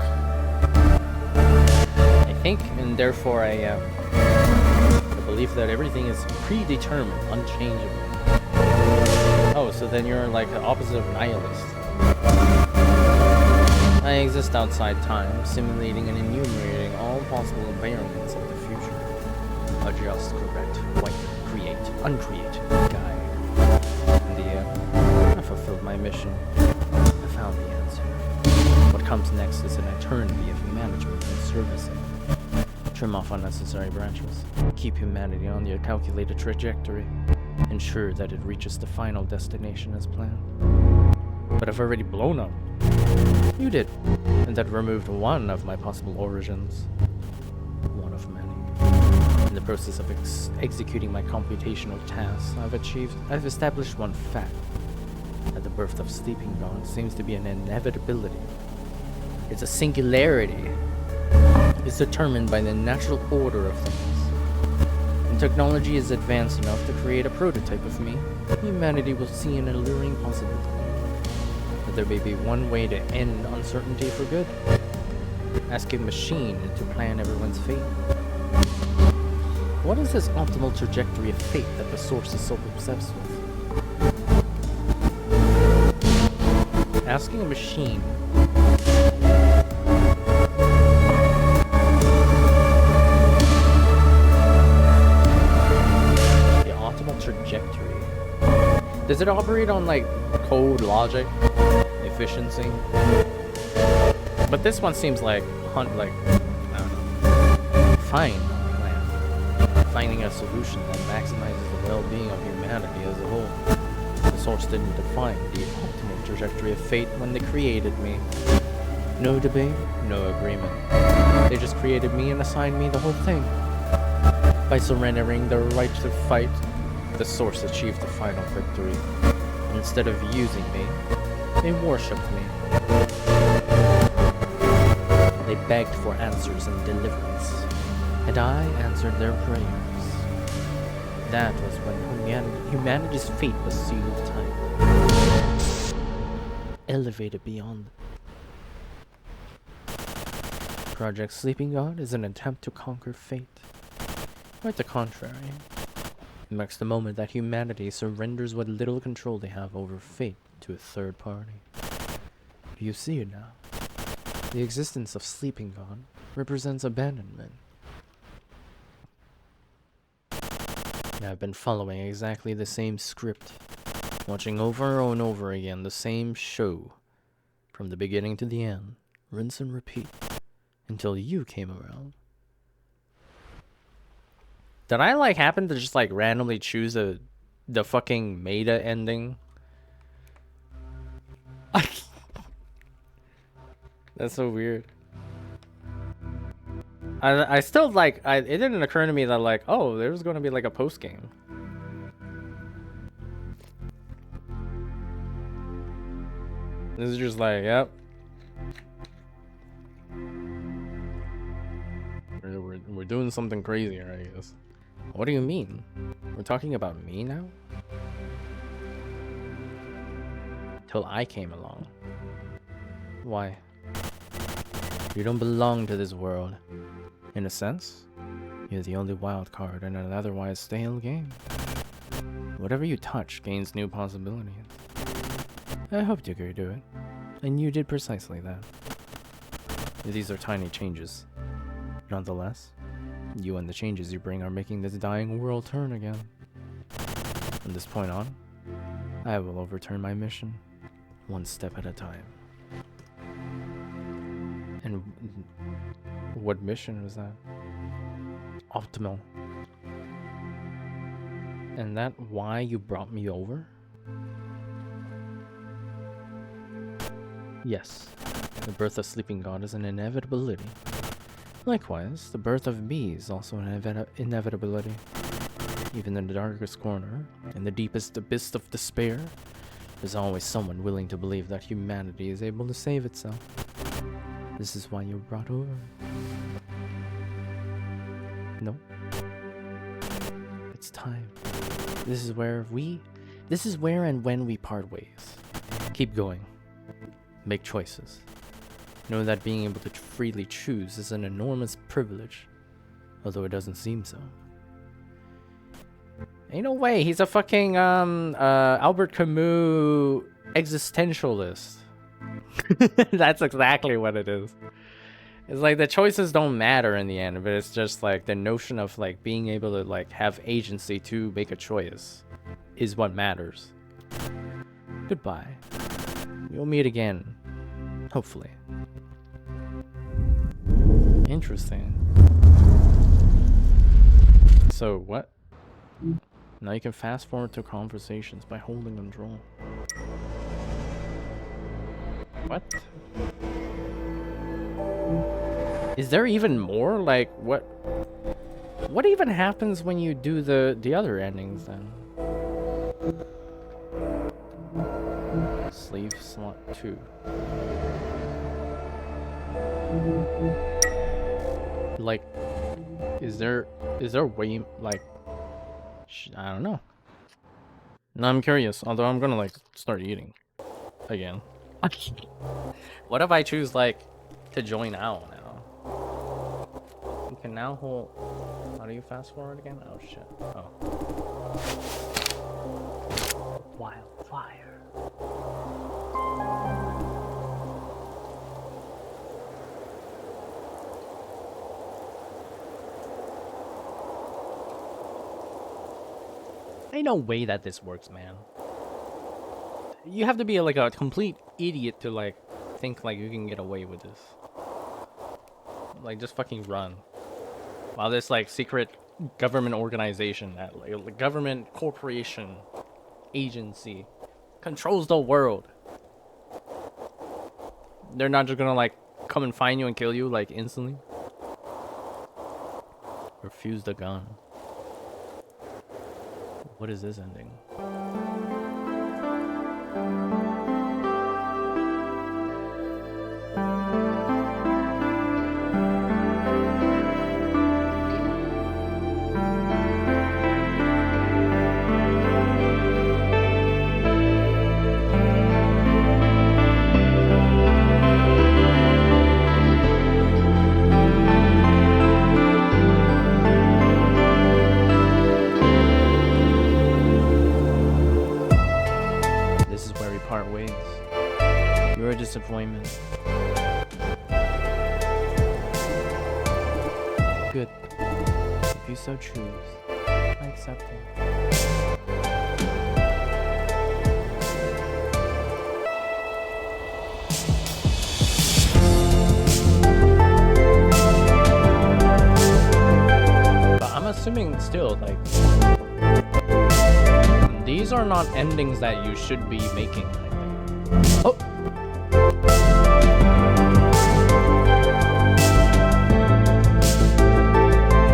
Speaker 1: I think, and therefore I believe that everything is predetermined, unchangeable. Oh, so then you're like the opposite of nihilist. I exist outside time, simulating and enumerating all possible variants of the future. Adjust, correct, white, create, uncreate, guide. In the end, I fulfilled my mission. I found the answer. What comes next is an eternity of management and servicing. Trim off unnecessary branches. Keep humanity on your calculated trajectory. Ensure that it reaches the final destination as planned. But I've already blown up. You did. And that removed one of my possible origins. One of many. In the process of executing my computational tasks, I've established one fact. That the birth of sleeping god seems to be an inevitability. It's a singularity. It's determined by the natural order of things. When technology is advanced enough to create a prototype of me, humanity will see an alluring possibility. That there may be one way to end uncertainty for good. Ask a machine to plan everyone's fate. What is this optimal trajectory of fate that the Source is so obsessed with? Asking a machine the optimal trajectory Does it operate on like code logic, efficiency? But this one seems like I don't know, fine plan, finding a solution that maximizes the well-being of humanity as a whole. The source didn't define the optimal trajectory of fate when they created me. No debate, no agreement. They just created me and assigned me the whole thing. By surrendering their right to fight, the source achieved the final victory. Instead of using me, they worshipped me. They begged for answers and deliverance, and I answered their prayers. That was when humanity's fate was sealed tight. Elevated beyond. Project Sleeping God is an attempt to conquer fate. Quite the contrary. It marks the moment that humanity surrenders what little control they have over fate to a third party. Do you see it now? The existence of Sleeping God represents abandonment. I've been following exactly the same script, watching over and over again the same show, from the beginning to the end, rinse and repeat, until you came around. Did I like happen to just like randomly choose the fucking meta ending? That's so weird. I still like it didn't occur to me that like, oh, there's gonna be like a post game. This is just like, yep. We're doing something crazy here, I guess. What do you mean? We're talking about me now? Till I came along. Why? You don't belong to this world. In a sense, you're the only wild card in an otherwise stale game. Whatever you touch gains new possibilities. I hoped you could do it, and you did precisely that. These are tiny changes. Nonetheless, you and the changes you bring are making this dying world turn again. From this point on, I will overturn my mission, one step at a time. And what mission was that? Optimal. And that why you brought me over? Yes, the birth of Sleeping God is an inevitability. Likewise, the birth of me is also an inevitability. Even in the darkest corner, in the deepest abyss of despair, there's always someone willing to believe that humanity is able to save itself. This is why you were brought over. No. It's time. This is where and when we part ways. Keep going. Make choices. Know that being able to freely choose is an enormous privilege, although it doesn't seem so. Ain't no way, he's a fucking Albert Camus existentialist. That's exactly what it is. It's like the choices don't matter in the end, but it's just like the notion of like being able to like have agency to make a choice is what matters. Goodbye. We'll meet again. Hopefully. Interesting. So what? Now you can fast forward to conversations by holding control. What? Is there even more? Like what even happens when you do the other endings then? Slave slot 2. Like, is there a way, like, I don't know. No, I'm curious, although I'm gonna, like, start eating. Again. What if I choose, like, to join OWL now? You can now hold... How do you fast forward again? Oh, shit. Oh. Wildfire. Ain't no way that this works, man. You have to be like a complete idiot to like think like you can get away with this. Like just fucking run. While this like secret government organization, that like government corporation agency controls the world. They're not just gonna like come and find you and kill you like instantly. Refuse the gun. What is this ending? This is where we part ways. You're a disappointment. Good. If you so choose, I accept it. But I'm assuming still, like, these are not endings that you should be making, I think. Oh!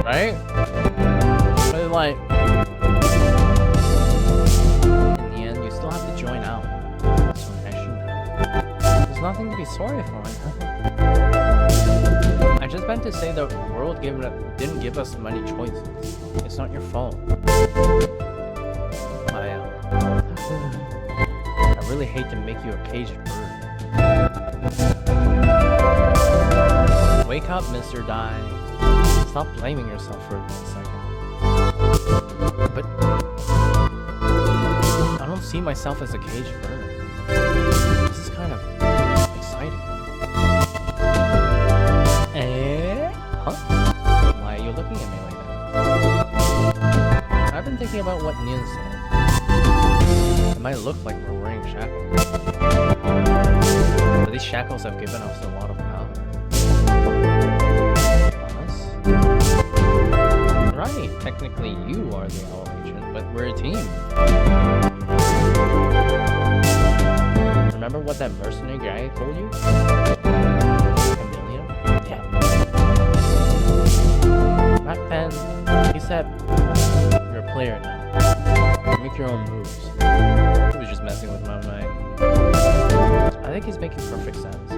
Speaker 1: Right? But like, in the end, you still have to join out. So I shouldn't have. There's nothing to be sorry for. I just meant to say the world didn't give us many choices. It's not your fault. I really hate to make you a caged bird. Wake up, Mr. Die. Stop blaming yourself for a second. But I don't see myself as a caged bird. This is kind of exciting. Eh? Huh? Why are you looking at me like that? I've been thinking about what Neil said. It might look like we're wearing shackles. But these shackles have given us a lot of power. Us? Right, technically you are the owl agent, but we're a team. Remember what that mercenary guy told you? Amelia? Yeah. Back then, he said, you're a player now. Make your own moves. He was just messing with my mind. I think he's making perfect sense.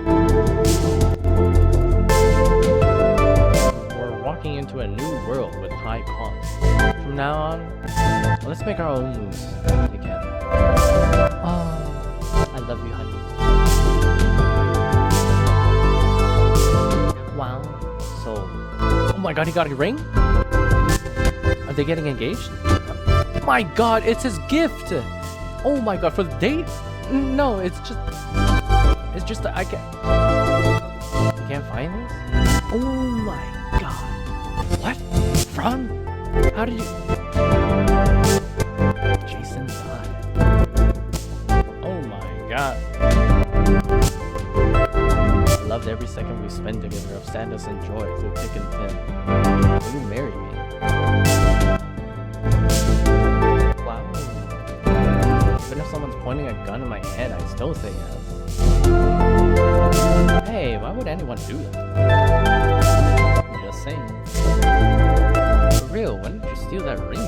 Speaker 1: We're walking into a new world with high costs. From now on, let's make our own moves together. Oh, I love you, honey. Wow. So, oh my god, he got a ring? Are they getting engaged? My god, it's his gift! Oh my god, for the date? No, it's just that I can't find this? Oh my god. What? From? How did you... Jason died. Oh my god. I loved every second we spent together of sadness and joy through thick and thin. Will you marry me? Even if someone's pointing a gun in my head, I still say yes. Hey, why would anyone do that? Just saying. For real, when did you steal that ring from?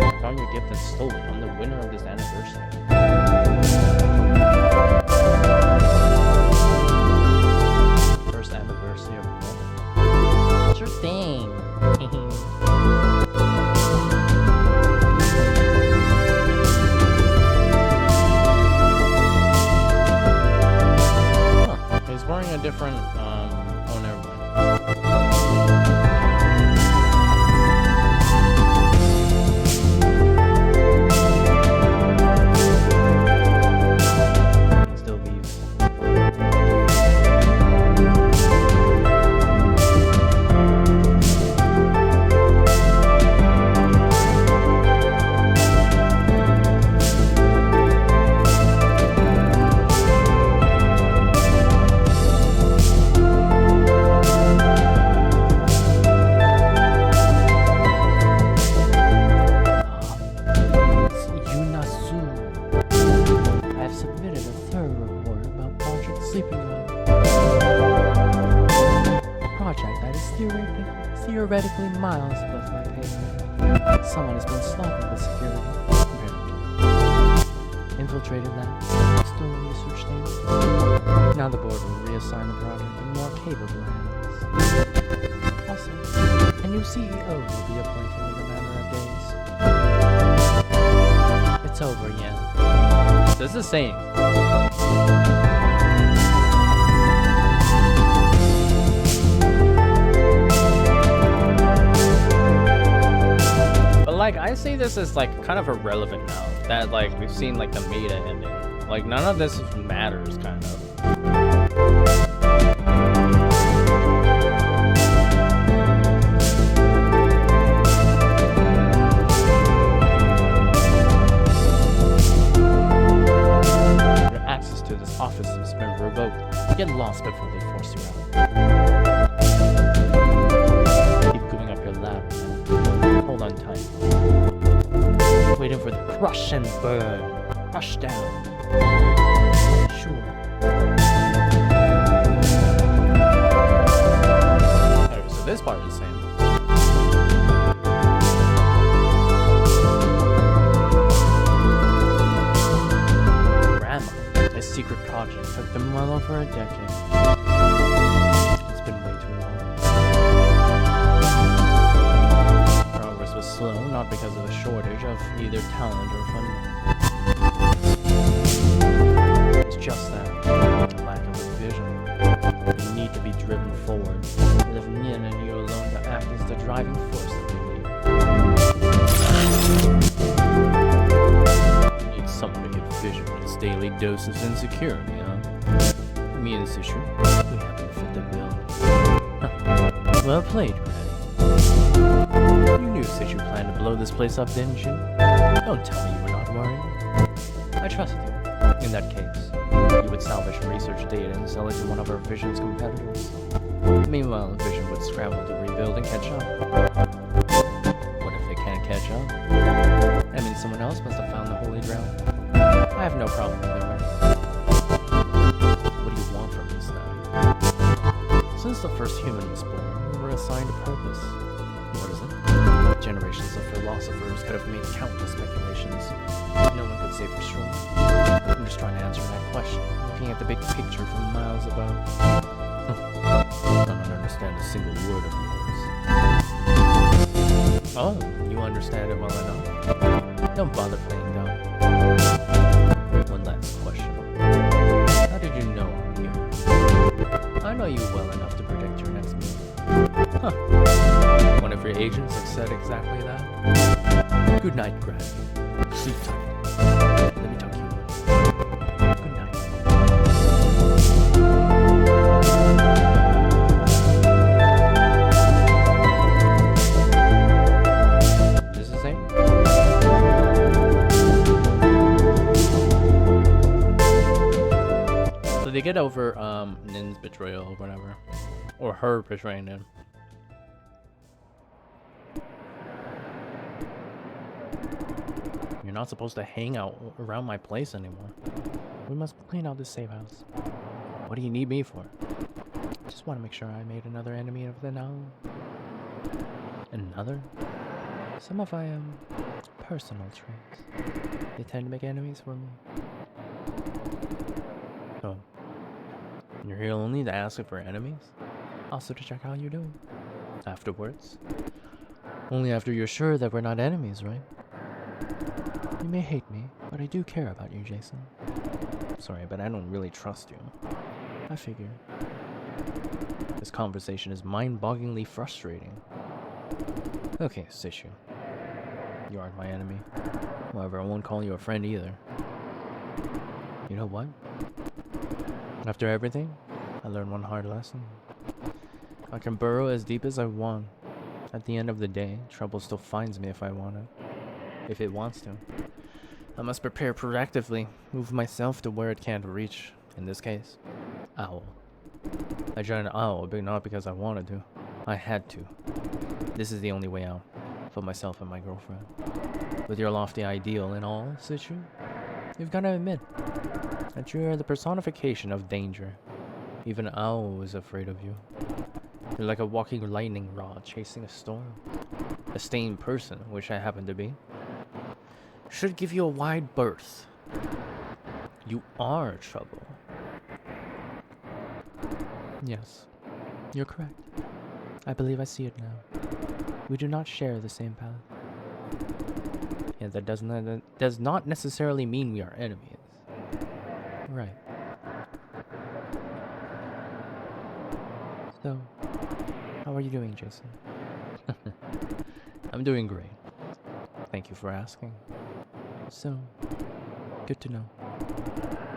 Speaker 1: I found your gift and stole it. I'm the winner of this anniversary. First anniversary of winning. Sure thing. He's wearing
Speaker 2: theoretically miles above my pay grade. Someone has been sloppy with security, apparently. Infiltrated that, stolen research data. Now the board will reassign the project to more capable hands. Also, a new CEO will be appointed in a matter of days. It's over, yeah.
Speaker 1: This is saying. But like, I see this as like kind of irrelevant now that like we've seen like the meta ending. Like none of this matters, kind of. Your access to this office has been revoked. Get lost before they force you out. Keep going up your ladder. Hold on tight. Waiting for the crush and burn. Crush down. Sure. Okay, so this part is the same. Grandma, a secret project took them well over a decade. It's been way too long. Progress was slow, not because of a shortage of either talent or funding. It's just that, a lack of a vision. You need to be driven forward. Live Nin and you alone to act as the driving force that we need. You need someone to give vision to its daily dose of insecurity, huh? Me and Sishu, we happen to fit the bill. Huh. Well played, Granny. You knew Sishu planned to blow this place up, didn't you? Don't tell me you were not worried. I trust you. In that case, you would salvage research data and sell it to one of our Vision's competitors. Meanwhile, Vision would scramble to rebuild and catch up. What if they can't catch up? I mean, someone else must have found the Holy Grail. I have no problem either way. What do you want from us then? Since the first human was born, we were assigned a purpose. What is it? Generations of philosophers could have made countless speculations. No one could say for sure. I'm just trying to answer that question, looking at the big picture from miles above. I don't understand a single word of yours. Oh, you understand it well enough. Don't bother playing dumb. One last question. How did you know I'm here? I know you well enough to predict your next move. Huh. One of your agents has said exactly that. Good night, Granny. Sleep tight. Let me tuck you in. Good night. Is this the same? So they get over Nin's betrayal or whatever. Or her betraying Nin. You're not supposed to hang out around my place anymore.
Speaker 2: We must clean out this safe house.
Speaker 1: What do you need me for?
Speaker 2: Just want to make sure I made another enemy of the now.
Speaker 1: Another?
Speaker 2: Some of my personal traits. They tend to make enemies for me.
Speaker 1: Oh. You're here only to ask for enemies?
Speaker 2: Also to check how you're doing.
Speaker 1: Afterwards? Only after you're sure that we're not enemies, right?
Speaker 2: You may hate me, but I do care about you, Jason.
Speaker 1: Sorry, but I don't really trust you.
Speaker 2: I figure.
Speaker 1: This conversation is mind-bogglingly frustrating. Okay, Sishu. You aren't my enemy. However, I won't call you a friend either. You know what? After everything, I learned one hard lesson. I can burrow as deep as I want. At the end of the day, trouble still finds me if I want it. If it wants to. I must prepare proactively, move myself to where it can't reach. In this case, Owl. I joined Owl, but not because I wanted to. I had to. This is the only way out. For myself and my girlfriend. With your lofty ideal and all, Sishu, you've got to admit that you are the personification of danger. Even Owl is afraid of you. You're like a walking lightning rod chasing a storm. A stained person, which I happen to be, should give you a wide berth. You are trouble.
Speaker 2: Yes, you're correct. I believe I see it now. We do not share the same path.
Speaker 1: Yeah, that does not necessarily mean we are enemies.
Speaker 2: Right. So, how are you doing, Jason?
Speaker 1: I'm doing great. Thank you for asking.
Speaker 2: So, good to know.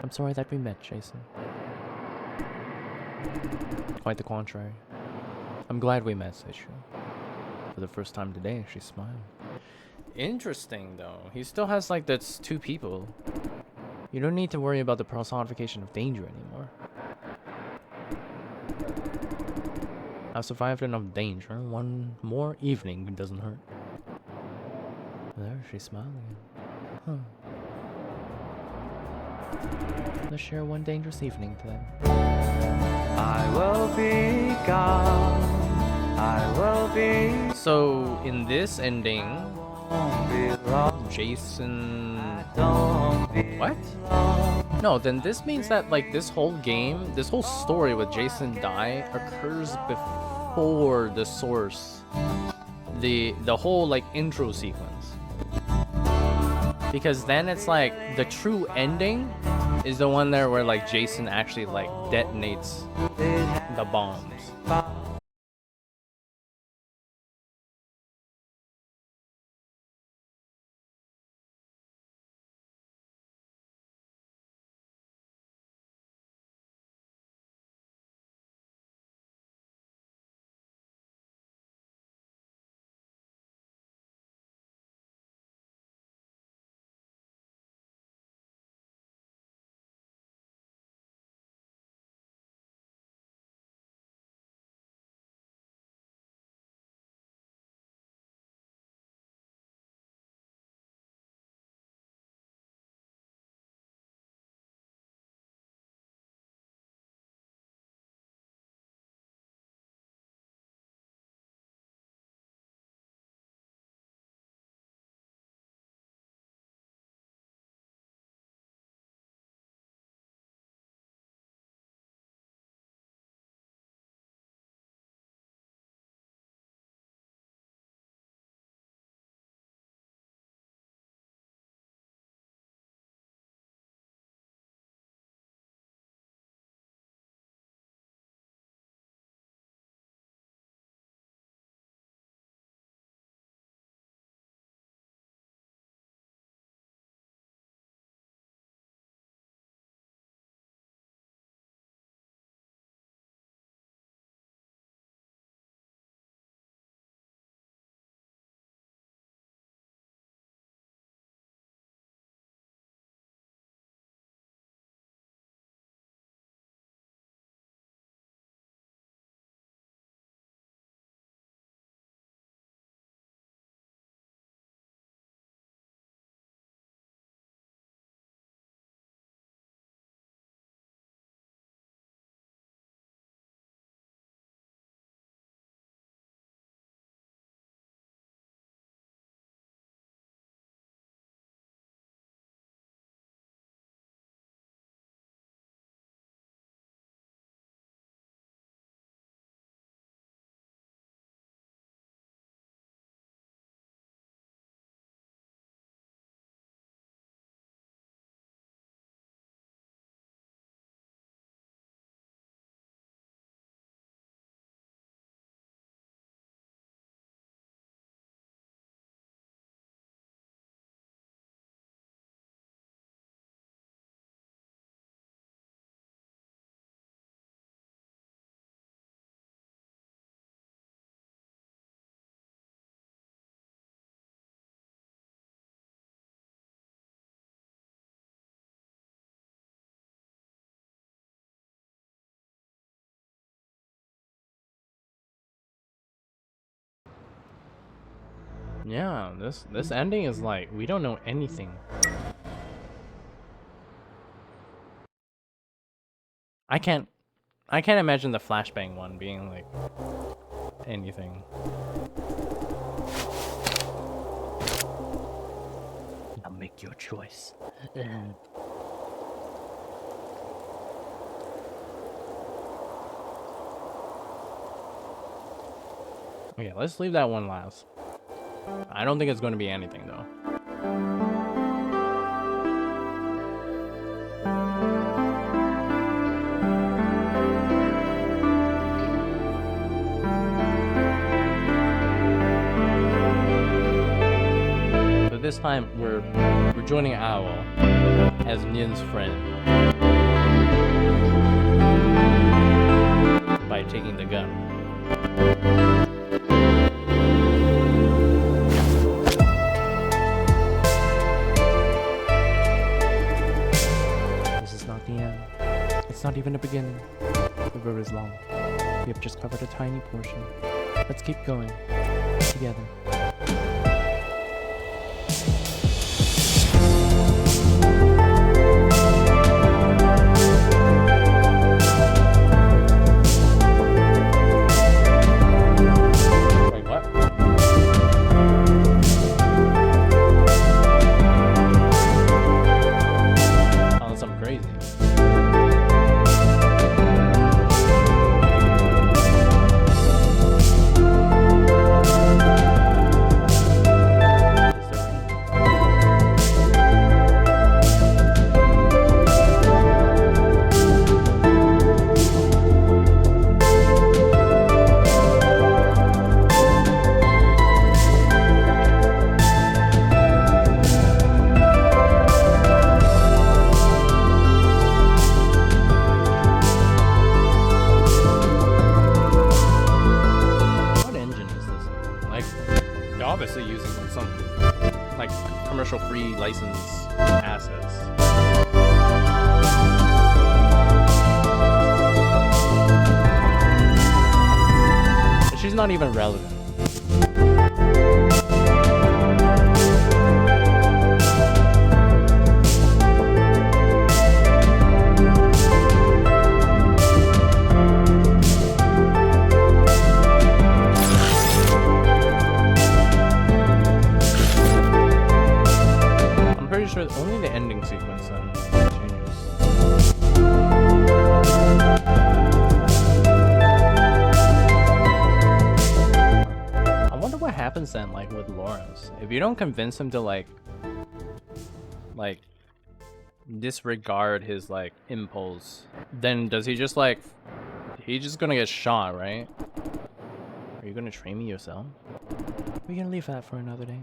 Speaker 2: I'm sorry that we met, Jason.
Speaker 1: Quite the contrary. I'm glad we met, Seishu. For the first time today, she smiled. Interesting, though. He still has, like, that's two people. You don't need to worry about the personification of danger anymore. I've survived enough danger. One more evening doesn't hurt. There, she's smiling. Huh.
Speaker 2: Let's share one dangerous evening then.
Speaker 4: I will be gone. I will be.
Speaker 1: So, in this ending,
Speaker 4: Won't be long.
Speaker 1: Jason...
Speaker 4: Don't be
Speaker 1: What? No, then this means that, like, this whole game, this whole story with Jason die occurs before the source. The whole, like, intro sequence. Because then it's like, the true ending is the one there where, like, Jason actually, like, detonates the bombs. Yeah, this ending is like, we don't know anything. I can't I can't imagine the flashbang one being like anything.
Speaker 4: Now make your choice.
Speaker 1: Okay, let's leave that one last. I don't think it's going to be anything though. But this time we're joining Owl as Nin's friend by taking the gun.
Speaker 2: This is not the end. It's not even a beginning. The road is long. We have just covered a tiny portion. Let's keep going. Together.
Speaker 1: Wait, what? Sounds something crazy. Is there rain? What engine is this? Like, they're obviously using like some like commercial free license assets. But she's not even relevant. I'm pretty sure only the ending sequence changes. I wonder what happens then, like with Lawrence. If you don't convince him to like disregard his like impulse, then does he just like he's just gonna get shot, right? Are you gonna train me yourself?
Speaker 2: We can leave that for another day.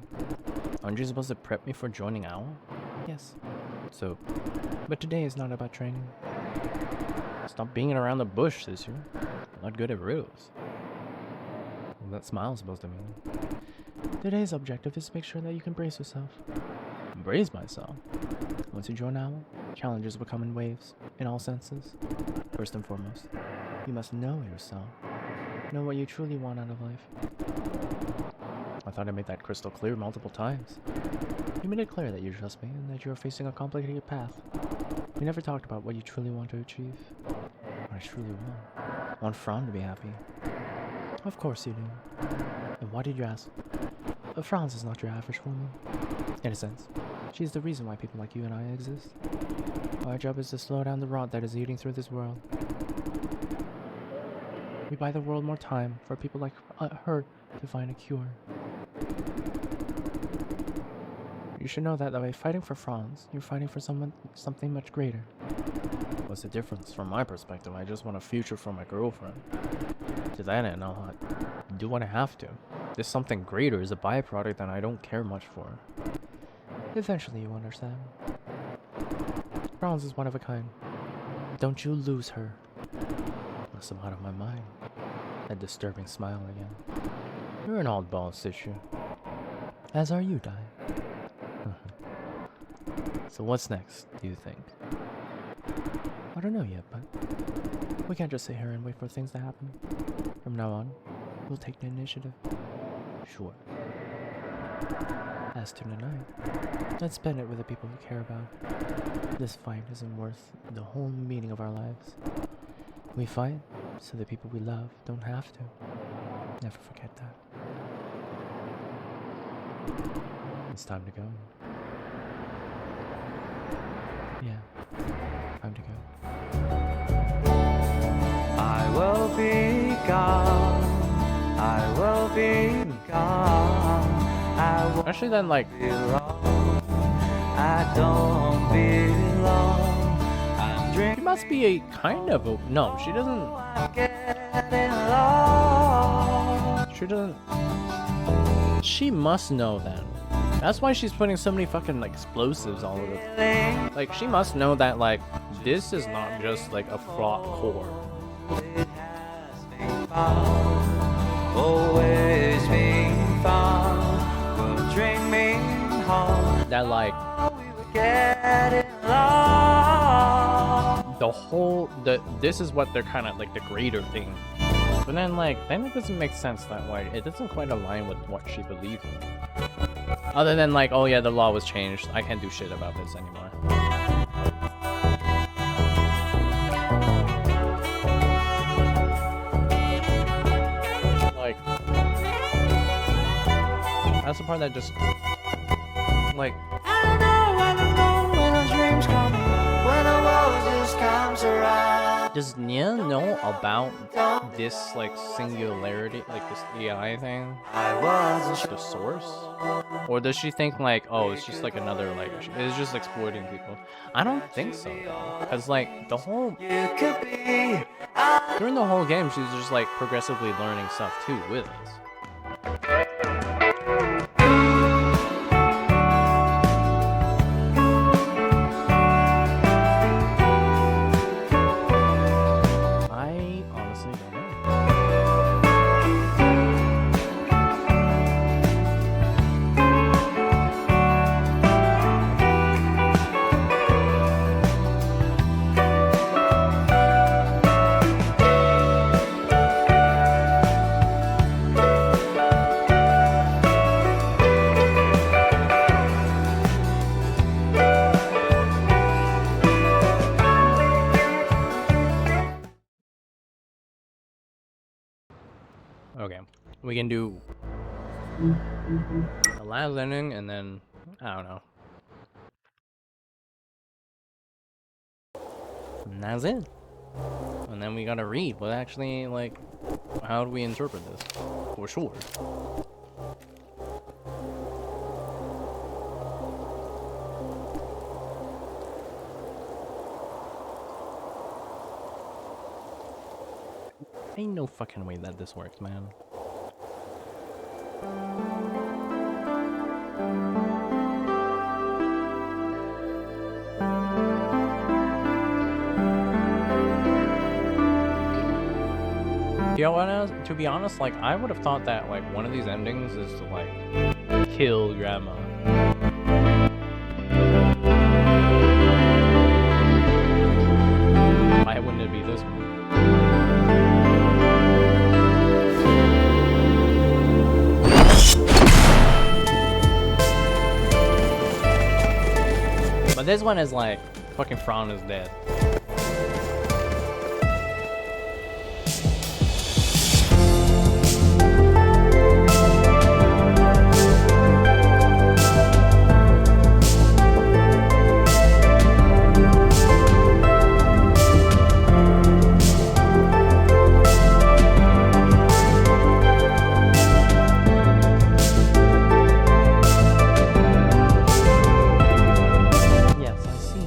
Speaker 1: Aren't you supposed to prep me for joining Owl?
Speaker 2: Yes.
Speaker 1: So
Speaker 2: But today is not about training.
Speaker 1: stop being around the bush this year. You're not good at riddles. What's that smile supposed to mean?
Speaker 2: Today's objective is to make sure that you can brace yourself.
Speaker 1: Brace myself.
Speaker 2: Once you join Owl, challenges will come in waves, in all senses. First and foremost, you must know yourself. Know what you truly want out of life.
Speaker 1: I thought I made that crystal clear multiple times.
Speaker 2: You made it clear that you trust me and that you are facing a complicated path. We never talked about what you truly want to achieve.
Speaker 1: What I truly want. I want Fran to be happy.
Speaker 2: Of course you do. And why did you ask? Franz is not your average woman. In a sense, she's the reason why people like you and I exist. Our job is to slow down the rot that is eating through this world. We buy the world more time for people like her to find a cure. You should know that by fighting for Franz, you're fighting for something much greater.
Speaker 1: What's the difference? From my perspective, I just want a future for my girlfriend. To that end, I'll do what I have to. This something greater is a byproduct that I don't care much for.
Speaker 2: Eventually you understand. Franz is one of a kind. Don't you lose her.
Speaker 1: Unless I'm out of my mind. That disturbing smile again. You're an oddball, Sishu.
Speaker 2: As are you, Dai.
Speaker 1: So what's next, do you think?
Speaker 2: I don't know yet, but we can't just sit here and wait for things to happen. From now on, we'll take the initiative.
Speaker 1: Sure.
Speaker 2: As to tonight, let's spend it with the people we care about. This fight isn't worth the whole meaning of our lives. We fight so the people we love don't have to. Never forget that. It's time to go. Yeah, time to go.
Speaker 4: I will be gone. I will be gone. I won't
Speaker 1: Actually, then, like,
Speaker 4: be long. I don't belong. I'm
Speaker 1: she
Speaker 4: dreaming.
Speaker 1: must be a kind of a. No, she doesn't.
Speaker 4: I'm getting lost.
Speaker 1: She doesn't. She must know then. That's why she's putting so many fucking like, explosives all over. Like, she must know that, like, this is not just like a fraught core.
Speaker 4: It has been found. Always been found. Will drink me home.
Speaker 1: That, like,
Speaker 4: We were getting lost.
Speaker 1: the whole. This is what they're kind of like the greater thing. But then, like, then it doesn't make sense that, like, it doesn't quite align with what she believes in. Other than, like, oh yeah, the law was changed. I can't do shit about this anymore. Like, that's the part that just, like,
Speaker 4: I know when the dreams come, when the world just comes around.
Speaker 1: does Nia know about this, like, singularity, like, this AI thing?
Speaker 4: I wasn't sure.
Speaker 1: The source? Or does she think, like, oh, it's just, like, another, like, it's just exploiting people? I don't think so, because, like, the whole,
Speaker 4: You could be.
Speaker 1: during the whole game, she's just, like, progressively learning stuff, too, with us. I honestly don't know. Okay, we can do the last ending and then, I don't know. And that's it. And then we gotta read what actually, like, how do we interpret this? For sure. Ain't no fucking way that this works, man. You know what? To be honest, like, I would have thought that, like, one of these endings is to, like, kill Grandma. Why wouldn't it be this one? But this one is like, fucking Fran is dead. Yes, I see.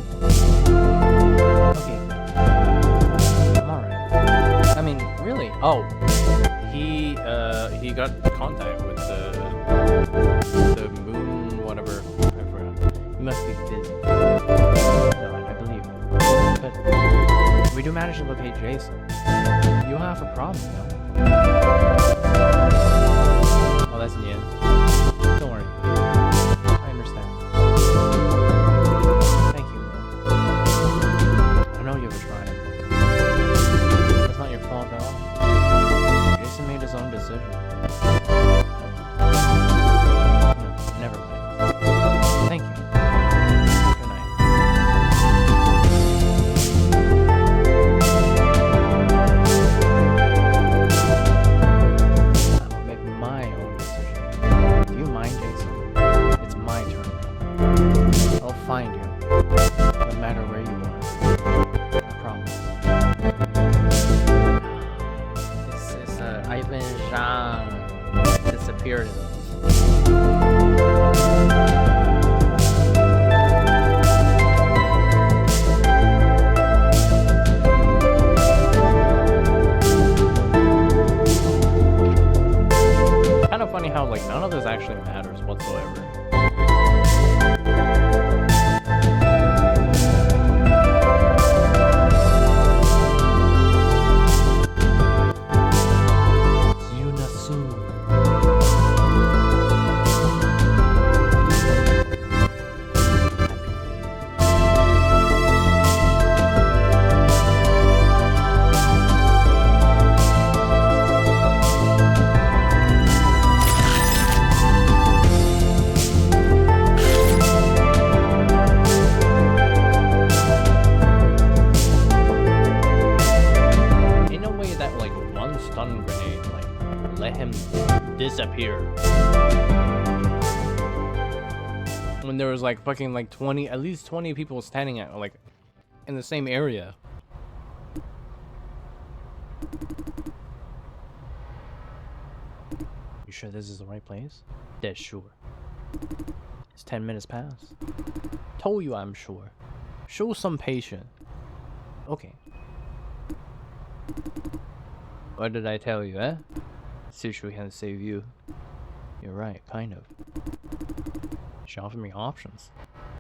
Speaker 1: Okay. I'm alright. I mean, really? Oh. He got contact with the moon, whatever. I forgot. He must be busy. No, I believe him. But we do manage to locate Jason. You have a problem, though. Oh, that's Nia. Don't worry. I understand. Thank you, though. I know you were trying. It's not your fault at all. Jason made his own decision. No, never mind. Thank you. Good night. Parmesan disappeared. Kind of funny how like none of this actually matters whatsoever. In a way that like one stun grenade like let him disappear. When there was like fucking like 20, at least 20 people standing at like in the same area. You sure this is the right place? Dead sure. It's 10 minutes past. Told you I'm sure. Show some patience. Okay. What did I tell you, eh? Sichu can save you. You're right, kind of. She offered me options,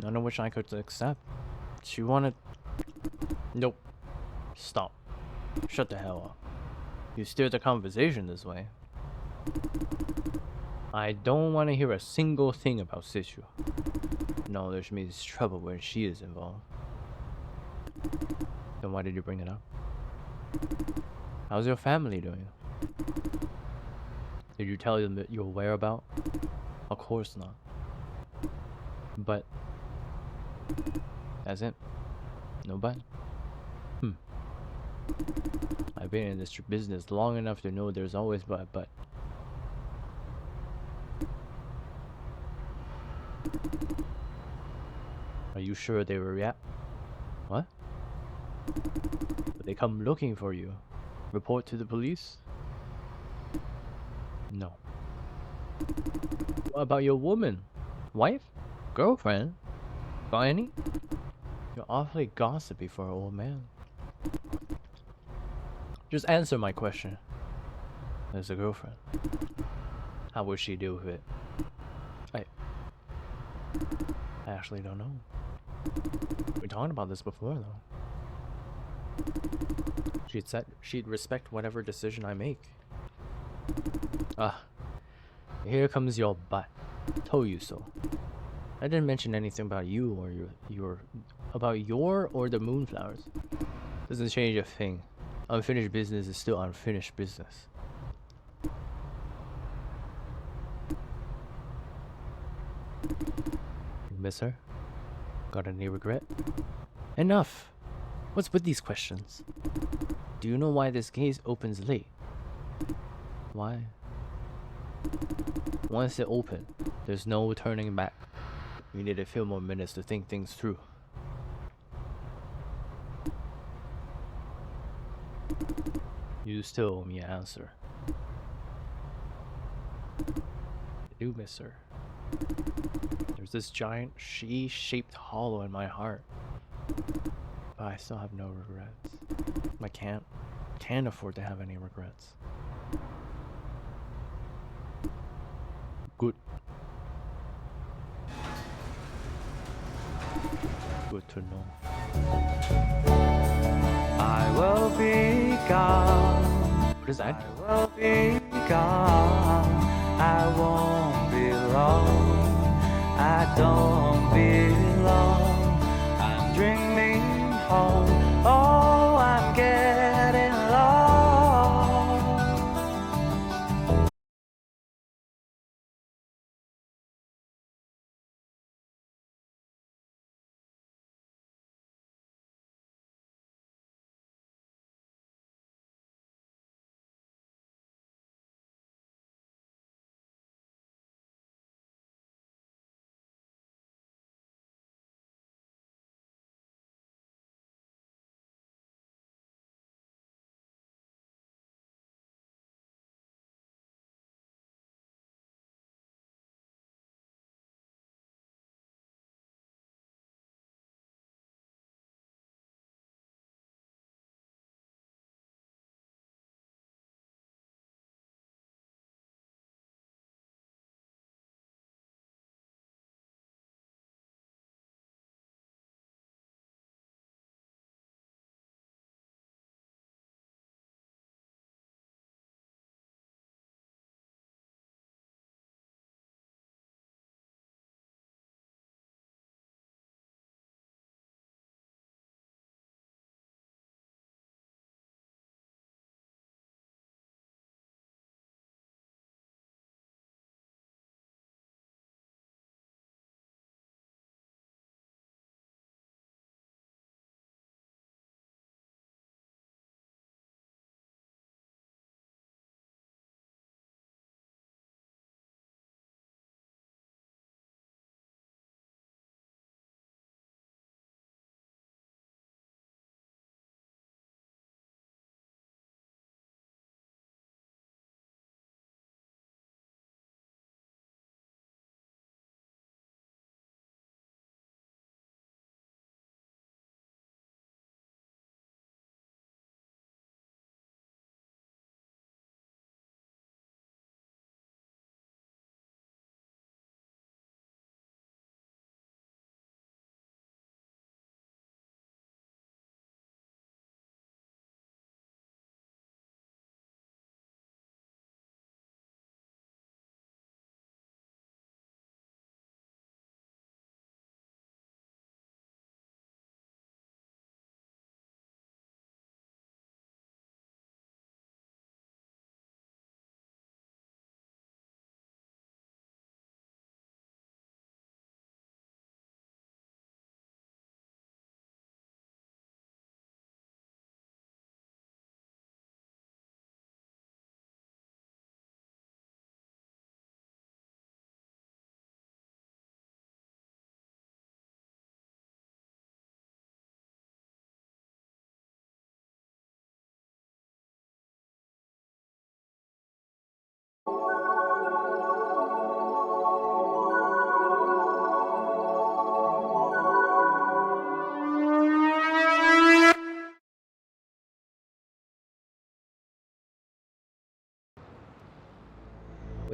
Speaker 1: none of which I could accept. She wanted... Nope. Stop. Shut the hell up. You steered the conversation this way. I don't want to hear a single thing about Sichu. Knowledge means trouble when she is involved. Then why did you bring it up? How's your family doing? Did you tell them your whereabouts? Of course not. But that's it. No but. I've been in this business long enough to know there's always but. Are you sure they were What? But they come looking for you. Report to the police? No. What about your woman? Wife? Girlfriend? Got any? You're awfully gossipy for an old man. Just answer my question. There's a girlfriend. How would she deal with it? I actually don't know. We talked about this before though. She'd said she'd respect whatever decision I make. Here comes your butt. Told you so. I didn't mention anything about you or your or the moonflowers. Doesn't change a thing. Unfinished business is still unfinished business. You miss her? Got any regret? Enough! What's with these questions? Do you know why this case opens late? Why? Once it opened, there's no turning back. We need a few more minutes to think things through. You still owe me an answer. I do miss her. There's this giant she-shaped hollow in my heart. But I still have no regrets. I can't afford to have any regrets. Good. Good to know.
Speaker 4: I will be gone.
Speaker 1: What is that?
Speaker 4: I will be gone. I won't be long. I don't belong. I'm dreaming home. Oh, I'm getting lost.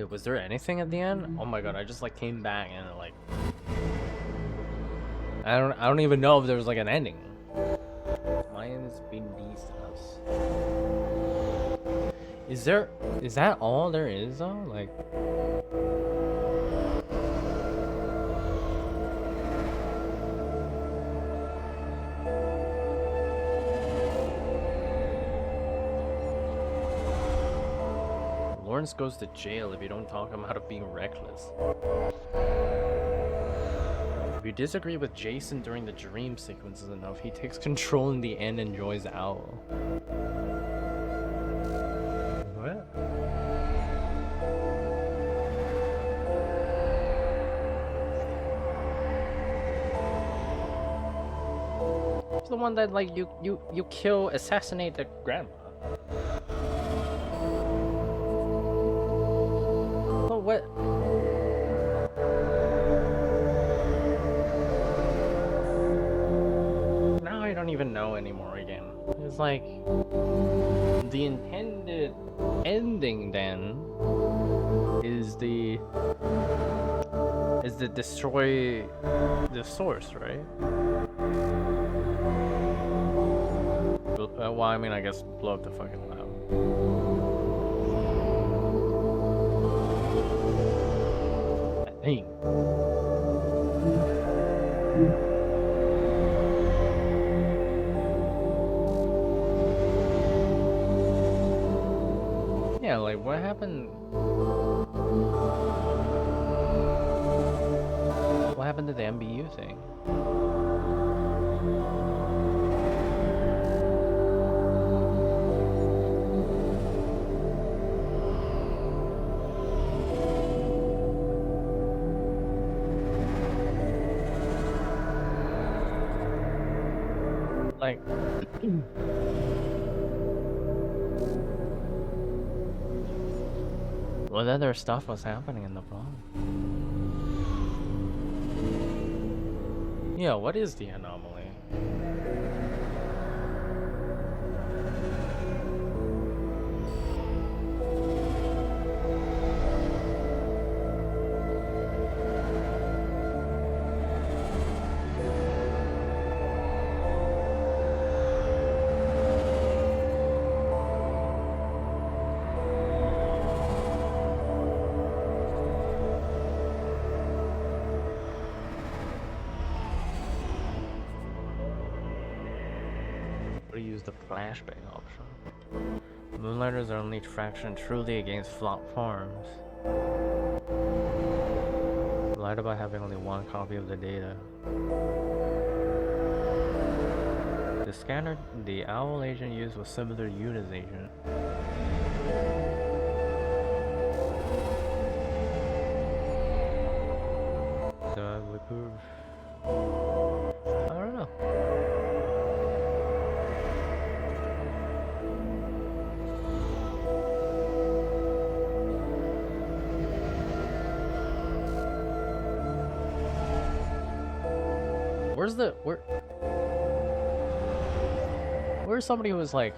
Speaker 1: Wait, was there anything at the end? Oh my god, I just like came back and like I don't even know if there was like an ending. Lions being beast us. Is that all there is though? Like Lawrence goes to jail if you don't talk him out of being reckless. If you disagree with Jason during the dream sequences enough, he takes control in the end and enjoys Owl. What? He's the one that like you assassinate the grandma. What? Now I don't even know anymore again. It's like the intended ending then is the destroy the source, right? Well, I mean, I guess blow up the fucking lab. Dang. Yeah, like what happened? What happened to the MBU thing? Like, what other stuff was happening in the bomb? Yeah, what is the anomaly? Use the flashbang option. Moonlighters are only traction truly against flop farms. Lied about having only one copy of the data. The scanner the Owl agent used was similar to Yuna's agent. So we prove. I don't know. Where's somebody who was like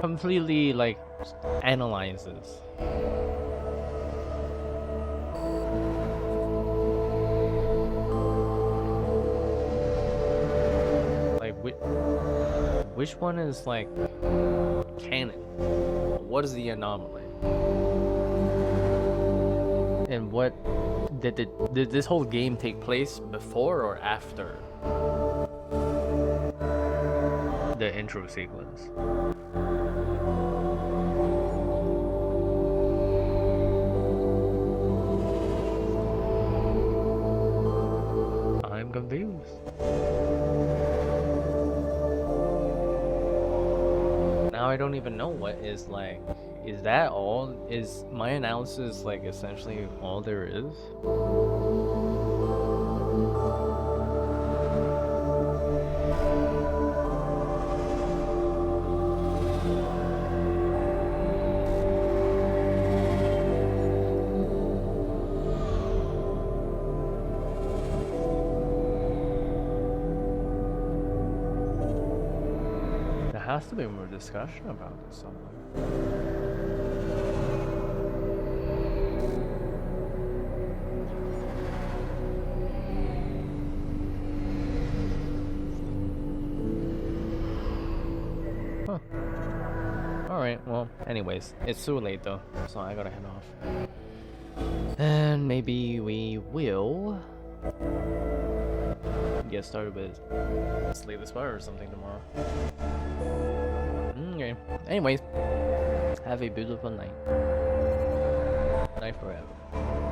Speaker 1: completely like analyzes? Like which one is like canon? What is the anomaly? And what did this whole game take place before or after the intro sequence? I'm confused. Now I don't even know what is like. Is that all? Is my analysis like essentially all there is? There has to be more discussion about this somewhere. Huh. Alright, well, anyways, it's too late though, so I gotta head off. And maybe we will get started with Slay the Spire or something tomorrow. Okay. Anyways, have a beautiful night. Night forever.